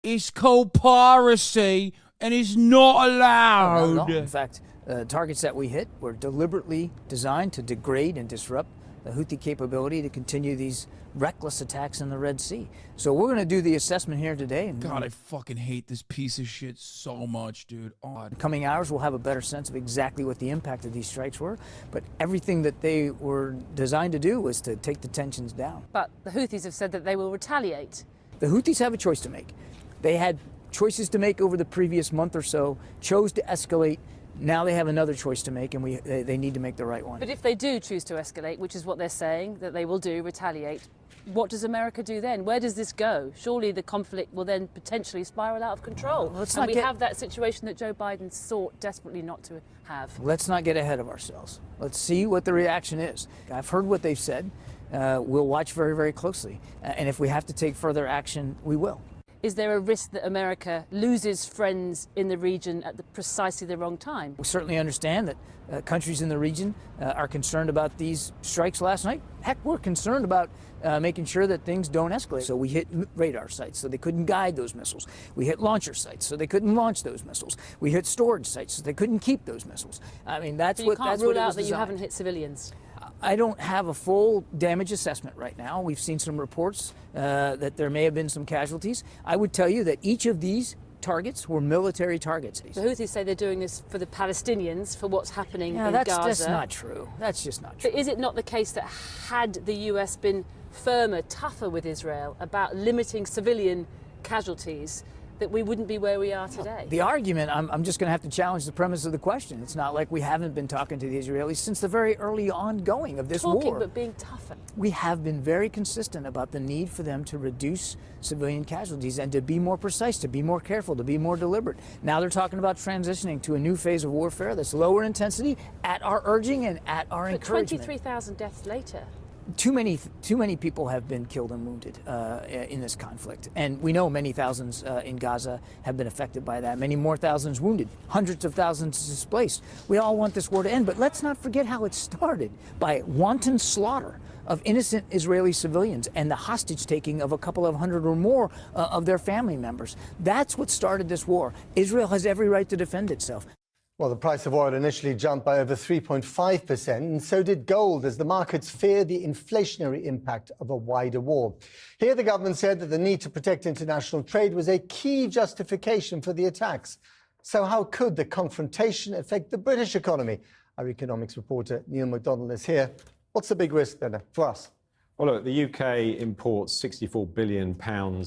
It's called piracy and it's not allowed. Not at all. In fact, targets that we hit were deliberately designed to degrade and disrupt the Houthi capability to continue these reckless attacks in the Red Sea. So we're going to do the assessment here today. And God, I fucking hate this piece of shit so much, dude. in the coming hours, we'll have a better sense of exactly what the impact of these strikes were. But everything that they were designed to do was to take the tensions down. But the Houthis have said that they will retaliate. The Houthis have a choice to make. They had choices to make over the previous month or so, chose to escalate. Now they have another choice to make, and they need to make the right one. But if they do choose to escalate, which is what they're saying, that they will do, retaliate, what does America do then? Where does this go? Surely the conflict will then potentially spiral out of control. And we have that situation that Joe Biden sought desperately not to have. Let's not get ahead of ourselves. Let's see what the reaction is. I've heard what they've said. We'll watch very, very closely. And if we have to take further action, we will. Is there a risk that America loses friends in the region at precisely the wrong time? We certainly understand that countries in the region are concerned about these strikes last night. Heck, we're concerned about making sure that things don't escalate. So we hit radar sites so they couldn't guide those missiles. We hit launcher sites so they couldn't launch those missiles. We hit storage sites so they couldn't keep those missiles. I mean, that's so what you can't rule out that you haven't hit civilians. I don't have a full damage assessment right now. We've seen some reports that there may have been some casualties. I would tell you that each of these targets were military targets. The Houthis say they're doing this for the Palestinians, for what's happening in Gaza. Gaza. That's not true. That's just not true. But is it not the case that had the US been firmer, tougher with Israel about limiting civilian casualties, that we wouldn't be where we are today? The argument, I'm just going to have to challenge the premise of the question. It's not like we haven't been talking to the Israelis since the very early ongoing of this war. Talking, but being tougher. We have been very consistent about the need for them to reduce civilian casualties and to be more precise, to be more careful, to be more deliberate. Now they're talking about transitioning to a new phase of warfare that's lower intensity at our urging and at our encouragement. 23,000 deaths later. Too many people have been killed and wounded in this conflict. And we know many thousands in Gaza have been affected by that. Many more thousands wounded, hundreds of thousands displaced. We all want this war to end, but let's not forget how it started, by wanton slaughter of innocent Israeli civilians and the hostage taking of a couple of hundred or more of their family members. That's what started this war. Israel has every right to defend itself. Well, the price of oil initially jumped by over 3.5%, and so did gold, as the markets fear the inflationary impact of a wider war. Here, the government said that the need to protect international trade was a key justification for the attacks. So how could the confrontation affect the British economy? Our economics reporter, Neil MacDonald, is here. What's the big risk then for us? Well, look, the UK imports £64 billion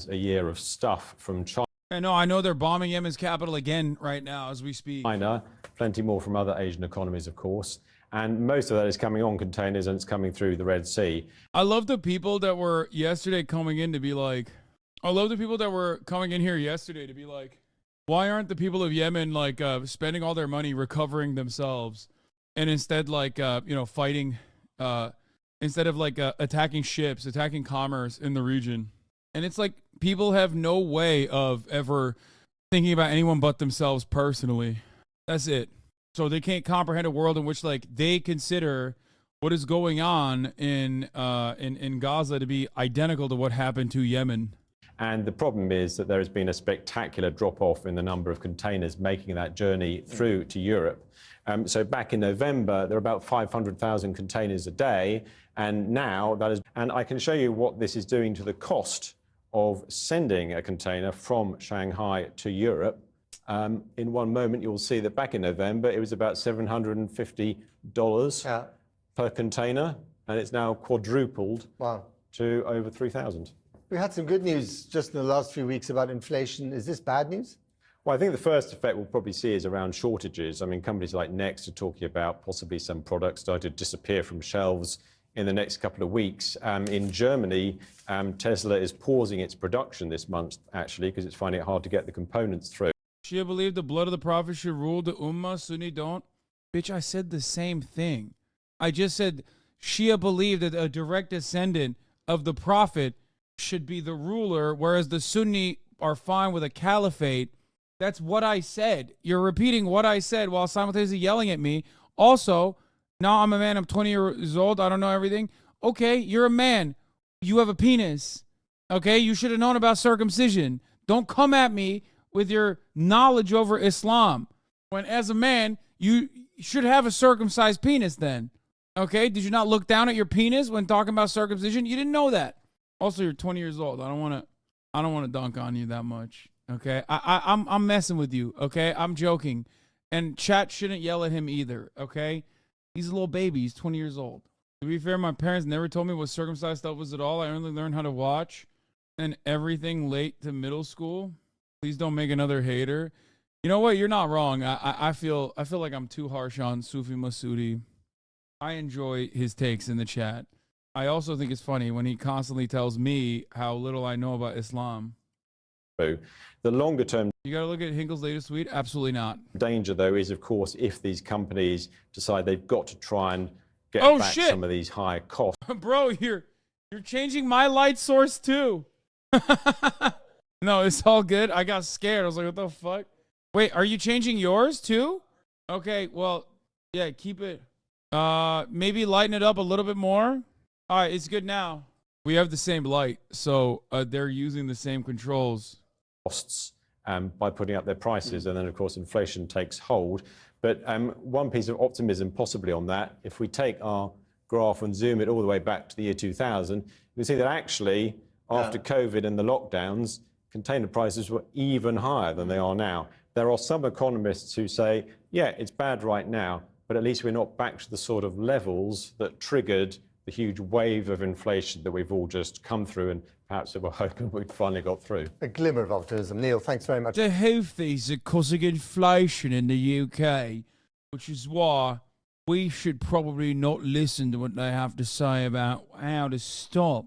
a year of stuff from China. I know they're bombing Yemen's capital again right now as we speak. China, plenty more from other Asian economies, of course. And most of that is coming on containers and it's coming through the Red Sea. I love the people that were yesterday coming in to be like, why aren't the people of Yemen like spending all their money recovering themselves and instead fighting, instead of attacking ships, attacking commerce in the region? And it's like people have no way of ever thinking about anyone but themselves personally. That's it. So they can't comprehend a world in which they consider what is going on in Gaza to be identical to what happened to Yemen. And the problem is that there has been a spectacular drop-off in the number of containers making that journey through to Europe. So back in November, there were about 500,000 containers a day. And now that is, and I can show you what this is doing to the cost of sending a container from Shanghai to Europe. In one moment, you'll see that back in November, it was about $750 per container, and it's now quadrupled to over 3,000. We had some good news just in the last few weeks about inflation. Is this bad news? Well, I think the first effect we'll probably see is around shortages. I mean, companies like Next are talking about possibly some products starting to disappear from shelves in the next couple of weeks. In Germany, Tesla is pausing its production this month, actually, because it's finding it hard to get the components through. Shia believe the blood of the prophet should rule the Ummah, Sunni don't. Bitch, I said the same thing. I just said Shia believe that a direct descendant of the prophet should be the ruler, whereas the Sunni are fine with a caliphate. That's what I said. You're repeating what I said while simultaneously yelling at me. Also, now I'm a man, I'm 20 years old, I don't know everything. Okay, you're a man. You have a penis. Okay, you should have known about circumcision. Don't come at me with your knowledge over Islam. When as a man, you should have a circumcised penis then. Okay, did you not look down at your penis when talking about circumcision? You didn't know that. Also, you're 20 years old. I don't want to dunk on you that much. Okay, I'm messing with you. Okay, I'm joking, and chat shouldn't yell at him either. Okay, he's a little baby. He's 20 years old. To be fair, my parents never told me what circumcised stuff was at all. I only learned how to watch and everything late to middle school. Please don't make another hater. You know what? You're not wrong. I feel like I'm too harsh on Sufi Masoodi. I enjoy his takes in the chat. I also think it's funny when he constantly tells me how little I know about Islam. The longer term, you got to look at Hinkle's latest tweet. Absolutely not. Danger, though, is of course if these companies decide they've got to try and get back some of these higher costs. Bro, you're changing my light source too. No, it's all good. I got scared. I was like, what the fuck? Wait, are you changing yours too? Okay, well, yeah, keep it. Maybe lighten it up a little bit more. All right, it's good now. We have the same light, so they're using the same controls. Costs by putting up their prices, and then of course inflation takes hold. But one piece of optimism possibly on that, if we take our graph and zoom it all the way back to the year 2000, you can see that actually after COVID and the lockdowns, container prices were even higher than they are now. There are some economists who say, yeah, it's bad right now, but at least we're not back to the sort of levels that triggered the huge wave of inflation that we've all just come through, and perhaps we're hoping we'd finally got through. A glimmer of optimism. Neil, thanks very much. The Houthis are causing inflation in the UK, which is why we should probably not listen to what they have to say about how to stop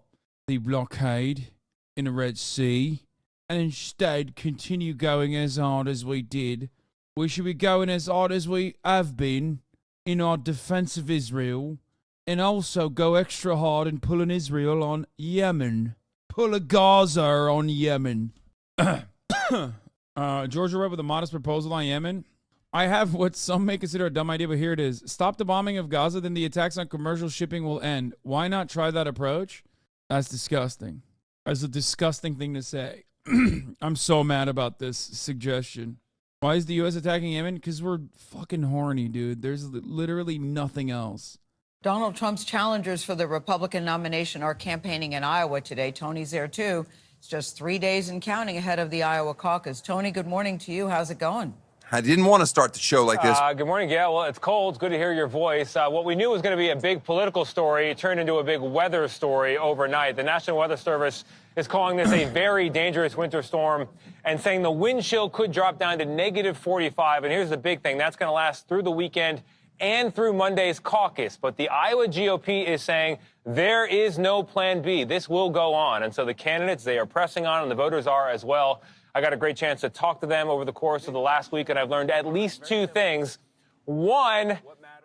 the blockade in the Red Sea, and instead continue going as hard as we did. We should be going as hard as we have been in our defense of Israel, and also go extra hard in pulling Israel on Yemen. Pull a Gaza on Yemen. Georgia Red with a modest proposal on Yemen. I have what some may consider a dumb idea, but here it is. Stop the bombing of Gaza, then the attacks on commercial shipping will end. Why not try that approach? That's disgusting. That's a disgusting thing to say. I'm so mad about this suggestion. Why is the U.S. attacking Yemen? Because we're fucking horny, dude. There's literally nothing else. Donald Trump's challengers for the Republican nomination are campaigning in Iowa today. Tony's there, too. It's just 3 days and counting ahead of the Iowa caucus. Tony, good morning to you. How's it going? I didn't want to start the show like this. Good morning, Gail. Well, it's cold. It's good to hear your voice. What we knew was going to be a big political story turned into a big weather story overnight. The National Weather Service is calling this a very dangerous winter storm and saying the wind chill could drop down to -45. And here's the big thing. That's going to last through the weekend and through Monday's caucus. But the Iowa GOP is saying there is no plan B. This will go on. And so the candidates, they are pressing on, and the voters are as well. I got a great chance to talk to them over the course of the last week, and I've learned at least two things. One,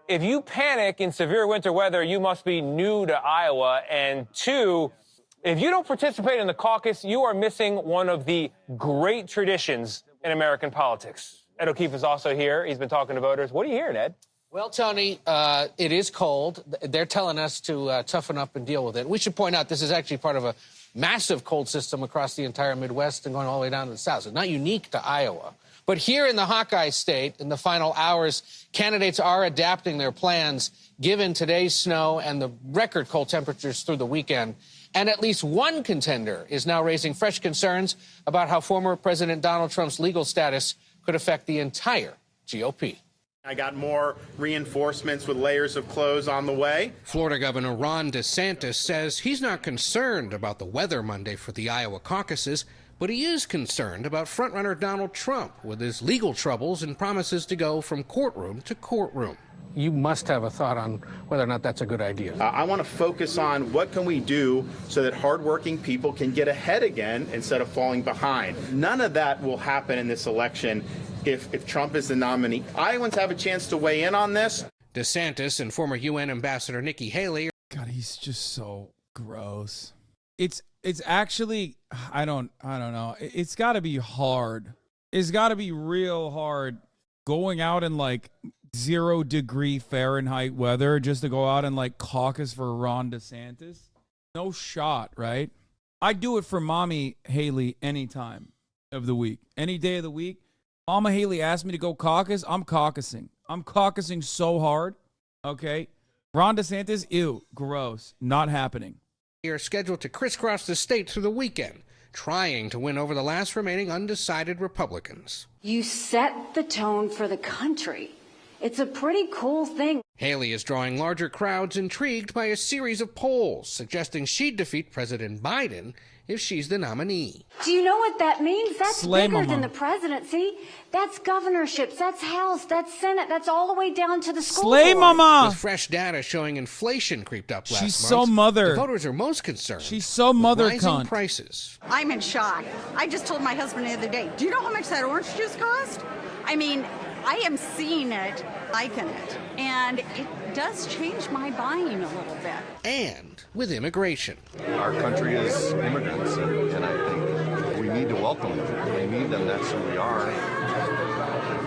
if you panic in severe winter weather, you must be new to Iowa. And two, if you don't participate in the caucus, you are missing one of the great traditions in American politics. Ed O'Keefe is also here. He's been talking to voters. What are you hearing, Ed? Well, Tony, it is cold. They're telling us to toughen up and deal with it. We should point out this is actually part of a massive cold system across the entire Midwest and going all the way down to the south. It's not unique to Iowa. But here in the Hawkeye State, in the final hours, candidates are adapting their plans given today's snow and the record cold temperatures through the weekend. And at least one contender is now raising fresh concerns about how former President Donald Trump's legal status could affect the entire GOP. I got more reinforcements with layers of clothes on the way. Florida Governor Ron DeSantis says he's not concerned about the weather Monday for the Iowa caucuses, But he is concerned about frontrunner Donald Trump with his legal troubles and promises to go from courtroom to courtroom. You must have a thought on whether or not that's a good idea. I want to focus on what can we do so that hardworking people can get ahead again instead of falling behind. None of that will happen in this election if Trump is the nominee. Iowans have a chance to weigh in on this. DeSantis and former UN Ambassador Nikki Haley. God, he's just so gross. It's actually, I don't know. It's got to be hard. It's got to be real hard going out in like 0-degree Fahrenheit weather just to go out and like caucus for Ron DeSantis. No shot, right? I'd do it for Mommy Haley any time of the week. Any day of the week. Mama Haley asked me to go caucus. I'm caucusing. I'm caucusing so hard. Okay. Ron DeSantis, ew, gross. Not happening. Are scheduled to crisscross the state through the weekend, trying to win over the last remaining undecided Republicans. You set the tone for the country. It's a pretty cool thing. Haley is drawing larger crowds intrigued by a series of polls suggesting she'd defeat President Biden if she's the nominee. Do you know what that means? That's Slay bigger mama. than the presidency. That's governorships, that's House, that's Senate, that's all the way down to the school Slay board. mama. With fresh data showing inflation creeped up last month. She's so mother. The voters are most concerned. She's so mother with rising cunt. prices. I'm in shock. I just told my husband the other day, do you know how much that orange juice cost? I mean, I am seeing it, liking it, and it does change my buying a little bit. And with immigration. Our country is immigrants, and I think we need to welcome them. We need them, that's who we are,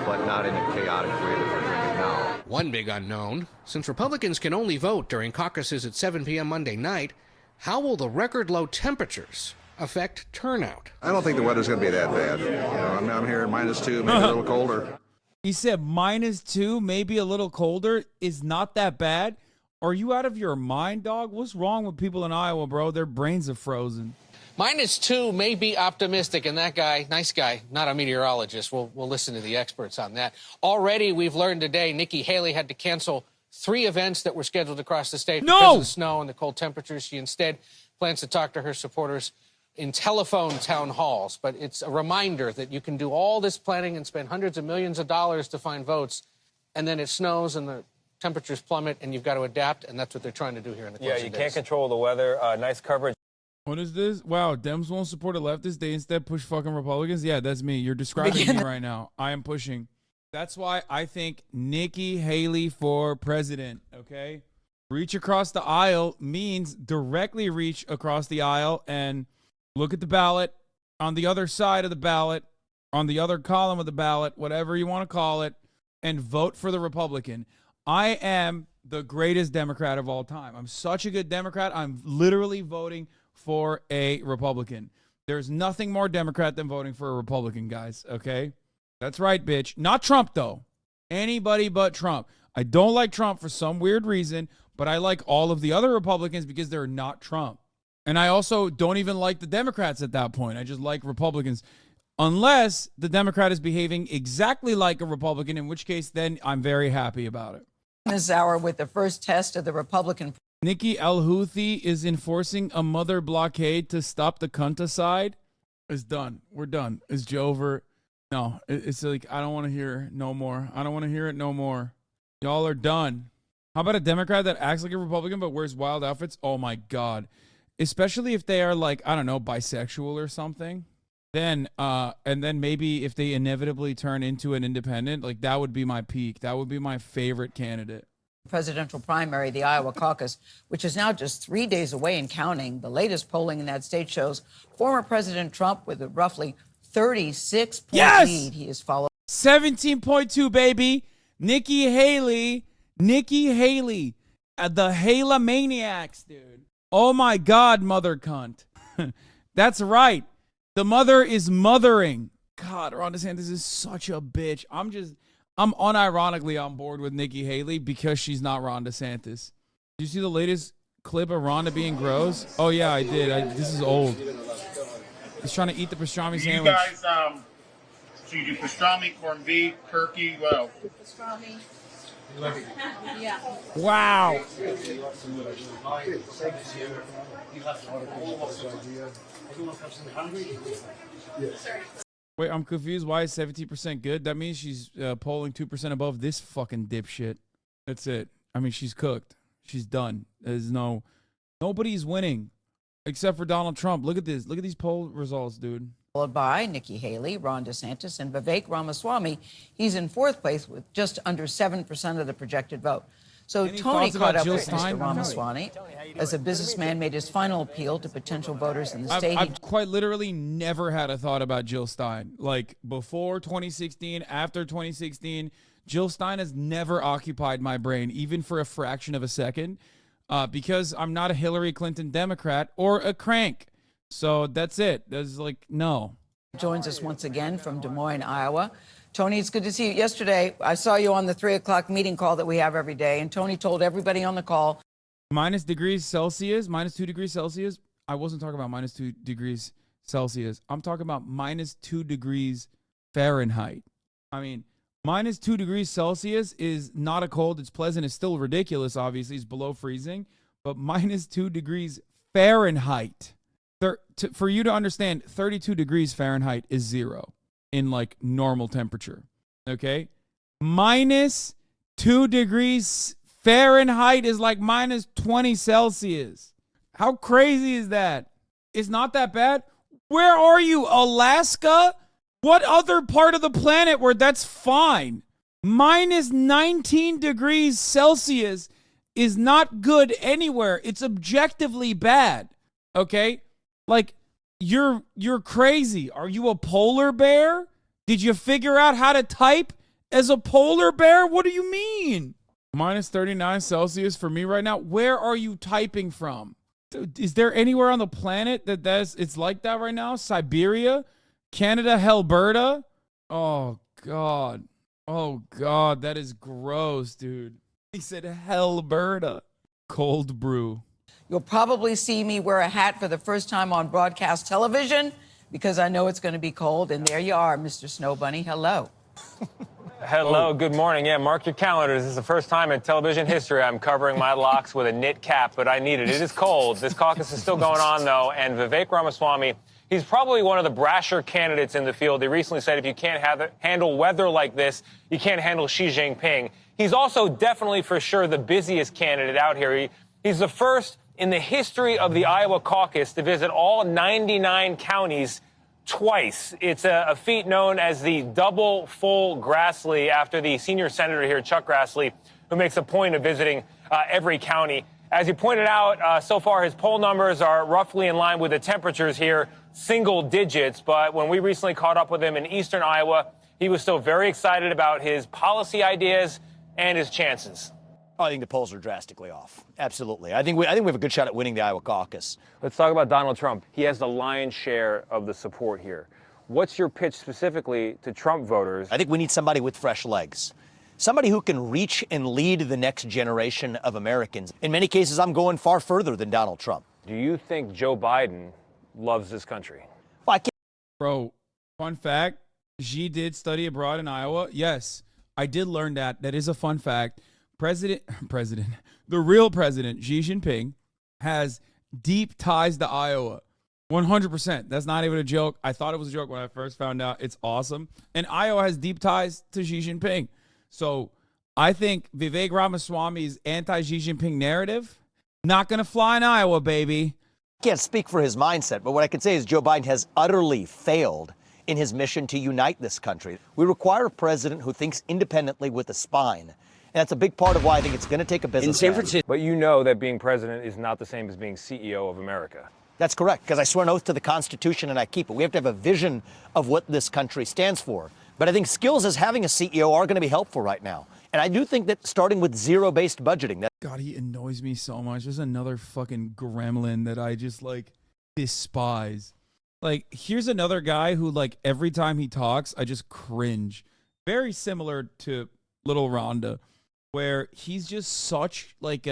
but not in a chaotic way that we're doing now. One big unknown, since Republicans can only vote during caucuses at 7 p.m. Monday night, how will the record low temperatures affect turnout? I don't think the weather's going to be that bad. You know, I'm here at -2, maybe a little colder. He said -2, maybe a little colder is not that bad. Are you out of your mind, dog? What's wrong with people in Iowa, bro? Their brains are frozen. -2 may be optimistic, and that guy, nice guy, not a meteorologist. We'll listen to the experts on that. Already, we've learned today, Nikki Haley had to cancel 3 events that were scheduled across the state because of the snow and the cold temperatures. She instead plans to talk to her supporters in telephone town halls. But it's a reminder that you can do all this planning and spend hundreds of millions of dollars to find votes, and then it snows and the temperatures plummet, and you've got to adapt, and that's what they're trying to do here in the closing Yeah, you days. can't control the weather. Nice coverage. What is this? Wow, Dems won't support a leftist. They instead push fucking Republicans. Yeah, that's me. You're describing me right now. I am pushing. That's why I think Nikki Haley for president, okay? Reach across the aisle means directly reach across the aisle and look at the ballot on the other side of the ballot, on the other column of the ballot, whatever you want to call it, and vote for the Republican. I am the greatest Democrat of all time. I'm such a good Democrat. I'm literally voting for a Republican. There's nothing more Democrat than voting for a Republican, guys, okay? That's right, bitch. Not Trump, though. Anybody but Trump. I don't like Trump for some weird reason, but I like all of the other Republicans because they're not Trump. And I also don't even like the Democrats at that point. I just like Republicans. Unless the Democrat is behaving exactly like a Republican, in which case then I'm very happy about it. This hour with the first test of the Republican. Nikki El-Houthi is enforcing a mother blockade to stop the cunticide. It's done. We're done. Is Joe over? No, it's like, I don't want to hear no more. I don't want to hear it no more. Y'all are done. How about a Democrat that acts like a Republican but wears wild outfits? Oh, my God. Especially if they are like, I don't know, bisexual or something. Then, and then maybe if they inevitably turn into an independent, like that would be my peak. That would be my favorite candidate. Presidential primary, the Iowa caucus, which is now just 3 days away and counting. The latest polling in that state shows former President Trump with a roughly 36-point lead. He is followed 17.2, baby. Nikki Haley, the Haley-maniacs, dude. Oh my God, mother cunt. That's right. The mother is mothering. God, Ron DeSantis is such a bitch. I'm unironically on board with Nikki Haley because she's not Ron DeSantis. Did you see the latest clip of Rhonda being gross? Oh yeah, I did. This is old. He's trying to eat the pastrami sandwich. You guys, so you do pastrami, corned beef, turkey, what else? Pastrami. Yeah. Wow. Wait, I'm confused. Why is 17% good? That means she's polling 2% above this fucking dipshit. That's it. I mean, she's cooked. She's done. Nobody's winning except for Donald Trump. Look at this. Look at these poll results, dude. Followed by Nikki Haley, Ron DeSantis, and Vivek Ramaswamy. He's in fourth place with just under 7% of the projected vote. So Any Tony thoughts about caught up Jill with Stein? Mr. Ramaswamy as a businessman made his final appeal to potential voters in the state. I've quite literally never had a thought about Jill Stein. Like before 2016, after 2016, Jill Stein has never occupied my brain, even for a fraction of a second, because I'm not a Hillary Clinton Democrat or a crank. So that's it. There's like, no. Joins us once again from Des Moines, Iowa. Tony, it's good to see you. Yesterday, I saw you on the 3 o'clock meeting call that we have every day, and Tony told everybody on the call. -2 degrees Celsius. I wasn't talking about -2 degrees Celsius. I'm talking about -2 degrees Fahrenheit. I mean, -2 degrees Celsius is not a cold. It's pleasant. It's still ridiculous, obviously. It's below freezing. But -2 degrees Fahrenheit. For you to understand, 32 degrees Fahrenheit is 0 in like normal temperature. Okay? -2 degrees Fahrenheit is like -20 Celsius. How crazy is that? It's not that bad. Where are you, Alaska? What other part of the planet where that's fine? -19 degrees Celsius is not good anywhere. It's objectively bad. Okay? Like, you're crazy. Are you a polar bear? Did you figure out how to type as a polar bear? What do you mean? -39 Celsius for me right now. Where are you typing from? Is there anywhere on the planet it's like that right now? Siberia? Canada, Alberta? Oh, God. Oh, God. That is gross, dude. He said Alberta. Cold brew. You'll probably see me wear a hat for the first time on broadcast television because I know it's going to be cold. And there you are, Mr. Snow Bunny. Hello. Hello, good morning. Yeah, mark your calendars. This is the first time in television history I'm covering my locks with a knit cap, but I need it. It is cold. This caucus is still going on, though, and Vivek Ramaswamy, he's probably one of the brasher candidates in the field. He recently said if you can't handle weather like this, you can't handle Xi Jinping. He's also definitely, for sure, the busiest candidate out here. He's the first in the history of the Iowa caucus to visit all 99 counties twice. It's a feat known as the double full Grassley after the senior senator here, Chuck Grassley, who makes a point of visiting every county. As you pointed out, so far his poll numbers are roughly in line with the temperatures here, single digits. But when we recently caught up with him in eastern Iowa, he was still very excited about his policy ideas and his chances. I think the polls are drastically off. Absolutely. I think we have a good shot at winning the Iowa caucus. Let's talk about Donald Trump. He has the lion's share of the support here. What's your pitch specifically to Trump voters? I think we need somebody with fresh legs. Somebody who can reach and lead the next generation of Americans. In many cases, I'm going far further than Donald Trump. Do you think Joe Biden loves this country? Well, I can't. Bro, fun fact, Xi did study abroad in Iowa. Yes, I did learn that. That is a fun fact. The real president, Xi Jinping, has deep ties to Iowa. 100%. That's not even a joke. I thought it was a joke when I first found out. It's awesome. And Iowa has deep ties to Xi Jinping. So I think Vivek Ramaswamy's anti-Xi Jinping narrative, not going to fly in Iowa, baby. I can't speak for his mindset, but what I can say is Joe Biden has utterly failed in his mission to unite this country. We require a president who thinks independently with a spine. And that's a big part of why I think it's going to take a business. But you know that being president is not the same as being CEO of America. That's correct, because I swear an oath to the Constitution and I keep it. We have to have a vision of what this country stands for. But I think skills as having a CEO are going to be helpful right now. And I do think that starting with zero-based budgeting. God, he annoys me so much. There's another fucking gremlin that I just, like, despise. Like, here's another guy who, like, every time he talks, I just cringe. Very similar to Little Rhonda, where he's just such, like,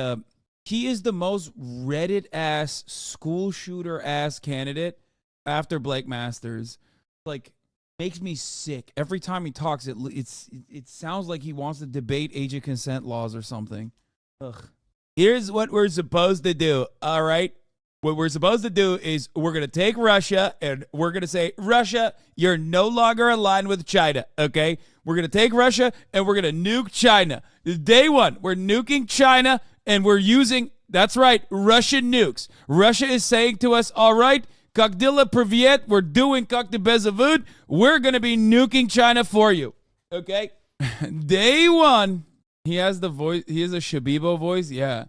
he is the most Reddit-ass, school shooter-ass candidate after Blake Masters. Like, makes me sick. Every time he talks, it sounds like he wants to debate age of consent laws or something. Ugh. Here's what we're supposed to do, all right? What we're supposed to do is we're going to take Russia and we're going to say, Russia, you're no longer aligned with China, okay? We're going to take Russia and we're going to nuke China. Day one, we're nuking China and we're using, that's right, Russian nukes. Russia is saying to us, all right, как дела, привет, we're doing как ты без завод, we're going to be nuking China for you, okay? Day one, he has the voice, he has a Shabibo voice, yeah.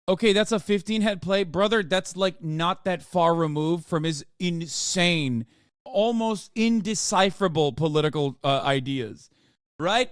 Okay, that's a 15-head play. Brother, that's like not that far removed from his insane, almost indecipherable political ideas, right?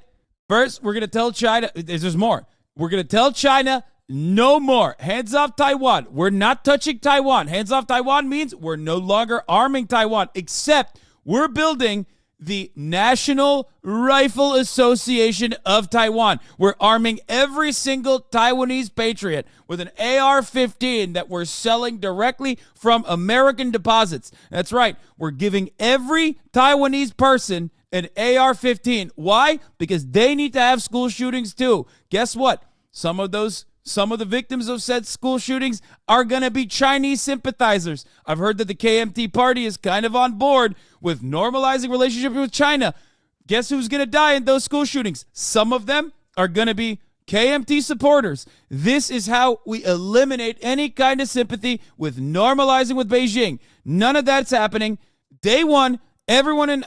First, we're going to tell China, there's more. We're going to tell China, no more. Hands off Taiwan. We're not touching Taiwan. Hands off Taiwan means we're no longer arming Taiwan, except we're building the National Rifle Association of Taiwan. We're arming every single Taiwanese patriot with an AR-15 that we're selling directly from American deposits. That's right. We're giving every Taiwanese person an AR-15. Why? Because they need to have school shootings too. Guess what? Some of the victims of said school shootings are going to be Chinese sympathizers. I've heard that the KMT party is kind of on board with normalizing relationships with China. Guess who's going to die in those school shootings? Some of them are going to be KMT supporters. This is how we eliminate any kind of sympathy with normalizing with Beijing. None of that's happening. Day one, everyone in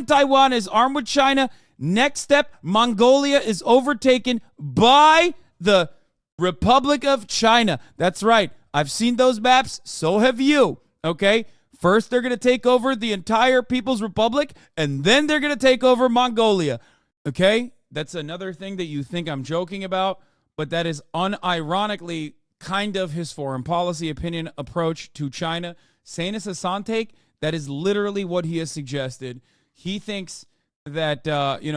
Taiwan is armed with China. Next step, Mongolia is overtaken by the Republic of China. That's right. I've seen those maps. So have you. Okay? First, they're going to take over the entire People's Republic, and then they're going to take over Mongolia. Okay? That's another thing that you think I'm joking about, but that is unironically kind of his foreign policy opinion approach to China. Sanus Asante, that is literally what he has suggested. He thinks that,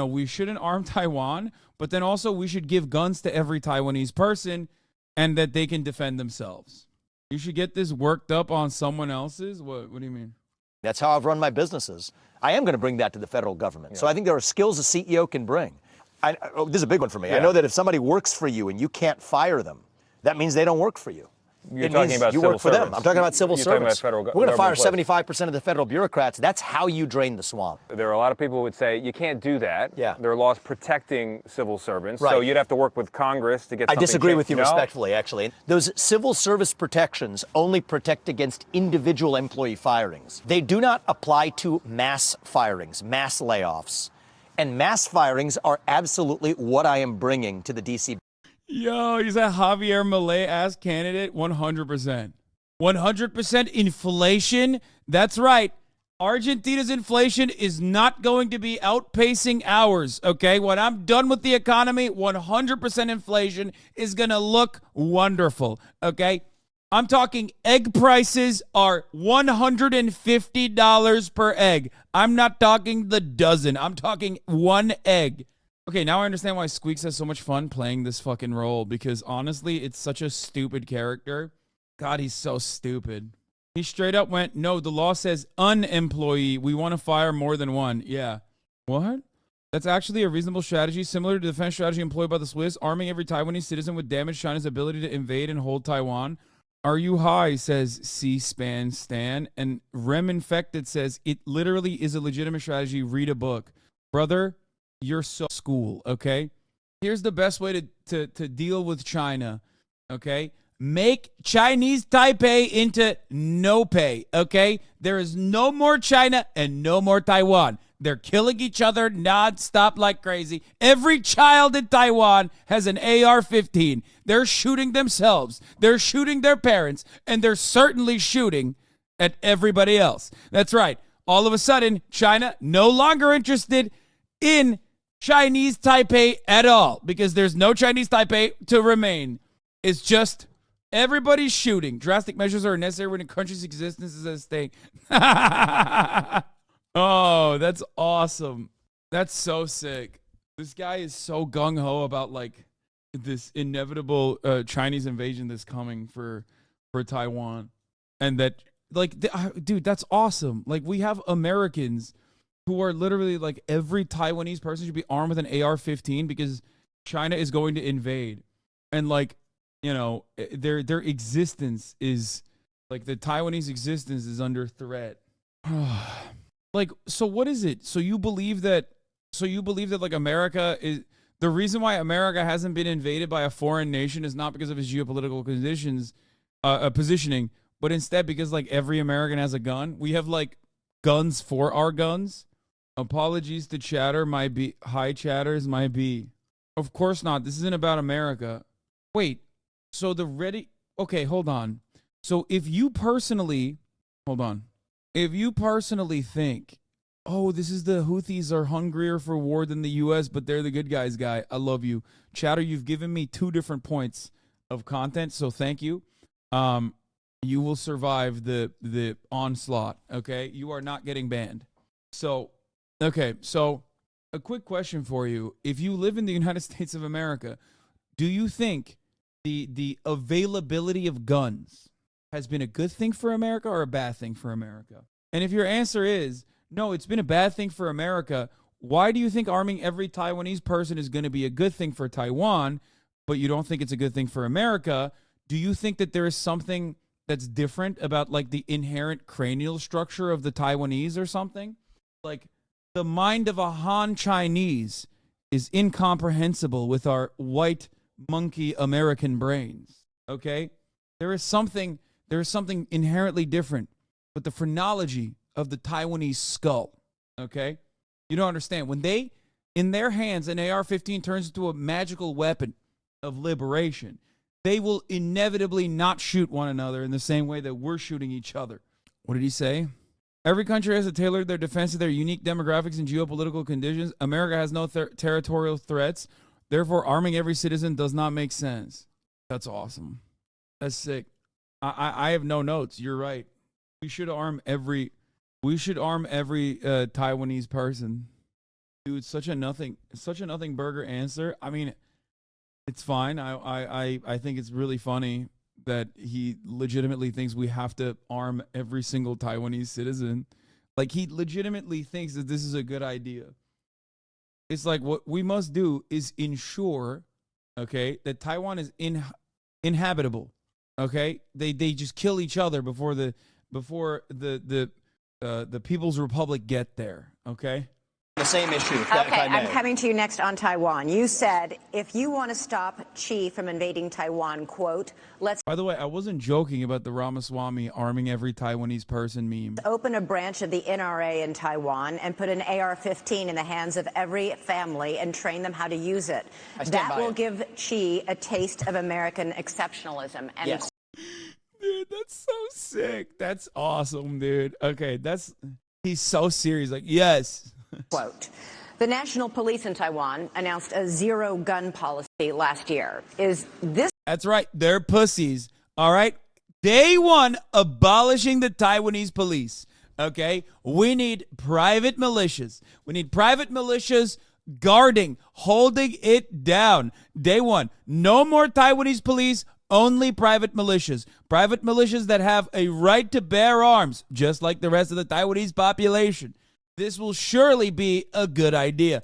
we shouldn't arm Taiwan, but then also we should give guns to every Taiwanese person and that they can defend themselves. You should get this worked up on someone else's? What do you mean? That's how I've run my businesses. I am going to bring that to the federal government. Yeah. So I think there are skills a CEO can bring. This is a big one for me. Yeah. I know that if somebody works for you and you can't fire them, that means they don't work for you. You're talking about you civil work for servants. them. I'm talking about civil service. We're going to fire 75% of the federal bureaucrats. That's how you drain the swamp. There are a lot of people who would say you can't do that. Yeah. There are laws protecting civil servants. Right. So you'd have to work with Congress to get something I disagree changed. with you respectfully, actually. Those civil service protections only protect against individual employee firings. They do not apply to mass firings, mass layoffs. And mass firings are absolutely what I am bringing to the D.C. Yo, he's a Javier Milei-ass candidate, 100%. 100% inflation. That's right. Argentina's inflation is not going to be outpacing ours, okay? When I'm done with the economy, 100% inflation is going to look wonderful, okay? I'm talking egg prices are $150 per egg. I'm not talking the dozen. I'm talking one egg. Okay, now I understand why Squeaks has so much fun playing this fucking role, because honestly, it's such a stupid character. God, he's so stupid. He straight up went, no, the law says unemployee. We want to fire more than one. Yeah. What? That's actually a reasonable strategy, similar to the defense strategy employed by the Swiss, arming every Taiwanese citizen would damage China's ability to invade and hold Taiwan. Are you high, says C-SPAN Stan. And Rem Infected says, it literally is a legitimate strategy. Read a book. Brother, you're so school, okay? Here's the best way to deal with China, okay? Make Chinese Taipei into no pay, okay? There is no more China and no more Taiwan. They're killing each other nonstop like crazy. Every child in Taiwan has an AR-15. They're shooting themselves. They're shooting their parents. And they're certainly shooting at everybody else. That's right. All of a sudden, China no longer interested in Chinese Taipei at all, because there's no Chinese Taipei to remain. It's just everybody's shooting. Drastic measures are necessary when a country's existence is at stake. Oh, that's awesome. That's so sick. This guy is so gung-ho about like this inevitable Chinese invasion that's coming for Taiwan. And that, like, dude, that's awesome. Like, we have Americans who are literally like every Taiwanese person should be armed with an AR-15 because China is going to invade. And like, you know, their existence is like the Taiwanese existence is under threat. Like, so what is it? So you believe that like America is the reason why America hasn't been invaded by a foreign nation is not because of its geopolitical conditions, positioning, but instead because like every American has a gun. We have like guns for our guns. Apologies to chatter, my B. Hi, chatters, my B. Of course not. This isn't about America. Wait, so the ready... Okay, hold on. So if you personally... Hold on. If you personally think, oh, this is the Houthis are hungrier for war than the U.S., but they're the good guys guy, I love you. Chatter, you've given me 2 different points of content, so thank you. You will survive the onslaught, okay? You are not getting banned. So... Okay, so a quick question for you. If you live in the United States of America, do you think the availability of guns has been a good thing for America or a bad thing for America? And if your answer is, no, it's been a bad thing for America, why do you think arming every Taiwanese person is going to be a good thing for Taiwan, but you don't think it's a good thing for America? Do you think that there is something that's different about like the inherent cranial structure of the Taiwanese or something? Like, the mind of a Han Chinese is incomprehensible with our white monkey American brains. Okay? There is something inherently different with the phrenology of the Taiwanese skull. Okay? You don't understand. When they, in their hands, an AR-15 turns into a magical weapon of liberation, they will inevitably not shoot one another in the same way that we're shooting each other. What did he say? Every country has to tailor their defense to their unique demographics and geopolitical conditions. America has no territorial threats. Therefore, arming every citizen does not make sense. That's awesome. That's sick. I have no notes. You're right. We should arm every Taiwanese person. Dude, such a nothing burger answer. I mean, it's fine. I think it's really funny that he legitimately thinks we have to arm every single Taiwanese citizen. Like, he legitimately thinks that this is a good idea. It's like, what we must do is ensure, okay, that Taiwan is inhabitable. Okay? They just kill each other before the People's Republic get there. Okay? The same issue. Okay, I'm coming to you next on Taiwan. You said, if you want to stop Xi from invading Taiwan, quote, let's... By the way, I wasn't joking about the Ramaswamy arming every Taiwanese person meme. Open a branch of the NRA in Taiwan and put an AR-15 in the hands of every family and train them how to use it. That will give Xi a taste of American exceptionalism. And yes. Dude, that's so sick. That's awesome, dude. Okay, he's so serious. Like, yes. Quote, the National Police in Taiwan announced a zero-gun policy last year. Is this... That's right. They're pussies. All right? Day one, abolishing the Taiwanese police. Okay? We need private militias. We need private militias guarding, holding it down. Day one, no more Taiwanese police, only private militias. Private militias that have a right to bear arms, just like the rest of the Taiwanese population. This will surely be a good idea.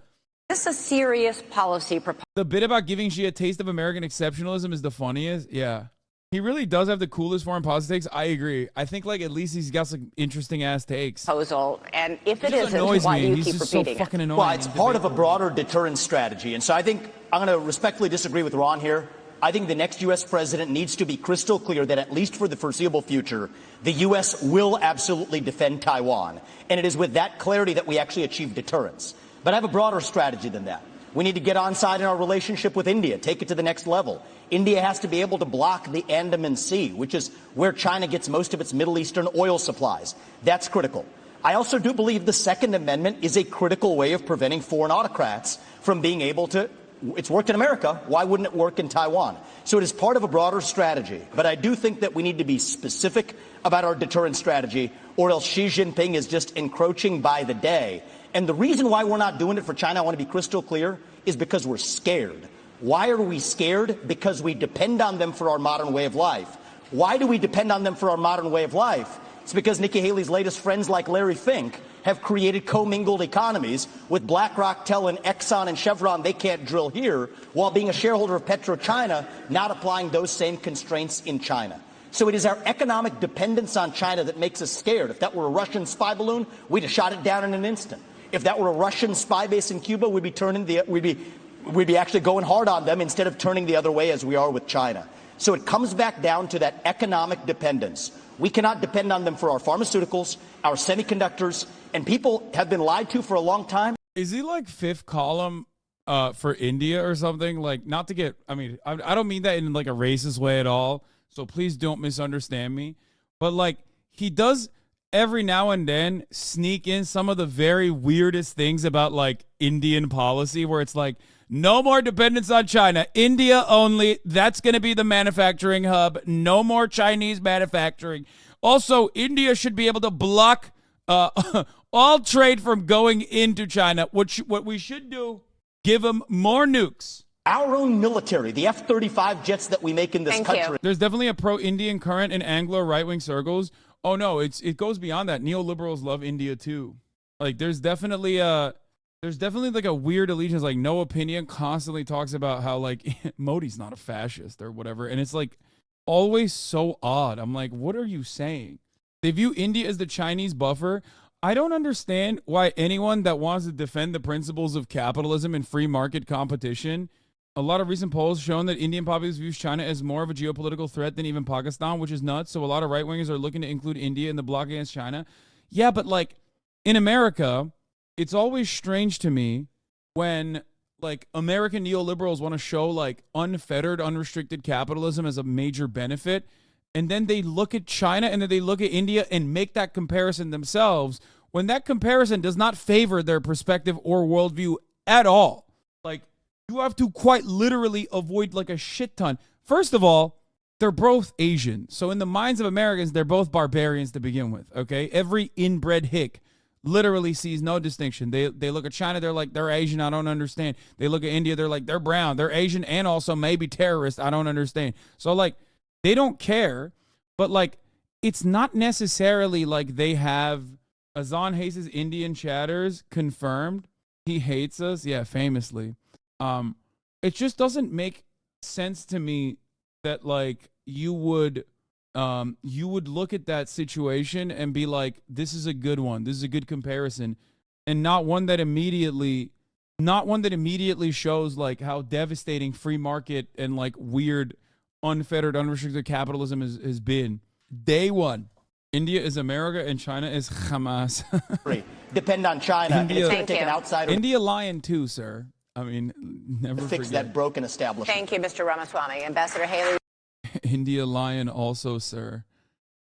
This is a serious policy proposal. The bit about giving Xi a taste of American exceptionalism is the funniest. Yeah. He really does have the coolest foreign policy takes. I agree. I think, like, at least he's got some interesting ass takes. Proposal, and if it isn't, why do you keep repeating so fucking it? Annoying. Well, it's part of a broader deterrence strategy. And so I think I'm going to respectfully disagree with Ron here. I think the next U.S. president needs to be crystal clear that at least for the foreseeable future, the U.S. will absolutely defend Taiwan. And it is with that clarity that we actually achieve deterrence. But I have a broader strategy than that. We need to get on side in our relationship with India, take it to the next level. India has to be able to block the Andaman Sea, which is where China gets most of its Middle Eastern oil supplies. That's critical. I also do believe the Second Amendment is a critical way of preventing foreign autocrats from being able to... It's worked in America. Why wouldn't it work in Taiwan? So it is part of a broader strategy. But I do think that we need to be specific about our deterrence strategy, or else Xi Jinping is just encroaching by the day. And the reason why we're not doing it for China, I want to be crystal clear, is because we're scared. Why are we scared? Because we depend on them for our modern way of life. Why do we depend on them for our modern way of life? It's because Nikki Haley's latest friends like Larry Fink have created commingled economies with BlackRock telling Exxon and Chevron they can't drill here, while being a shareholder of PetroChina, not applying those same constraints in China. So it is our economic dependence on China that makes us scared. If that were a Russian spy balloon, we'd have shot it down in an instant. If that were a Russian spy base in Cuba, we'd be actually going hard on them instead of turning the other way as we are with China. So it comes back down to that economic dependence. We cannot depend on them for our pharmaceuticals, our semiconductors, and people have been lied to for a long time. Is he like fifth column for India or something? Like, not to get, I mean, I don't mean that in like a racist way at all, so please don't misunderstand me. But like, he does every now and then sneak in some of the very weirdest things about like Indian policy, where it's like, no more dependence on China. India only. That's going to be the manufacturing hub. No more Chinese manufacturing. Also, India should be able to block all trade from going into China. What we should do, give them more nukes. Our own military, the F-35 jets that we make in this country. There's definitely a pro-Indian current in Anglo right-wing circles. Oh, no, it goes beyond that. Neoliberals love India, too. Like, there's definitely like a weird allegiance, like No Opinion constantly talks about how like Modi's not a fascist or whatever. And it's like always so odd. I'm like, what are you saying? They view India as the Chinese buffer. I don't understand why anyone that wants to defend the principles of capitalism and free market competition. A lot of recent polls shown that Indian populace views China as more of a geopolitical threat than even Pakistan, which is nuts. So a lot of right-wingers are looking to include India in the bloc against China. Yeah, but like in America, it's always strange to me when like American neoliberals want to show like unfettered, unrestricted capitalism as a major benefit. And then they look at China and then they look at India and make that comparison themselves when that comparison does not favor their perspective or worldview at all. Like, you have to quite literally avoid like a shit ton. First of all, they're both Asian. So in the minds of Americans, they're both barbarians to begin with, okay? Every inbred hick literally sees no distinction. They look at China, they're like, they're Asian, I don't understand. They look at India, they're like, they're brown, they're Asian, and also maybe terrorist, I don't understand. So like, they don't care, but like, it's not necessarily like they have Azan Hayes' Indian chatters confirmed. He hates us, yeah, famously. It just doesn't make sense to me that like you would look at that situation and be like, this is a good one. This is a good comparison. And not one that immediately shows like how devastating free market and like weird, unfettered, unrestricted capitalism has been. Day one, India is America and China is Hamas. Depend on China. And it's going to take an outsider. India lying too, sir. I mean, never fix forget. that broken establishment. Thank you, Mr. Ramaswamy. Ambassador Haley. India lion also, sir.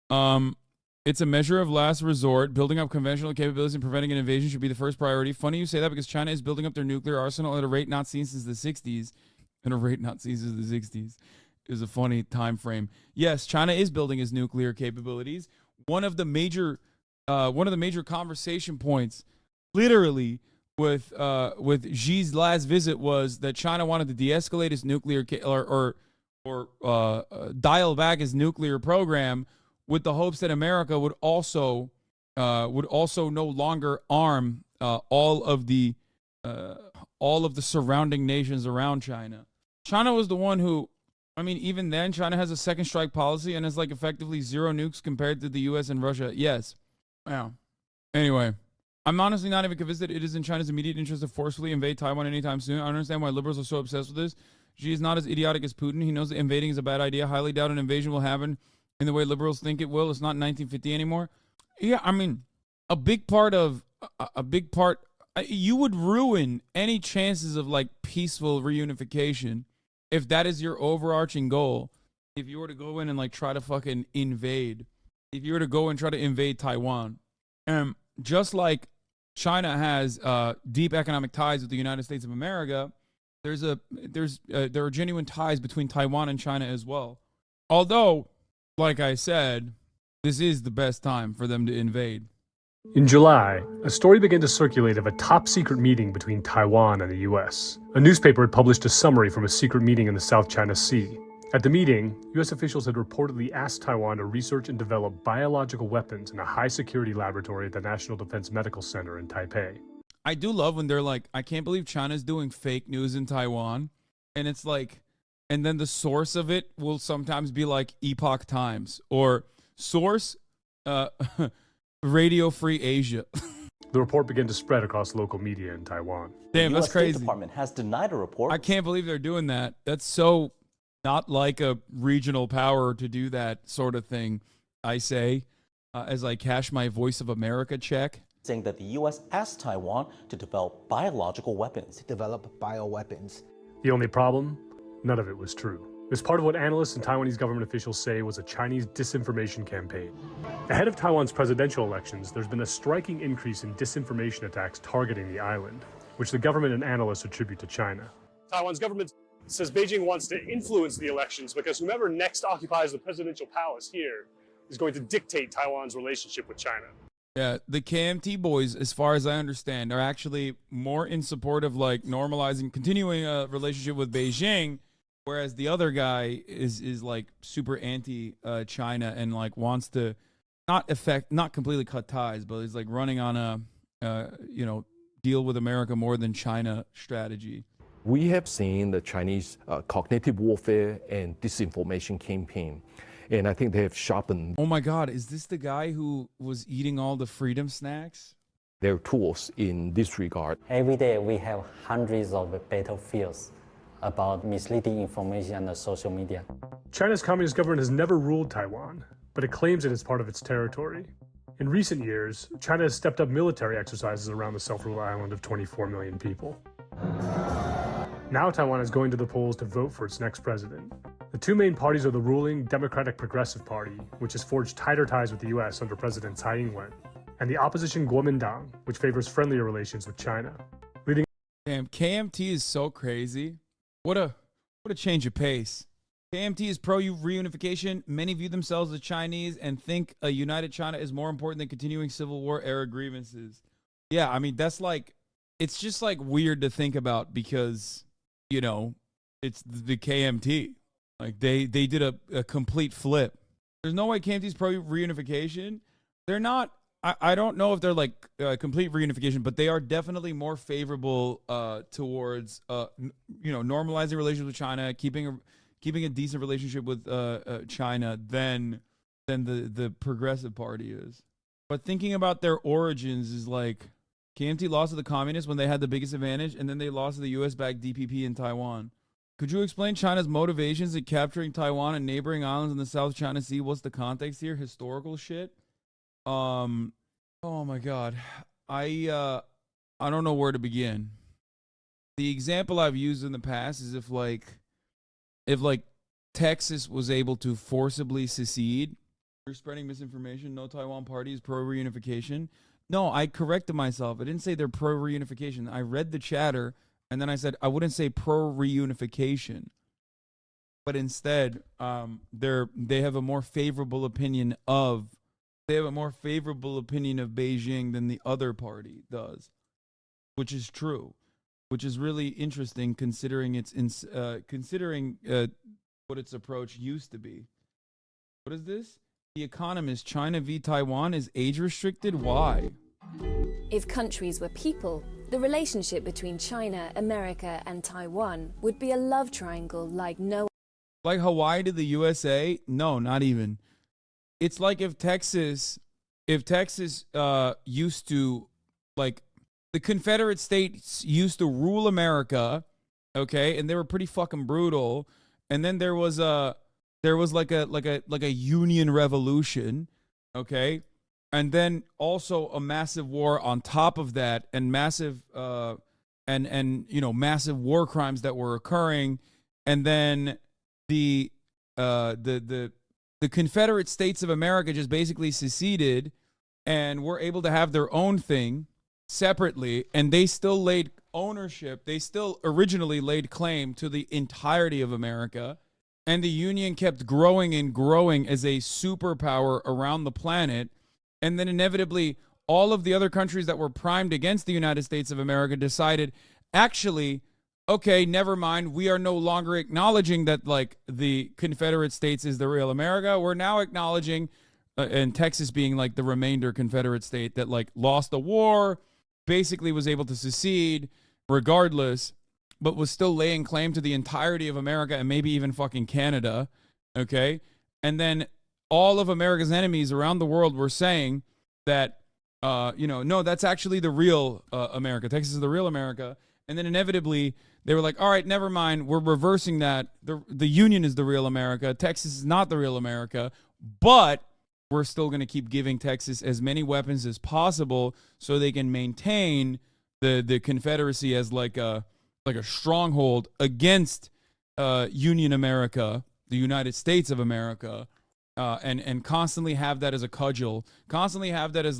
It's a measure of last resort. Building up conventional capabilities and preventing an invasion should be the first priority. Funny you say that because China is building up their nuclear arsenal at a rate not seen since the 60s. At a rate not seen since the 60s. Is a funny time frame. Yes, China is building its nuclear capabilities. One of the major conversation points, literally, with Xi's last visit was that China wanted to de-escalate its nuclear or dial back its nuclear program with the hopes that America would also no longer arm all of the surrounding nations around China. China was the one who, I mean, even then, China has a second strike policy and is like effectively zero nukes compared to the U.S. and Russia. Yes. Wow. Anyway. I'm honestly not even convinced that it is in China's immediate interest to forcefully invade Taiwan anytime soon. I don't understand why liberals are so obsessed with this. Xi is not as idiotic as Putin. He knows that invading is a bad idea. Highly doubt an invasion will happen in the way liberals think it will. It's not 1950 anymore. Yeah, I mean, you would ruin any chances of like peaceful reunification if that is your overarching goal. If you were to go in and like try to fucking invade, if you were to go and try to invade Taiwan, just like China has deep economic ties with the United States of America, there are genuine ties between Taiwan and China as well. Although, like I said, this is the best time for them to invade. In July, a story began to circulate of a top-secret meeting between Taiwan and the U.S. A newspaper had published a summary from a secret meeting in the South China Sea. At the meeting, U.S. officials had reportedly asked Taiwan to research and develop biological weapons in a high-security laboratory at the National Defense Medical Center in Taipei. I do love when they're like, I can't believe China's doing fake news in Taiwan. And it's like, and then the source of it will sometimes be like Epoch Times or source Radio Free Asia. The report began to spread across local media in Taiwan. Damn, the that's US crazy. State Department has denied a report. I can't believe they're doing that. That's so not like a regional power to do that sort of thing, I say, as I cash my Voice of America check. Saying that the U.S. asked Taiwan to develop biological weapons. Develop bioweapons. The only problem? None of it was true. It was part of what analysts and Taiwanese government officials say was a Chinese disinformation campaign. Ahead of Taiwan's presidential elections, there's been a striking increase in disinformation attacks targeting the island, which the government and analysts attribute to China. Taiwan's government says Beijing wants to influence the elections because whomever next occupies the presidential palace here is going to dictate Taiwan's relationship with China. Yeah, the KMT boys, as far as I understand, are actually more in support of like normalizing, continuing a relationship with Beijing, whereas the other guy is like super anti China and like wants to not completely cut ties, but he's like running on a deal with America more than China strategy. We have seen the Chinese cognitive warfare and disinformation campaign. And I think they have sharpened. Oh my God, is this the guy who was eating all the freedom snacks? Their tools in this regard. Every day we have hundreds of battlefields about misleading information on the social media. China's communist government has never ruled Taiwan, but it claims it as part of its territory. In recent years, China has stepped up military exercises around the self-ruled island of 24 million people. Now Taiwan is going to the polls to vote for its next president. The two main parties are the ruling Democratic Progressive Party, which has forged tighter ties with the U.S. under President Tsai Ing-wen, and the opposition Kuomintang, which favors friendlier relations with China. Damn, KMT is so crazy. What a change of pace. KMT is pro-reunification. Many view themselves as Chinese and think a united China is more important than continuing Civil War era grievances. Yeah, I mean, that's like, it's just like weird to think about because, you know, it's the KMT. Like they did a complete flip. There's no way KMT's pro-reunification. They're not, I don't know if they're like complete reunification, but they are definitely more favorable towards, normalizing relations with China, keeping a decent relationship with China than the Progressive Party is. But thinking about their origins is like KMT lost to the communists when they had the biggest advantage, and then they lost to the US-backed DPP in Taiwan. Could you explain China's motivations in capturing Taiwan and neighboring islands in the South China Sea? What's the context here? Historical shit? Oh my God. I don't know where to begin. The example I've used in the past is if Texas was able to forcibly secede, you're spreading misinformation, no Taiwan party is pro-reunification. No, I corrected myself. I didn't say they're pro-reunification. I read the chatter, and then I said I wouldn't say pro-reunification. But instead, they have a more favorable opinion of Beijing than the other party does, which is true, which is really interesting considering what its approach used to be. What is this? The Economist, China v. Taiwan is age restricted. Why? If countries were people, the relationship between China, America, and Taiwan would be a love triangle like no. Like Hawaii to the USA? No, not even. It's like if Texas used to, like, the Confederate States used to rule America, okay, and they were pretty fucking brutal, and then there was like a Union Revolution, okay, and then also a massive war on top of that, and massive massive war crimes that were occurring, and then the Confederate States of America just basically seceded and were able to have their own thing separately, and they still laid ownership. They still originally laid claim to the entirety of America, and the Union kept growing and growing as a superpower around the planet, and then inevitably all of the other countries that were primed against the United States of America decided, actually, okay, never mind. We are no longer acknowledging that like the Confederate States is the real America. We're now acknowledging, and Texas being like the remainder Confederate state that like lost the war, basically was able to secede regardless, but was still laying claim to the entirety of America and maybe even fucking Canada. Okay. And then all of America's enemies around the world were saying that, no, that's actually the real America. Texas is the real America. And then inevitably they were like, all right, never mind. We're reversing that. The Union is the real America. Texas is not the real America, but we're still going to keep giving Texas as many weapons as possible so they can maintain the Confederacy as like a stronghold against Union America, the United States of America, and constantly have that as a cudgel, constantly have that as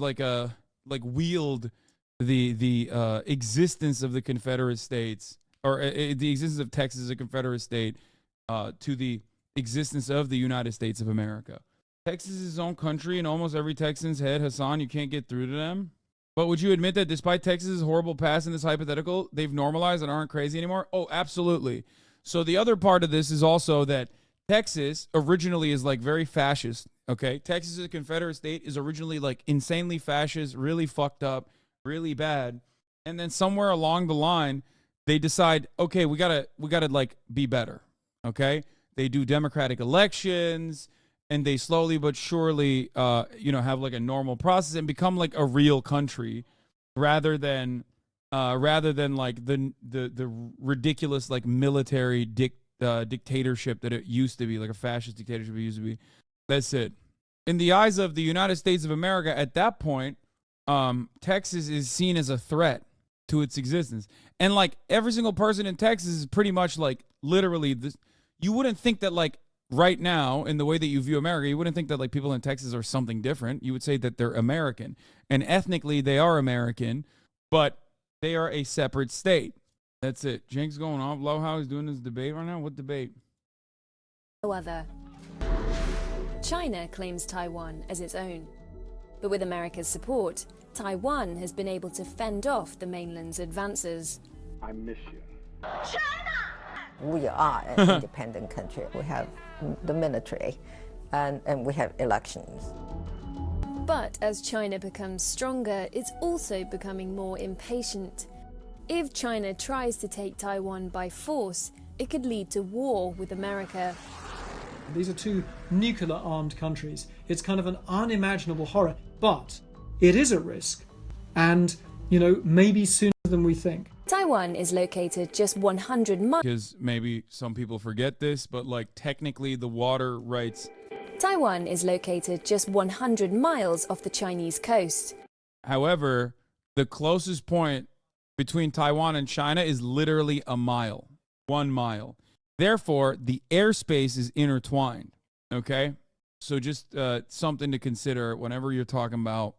wield the existence of the Confederate States, or the existence of Texas as a Confederate state to the existence of the United States of America. Texas is its own country, and almost every Texan's head, Hassan, you can't get through to them. But would you admit that despite Texas's horrible past in this hypothetical, they've normalized and aren't crazy anymore? Oh, absolutely. So the other part of this is also that Texas originally is like very fascist, okay? Texas as a Confederate state is originally like insanely fascist, really fucked up, really bad. And then somewhere along the line, they decide, okay, we gotta like be better, okay? They do democratic elections, and they slowly but surely, have like a normal process and become like a real country, rather than like the ridiculous like military dictatorship that it used to be, like a fascist dictatorship it used to be. That's it. In the eyes of the United States of America, at that point, Texas is seen as a threat to its existence, and like every single person in Texas is pretty much like literally this. You wouldn't think that like. Right now, in the way that you view America, you wouldn't think that like people in Texas are something different. You would say that they're American, and ethnically they are American, but they are a separate state. That's it. Jenks going off. Low is doing this debate right now. What debate? No other. China claims Taiwan as its own, but with America's support, Taiwan has been able to fend off the mainland's advances. I miss you. China! We are an independent country. We have the military and we have elections. But as China becomes stronger, it's also becoming more impatient. If China tries to take Taiwan by force, it could lead to war with America. These are two nuclear-armed countries. It's kind of an unimaginable horror, but it is a risk, and, maybe sooner than we think. Taiwan is located just 100 miles. Because maybe some people forget this, but like technically the water rights. Taiwan is located just 100 miles off the Chinese coast. However, the closest point between Taiwan and China is literally a mile, 1 mile. Therefore, the airspace is intertwined. Okay, so just something to consider whenever you're talking about.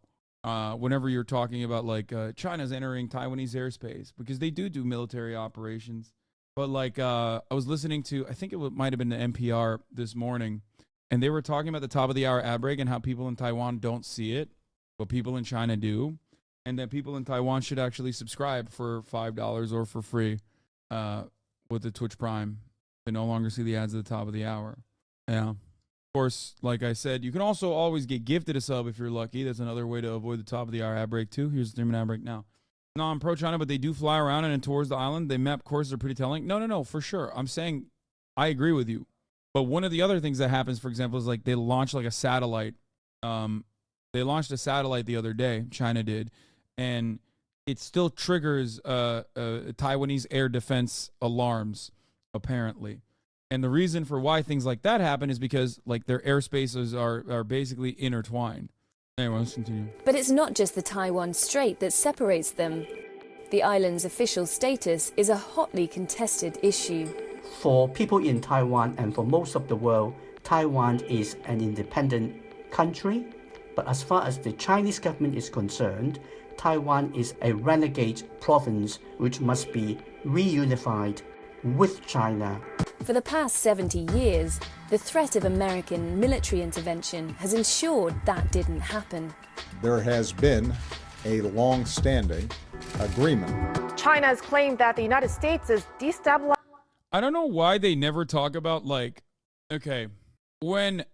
Like China's entering Taiwanese airspace, because they do military operations. But like I was listening to, I think it might have been the NPR this morning, and they were talking about the top of the hour ad break and how people in Taiwan don't see it, but people in China do, and that people in Taiwan should actually subscribe for $5 or for free with the Twitch Prime to no longer see the ads at the top of the hour. Yeah. Of course, like I said, you can also always get gifted a sub if you're lucky. That's another way to avoid the top of the hour ad break too. Here's the 3-minute ad break now. No, I'm pro-China, but they do fly around and tours the island. They map courses are pretty telling. No, for sure. I'm saying I agree with you. But one of the other things that happens, for example, is like they launch like a satellite. They launched a satellite the other day. China did, and it still triggers Taiwanese air defense alarms, apparently. And the reason for why things like that happen is because like their airspaces are basically intertwined. Anyway, let's continue. But it's not just the Taiwan Strait that separates them. The island's official status is a hotly contested issue. For people in Taiwan and for most of the world, Taiwan is an independent country. But as far as the Chinese government is concerned, Taiwan is a renegade province which must be reunified with China. For the past 70 years, the threat of American military intervention has ensured that didn't happen. There has been a long-standing agreement China has claimed that the United States is destabilizing. I don't know why they never talk about, like, okay, when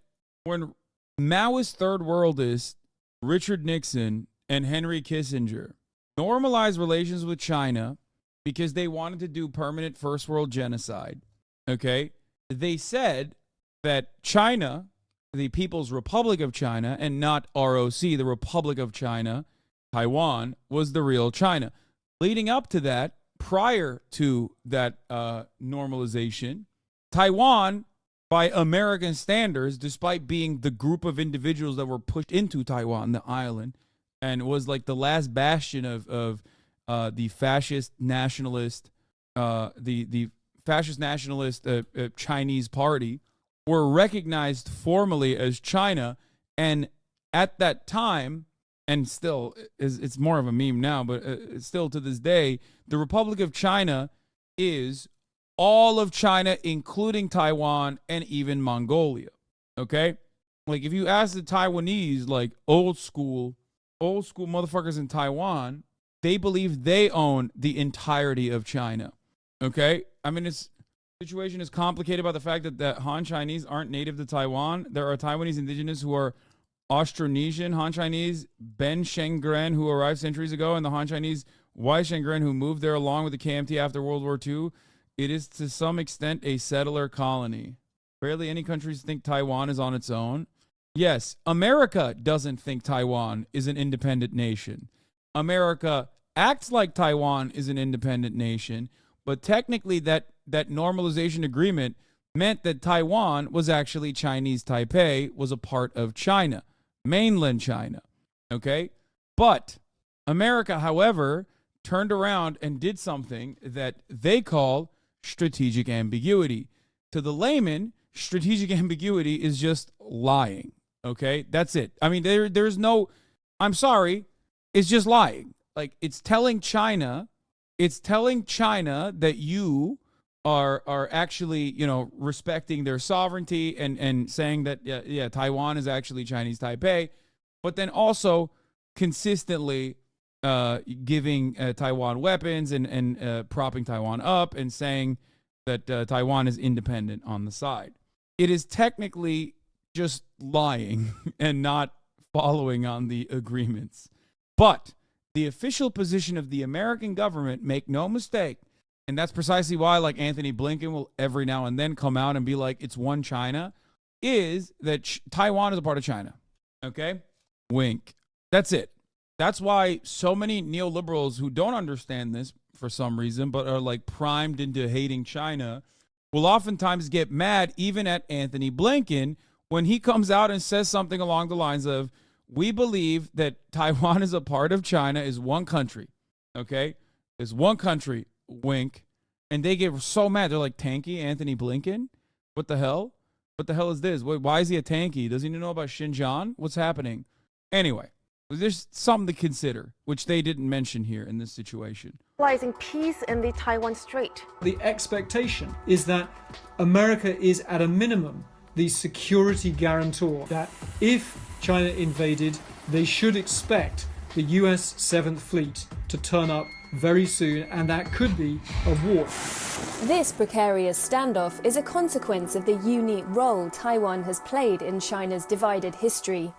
Maoist third worldists Richard Nixon and Henry Kissinger normalized relations with China because they wanted to do permanent first world genocide, okay, they said that China, the People's Republic of China, and not ROC, the Republic of China, Taiwan, was the real China. Leading up to that, prior to that normalization, Taiwan, by American standards, despite being the group of individuals that were pushed into Taiwan, the island, and was like the last bastion of the fascist nationalist, the fascist nationalist Chinese party, were recognized formally as China. And at that time, and still, it's more of a meme now, but still to this day, the Republic of China is all of China, including Taiwan and even Mongolia. Okay? Like, if you ask the Taiwanese, like old school motherfuckers in Taiwan, they believe they own the entirety of China. Okay? I mean, the situation is complicated by the fact that Han Chinese aren't native to Taiwan. There are Taiwanese indigenous who are Austronesian Han Chinese, Ben Shengren, who arrived centuries ago, and the Han Chinese Wai Shengren, who moved there along with the KMT after World War II. It is to some extent a settler colony. Barely any countries think Taiwan is on its own. Yes, America doesn't think Taiwan is an independent nation. America acts like Taiwan is an independent nation, but technically that normalization agreement meant that Taiwan was actually Chinese Taipei, was a part of China, mainland China, okay? But America, however, turned around and did something that they call strategic ambiguity. To the layman, strategic ambiguity is just lying, okay? That's it. I mean, there's no, I'm sorry, it's just lying. Like, it's telling China that you are actually, you know, respecting their sovereignty and saying that, yeah, Taiwan is actually Chinese Taipei, but then also consistently giving Taiwan weapons and propping Taiwan up and saying that Taiwan is independent on the side. It is technically just lying and not following on the agreements. But the official position of the American government, make no mistake, and that's precisely why, like, Anthony Blinken will every now and then come out and be like, it's one China, is that Taiwan is a part of China. Okay? Wink. That's it. That's why so many neoliberals who don't understand this for some reason, but are like primed into hating China, will oftentimes get mad even at Anthony Blinken when he comes out and says something along the lines of, we believe that Taiwan is a part of China, is one country. Okay? Is one country. Wink. And they get so mad. They're like, tanky Anthony Blinken? What the hell? What the hell is this? Why is he a tanky? Does he know about Xinjiang? What's happening? Anyway, there's something to consider, which they didn't mention here in this situation. Peace in the Taiwan Strait. The expectation is that America is at a minimum the security guarantor, that if China invaded, they should expect the US 7th Fleet to turn up very soon, and that could be a war. This precarious standoff is a consequence of the unique role Taiwan has played in China's divided history.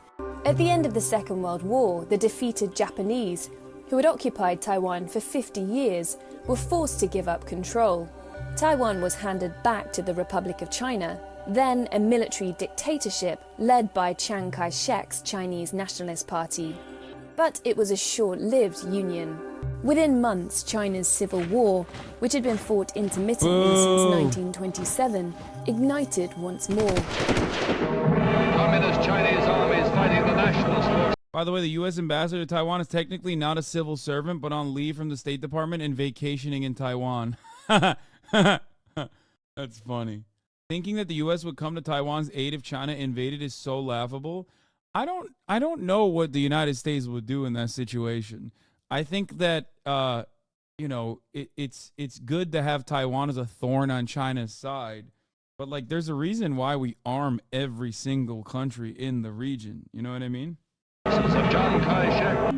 At the end of the Second World War, the defeated Japanese, who had occupied Taiwan for 50 years, were forced to give up control. Taiwan was handed back to the Republic of China, then a military dictatorship led by Chiang Kai-shek's Chinese Nationalist Party. But it was a short-lived union. Within months, China's civil war, which had been fought intermittently since 1927, ignited once more. Communist Chinese armies fighting the nationalist forces. By the way, the U.S. ambassador to Taiwan is technically not a civil servant, but on leave from the State Department and vacationing in Taiwan. That's funny. Thinking that the U.S. would come to Taiwan's aid if China invaded is so laughable. I don't know what the United States would do in that situation. I think that it's good to have Taiwan as a thorn on China's side, but like there's a reason why we arm every single country in the region. You know what I mean? Of Chiang Kai-shek.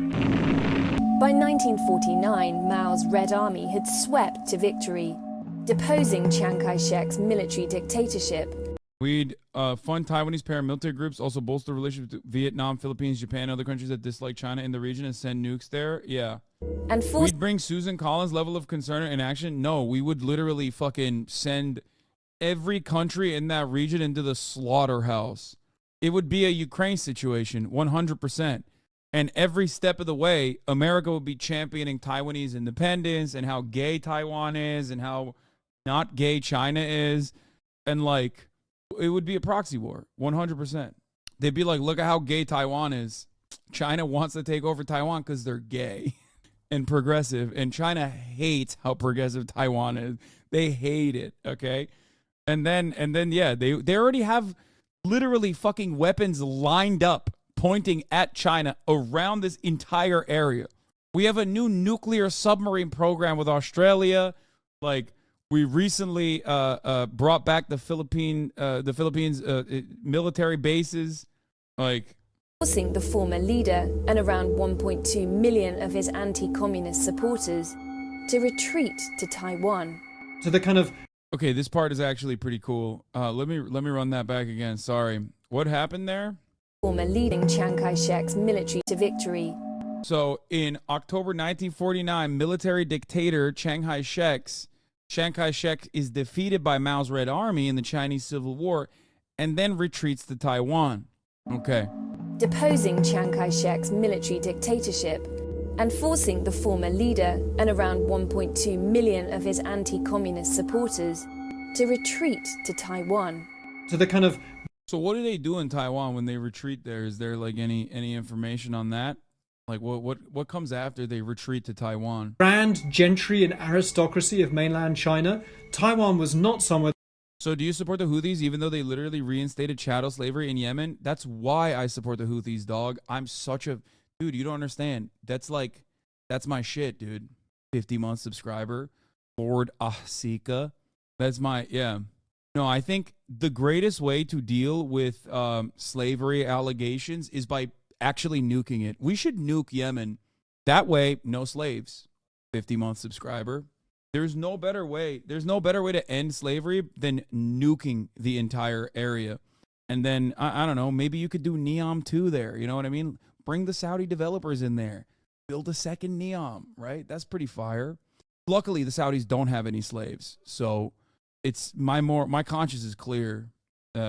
By 1949, Mao's Red Army had swept to victory, deposing Chiang Kai-shek's military dictatorship. We'd fund Taiwanese paramilitary groups, also bolster relations with Vietnam, Philippines, Japan, and other countries that dislike China in the region and send nukes there. Yeah. And we'd bring Susan Collins' level of concern and action. No, we would literally fucking send every country in that region into the slaughterhouse. It would be a Ukraine situation, 100%. And every step of the way, America would be championing Taiwanese independence and how gay Taiwan is and how not gay China is. And like, it would be a proxy war, 100%. They'd be like, look at how gay Taiwan is. China wants to take over Taiwan because they're gay and progressive. And China hates how progressive Taiwan is. They hate it, okay? And then yeah, they already have literally fucking weapons lined up pointing at China around this entire area. We have a new nuclear submarine program with Australia. Like, we recently brought back the Philippines military bases. Like, forcing the former leader and around 1.2 million of his anti-communist supporters to retreat to Taiwan. To the kind of... Okay, this part is actually pretty cool. Let me run that back again. Sorry. What happened there? Former leading Chiang Kai-shek's military to victory. So in October 1949, military dictator Chiang Kai-shek is defeated by Mao's Red Army in the Chinese Civil War and then retreats to Taiwan. Okay. Deposing Chiang Kai-shek's military dictatorship and forcing the former leader and around 1.2 million of his anti-communist supporters to retreat to Taiwan. To the kind of... So what do they do in Taiwan when they retreat there? Is there like any information on that? Like what comes after they retreat to Taiwan? Grand gentry and aristocracy of mainland China, Taiwan was not somewhere... So do you support the Houthis even though they literally reinstated chattel slavery in Yemen? That's why I support the Houthis, dog. I'm such a... Dude, you don't understand. That's my shit, dude. 50-month subscriber. Lord Ahsika. That's my... Yeah. No, I think the greatest way to deal with slavery allegations is by actually nuking it. We should nuke Yemen. That way, no slaves. 50-month subscriber. There's no better way to end slavery than nuking the entire area. And then, I don't know, maybe you could do Neom 2 there. You know what I mean? Bring the Saudi developers in there. Build a second Neom, right? That's pretty fire. Luckily, the Saudis don't have any slaves. So it's my conscience is clear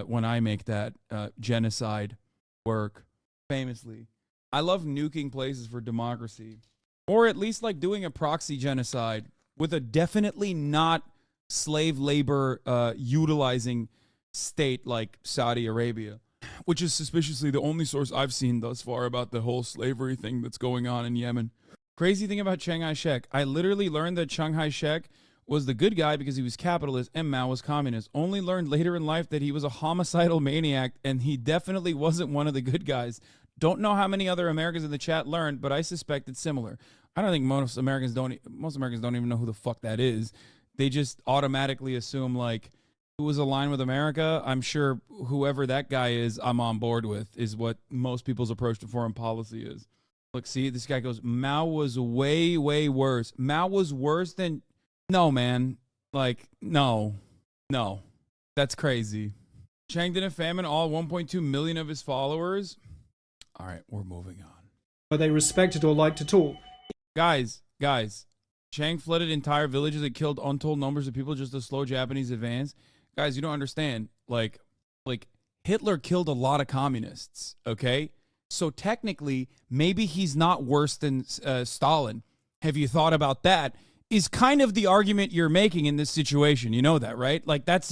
when I make that genocide work. Famously, I love nuking places for democracy, or at least like doing a proxy genocide with a definitely not slave labor utilizing state like Saudi Arabia, which is suspiciously the only source I've seen thus far about the whole slavery thing that's going on in Yemen. Crazy thing about Chiang Kai-shek, I literally learned that Chiang Kai-shek was the good guy because he was capitalist and Mao was communist. Only learned later in life that he was a homicidal maniac and he definitely wasn't one of the good guys. Don't know how many other Americans in the chat learned, but I suspect it's similar. I don't think most Americans don't even know who the fuck that is. They just automatically assume like, who was aligned with America? I'm sure whoever that guy is, I'm on board with, is what most people's approach to foreign policy is. Look, see, this guy goes, Mao was way, way worse. Mao was worse than... No, man. Like, no. That's crazy. Chiang didn't famine all 1.2 million of his followers. All right, we're moving on. Where they respected or liked to talk. Guys. Chiang flooded entire villages and killed untold numbers of people just to slow Japanese advance. Guys, you don't understand. Like Hitler killed a lot of communists, okay? So technically, maybe he's not worse than Stalin. Have you thought about that? Is kind of the argument you're making in this situation. You know that, right? Like that's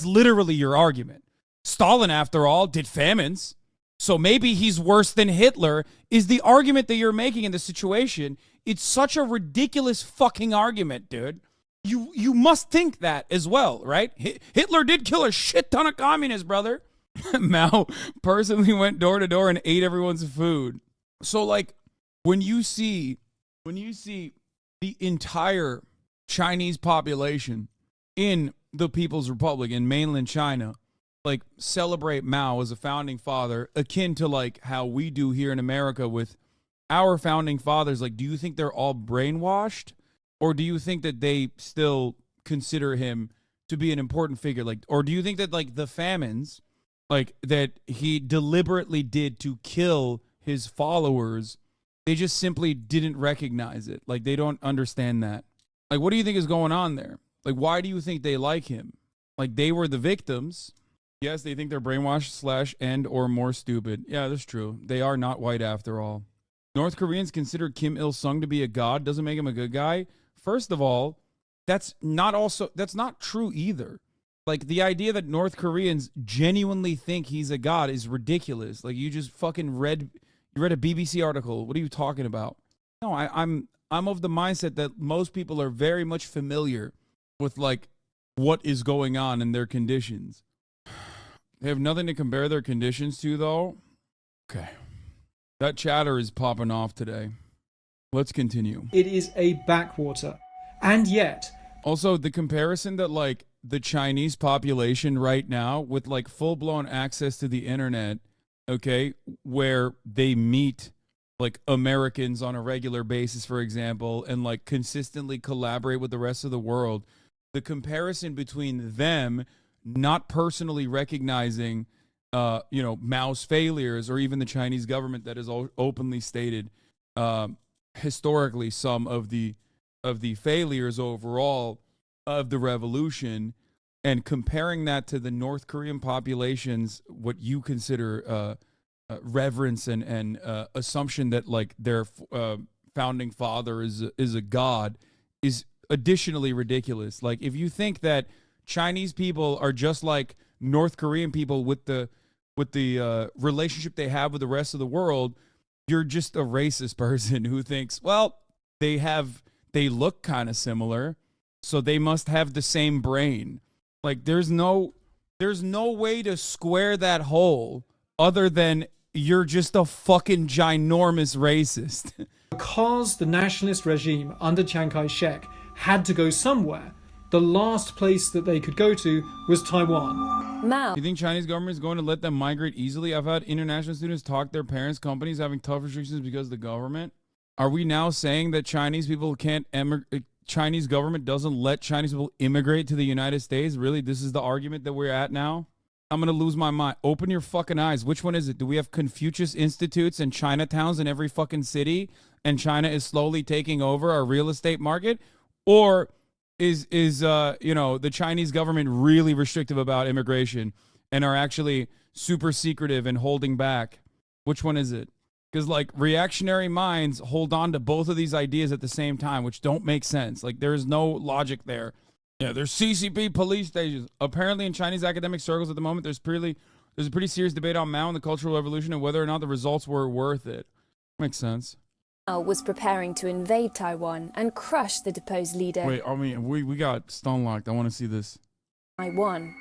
literally your argument. Stalin, after all, did famines. So maybe he's worse than Hitler is the argument that you're making in this situation. It's such a ridiculous fucking argument, dude. You must think that as well, right? Hitler did kill a shit ton of communists, brother. Mao personally went door to door and ate everyone's food. So like when you see the entire Chinese population in the People's Republic in mainland China, like celebrate Mao as a founding father, akin to like how we do here in America with our founding fathers, like, do you think they're all brainwashed, or do you think that they still consider him to be an important figure? Like, or do you think that, like, the famines, like, that he deliberately did to kill his followers, they just simply didn't recognize it? Like, they don't understand that. Like, what do you think is going on there? Like, why do you think they like him? Like, they were the victims. Yes, they think they're brainwashed / and or more stupid. Yeah, that's true. They are not white after all. North Koreans consider Kim Il-sung to be a god. Doesn't make him a good guy. First of all, that's not true either. Like, the idea that North Koreans genuinely think he's a god is ridiculous. Like, you just fucking read a BBC article. What are you talking about? No, I'm of the mindset that most people are very much familiar with, like, what is going on in their conditions. They have nothing to compare their conditions to, though. Okay. That chatter is popping off today. Let's continue. It is a backwater. And yet... Also, the comparison that, like, the Chinese population right now with, like, full-blown access to the internet, okay, where they meet, like, Americans on a regular basis, for example, and, like, consistently collaborate with the rest of the world, the comparison between them not personally recognizing, Mao's failures, or even the Chinese government that has openly stated historically some of the failures overall of the revolution, and comparing that to the North Korean population's what you consider reverence and assumption that, like, their founding father is a god, is additionally ridiculous. Like, if you think that Chinese people are just like North Korean people with the relationship they have with the rest of the world, you're just a racist person who thinks, well, they look kind of similar, so they must have the same brain. Like, there's no way to square that hole other than you're just a fucking ginormous racist. Because the nationalist regime under Chiang Kai-shek had to go somewhere, the last place that they could go to was Taiwan. You think Chinese government is going to let them migrate easily? I've had international students talk their parents' companies having tough restrictions because of the government. Are we now saying that Chinese people can't Chinese government doesn't let Chinese people immigrate to the United States? Really? This is the argument that we're at now? I'm going to lose my mind. Open your fucking eyes. Which one is it? Do we have Confucius Institutes and Chinatowns in every fucking city, and China is slowly taking over our real estate market? Or is the Chinese government really restrictive about immigration and are actually super secretive and holding back? Which one is it? Because, like, reactionary minds hold on to both of these ideas at the same time, which don't make sense. Like, there's no logic there. Yeah, there's CCP police stations. Apparently, in Chinese academic circles at the moment, there's a pretty serious debate on Mao and the Cultural Revolution and whether or not the results were worth it. Makes sense. Mao was preparing to invade Taiwan and crush the deposed leader. Wait, I mean, we got stone locked. I want to see this. Taiwan.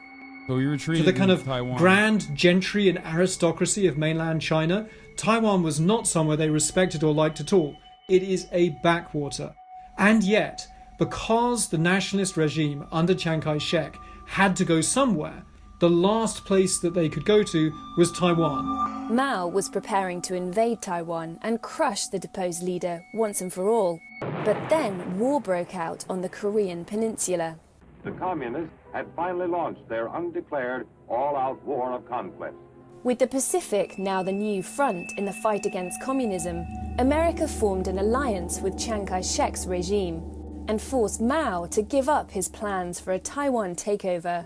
So we retreated To the kind to of Taiwan. grand gentry and aristocracy of mainland China, Taiwan was not somewhere they respected or liked at all. It is a backwater. And yet, because the nationalist regime under Chiang Kai-shek had to go somewhere, the last place that they could go to was Taiwan. Mao was preparing to invade Taiwan and crush the deposed leader once and for all. But then war broke out on the Korean peninsula. The communists had finally launched their undeclared all-out war of conquest. With the Pacific now the new front in the fight against communism, America formed an alliance with Chiang Kai-shek's regime and forced Mao to give up his plans for a Taiwan takeover.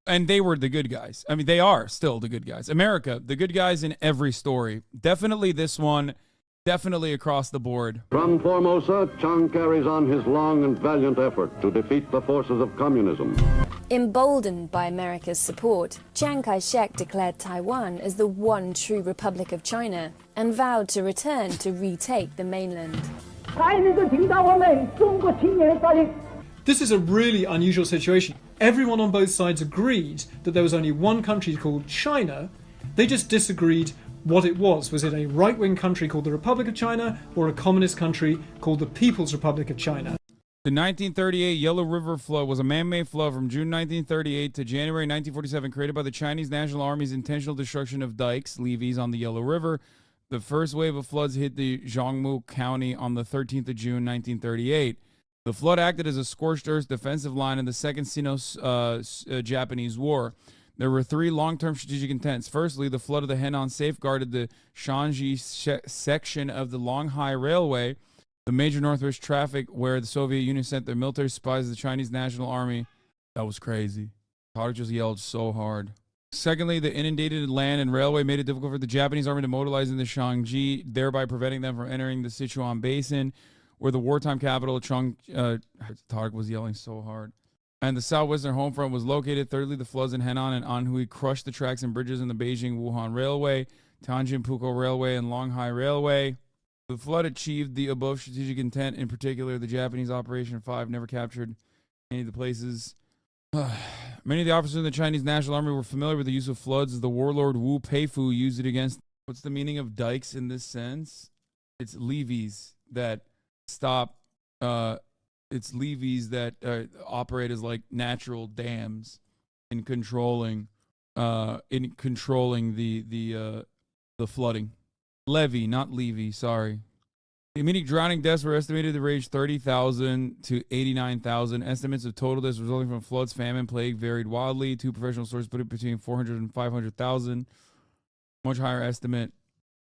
And they were the good guys. I mean, they are still the good guys. America, the good guys in every story. Definitely this one. Definitely across the board. From Formosa, Chiang carries on his long and valiant effort to defeat the forces of communism. Emboldened by America's support, Chiang Kai-shek declared Taiwan as the one true Republic of China and vowed to return to retake the mainland. This is a really unusual situation. Everyone on both sides agreed that there was only one country called China. They just disagreed what it was. Was it a right-wing country called the Republic of China or a communist country called the People's Republic of China? The 1938 Yellow River flood was a man-made flood from June 1938 to January 1947 created by the Chinese National Army's intentional destruction of dikes, levees on the Yellow River. The first wave of floods hit the Zhongmu County on the 13th of June, 1938. The flood acted as a scorched earth defensive line in the Second Sino-Japanese War. There were three long-term strategic intents. Firstly, the flood of the Henan safeguarded the Shanxi section of the Longhai Railway, the major northwest traffic where the Soviet Union sent their military supplies to the Chinese National Army. That was crazy. Tarek just yelled so hard. Secondly, the inundated land and railway made it difficult for the Japanese army to mobilize in the Shanxi, thereby preventing them from entering the Sichuan Basin, where the wartime capital, Tarek was yelling so hard, and the southwestern home front was located. Thirdly, the floods in Henan and Anhui crushed the tracks and bridges in the Beijing-Wuhan Railway, Tianjin-Pukou Railway, and Longhai Railway. The flood achieved the above strategic intent. In particular, the Japanese Operation 5 never captured any of the places. Many of the officers in the Chinese National Army were familiar with the use of floods, as the warlord Wu Peifu used it against. What's the meaning of dikes in this sense? It's levees that stop. It's levees that operate as like natural dams in controlling the flooding. Levee, not levee. Sorry. The immediate drowning deaths were estimated to range 30,000 to 89,000. Estimates of total deaths resulting from floods, famine, plague varied wildly. Two professional sources put it between 400 and 500,000. Much higher estimate.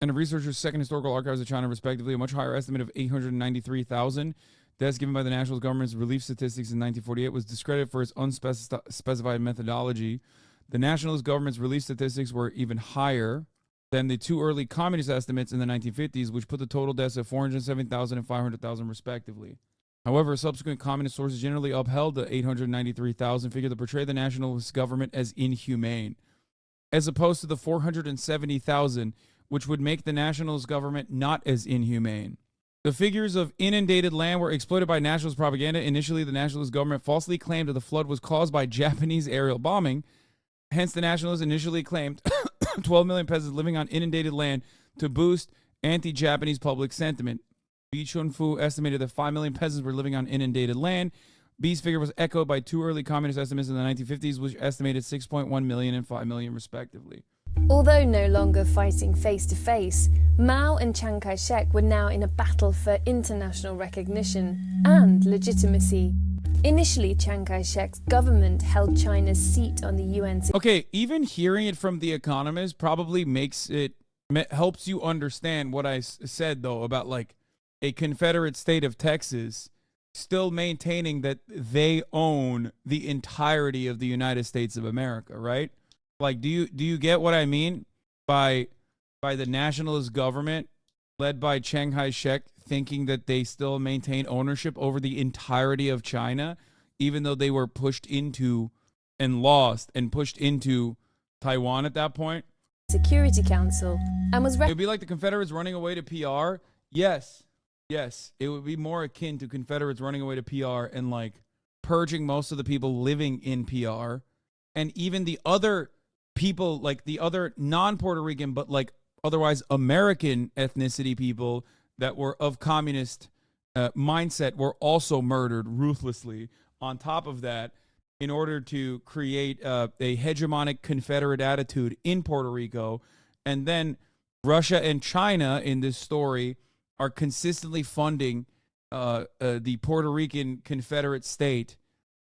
And the researchers' Second Historical Archives of China, respectively, a much higher estimate of 893,000. Deaths given by the national government's relief statistics in 1948 was discredited for its unspecified methodology. The nationalist government's relief statistics were even higher than the two early communist estimates in the 1950s, which put the total deaths at 407,000 and 500,000 respectively. However, subsequent communist sources generally upheld the 893,000 figure that portrayed the nationalist government as inhumane, as opposed to the 470,000, which would make the nationalist government not as inhumane. The figures of inundated land were exploited by nationalist propaganda. Initially, the nationalist government falsely claimed that the flood was caused by Japanese aerial bombing. Hence, the nationalists initially claimed 12 million peasants living on inundated land to boost anti-Japanese public sentiment. Bi Chunfu estimated that 5 million peasants were living on inundated land. B's figure was echoed by two early communist estimates in the 1950s, which estimated 6.1 million and 5 million respectively. Although no longer fighting face-to-face, Mao and Chiang Kai-shek were now in a battle for international recognition and legitimacy. Initially, Chiang Kai-shek's government held China's seat on the UN. Okay, even hearing it from The Economist probably helps you understand what I said, though, about like a Confederate state of Texas still maintaining that they own the entirety of the United States of America, right? Like, do you get what I mean by the nationalist government led by Chiang Kai-shek thinking that they still maintain ownership over the entirety of China, even though they were pushed into and lost and pushed into Taiwan at that point? Security Council and was it would be like the Confederates running away to PR. Yes, it would be more akin to Confederates running away to PR and like purging most of the people living in PR, and even the other people, like the other non-Puerto Rican but like otherwise American ethnicity people that were of communist mindset were also murdered ruthlessly. On top of that, in order to create a hegemonic Confederate attitude in Puerto Rico. And then Russia and China in this story are consistently funding the Puerto Rican Confederate state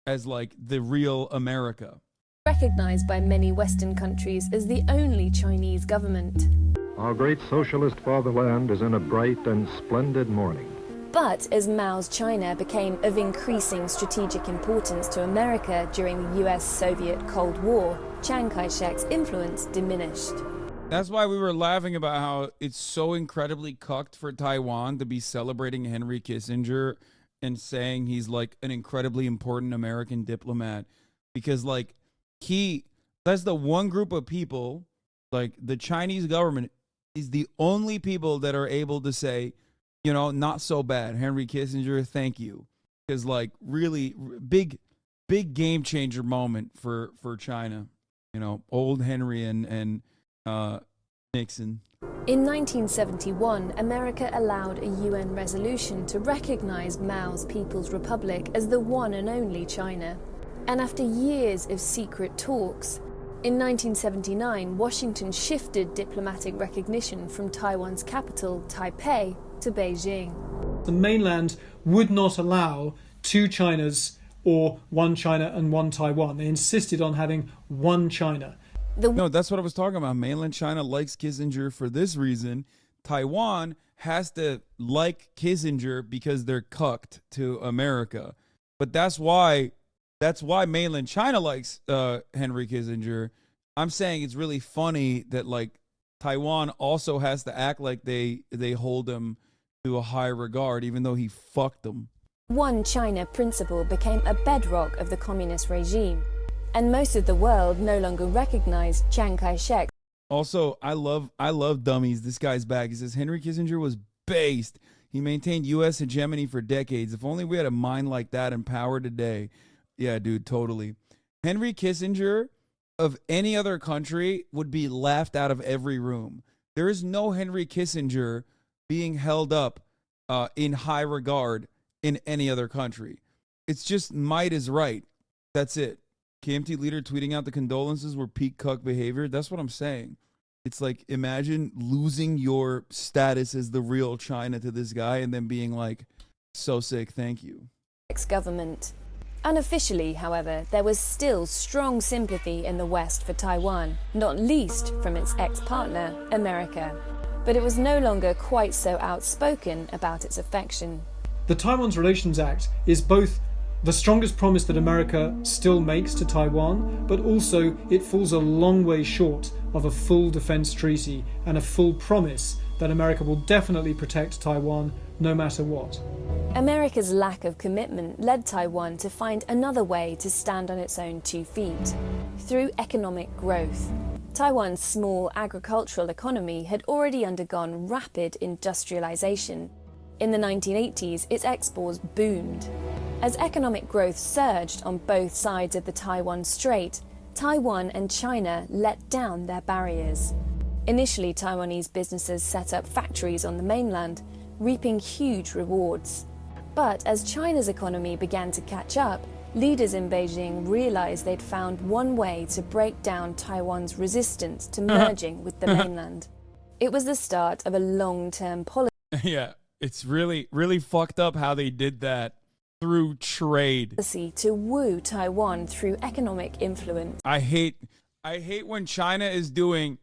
as like the real America. Recognized by many Western countries as the only Chinese government. Our great socialist fatherland is in a bright and splendid morning. But as Mao's China became of increasing strategic importance to America during the US-Soviet Cold War, Chiang Kai-shek's influence diminished. That's why we were laughing about how it's so incredibly cucked for Taiwan to be celebrating Henry Kissinger and saying he's like an incredibly important American diplomat. Because like that's the one group of people, like the Chinese government is the only people that are able to say, you know, not so bad, Henry Kissinger, thank you. Because like really big game changer moment for China. You know, old Henry and Nixon. In 1971, America allowed a UN resolution to recognize Mao's People's Republic as the one and only China. And after years of secret talks, In 1979, Washington shifted diplomatic recognition from Taiwan's capital, Taipei, to Beijing. The mainland would not allow two Chinas or one China and one Taiwan. They insisted on having one China. No, that's what I was talking about. Mainland China likes Kissinger for this reason. Taiwan has to like Kissinger because they're cucked to America. But that's why mainland China likes Henry Kissinger. I'm saying it's really funny that like Taiwan also has to act like they hold him to a high regard, even though he fucked them. One China principle became a bedrock of the communist regime, and most of the world no longer recognized Chiang Kai-shek. Also, I love dummies. This guy's back. He says Henry Kissinger was based. He maintained U.S. hegemony for decades. If only we had a mind like that in power today. Yeah, dude, totally. Henry Kissinger of any other country would be laughed out of every room. There is no Henry Kissinger being held up in high regard in any other country. It's just might is right. That's it. KMT leader tweeting out the condolences were peak cuck behavior. That's what I'm saying. It's like, imagine losing your status as the real China to this guy and then being like, so sick, thank you. Government. Unofficially, however, there was still strong sympathy in the West for Taiwan, not least from its ex-partner, America. But it was no longer quite so outspoken about its affection. The Taiwan's Relations Act is both the strongest promise that America still makes to Taiwan, but also it falls a long way short of a full defense treaty and a full promise that America will definitely protect Taiwan no matter what. America's lack of commitment led Taiwan to find another way to stand on its own 2 feet, through economic growth. Taiwan's small agricultural economy had already undergone rapid industrialization. In the 1980s, its exports boomed. As economic growth surged on both sides of the Taiwan Strait, Taiwan and China let down their barriers. Initially, Taiwanese businesses set up factories on the mainland, reaping huge rewards. But as China's economy began to catch up, leaders in Beijing realized they'd found one way to break down Taiwan's resistance to merging with the mainland. It was the start of a long-term policy. Yeah, it's really, really fucked up how they did that through trade. To woo Taiwan through economic influence. I hate when China is doing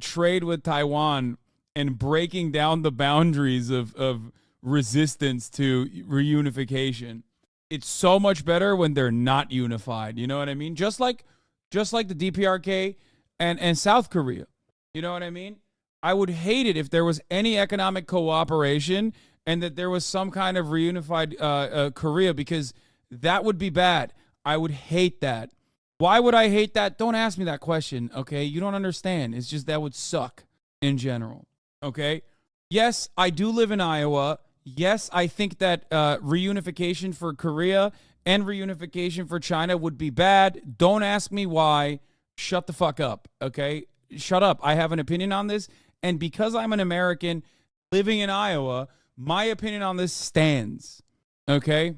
trade with Taiwan and breaking down the boundaries of resistance to reunification. It's so much better when they're not unified. You know what I mean? Just like the DPRK and South Korea. You know what I mean? I would hate it if there was any economic cooperation and that there was some kind of reunified Korea, because that would be bad. I would hate that. Why would I hate that? Don't ask me that question, okay? You don't understand. It's just that would suck in general, okay? Yes, I do live in Iowa. Yes, I think that reunification for Korea and reunification for China would be bad. Don't ask me why. Shut the fuck up, okay? Shut up. I have an opinion on this. And because I'm an American living in Iowa, my opinion on this stands, okay?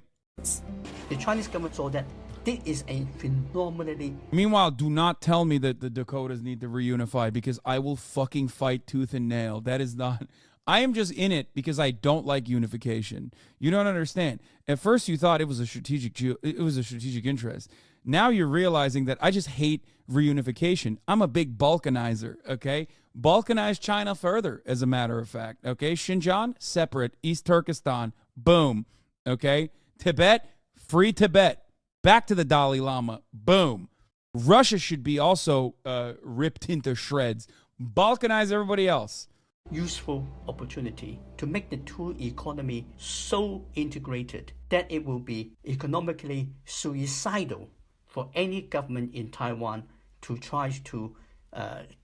The Chinese government saw that this is a phenomenally... Meanwhile, do not tell me that the Dakotas need to reunify, because I will fucking fight tooth and nail. That is not... I am just in it because I don't like unification. You don't understand. At first, you thought it was a strategic interest. Now you're realizing that I just hate reunification. I'm a big Balkanizer, okay? Balkanize China further, as a matter of fact, okay? Xinjiang, separate. East Turkestan, boom, okay? Tibet, free Tibet. Back to the Dalai Lama, boom. Russia should be also ripped into shreds. Balkanize everybody else. Useful opportunity to make the two economy so integrated that it will be economically suicidal for any government in Taiwan to try to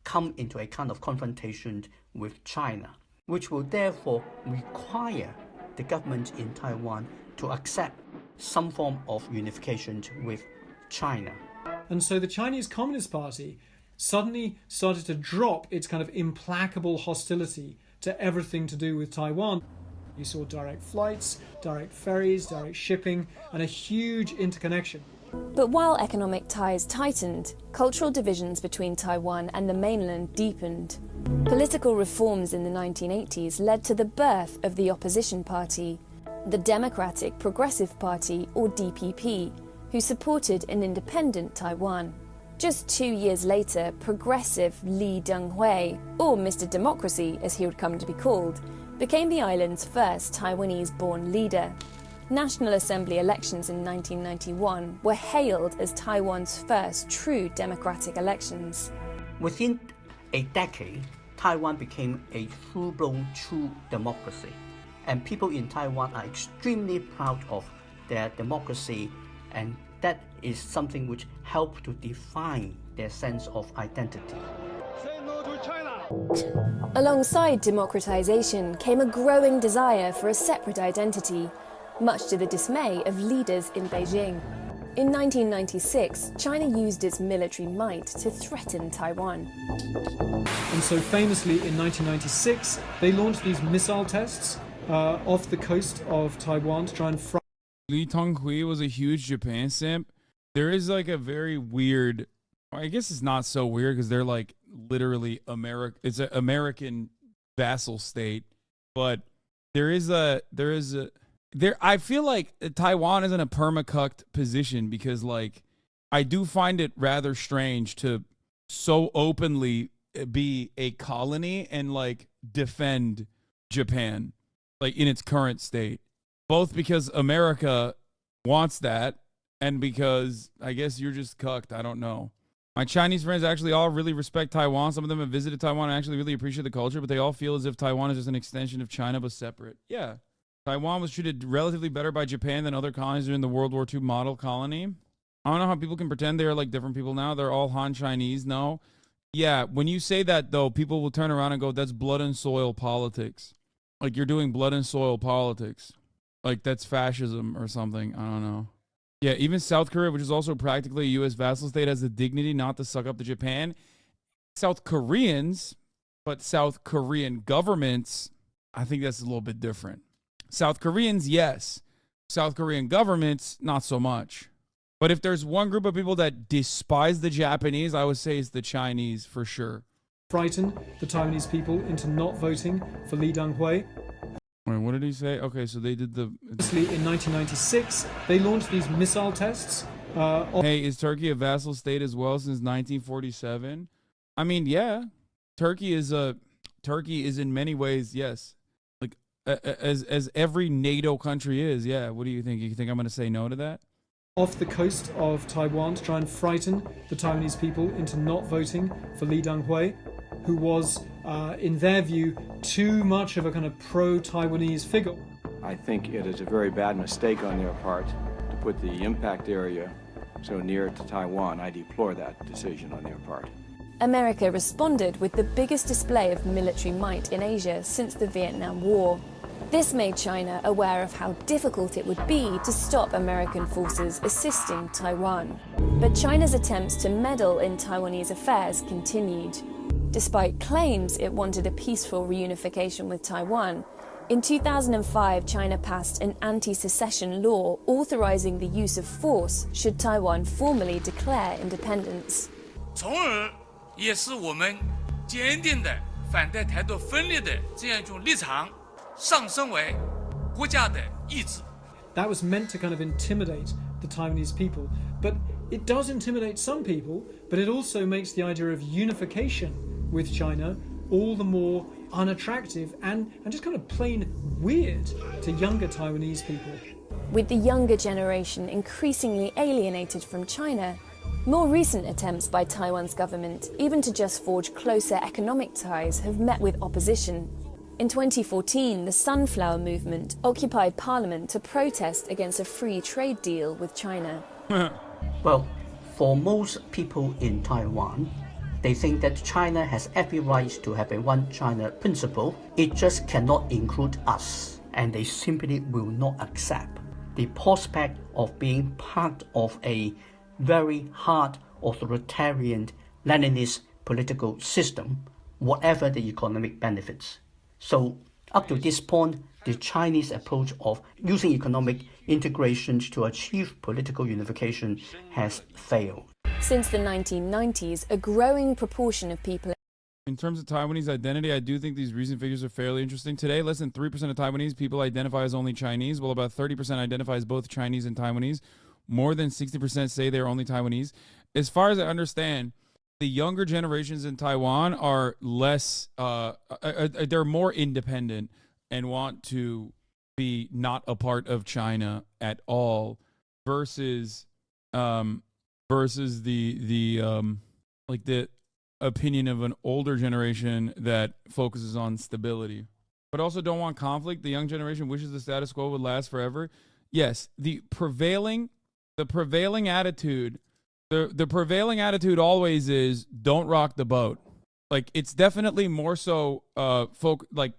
come into a kind of confrontation with China, which will therefore require the government in Taiwan to accept some form of unification with China. And so the Chinese Communist Party suddenly started to drop its kind of implacable hostility to everything to do with Taiwan. You saw direct flights, direct ferries, direct shipping, and a huge interconnection. But while economic ties tightened, cultural divisions between Taiwan and the mainland deepened. Political reforms in the 1980s led to the birth of the opposition party, the Democratic Progressive Party, or DPP, who supported an independent Taiwan. Just 2 years later, progressive Lee Teng-hui, or Mr. Democracy as he would come to be called, became the island's first Taiwanese-born leader. National Assembly elections in 1991 were hailed as Taiwan's first true democratic elections. Within a decade, Taiwan became a full-blown true democracy, and people in Taiwan are extremely proud of their democracy, and that is something which helped to define their sense of identity. Alongside democratization came a growing desire for a separate identity, much to the dismay of leaders in Beijing. In 1996, China used its military might to threaten Taiwan. And so famously in 1996, they launched these missile tests off the coast of Taiwan to try and Lee Teng-hui was a huge Japan simp. There is like a very weird, I guess it's not so weird because they're like literally it's an American vassal state, but I feel like Taiwan is in a permacucked position because like I do find it rather strange to so openly be a colony and like defend Japan like in its current state, both because America wants that and because I guess you're just cucked. I don't know. My Chinese friends actually all really respect Taiwan. Some of them have visited Taiwan and actually really appreciate the culture, but they all feel as if Taiwan is just an extension of China but separate. Yeah. Taiwan was treated relatively better by Japan than other colonies during the World War II model colony. I don't know how people can pretend they are like different people now. They're all Han Chinese. No. Yeah, when you say that, though, people will turn around and go, that's blood and soil politics. Like, you're doing blood and soil politics. Like, that's fascism or something. I don't know. Yeah, even South Korea, which is also practically a U.S. vassal state, has the dignity not to suck up to Japan. South Koreans, but South Korean governments, I think that's a little bit different. South Koreans, yes. South Korean governments, not so much. But if there's one group of people that despise the Japanese, I would say it's the Chinese for sure. frighten the Taiwanese people into not voting for Lee Teng-hui. Wait, what did he say? Okay, so they did the... In 1996, they launched these missile tests. Hey, is Turkey a vassal state as well since 1947? I mean, yeah. Turkey is in many ways, yes. Like, as every NATO country is, yeah. What do you think? You think I'm going to say no to that? Off the coast of Taiwan to try and frighten the Taiwanese people into not voting for Lee Teng-hui, who was, in their view, too much of a kind of pro-Taiwanese figure. I think it is a very bad mistake on their part to put the impact area so near to Taiwan. I deplore that decision on their part. America responded with the biggest display of military might in Asia since the Vietnam War. This made China aware of how difficult it would be to stop American forces assisting Taiwan. But China's attempts to meddle in Taiwanese affairs continued. Despite claims it wanted a peaceful reunification with Taiwan, in 2005 China passed an anti-secession law authorizing the use of force should Taiwan formally declare independence. 从而也是我们坚定的反对台独分裂的这样一种立场上升为国家的意志。 That was meant to kind of intimidate the Taiwanese people, but it does intimidate some people, but it also makes the idea of unification with China all the more unattractive and just kind of plain weird to younger Taiwanese people. With the younger generation increasingly alienated from China, more recent attempts by Taiwan's government, even to just forge closer economic ties, have met with opposition. In 2014, the Sunflower Movement occupied parliament to protest against a free trade deal with China. Well, for most people in Taiwan, they think that China has every right to have a one China principle. It just cannot include us, and they simply will not accept the prospect of being part of a very hard authoritarian Leninist political system, whatever the economic benefits. So up to this point, the Chinese approach of using economic integration to achieve political unification has failed. Since the 1990s, a growing proportion of people. In terms of Taiwanese identity, I do think these recent figures are fairly interesting. Today, less than 3% of Taiwanese people identify as only Chinese, while about 30% identify as both Chinese and Taiwanese. More than 60% say they're only Taiwanese. As far as I understand, the younger generations in Taiwan are less, they're more independent and want to be not a part of China at all, versus the opinion of an older generation that focuses on stability, but also don't want conflict. The young generation wishes the status quo would last forever. Yes, the prevailing attitude, the prevailing attitude always is don't rock the boat. Like, it's definitely more so like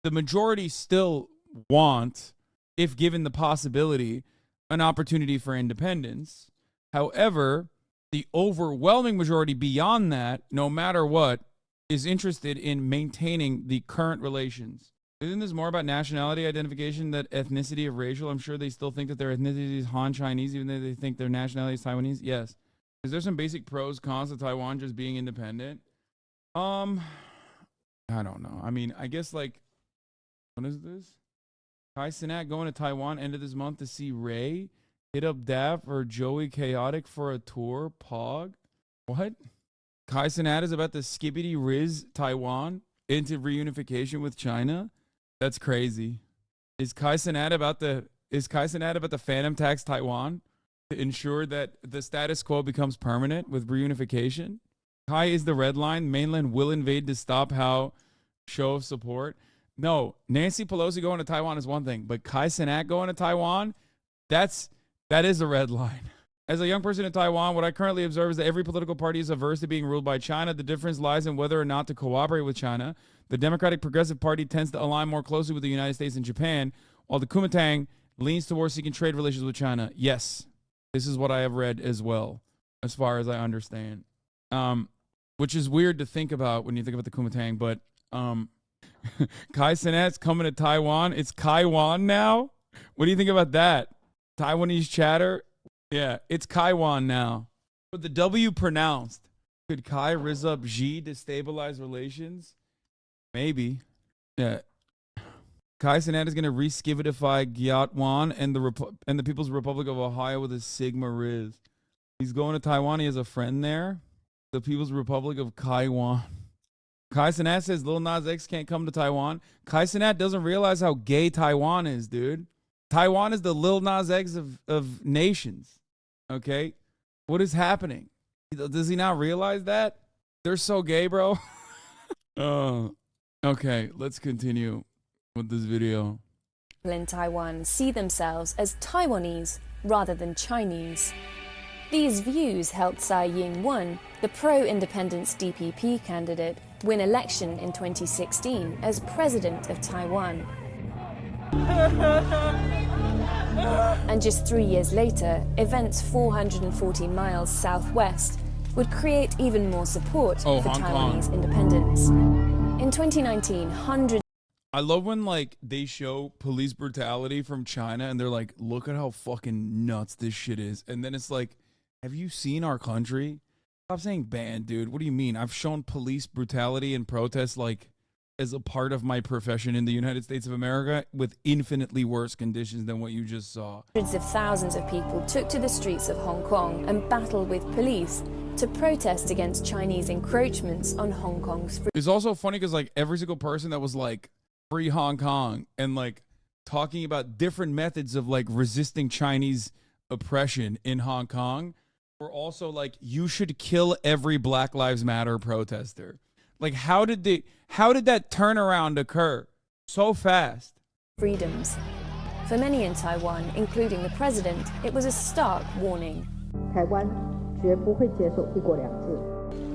the majority still want, if given the possibility, an opportunity for independence. However, the overwhelming majority beyond that, no matter what, is interested in maintaining the current relations. Isn't this more about nationality identification than ethnicity of racial? I'm sure they still think that their ethnicity is Han Chinese, even though they think their nationality is Taiwanese. Yes. Is there some basic pros, cons of Taiwan just being independent? I don't know. I mean, I guess, like, what is this? Kai Cenat going to Taiwan end of this month to see Ray. Hit up Dap or Joey Chaotic for a tour. Pog. What? Kai Cenat is about to skippity Riz Taiwan into reunification with China? That's crazy. Is Kai Cenat about the phantom tax Taiwan to ensure that the status quo becomes permanent with reunification? Kai is the red line. Mainland will invade to stop how show of support. No, Nancy Pelosi going to Taiwan is one thing, but Kai Cenat going to Taiwan, that is a red line. As a young person in Taiwan, what I currently observe is that every political party is averse to being ruled by China. The difference lies in whether or not to cooperate with China. The Democratic Progressive Party tends to align more closely with the United States and Japan, while the Kuomintang leans towards seeking trade relations with China. Yes, this is what I have read as well, as far as I understand. Which is weird to think about when you think about the Kuomintang, but Kai Cenat's coming to Taiwan. It's Kaiwan now? What do you think about that? Taiwanese chatter? Yeah, it's Kaiwan now. But the W pronounced. Could Kai rizz up Xi to stabilize relations? Maybe. Yeah. Kai Cenat is going to re-skivitify Gyatwan and the People's Republic of Ohio with a Sigma Riz. He's going to Taiwan. He has a friend there. The People's Republic of Kaiwan. Kai Cenat says Lil Nas X can't come to Taiwan. Kai Cenat doesn't realize how gay Taiwan is, dude. Taiwan is the Lil Nas X of nations. Okay? What is happening? Does he not realize that? They're so gay, bro. Okay, let's continue with this video. People in Taiwan see themselves as Taiwanese rather than Chinese. These views helped Tsai Ing-wen, the pro-independence DPP candidate, win election in 2016 as president of Taiwan. And just 3 years later, events 440 miles southwest would create even more support for Taiwanese independence. In 2019, hundreds... I love when, like, they show police brutality from China and they're like, look at how fucking nuts this shit is. And then it's like, have you seen our country? Stop saying banned, dude. What do you mean? I've shown police brutality and protests, like, as a part of my profession in the United States of America with infinitely worse conditions than what you just saw. Hundreds of thousands of people took to the streets of Hong Kong and battled with police to protest against Chinese encroachments on Hong Kong's free. It's also funny because, like, every single person that was like free Hong Kong and like talking about different methods of like resisting Chinese oppression in Hong Kong were also like, you should kill every Black Lives Matter protester. Like, how did that turnaround occur so fast? Freedoms. For many in Taiwan, including the president, it was a stark warning.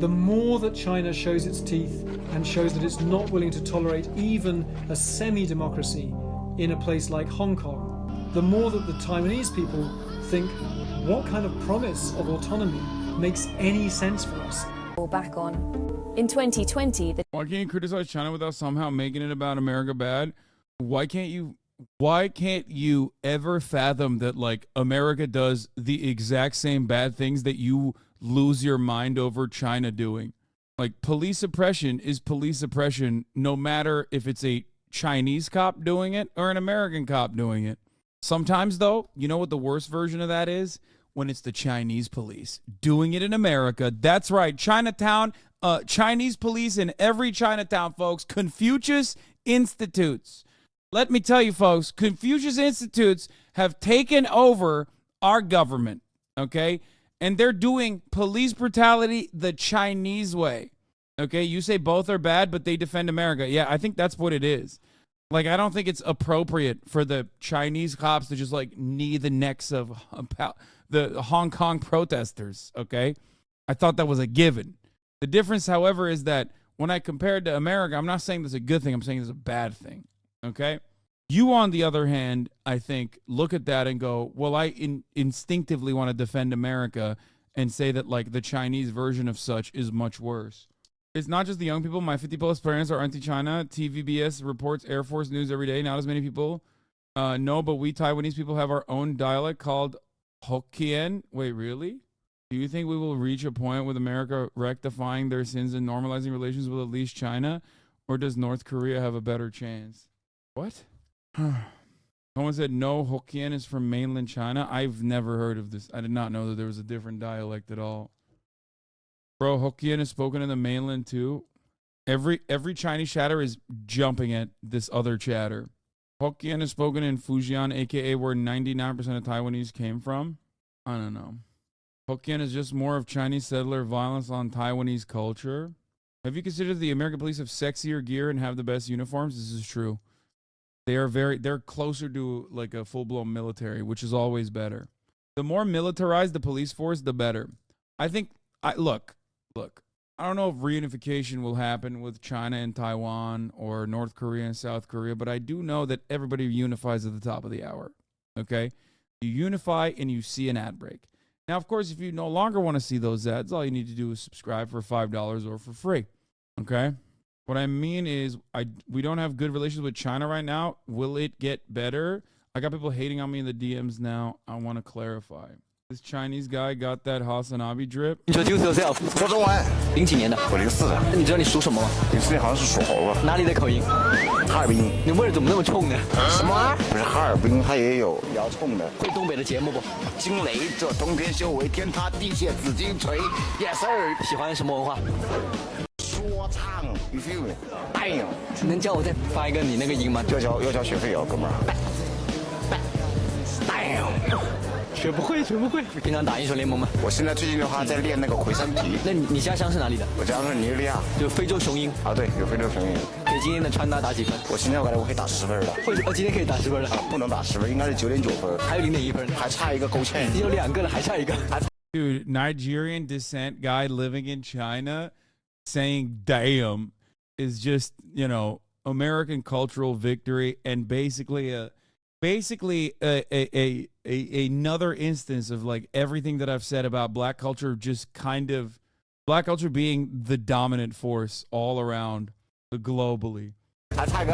The more that China shows its teeth and shows that it's not willing to tolerate even a semi-democracy in a place like Hong Kong, the more that the Taiwanese people think, what kind of promise of autonomy makes any sense for us? Back on. In 2020, why can't you criticize China without somehow making it about America bad? Why can't you why can't you ever fathom that, like, America does the exact same bad things that you lose your mind over China doing? Like, police oppression is police oppression, no matter if it's a Chinese cop doing it or an American cop doing it. Sometimes, though, you know what the worst version of that is? When it's the Chinese police doing it in America. That's right. Chinatown, Chinese police in every Chinatown, folks. Confucius Institutes. Let me tell you, folks, Confucius Institutes have taken over our government, okay? And they're doing police brutality the Chinese way, okay? You say both are bad, but they defend America. Yeah, I think that's what it is. Like, I don't think it's appropriate for the Chinese cops to just, like, knee the necks of the Hong Kong protesters, okay? I thought that was a given. The difference, however, is that when I compare it to America, I'm not saying that's a good thing. I'm saying it's a bad thing, okay? You, on the other hand, I think, look at that and go, well, I instinctively want to defend America and say that, like, the Chinese version of such is much worse. It's not just the young people. My 50-plus parents are anti-China. TVBS reports Air Force News every day. Not as many people know, but we Taiwanese people have our own dialect called Hokkien. Wait, really? Do you think we will reach a point with America rectifying their sins and normalizing relations with at least China? Or does North Korea have a better chance? What? Someone said no, Hokkien is from mainland China. I've never heard of this. I did not know that there was a different dialect at all. Bro, Hokkien is spoken in the mainland too. Every Chinese chatter is jumping at this other chatter. Hokkien is spoken in Fujian, aka where 99% of Taiwanese came from. I don't know. Hokkien is just more of Chinese settler violence on Taiwanese culture. Have you considered the American police have sexier gear and have the best uniforms? This is true. They're closer to like a full-blown military, which is always better. The more militarized the police force, the better. I think, look, I don't know if reunification will happen with China and Taiwan or North Korea and South Korea, but I do know that everybody unifies at the top of the hour, okay? You unify and you see an ad break. Now, of course, if you no longer want to see those ads, all you need to do is subscribe for $5 or for free, okay? What I mean is we don't have good relations with China right now. Will it get better? I got people hating on me in the DMs now. I want to clarify. This Chinese guy got that Hasanabi drip. Introduce yourself. 说中文。07年的。我04的。那你知道你属什么吗？04年好像是属猴吧。哪里的口音？哈尔滨。你味儿怎么那么冲呢？什么？不是哈尔滨，它也有比较冲的。会东北的节目不？惊雷，这冬天修为，天塌地陷，紫金锤。Yes sir。喜欢什么文化？说唱。You feel me？ Damn。能教我再发一个你那个音吗？要交学费哦，哥们儿。Damn。学不会。平常打英雄联盟吗？我现在最近的话在练那个魁山体。那你家乡是哪里的？我家乡是尼日利亚，就非洲雄鹰啊，对，有非洲雄鹰。给今天的穿搭打几分？我今天我感觉我可以打10分了。今天可以打10分了？不能打10分，应该是9.9分。还有0.1分，还差一个勾芡。已经有2个了，还差一个。Dude, Nigerian descent guy living in China saying "damn" is just, you know, American cultural victory and basically another instance of like everything that I've said about black culture, just kind of black culture being the dominant force all around globally. 还差个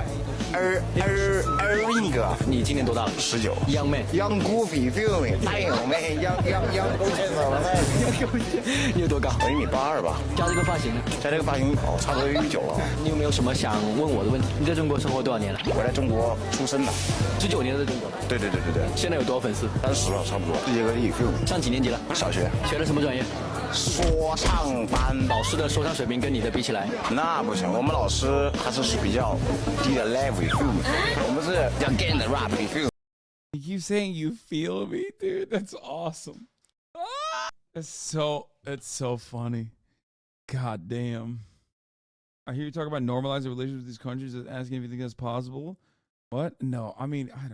ring 你今年多大了？19。Young man。Young goofy feel me。Damn man。Young goofy。你有多高？我1.82米吧。加这个发型呢？加这个发型哦，差不多1.9了。你有没有什么想问我的问题？你在中国生活多少年了？我在中国出生的。19年在中国。对。现在有多少粉丝？30了，差不多。世界各地 feel me。上几年级了？小学。学的什么专业？说唱班。老师的说唱水平跟你的比起来？那不行，我们老师他是比较。低的 level feel me， 我们是要 get in the rap feel. You saying you feel me, dude? That's awesome. That's so funny. God damn. I hear you talk about normalizing relations with these countries and asking if you think that's possible. What? No, I mean, I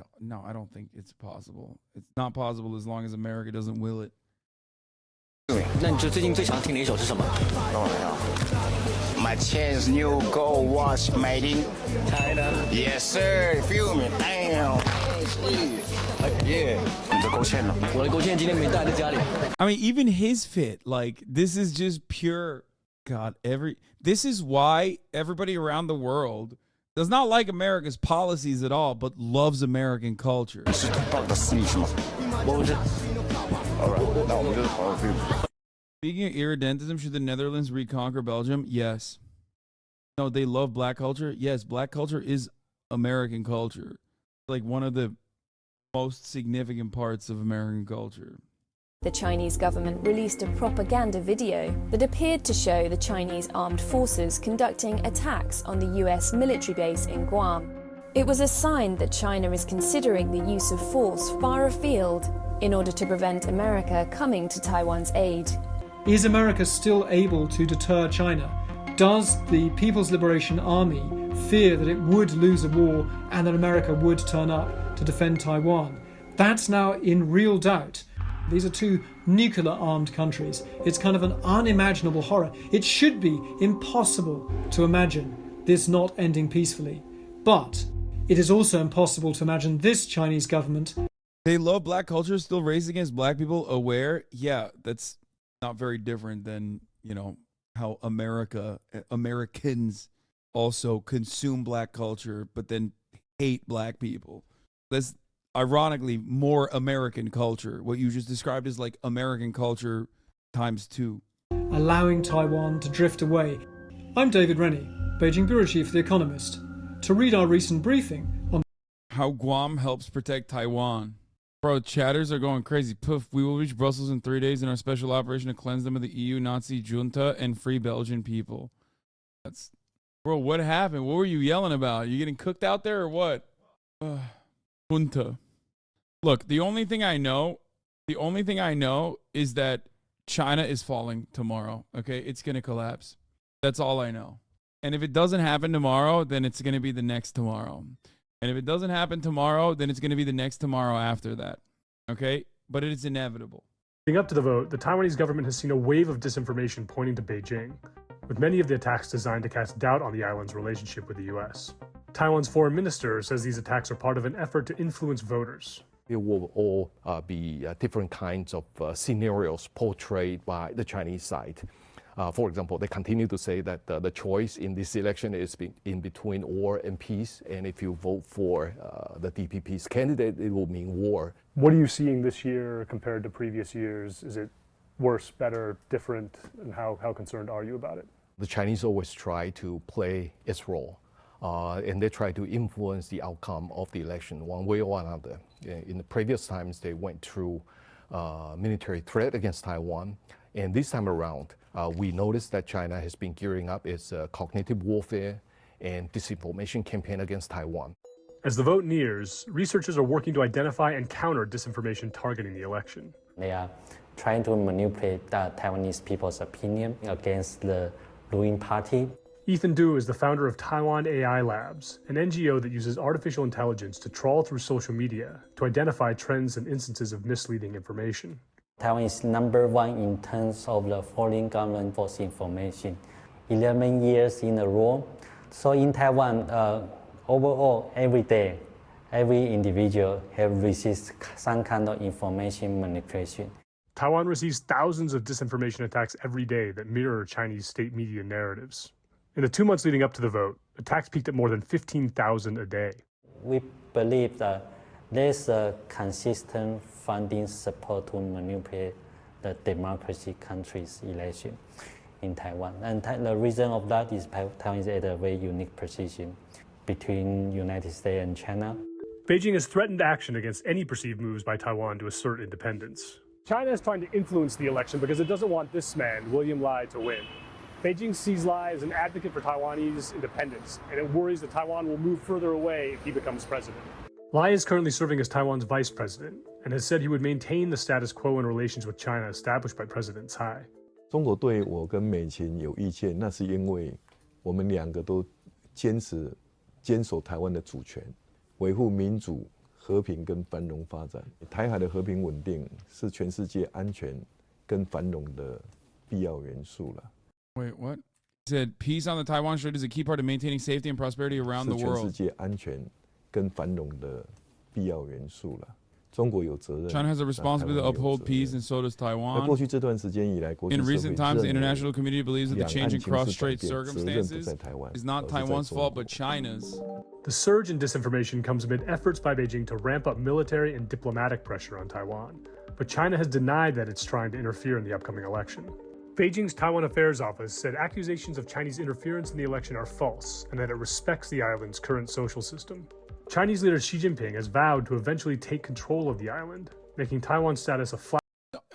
don't think it's possible. It's not possible as long as America doesn't will it. 那你最近最想听的一首是什么？让我想想。My chance new go watch made in China. Yes sir, feel me. Damn. Yeah. 你的勾芡呢？我的勾芡今天没带在家里。I mean, even his fit, like this is just pure. God, this is why everybody around the world does not like America's policies at all, but loves American culture. Speaking of irredentism, should the Netherlands reconquer Belgium? Yes. No, they love black culture. Yes, black culture is American culture. Like one of the most significant parts of American culture. The Chinese government released a propaganda video that appeared to show the Chinese armed forces conducting attacks on the US military base in Guam. It was a sign that China is considering the use of force far afield in order to prevent America coming to Taiwan's aid. Is America still able to deter China? Does the People's Liberation Army fear that it would lose a war and that America would turn up to defend Taiwan? That's now in real doubt. These are two nuclear-armed countries. It's kind of an unimaginable horror. It should be impossible to imagine this not ending peacefully. But it is also impossible to imagine this Chinese government. They love black culture, still racist against black people, aware. Yeah, that's not very different than, you know, how Americans also consume black culture, but then hate black people. That's ironically more American culture. What you just described is like American culture times 2. Allowing Taiwan to drift away. I'm David Rennie, Beijing Bureau Chief of The Economist. To read our recent briefing on how Guam helps protect Taiwan. Bro, chatters are going crazy. Poof, we will reach Brussels in 3 days in our special operation to cleanse them of the EU Nazi junta and free Belgian people. That's, bro, what happened? What were you yelling about? You getting cooked out there or what? Junta. Look, the only thing I know is that China is falling tomorrow. Okay, it's gonna collapse. That's all I know. And if it doesn't happen tomorrow, then it's gonna be the next tomorrow. And if it doesn't happen tomorrow, then it's gonna be the next tomorrow after that. Okay, but it is inevitable. Leading up to the vote, the Taiwanese government has seen a wave of disinformation pointing to Beijing, with many of the attacks designed to cast doubt on the island's relationship with the U.S. Taiwan's foreign minister says these attacks are part of an effort to influence voters. It will all be different kinds of scenarios portrayed by the Chinese side. For example, they continue to say that the choice in this election is in between war and peace, and if you vote for the DPP's candidate, it will mean war. What are you seeing this year compared to previous years? Is it worse, better, different, and how concerned are you about it? The Chinese always try to play its role. And they try to influence the outcome of the election one way or another. In the previous times, they went through military threat against Taiwan. And this time around, we noticed that China has been gearing up its cognitive warfare and disinformation campaign against Taiwan. As the vote nears, researchers are working to identify and counter disinformation targeting the election. They are trying to manipulate the Taiwanese people's opinion against the ruling party. Ethan Du is the founder of Taiwan AI Labs, an NGO that uses artificial intelligence to trawl through social media to identify trends and instances of misleading information. Taiwan is #1 in terms of the foreign government false information, 11 years in a row. So in Taiwan, overall, every day, every individual have received some kind of information manipulation. Taiwan receives thousands of disinformation attacks every day that mirror Chinese state media narratives. In the 2 months leading up to the vote, attacks peaked at more than 15,000 a day. We believe that there's a consistent funding support to manipulate the democracy country's election in Taiwan. And the reason of that is Taiwan is at a very unique position between United States and China. Beijing has threatened action against any perceived moves by Taiwan to assert independence. China is trying to influence the election because it doesn't want this man, William Lai, to win. Beijing sees Lai as an advocate for Taiwanese independence, and it worries that Taiwan will move further away if he becomes president. Lai is currently serving as Taiwan's vice president and has said he would maintain the status quo in relations with China established by President Tsai. 中国对我跟美琴有意见，那是因为我们两个都坚守台湾的主权，维护民主、和平跟繁荣发展。台海的和平稳定是全世界安全跟繁荣的必要元素了。 Wait, what? He said peace on the Taiwan Strait is a key part of maintaining safety and prosperity around the world. 是全世界安全跟繁荣的必要元素了。中国有责任。 China has a responsibility to uphold peace, and so does 那 Taiwan. 过去这段时间以来，国际 In 社会 recent times, the 认为 international community believes that the 两岸 changing 情势改 cross-strait 变，责任不 circumstances 在台湾， is not 而是在 Taiwan's 中 fault 国。 but China's. The surge in disinformation comes amid efforts by Beijing to ramp up military and diplomatic pressure on Taiwan, but China has denied that it's trying to interfere in the upcoming election. Beijing's Taiwan Affairs Office said accusations of Chinese interference in the election are false and that it respects the island's current social system. Chinese leader Xi Jinping has vowed to eventually take control of the island, making Taiwan's status a flat.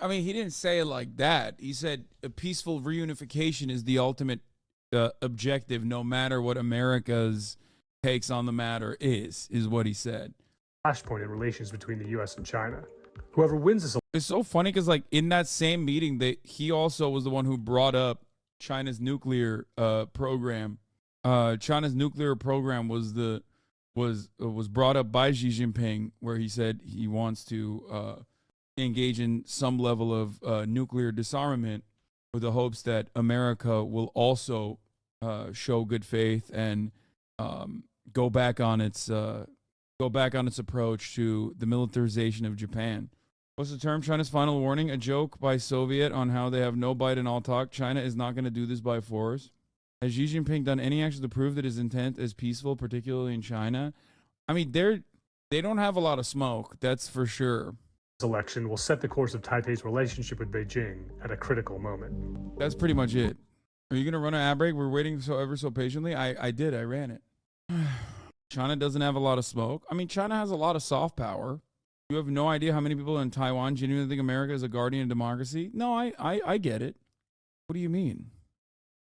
I mean, he didn't say it like that. He said a peaceful reunification is the ultimate objective, no matter what America's takes on the matter is what he said. Flashpoint in relations between the U.S. and China. Whoever wins this. It's so funny because, like, in that same meeting, he also was the one who brought up China's nuclear program. China's nuclear program was brought up by Xi Jinping, where he said he wants to engage in some level of nuclear disarmament, with the hopes that America will also show good faith and go back on its approach to the militarization of Japan. What's the term? China's final warning, a joke by Soviet on how they have no bite in all talk. China is not going to do this by force. Has Xi Jinping done any action to prove that his intent is peaceful, particularly in China? I mean, they don't have a lot of smoke, that's for sure. This election will set the course of Taipei's relationship with Beijing at a critical moment. That's pretty much it. Are you going to run an ad break? We're waiting ever so patiently. I did. I ran it. China doesn't have a lot of smoke. I mean, China has a lot of soft power. You have no idea how many people in Taiwan genuinely think America is a guardian of democracy. No, I get it. What do you mean?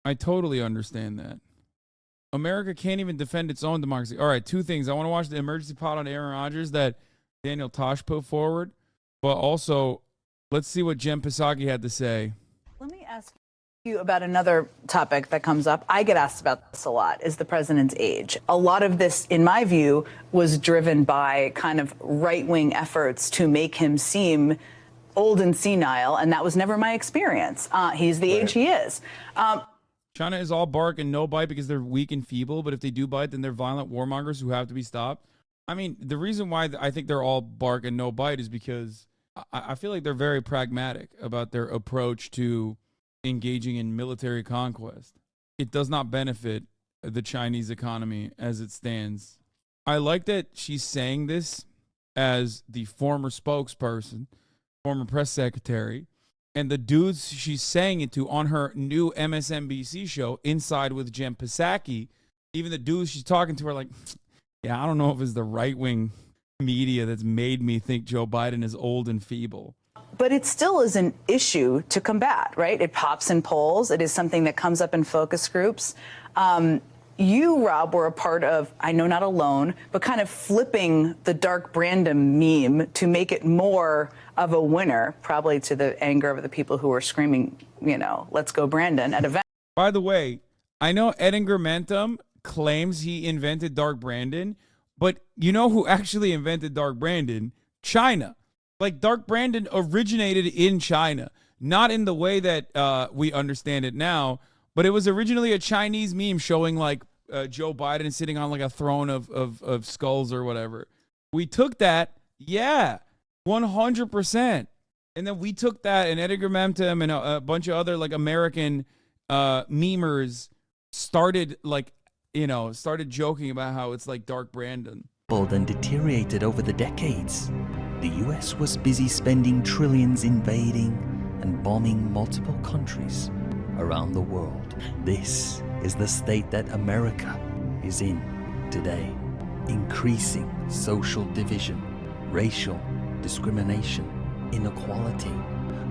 I totally understand that. America can't even defend its own democracy. All right, two things. I want to watch the emergency pod on Aaron Rodgers that Daniel Tosh put forward, but also let's see what Jen Psaki had to say. Let me ask you about another topic that comes up. I get asked about this a lot, is the president's age. A lot of this, in my view, was driven by kind of right-wing efforts to make him seem old and senile, and that was never my experience. He's the age he is. China is all bark and no bite because they're weak and feeble, but if they do bite, then they're violent warmongers who have to be stopped. I mean, the reason why I think they're all bark and no bite is because I feel like they're very pragmatic about their approach to engaging in military conquest. It does not benefit the Chinese economy as it stands. I like that she's saying this as the former spokesperson, former press secretary, and the dudes she's saying it to on her new MSNBC show, Inside with Jen Psaki, even the dudes she's talking to are like, yeah, I don't know if it's the right-wing media that's made me think Joe Biden is old and feeble. But it still is an issue to combat, right? It pops in polls. It is something that comes up in focus groups. You, Rob, were a part of, I know not alone, but kind of flipping the Dark Brandon meme to make it more of a winner, probably to the anger of the people who were screaming, you know, let's go Brandon at events. By the way, I know Edinger Mentum claims he invented Dark Brandon, but you know who actually invented Dark Brandon? China. Like, Dark Brandon originated in China, not in the way that we understand it now, but it was originally a Chinese meme showing like Joe Biden sitting on like a throne of skulls or whatever. We took that, yeah, 100%. And then we took that, and Edgar Memtem and a bunch of other like American memers started like, you know, started joking about how it's like Dark Brandon. And deteriorated over the decades. The US was busy spending trillions invading and bombing multiple countries around the world. This is the state that America is in today. Increasing social division, racial discrimination, inequality,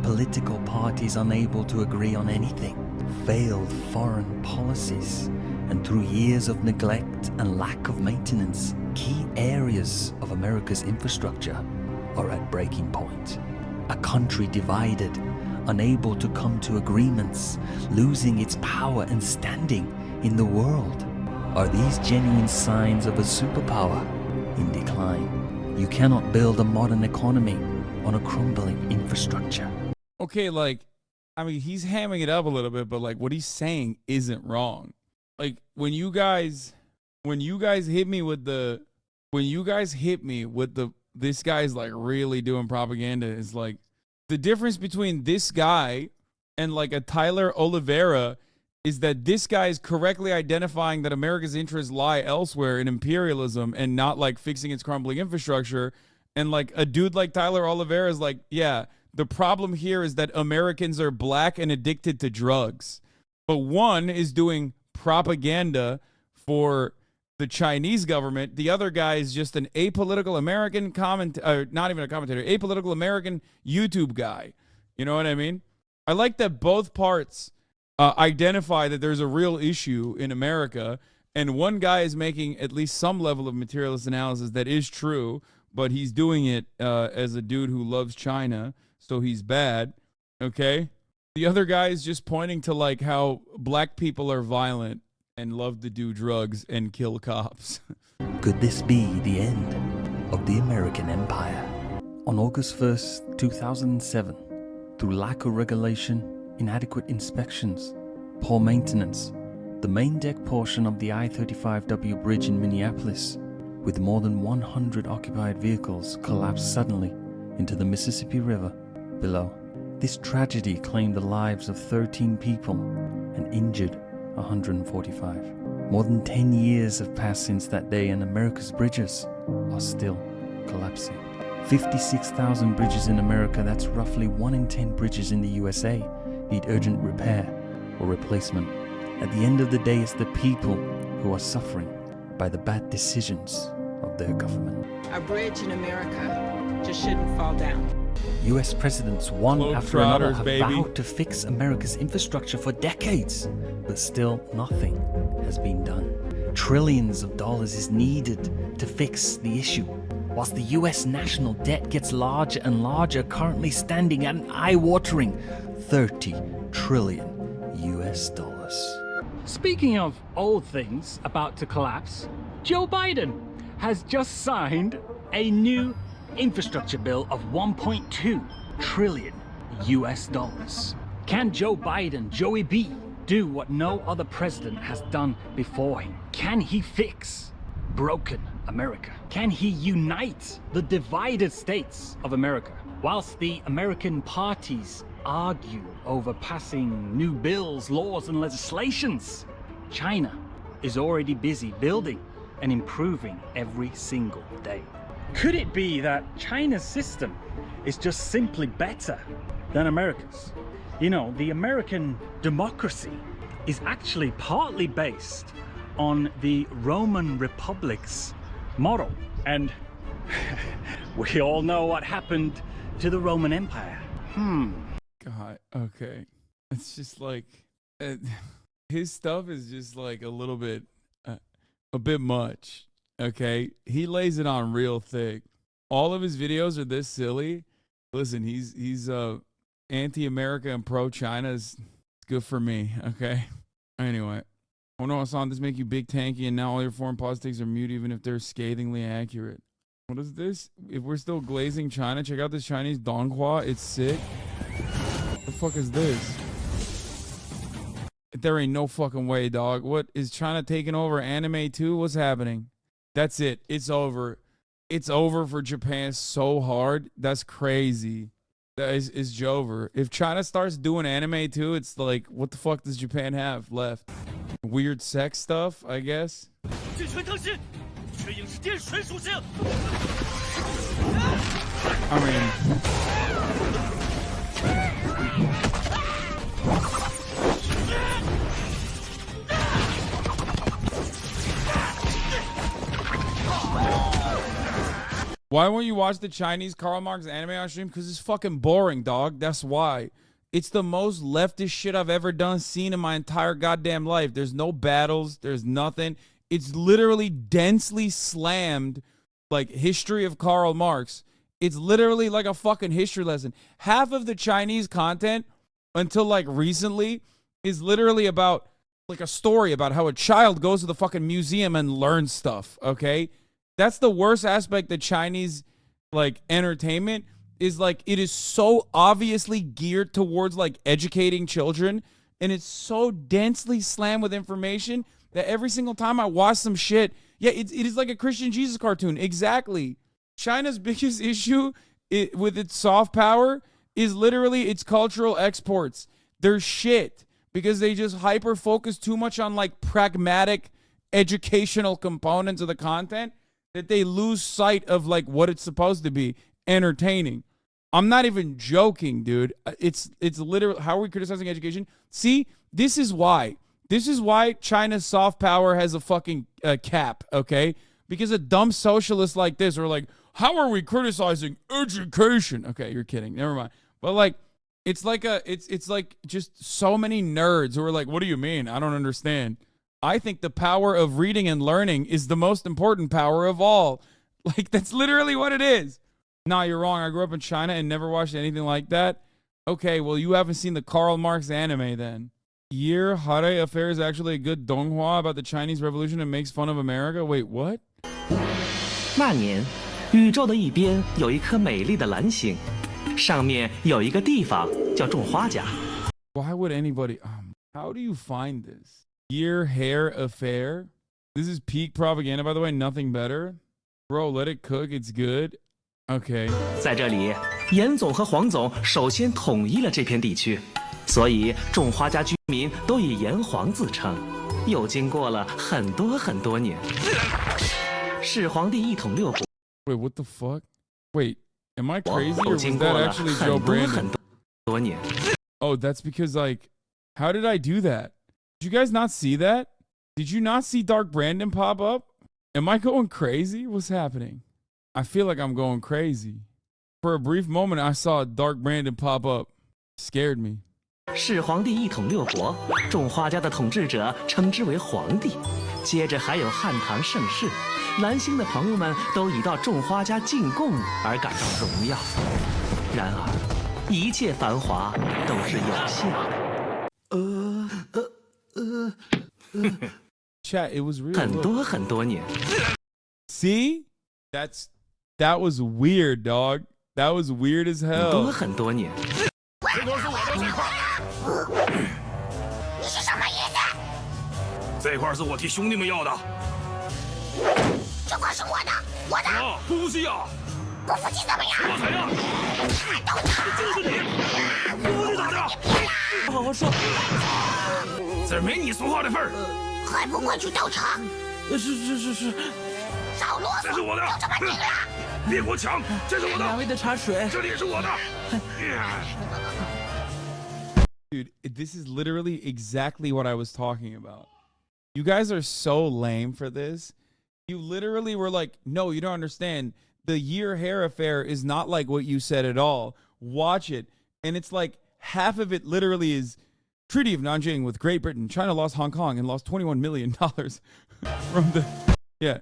political parties unable to agree on anything, failed foreign policies, and through years of neglect and lack of maintenance, key areas of America's infrastructure are at breaking point. A country divided, unable to come to agreements, losing its power and standing in the world. Are these genuine signs of a superpower in decline? You cannot build a modern economy on a crumbling infrastructure. Okay, like, I mean, he's hamming it up a little bit, but like what he's saying isn't wrong. Like when you guys hit me with the this guy's like really doing propaganda is like the difference between this guy and like a Tyler Oliveira is that this guy is correctly identifying that America's interests lie elsewhere in imperialism and not like fixing its crumbling infrastructure. And like a dude like Tyler Oliveira is like, yeah, the problem here is that Americans are black and addicted to drugs. But one is doing propaganda for the Chinese government. The other guy is just an apolitical American not even a commentator, apolitical American YouTube guy. You know what I mean? I like that both parts identify that there's a real issue in America, and one guy is making at least some level of materialist analysis that is true, but he's doing it as a dude who loves China, so he's bad, okay? The other guy is just pointing to like how black people are violent and love to do drugs and kill cops. Could this be the end of the American empire? On August 1st, 2007, through lack of regulation, inadequate inspections, poor maintenance, the main deck portion of the I-35W bridge in Minneapolis, with more than 100 occupied vehicles, collapsed suddenly into the Mississippi River below. This tragedy claimed the lives of 13 people and injured 145. More than 10 years have passed since that day, and America's bridges are still collapsing. 56,000 bridges in America, that's roughly 1 in 10 bridges in the USA, need urgent repair or replacement. At the end of the day, it's the people who are suffering by the bad decisions of their government. A bridge in America just shouldn't fall down. US presidents, one after another, have baby. vowed to fix America's infrastructure for decades, but still nothing has been done. Trillions of dollars is needed to fix the issue, whilst the US national debt gets larger and larger, currently standing at an eye-watering $30 trillion US. Speaking of old things about to collapse, Joe Biden has just signed a new infrastructure bill of $1.2 trillion US. Can Joe Biden, Joey B, do what no other president has done before him? Can he fix broken America? Can he unite the divided states of America? Whilst the American parties argue over passing new bills, laws, and legislations, China is already busy building and improving every single day. Could it be that China's system is just simply better than America's? You know, the American democracy is actually partly based on the Roman Republic's model. And we all know what happened to the Roman Empire. God, okay. It's just like, his stuff is just like a little bit, a bit much, okay? He lays it on real thick. All of his videos are this silly. Listen, he's anti-America and pro-China is good for me, okay? Anyway. Oh no, Hassan, this make you big tanky and now all your foreign politics are mute even if they're scathingly accurate. What is this? If we're still glazing China, check out this Chinese Donghua. It's sick. What the fuck is this? There ain't no fucking way, dog. What, is China taking over anime too? What's happening? That's it. It's over. It's over for Japan so hard. That's crazy. That is Jover. If China starts doing anime too, it's like, what the fuck does Japan have left? Weird sex stuff, I guess. I mean, why won't you watch the Chinese Karl Marx anime on stream? Because it's fucking boring, dog. That's why. It's the most leftist shit I've ever seen in my entire goddamn life. There's no battles. There's nothing. It's literally densely slammed, like, history of Karl Marx. It's literally like a fucking history lesson. Half of the Chinese content, until, like, recently, is literally about, like, a story about how a child goes to the fucking museum and learns stuff, okay? That's the worst aspect of Chinese, like, entertainment, is, like, it is so obviously geared towards, like, educating children, and it's so densely slammed with information that every single time I watch some shit, yeah, it is like a Christian Jesus cartoon. Exactly. China's biggest issue with its soft power is literally its cultural exports. They're shit because they just hyper focus too much on like pragmatic educational components of the content that they lose sight of like what it's supposed to be, entertaining. I'm not even joking, dude. It's literally, how are we criticizing education? See, this is why China's soft power has a fucking cap, okay? Because a dumb socialist like this are like, how are we criticizing education? Okay, you're kidding. Never mind. But like, it's like just so many nerds who are like, what do you mean? I don't understand. I think the power of reading and learning is the most important power of all. Like, that's literally what it is. Nah, you're wrong. I grew up in China and never watched anything like that. Okay, well, you haven't seen the Karl Marx anime then. Year Hare Affair is actually a good donghua about the Chinese Revolution and makes fun of America. Wait, what? 那年，宇宙的一边有一颗美丽的蓝星，上面有一个地方叫种花家。 Why would anybody? How do you find this? Year Hare Affair? This is peak propaganda, by the way. Nothing better. Bro, let it cook. It's good. Okay. 在这里，严总和黄总首先统一了这片地区，所以种花家居民都以炎黄自称。又经过了很多年，始皇帝一统六国。 Wait, what the fuck? Wait, am I crazy or was that actually Joe Brandon? 多年。 Oh, that's because like, how did I do that? Did you guys not see that? Did you not see Dark Brandon pop up? Am I going crazy? What's happening? I feel like I'm going crazy. For a brief moment, I saw Dark Brandon pop up. Scared me. 始皇帝一统六国，种花家的统治者称之为皇帝。接着还有汉唐盛世，蓝星的朋友们都已到种花家进贡而感到荣耀。然而，一切繁华都是有限的。Chat, it was real. 很多年。 See? That was weird, dog. That was weird as hell. 很多年。这都是我的这块。你是什么意思？这块是我替兄弟们要的。这块是我的，我的。啊，不服气啊！不服气怎么样？我才呀！都就是你！不服气咋的？好好说。这没你说话的份儿。还不快去调查？是。少啰嗦！这是我的，就这么定了。别给我抢！这是我的。两位的茶水，这里也是我的。Dude, this is literally exactly what I was talking about. You guys are so lame for this. You literally were like, no, you don't understand. The Year Hare Affair is not like what you said at all. Watch it. And it's like half of it literally is Treaty of Nanjing with Great Britain. China lost Hong Kong and lost $21 million from the... Yeah.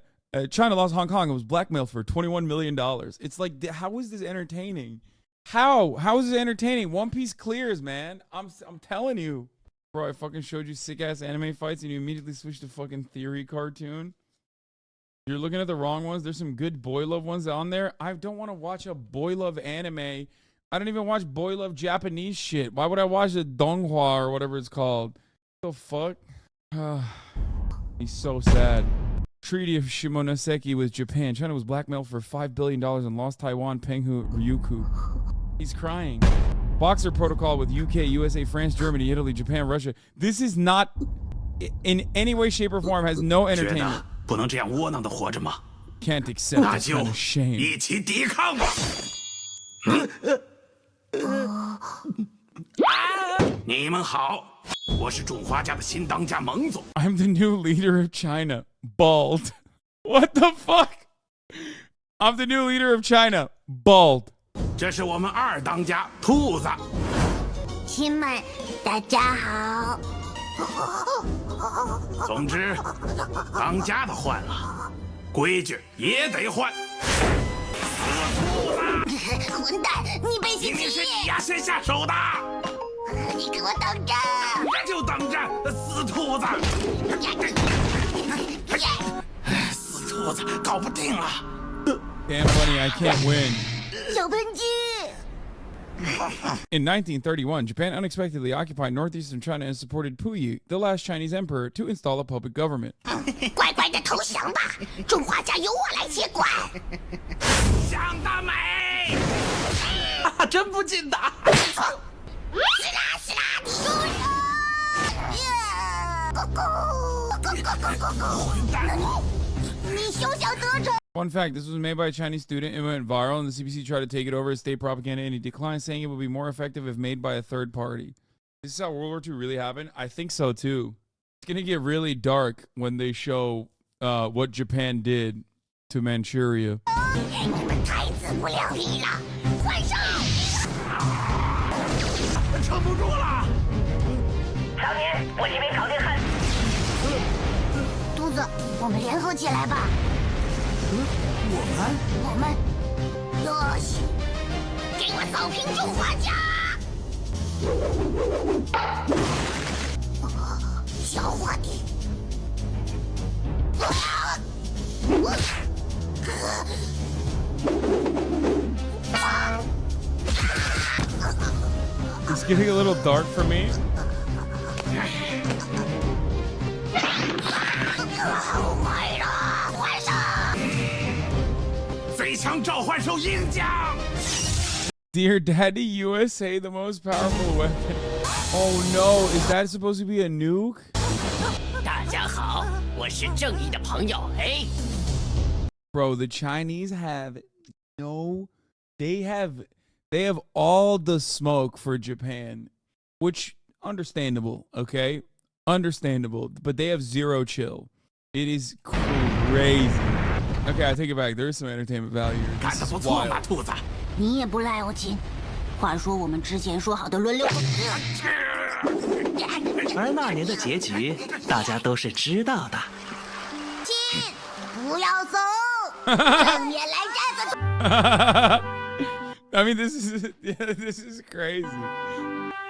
China lost Hong Kong and was blackmailed for $21 million. It's like, how is this entertaining? How is this entertaining? One Piece clears, man. I'm telling you. Bro, I fucking showed you sick-ass anime fights and you immediately switched to fucking theory cartoon. You're looking at the wrong ones. There's some good boy love ones on there. I don't want to watch a boy love anime. I don't even watch boy love Japanese shit. Why would I watch a donghua or whatever it's called? What the fuck? He's so sad. Treaty of Shimonoseki with Japan. China was blackmailed for $5 billion and lost Taiwan, Penghu, Ryukyu. He's crying. Boxer Protocol with UK, USA, France, Germany, Italy, Japan, Russia. This is not, in any way, shape, or form, has no entertainment. Can't accept that kind of shame. 一起抵抗吧！你们好，我是种花家的新当家蒙总。 I'm the new leader of China. Bald. What the fuck? I'm the new leader of China. Bald. 这是我们二当家兔子。亲们，大家好。总之，当家的换了，规矩也得换。混蛋，你背信弃义！是你呀，先下手的。你给我等着！这就等着，死兔子！死兔子，搞不定了。Damn funny, I can't win. 小喷嚏。 In 1931, Japan unexpectedly occupied northeastern China and supported Puyi, the last Chinese emperor, to install a public government. 乖乖的投降吧，种花家由我来接管。想得美！啊，真不禁打！是啦是啦，你输了！你休想得逞！ Fun fact, this was made by a Chinese student. It went viral, and the CPC tried to take it over as state propaganda, and he declined, saying it would be more effective if made by a third party. This is how World War II really happened? I think so, too. It's going to get really dark when they show what Japan did to Manchuria. 你们太自不量力了！换手！撑不住了！少年，我这边搞定汉。秃子，我们联合起来吧！我们，哟西，给我扫平中华家！小伙计，It's getting a little dark for me. 后买了，换上！飞枪召唤兽鹰将。 Dear Daddy USA, the most powerful weapon. Oh no, is that supposed to be a nuke? 大家好，我是正义的朋友。哎 Bro, the Chinese have they have all the smoke for Japan, which understandable, okay? Understandable, but they have zero chill. It is crazy. Okay, I take it back. There is some entertainment value here. 干得不错嘛，兔子。 你也不赖我亲。话说我们之前说好的轮流。而那年的结局，大家都是知道的。亲，不要走，正面来战个。I mean, this is crazy.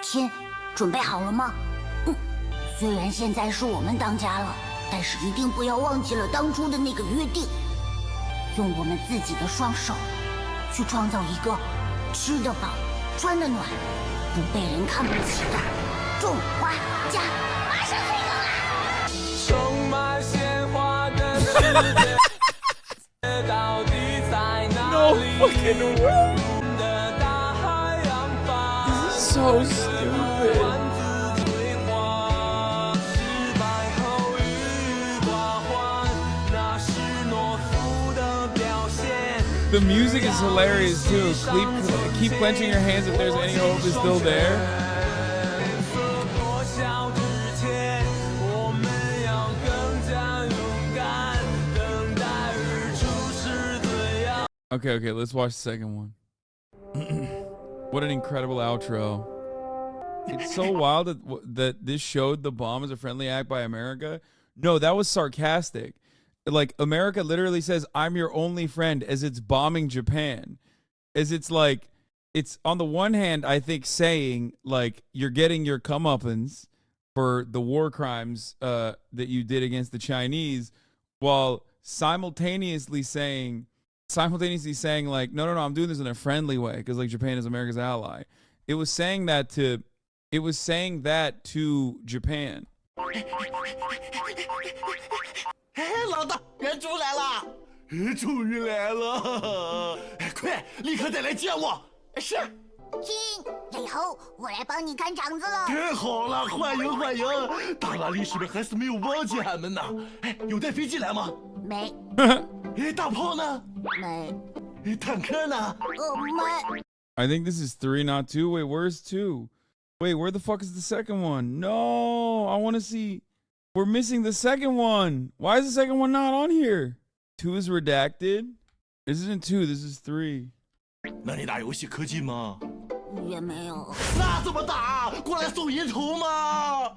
亲，准备好了吗？虽然现在是我们当家了，但是一定不要忘记了当初的那个约定，用我们自己的双手。 去创造一个吃得饱、穿得暖、不被人看不起的中华家，马上退更啦！充满鲜花的世界到底在哪里？ No fucking way! This is so stupid. The music is hilarious too. Keep clenching your hands if there's any hope is still there. Okay, let's watch the second one. What an incredible outro. It's so wild that this showed the bomb as a friendly act by America. No, that was sarcastic. Like, America literally says, I'm your only friend, as it's bombing Japan. As it's like, it's on the one hand, I think, saying, like, you're getting your comeuppance for the war crimes that you did against the Chinese, while simultaneously saying, like, no, I'm doing this in a friendly way, because, like, Japan is America's ally. It was saying that to Japan. 哎，老大，人猪来了！终于来了！快，立刻再来见我。是。亲，以后我来帮你看场子了。太好了，欢迎欢迎！大拉力是不是还是没有忘记俺们呢？哎，有带飞机来吗？没。哎，大炮呢？没。坦克呢？没。 I think this is 3, not 2. Wait, where's 2? Wait, where the fuck is the second one? No, I want to see. We're missing the second one. Why is the second one not on here? 2 is redacted. This isn't 2. This is 3. 那你打游戏氪金吗？也没有。那怎么打？过来送银筹吗？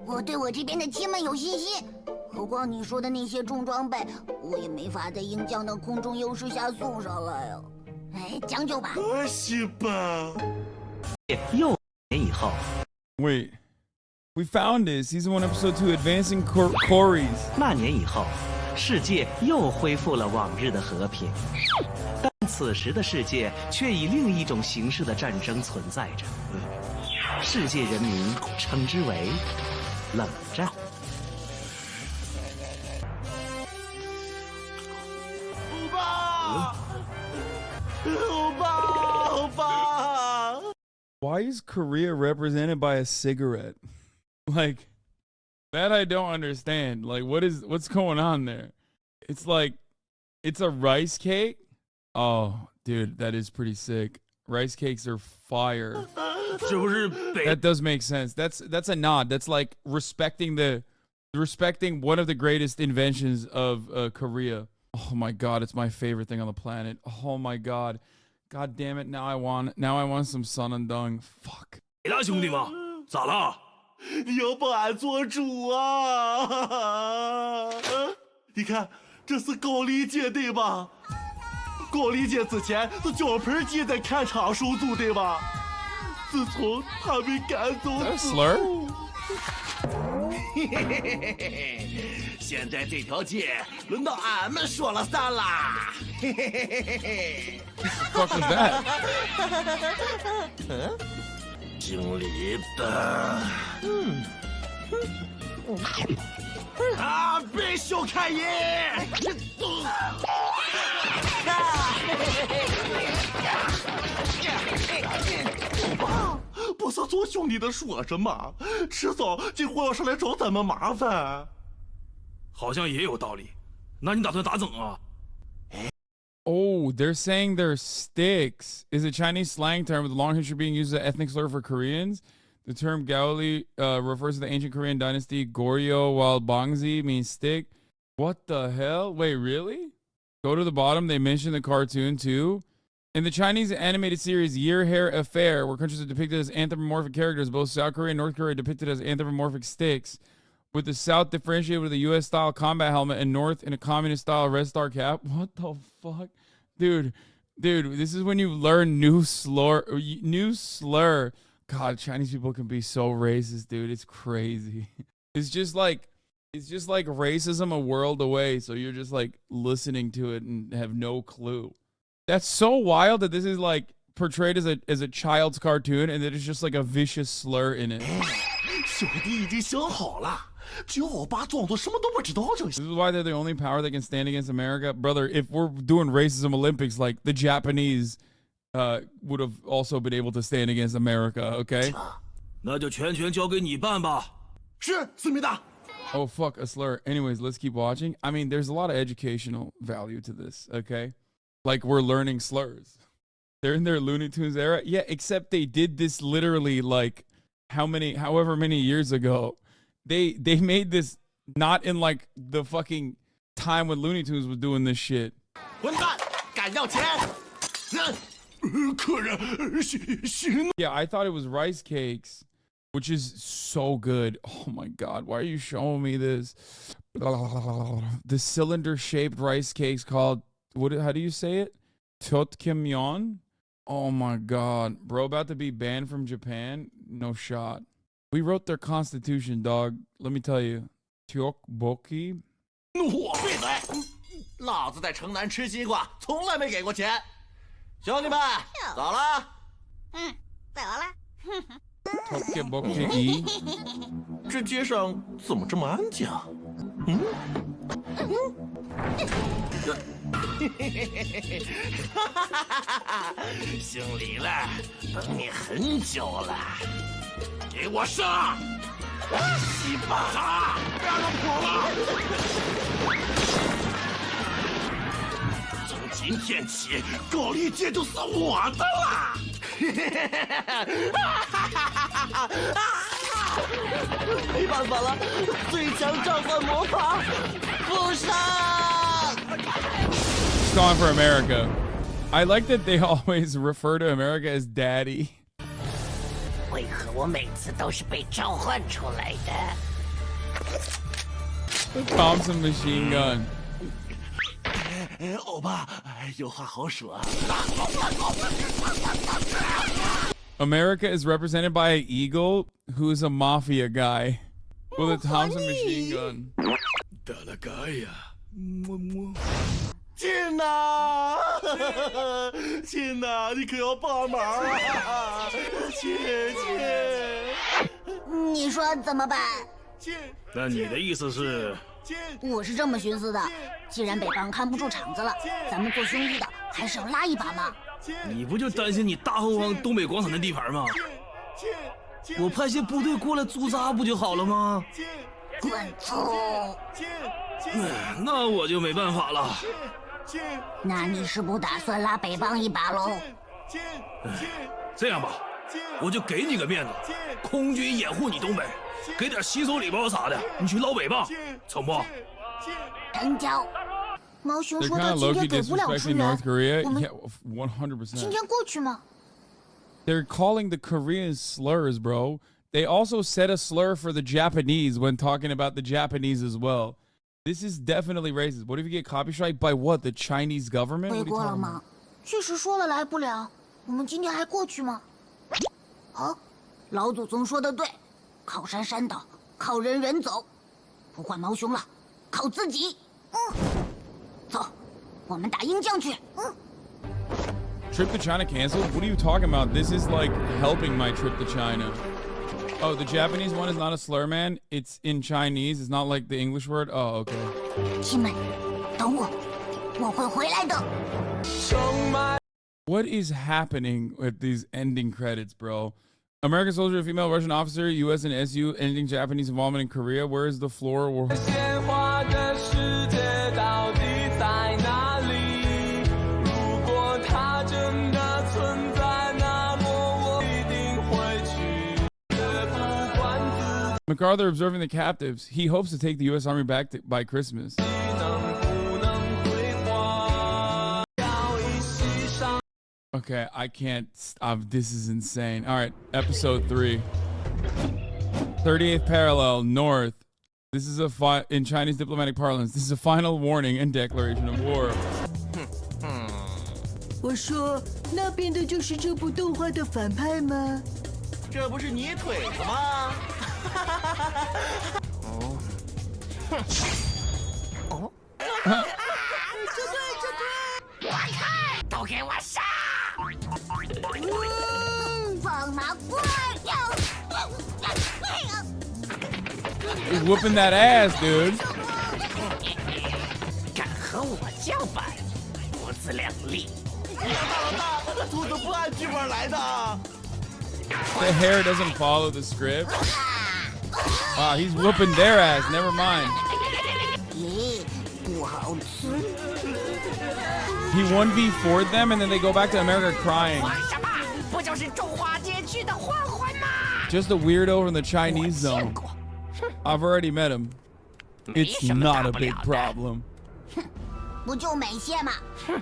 我对我这边的亲们有信心。何况你说的那些重装备，我也没法在鹰将的空中优势下送上来呀。哎，将就吧。行吧。又年以后。Wait. We found it. Season 1, Episode 2, Advancing Corys. 那年以后，世界又恢复了往日的和平，但此时的世界却以另一种形式的战争存在着。世界人民称之为冷战。爸， Why is Korea represented by a cigarette? Like, that I don't understand. Like, what's going on there? It's like, it's a rice cake? Oh, dude, that is pretty sick. Rice cakes are fire. That does make sense. That's a nod. That's like respecting one of the greatest inventions of Korea. Oh my god, it's my favorite thing on the planet. Oh my god. God damn it, now I want some Sanandong. Fuck. 兄弟们，咋了？你要帮俺做主啊！你看，这是高丽姐对吧？高丽姐之前是脚盆鸡在看场收租对吧？自从她被赶走之后，现在这条街轮到俺们说了算啦！ What was that? 经理的，啊！别小看爷！不是做兄弟的说着嘛，迟早这货要上来找咱们麻烦。好像也有道理，那你打算咋整啊？ Oh, they're saying they're sticks is a Chinese slang term with a long history being used as an ethnic slur for Koreans. The term Gaoli refers to the ancient Korean dynasty Goryeo, while Bangzi means stick. What the hell? Wait, really? Go to the bottom. They mention the cartoon too. In the Chinese animated series Year Hair Affair, where countries are depicted as anthropomorphic characters, both South Korea and North Korea are depicted as anthropomorphic sticks, with the South differentiated with a U.S.-style combat helmet and North in a communist-style Red Star cap. What the fuck? Dude, this is when you learn new slur. God, Chinese people can be so racist, dude. It's crazy. It's just like racism a world away, so you're just like listening to it and have no clue. That's so wild that this is like portrayed as a child's cartoon and that it's just like a vicious slur in it. This is why they're the only power that can stand against America. Brother, if we're doing racism Olympics, like the Japanese would have also been able to stand against America, okay? 那就全权交给你办吧。是，思密达。 Oh, fuck, a slur. Anyways, let's keep watching. I mean, there's a lot of educational value to this, okay? Like, we're learning slurs. They're in their Looney Tunes era. Yeah, except they did this literally, like, however many years ago. They made this not in, like, the fucking time when Looney Tunes was doing this shit. 混蛋，敢要钱！客人，行。 Yeah, I thought it was rice cakes, which is so good. Oh my god, why are you showing me this? The cylinder-shaped rice cakes called, how do you say it? Tteokbokki. Oh my god, bro, about to be banned from Japan? No shot. We wrote their constitution, dog. Let me tell you. Tteokbokki. 我闭嘴！老子在城南吃西瓜，从来没给过钱。兄弟们，走了。走了。 Tteokbokki. 这街上怎么这么安静？姓李了，等你很久了。给我上！西巴啥？不要让跑了！从今天起，高丽街就是我的啦！没办法了，最强召唤魔法，附上。 It's going for America. I like that they always refer to America as daddy. 为何我每次都是被召唤出来的 The Thompson machine gun. 欧巴，有话好说。 America is represented by an eagle who is a mafia guy with a Thompson machine gun. 亲呐，亲呐，你可要帮忙啊！亲。你说怎么办？那你的意思是？我是这么寻思的，既然北方看不住场子了，咱们做兄弟的还是要拉一把嘛。你不就担心你大后方东北广场的地盘吗？我派些部队过来驻扎不就好了吗？滚粗！那我就没办法了。那你是不打算拉北邦一把喽？这样吧，我就给你个面子，空军掩护你东北，给点洗手礼包啥的，你去捞北棒，成不？成交。毛熊 They're 说 kind 到 of 今 low-key 天给不了支 disrespecting 援， North Korea. 我们 Yeah, 100%. 今天过去吗？ They're calling the Koreans slurs, bro. They also said a slur for the Japanese when talking about the Japanese as well. This is definitely racist. What if you get copy strike by what? The Chinese government? 回 What are you 国了 talking 吗 about?？确实说了来不了，我们今天还过去吗？好，老祖宗说的对，靠山山倒，靠人人走，不管毛熊了，靠自己。走，我们打鹰将去。Trip to China canceled? What are you talking about? This is like helping my trip to China. Oh, the Japanese one is not a slur, man. It's in Chinese. It's not like the English word. Oh, okay. 亲们，等我，我会回来的。 What is happening with these ending credits, bro? American soldier, female Russian officer, U.S. and SU ending Japanese involvement in Korea. Where is the floor? MacArthur observing the captives. He hopes to take the U.S. Army back by Christmas. Okay, I can't stop. This is insane. All right, episode 3. 38th parallel, north. This is in Chinese diplomatic parlance, this is a final warning and declaration of war. 我说，那边的就是这部动画的反派吗？这不是你腿子吗？哦，哼，哦，这对，滚开！都给我杀！放马过来！ He's whooping that ass, dude. 敢和我叫板，不自量力！老大，兔子不按剧本来的。 The hair doesn't follow the script. Wow, he's whooping their ass. Never mind. He 1v4'd them and then they go back to America crying. 不就是中华街区的混混吗？ Just a weirdo from the Chinese zone. I've already met him. It's not a big problem. 不就美些嘛，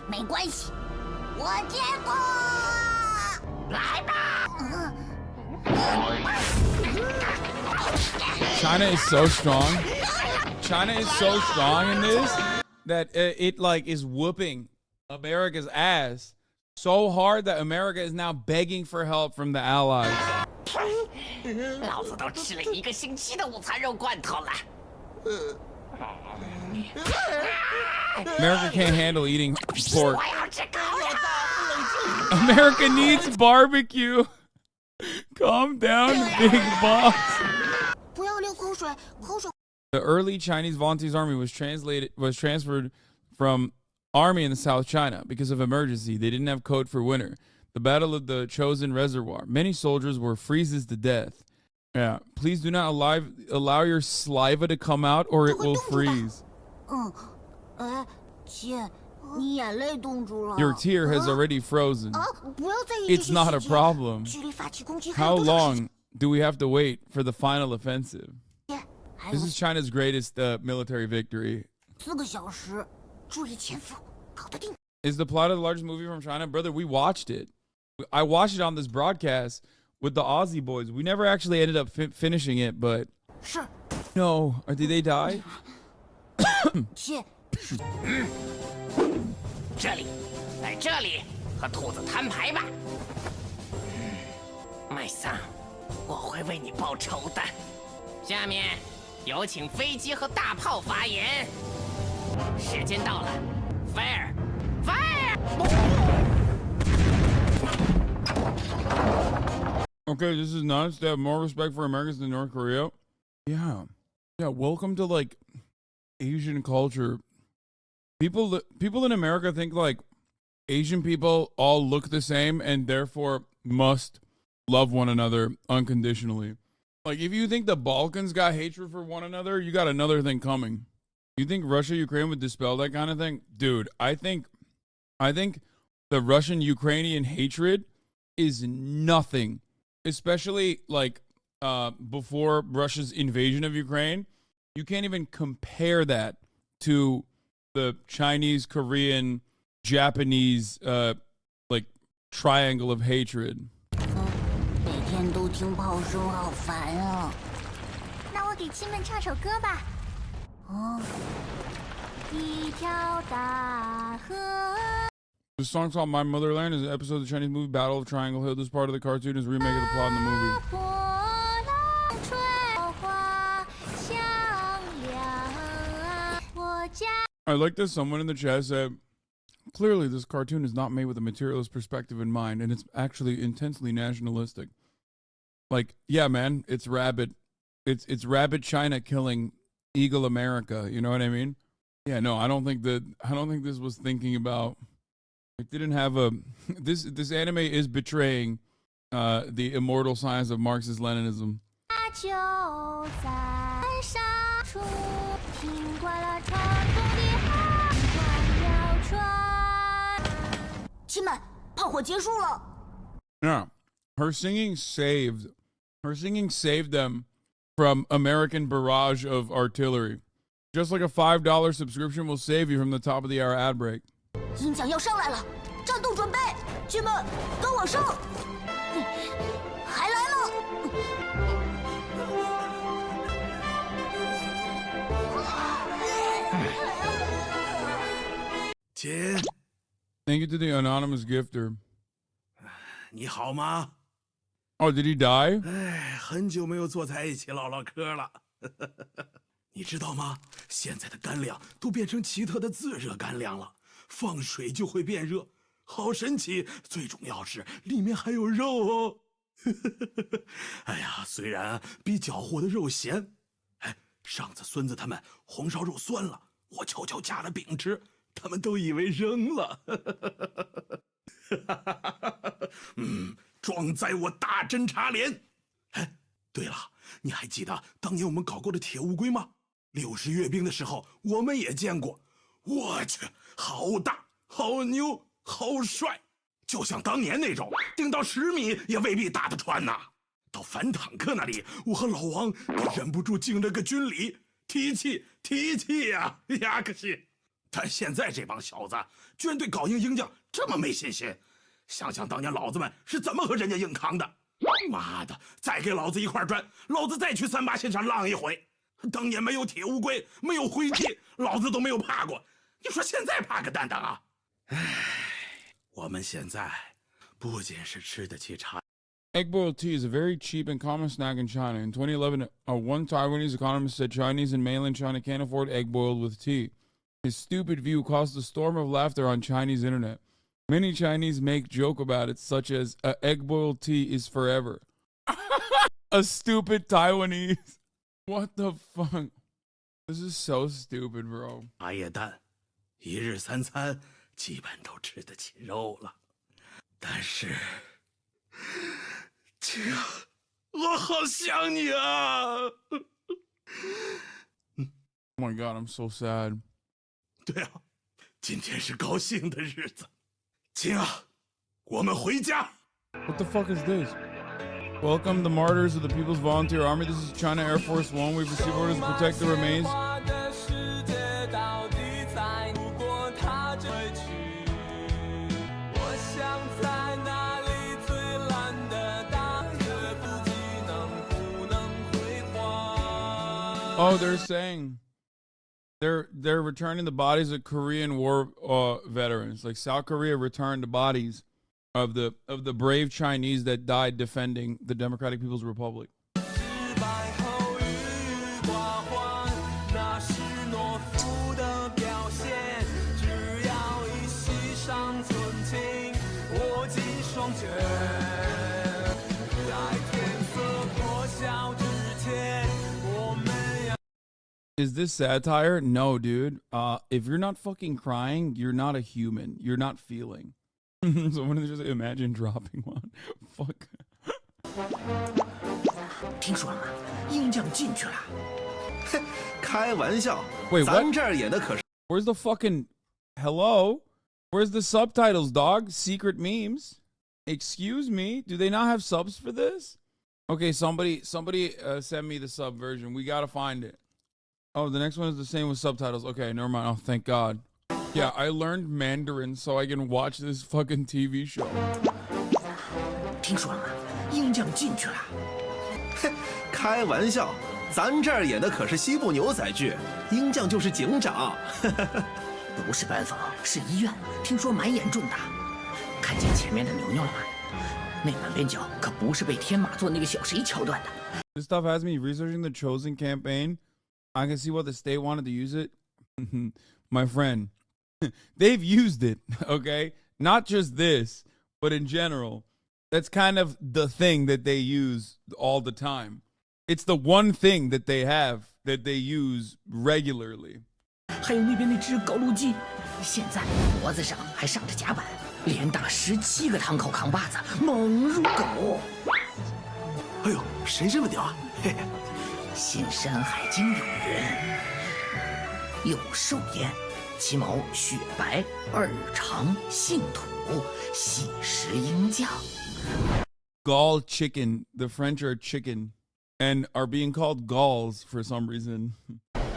没关系，我见过。来吧。 China is so strong. China is so strong in this that it like is whooping America's ass so hard that America is now begging for help from the allies. 老子都吃了1个星期的午餐肉罐头了。 America can't handle eating pork. America needs barbecue. Calm down, big boss. 不要流口水，口水。 The early Chinese volunteers army was transferred from army in the South China because of emergency. They didn't have code for winter. The Battle of the Chosin Reservoir. Many soldiers were freezes to death. Yeah, please do not allow your saliva to come out or it will freeze. 亲，你眼泪冻住了。 Your tear has already frozen. 不要在意这些 It's not a 细节 problem. 距离发起攻击还有 How 多少时间？ long do we have to wait for the final offensive? This is China's greatest military victory. 4个小时，注意前夫，搞得定。 Is the plot of the largest movie from China? Brother, we watched it. I watched it on this broadcast with the Aussie boys. We never actually ended up finishing it, but... 是。 No. Or did they die? 亲。这里，在这里和兔子摊牌吧。麦桑，我会为你报仇的。下面有请飞机和大炮发言。时间到了 ，Fire， Fire！ Okay, this is nuts. They have more respect for Americans than North Korea. Yeah. Yeah, welcome to like Asian culture. People in America think like Asian people all look the same and therefore must love one another unconditionally. Like, if you think the Balkans got hatred for one another, you got another thing coming. You think Russia, Ukraine would dispel that kind of thing? Dude, I think the Russian-Ukrainian hatred is nothing, especially like before Russia's invasion of Ukraine. You can't even compare that to the Chinese, Korean, Japanese like triangle of hatred. 每天都听炮声，好烦啊！那我给亲们唱首歌吧。一条大河。The song called My Motherland is an episode of the Chinese movie Battle of Triangle Hill. This part of the cartoon is a remake of the plot in the movie. I like that someone in the chat said, clearly this cartoon is not made with a materialist perspective in mind, and it's actually intensely nationalistic. Like, yeah, man, it's rabbit rabbit China killing Eagle America, you know what I mean? Yeah, no, I don't think this was thinking about, it didn't have a, this anime is betraying the immortal science of Marxist Leninism. 亲们，炮火结束了。 Yeah, her singing saved them from American barrage of artillery. Just like a $5 subscription will save you from the top of the hour ad break. 音响要上来了，战斗准备，亲们，跟我上！还来了！ 亲， Thank you to the anonymous gifter. 你好吗？ Oh, did he die? 哎，很久没有坐在一起唠唠嗑了。你知道吗？现在的干粮都变成奇特的自热干粮了，放水就会变热，好神奇！最重要是里面还有肉哦。哎呀，虽然比搅和的肉咸，哎，上次孙子他们红烧肉酸了，我悄悄加了饼吃，他们都以为扔了。装在我大侦察连。哎，对了，你还记得当年我们搞过的铁乌龟吗？60阅兵的时候我们也见过。我去，好大，好牛，好帅，就像当年那种顶到10米也未必打得穿呐。到反坦克那里，我和老王都忍不住敬了个军礼，提气呀，呀可惜。但现在这帮小子居然对镐营营将这么没信心。想想当年老子们是怎么和人家硬扛的，妈的！再给老子一块砖，老子再去3·8现场浪一回。当年没有铁乌龟，没有灰烬，老子都没有怕过。你说现在怕个蛋蛋啊！唉，我们现在不仅是吃得起茶。Egg boiled tea is a very cheap and common snack in China. In 2011, one Taiwanese economist said Chinese in mainland China can't afford egg boiled with tea. His stupid view caused a storm of laughter on Chinese internet. Many Chinese make joke about it, such as egg-boiled tea is forever. A stupid Taiwanese. What the fuck? This is so stupid, bro. 茶叶蛋，一日3餐基本都吃得起肉了，但是，亲，我好想你啊！ Oh my god, I'm so sad. 对啊，今天是高兴的日子。 亲啊，我们回家。 What the fuck is this? Welcome the martyrs of the People's Volunteer Army. This is China Air Force One. We've received orders to protect the remains. Oh, they're saying they're returning the bodies of Korean War veterans. Like South Korea returned the bodies of the brave Chinese that died defending the Democratic People's Republic. Is this satire? No, dude. If you're not fucking crying, you're not a human. You're not feeling. Someone just imagine dropping one. Fuck. 听说了吗？鹰将进去了。开玩笑。 Wait, 咱这儿演的可是。 Where's the fucking hello? Where's the subtitles, dog? Secret memes. Excuse me. Do they not have subs for this? Okay, somebody send me the sub version. We gotta find it. Oh, the next one is the same with subtitles. Okay, never mind. Oh, thank God. Yeah, I learned Mandarin so I can watch this fucking TV show. 听说了吗？鹰将进去了。开玩笑，咱这儿演的可是西部牛仔剧，鹰将就是警长。不是班房，是医院。听说蛮严重的。看见前面的牛牛了吗？那满边角可不是被天马座那个小谁敲断的。 This stuff has me researching the Chosen campaign. I can see why the state wanted to use it. My friend, they've used it, okay? Not just this, but in general. That's kind of the thing that they use all the time. It's the one thing that they have that they use regularly. 还有那边那只高卢鸡，现在脖子上还上着甲板，连打17个堂口扛把子，猛如狗。哎呦，谁这么屌啊？嘿嘿。 现山海经有云：有兽焉，其毛雪白，耳长，性土，喜食鹰将。 Gaul chicken. The French are chicken, and are being called Gauls for some reason.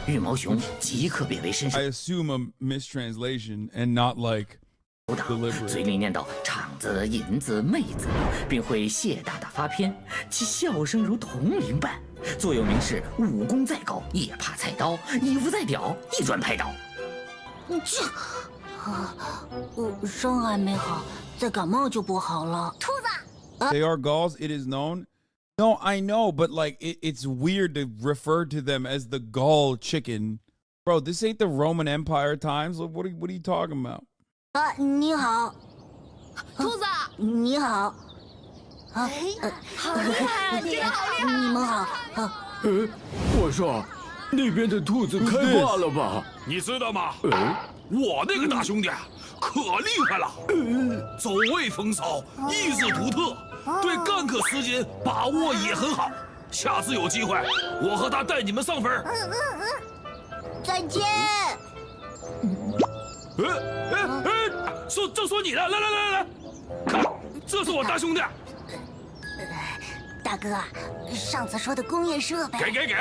羽毛熊即刻变为绅士。 I assume a mistranslation and not like deliberate. 嘴里念叨厂子、银子、妹子，并会谢大大发偏，其笑声如铜铃般。 座右铭是：武功再高也怕菜刀，衣服再屌一砖拍倒。这，伤还没好，再感冒就不好了。兔子。 They are Gauls. It is known. No, I know, but like it's weird to refer to them as the Gaul chicken, bro. This ain't the Roman Empire times. What are you talking about? 你好，兔子。你好。 好厉害啊！真的好厉害！你们好。我说，那边的兔子开挂了吧？你知道吗？我那个大兄弟可厉害了，走位风骚，意志独特，对干克丝巾把握也很好。下次有机会，我和他带你们上分。再见。说你的，来，看，这是我大兄弟。 大哥，上次说的工业设备，给。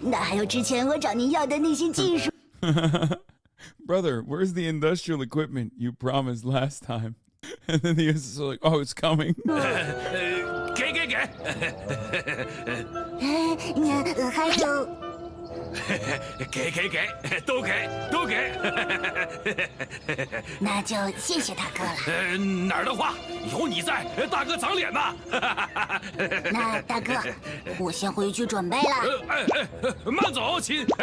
那还有之前我找您要的那些技术。Brother, where's the industrial equipment you promised last time? And then the US is like, oh, it's coming. 给。还有。 给，都给。那就谢谢大哥了。哪儿的话，有你在，大哥长脸呐。那大哥，我先回去准备了。慢走，亲。再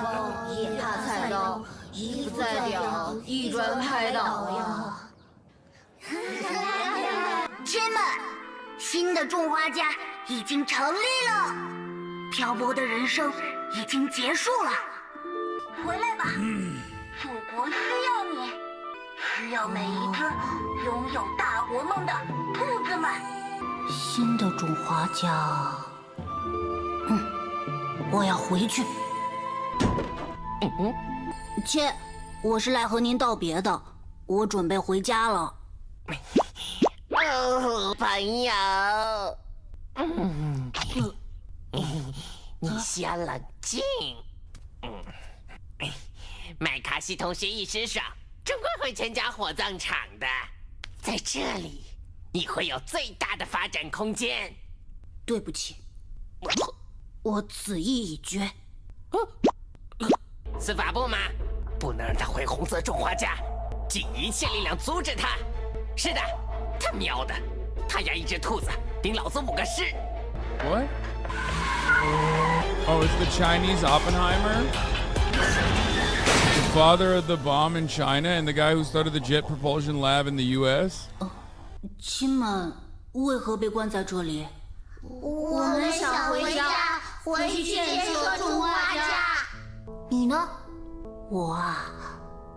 高也怕菜刀，衣服再屌一砖拍倒呀。亲们。 新的种花家已经成立了，漂泊的人生已经结束了。回来吧，祖国需要你，需要每一只拥有大国梦的兔子们。新的种花家，我要回去。切，我是来和您道别的，我准备回家了。朋友，你先冷静。麦卡锡同学一时爽，终归会参加火葬场的。在这里，你会有最大的发展空间。对不起，我此意已决。司法部吗？不能让他回红色种花家，尽一切力量阻止他。是的。 他喵的，他养一只兔子，顶老子5个师。What? Oh, it's the Chinese Oppenheimer? The father of the bomb in China and the guy who started the jet propulsion lab in the U.S.? 亲们，为何被关在这里？我们想回家，回去建设种花家。你呢？我啊，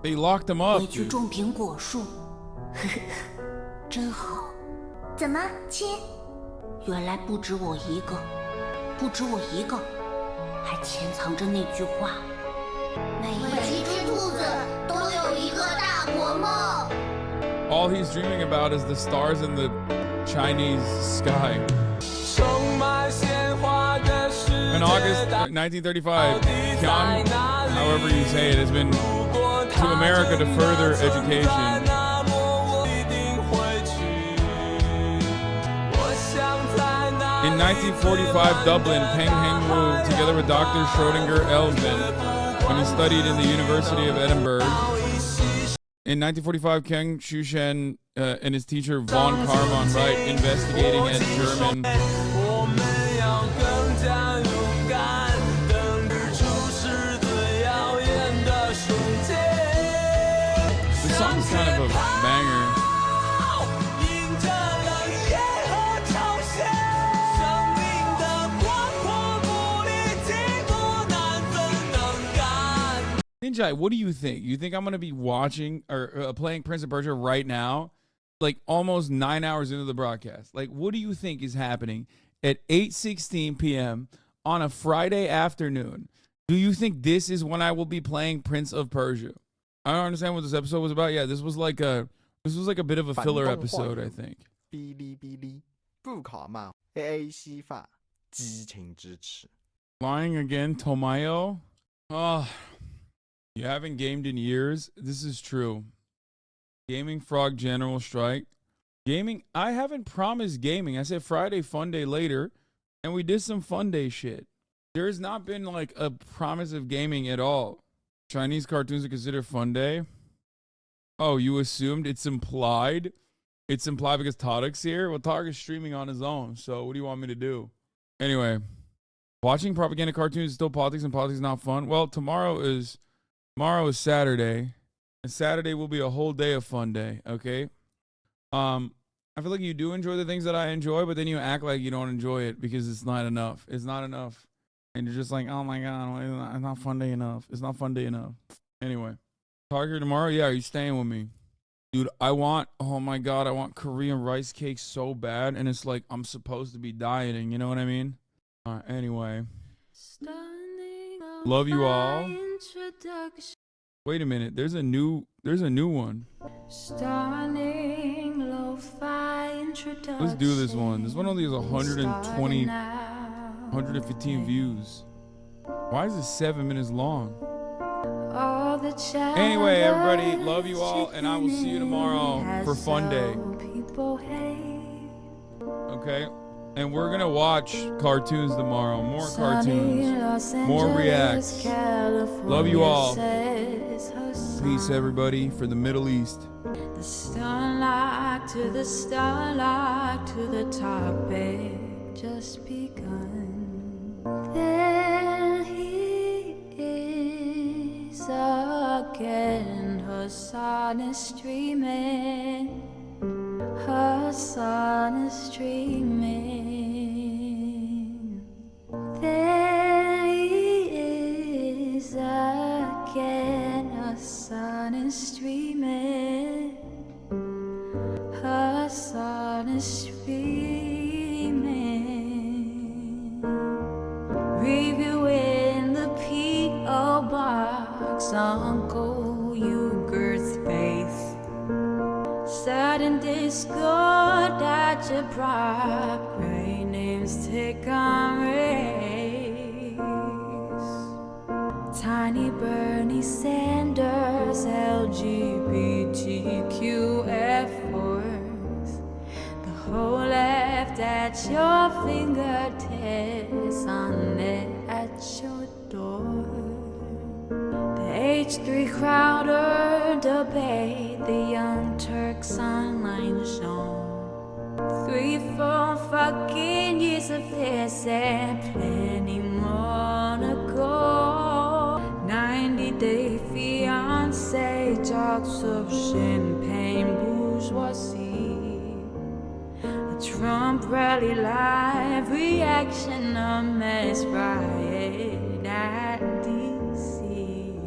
They locked him up. 回去种苹果树，真好。怎么，亲？原来不止我一个，还潜藏着那句话：每一只兔子都有一个大国梦。 All he's dreaming about is the stars in the Chinese sky. In August 1935, Qiang, however you say it, has been to America to further education. In 1945, Dublin, Peng Heng moved together with Dr. Schrödinger Elsman when he studied in the University of Edinburgh. In 1945, Kang Shushen and his teacher von Karman Wright investigating at German. The song's kind of a banger. Ninja, what do you think? You think I'm going to be watching or playing Prince of Persia right now? Like almost 9 hours into the broadcast. Like, what do you think is happening at 8:16 p.m. on a Friday afternoon? Do you think this is when I will be playing Prince of Persia? I don't understand what this episode was about. Yeah, this was like a bit of a filler episode, I think. 哔哩哔哩不考嘛 ，AA 西法激情支持。 Lying again, Tomayo. Oh, you haven't gamed in years. This is true. Gaming Frog General Strike. Gaming, I haven't promised gaming. I said Friday fun day later, and we did some fun day shit. There has not been like a promise of gaming at all. Chinese cartoons are considered fun day. Oh, you assumed it's implied? It's implied because Todek's here? Well, Todek is streaming on his own, so what do you want me to do? Anyway, watching propaganda cartoons is still politics, and politics is not fun. Well, tomorrow is Saturday, and Saturday will be a whole day of fun day, okay? I feel like you do enjoy the things that I enjoy, but then you act like you don't enjoy it because it's not enough. It's not enough. And you're just like, oh my God, it's not fun day enough. It's not fun day enough. Anyway, talk here tomorrow. Yeah, are you staying with me? Dude, oh my God, I want Korean rice cakes so bad. And it's like, I'm supposed to be dieting. You know what I mean? All right, anyway. Love you all. Wait a minute. There's a new one. Let's do this one. This one only has 115 views. Why is it 7 minutes long? Anyway, everybody, love you all, and I will see you tomorrow for fun day. Okay? And we're gonna watch cartoons tomorrow. More cartoons. More reacts. Love you all. Peace, everybody, for the Middle East. The starlight to the starlight to the topic just begun. There he is again, her sun is streaming, her sun is streaming. There he is again, her sun is streaming, her sun is streaming. Reviewing the P.O. box, Uncle Uger's face. Sudden discord at your prop, great names take on race. Tiny Bernie Sanders, LGBTQ F4s. The whole left at your fingertips, on it at your door. The H3 Crowder debate, the Young Turks online show. 3-4 fucking years of this and plenty more to go. 90-day fiancé, talks of champagne bourgeoisie. A Trump rally live reaction, a mass riot at DC.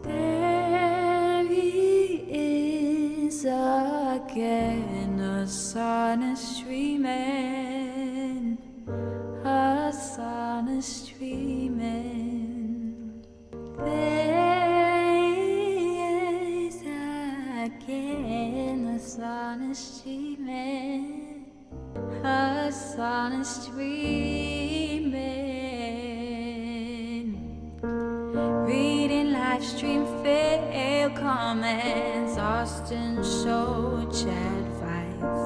There he is again, a sonicity man, a sonicity man. There he is again, a sonicity man, a sonicity man. Reading live stream fail comments, Austin show chat fights,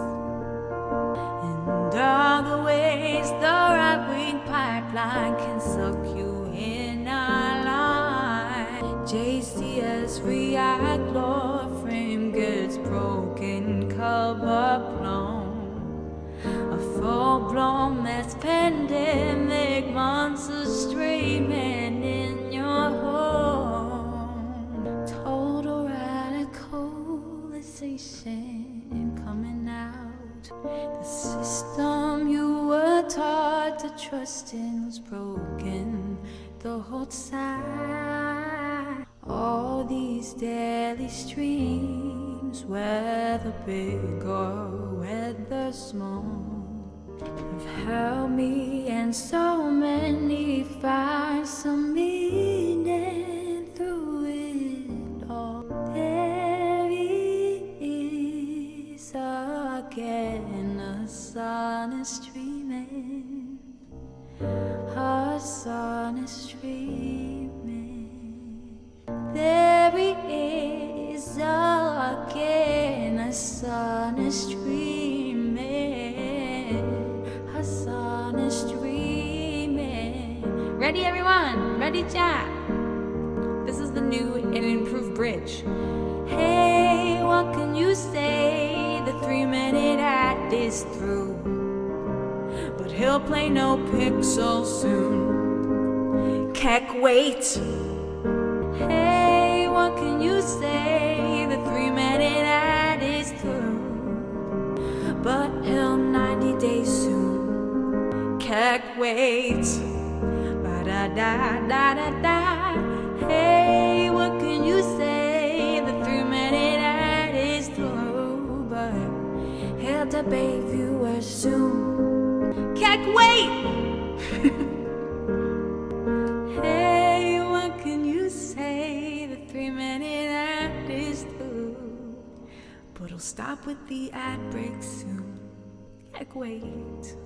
and all the ways the right-wing pipeline can suck you in our line. JCS react, law frame gets broken, cover blown, a full-blown mass pandemic, monsters streaming in your home. Total radicalization coming out. The system you were taught to trust in was broken the whole time. All these daily streams, whether big or whether small, have helped me and so many find some meaning through it all. There he is again, a sun is streaming, a sun is streaming. There he is again, a sun is streaming, a sun is streaming. Ready, everyone? Ready, chat? This is the new and improved bridge. Hey, what can you say? The 3-minute act is through, but he'll play no pixel soon. Can't wait. Hey, what can you say? The 3-minute ad is through, but he'll 90 days soon. Can't wait. Ba-da-da-da-da-da. Hey, what can you say? The 3-minute ad is through, but he'll debate viewers soon. Can't wait. Hey, what can you say? The 3-minute ad is through, but it'll stop with the ad break soon. Can't wait.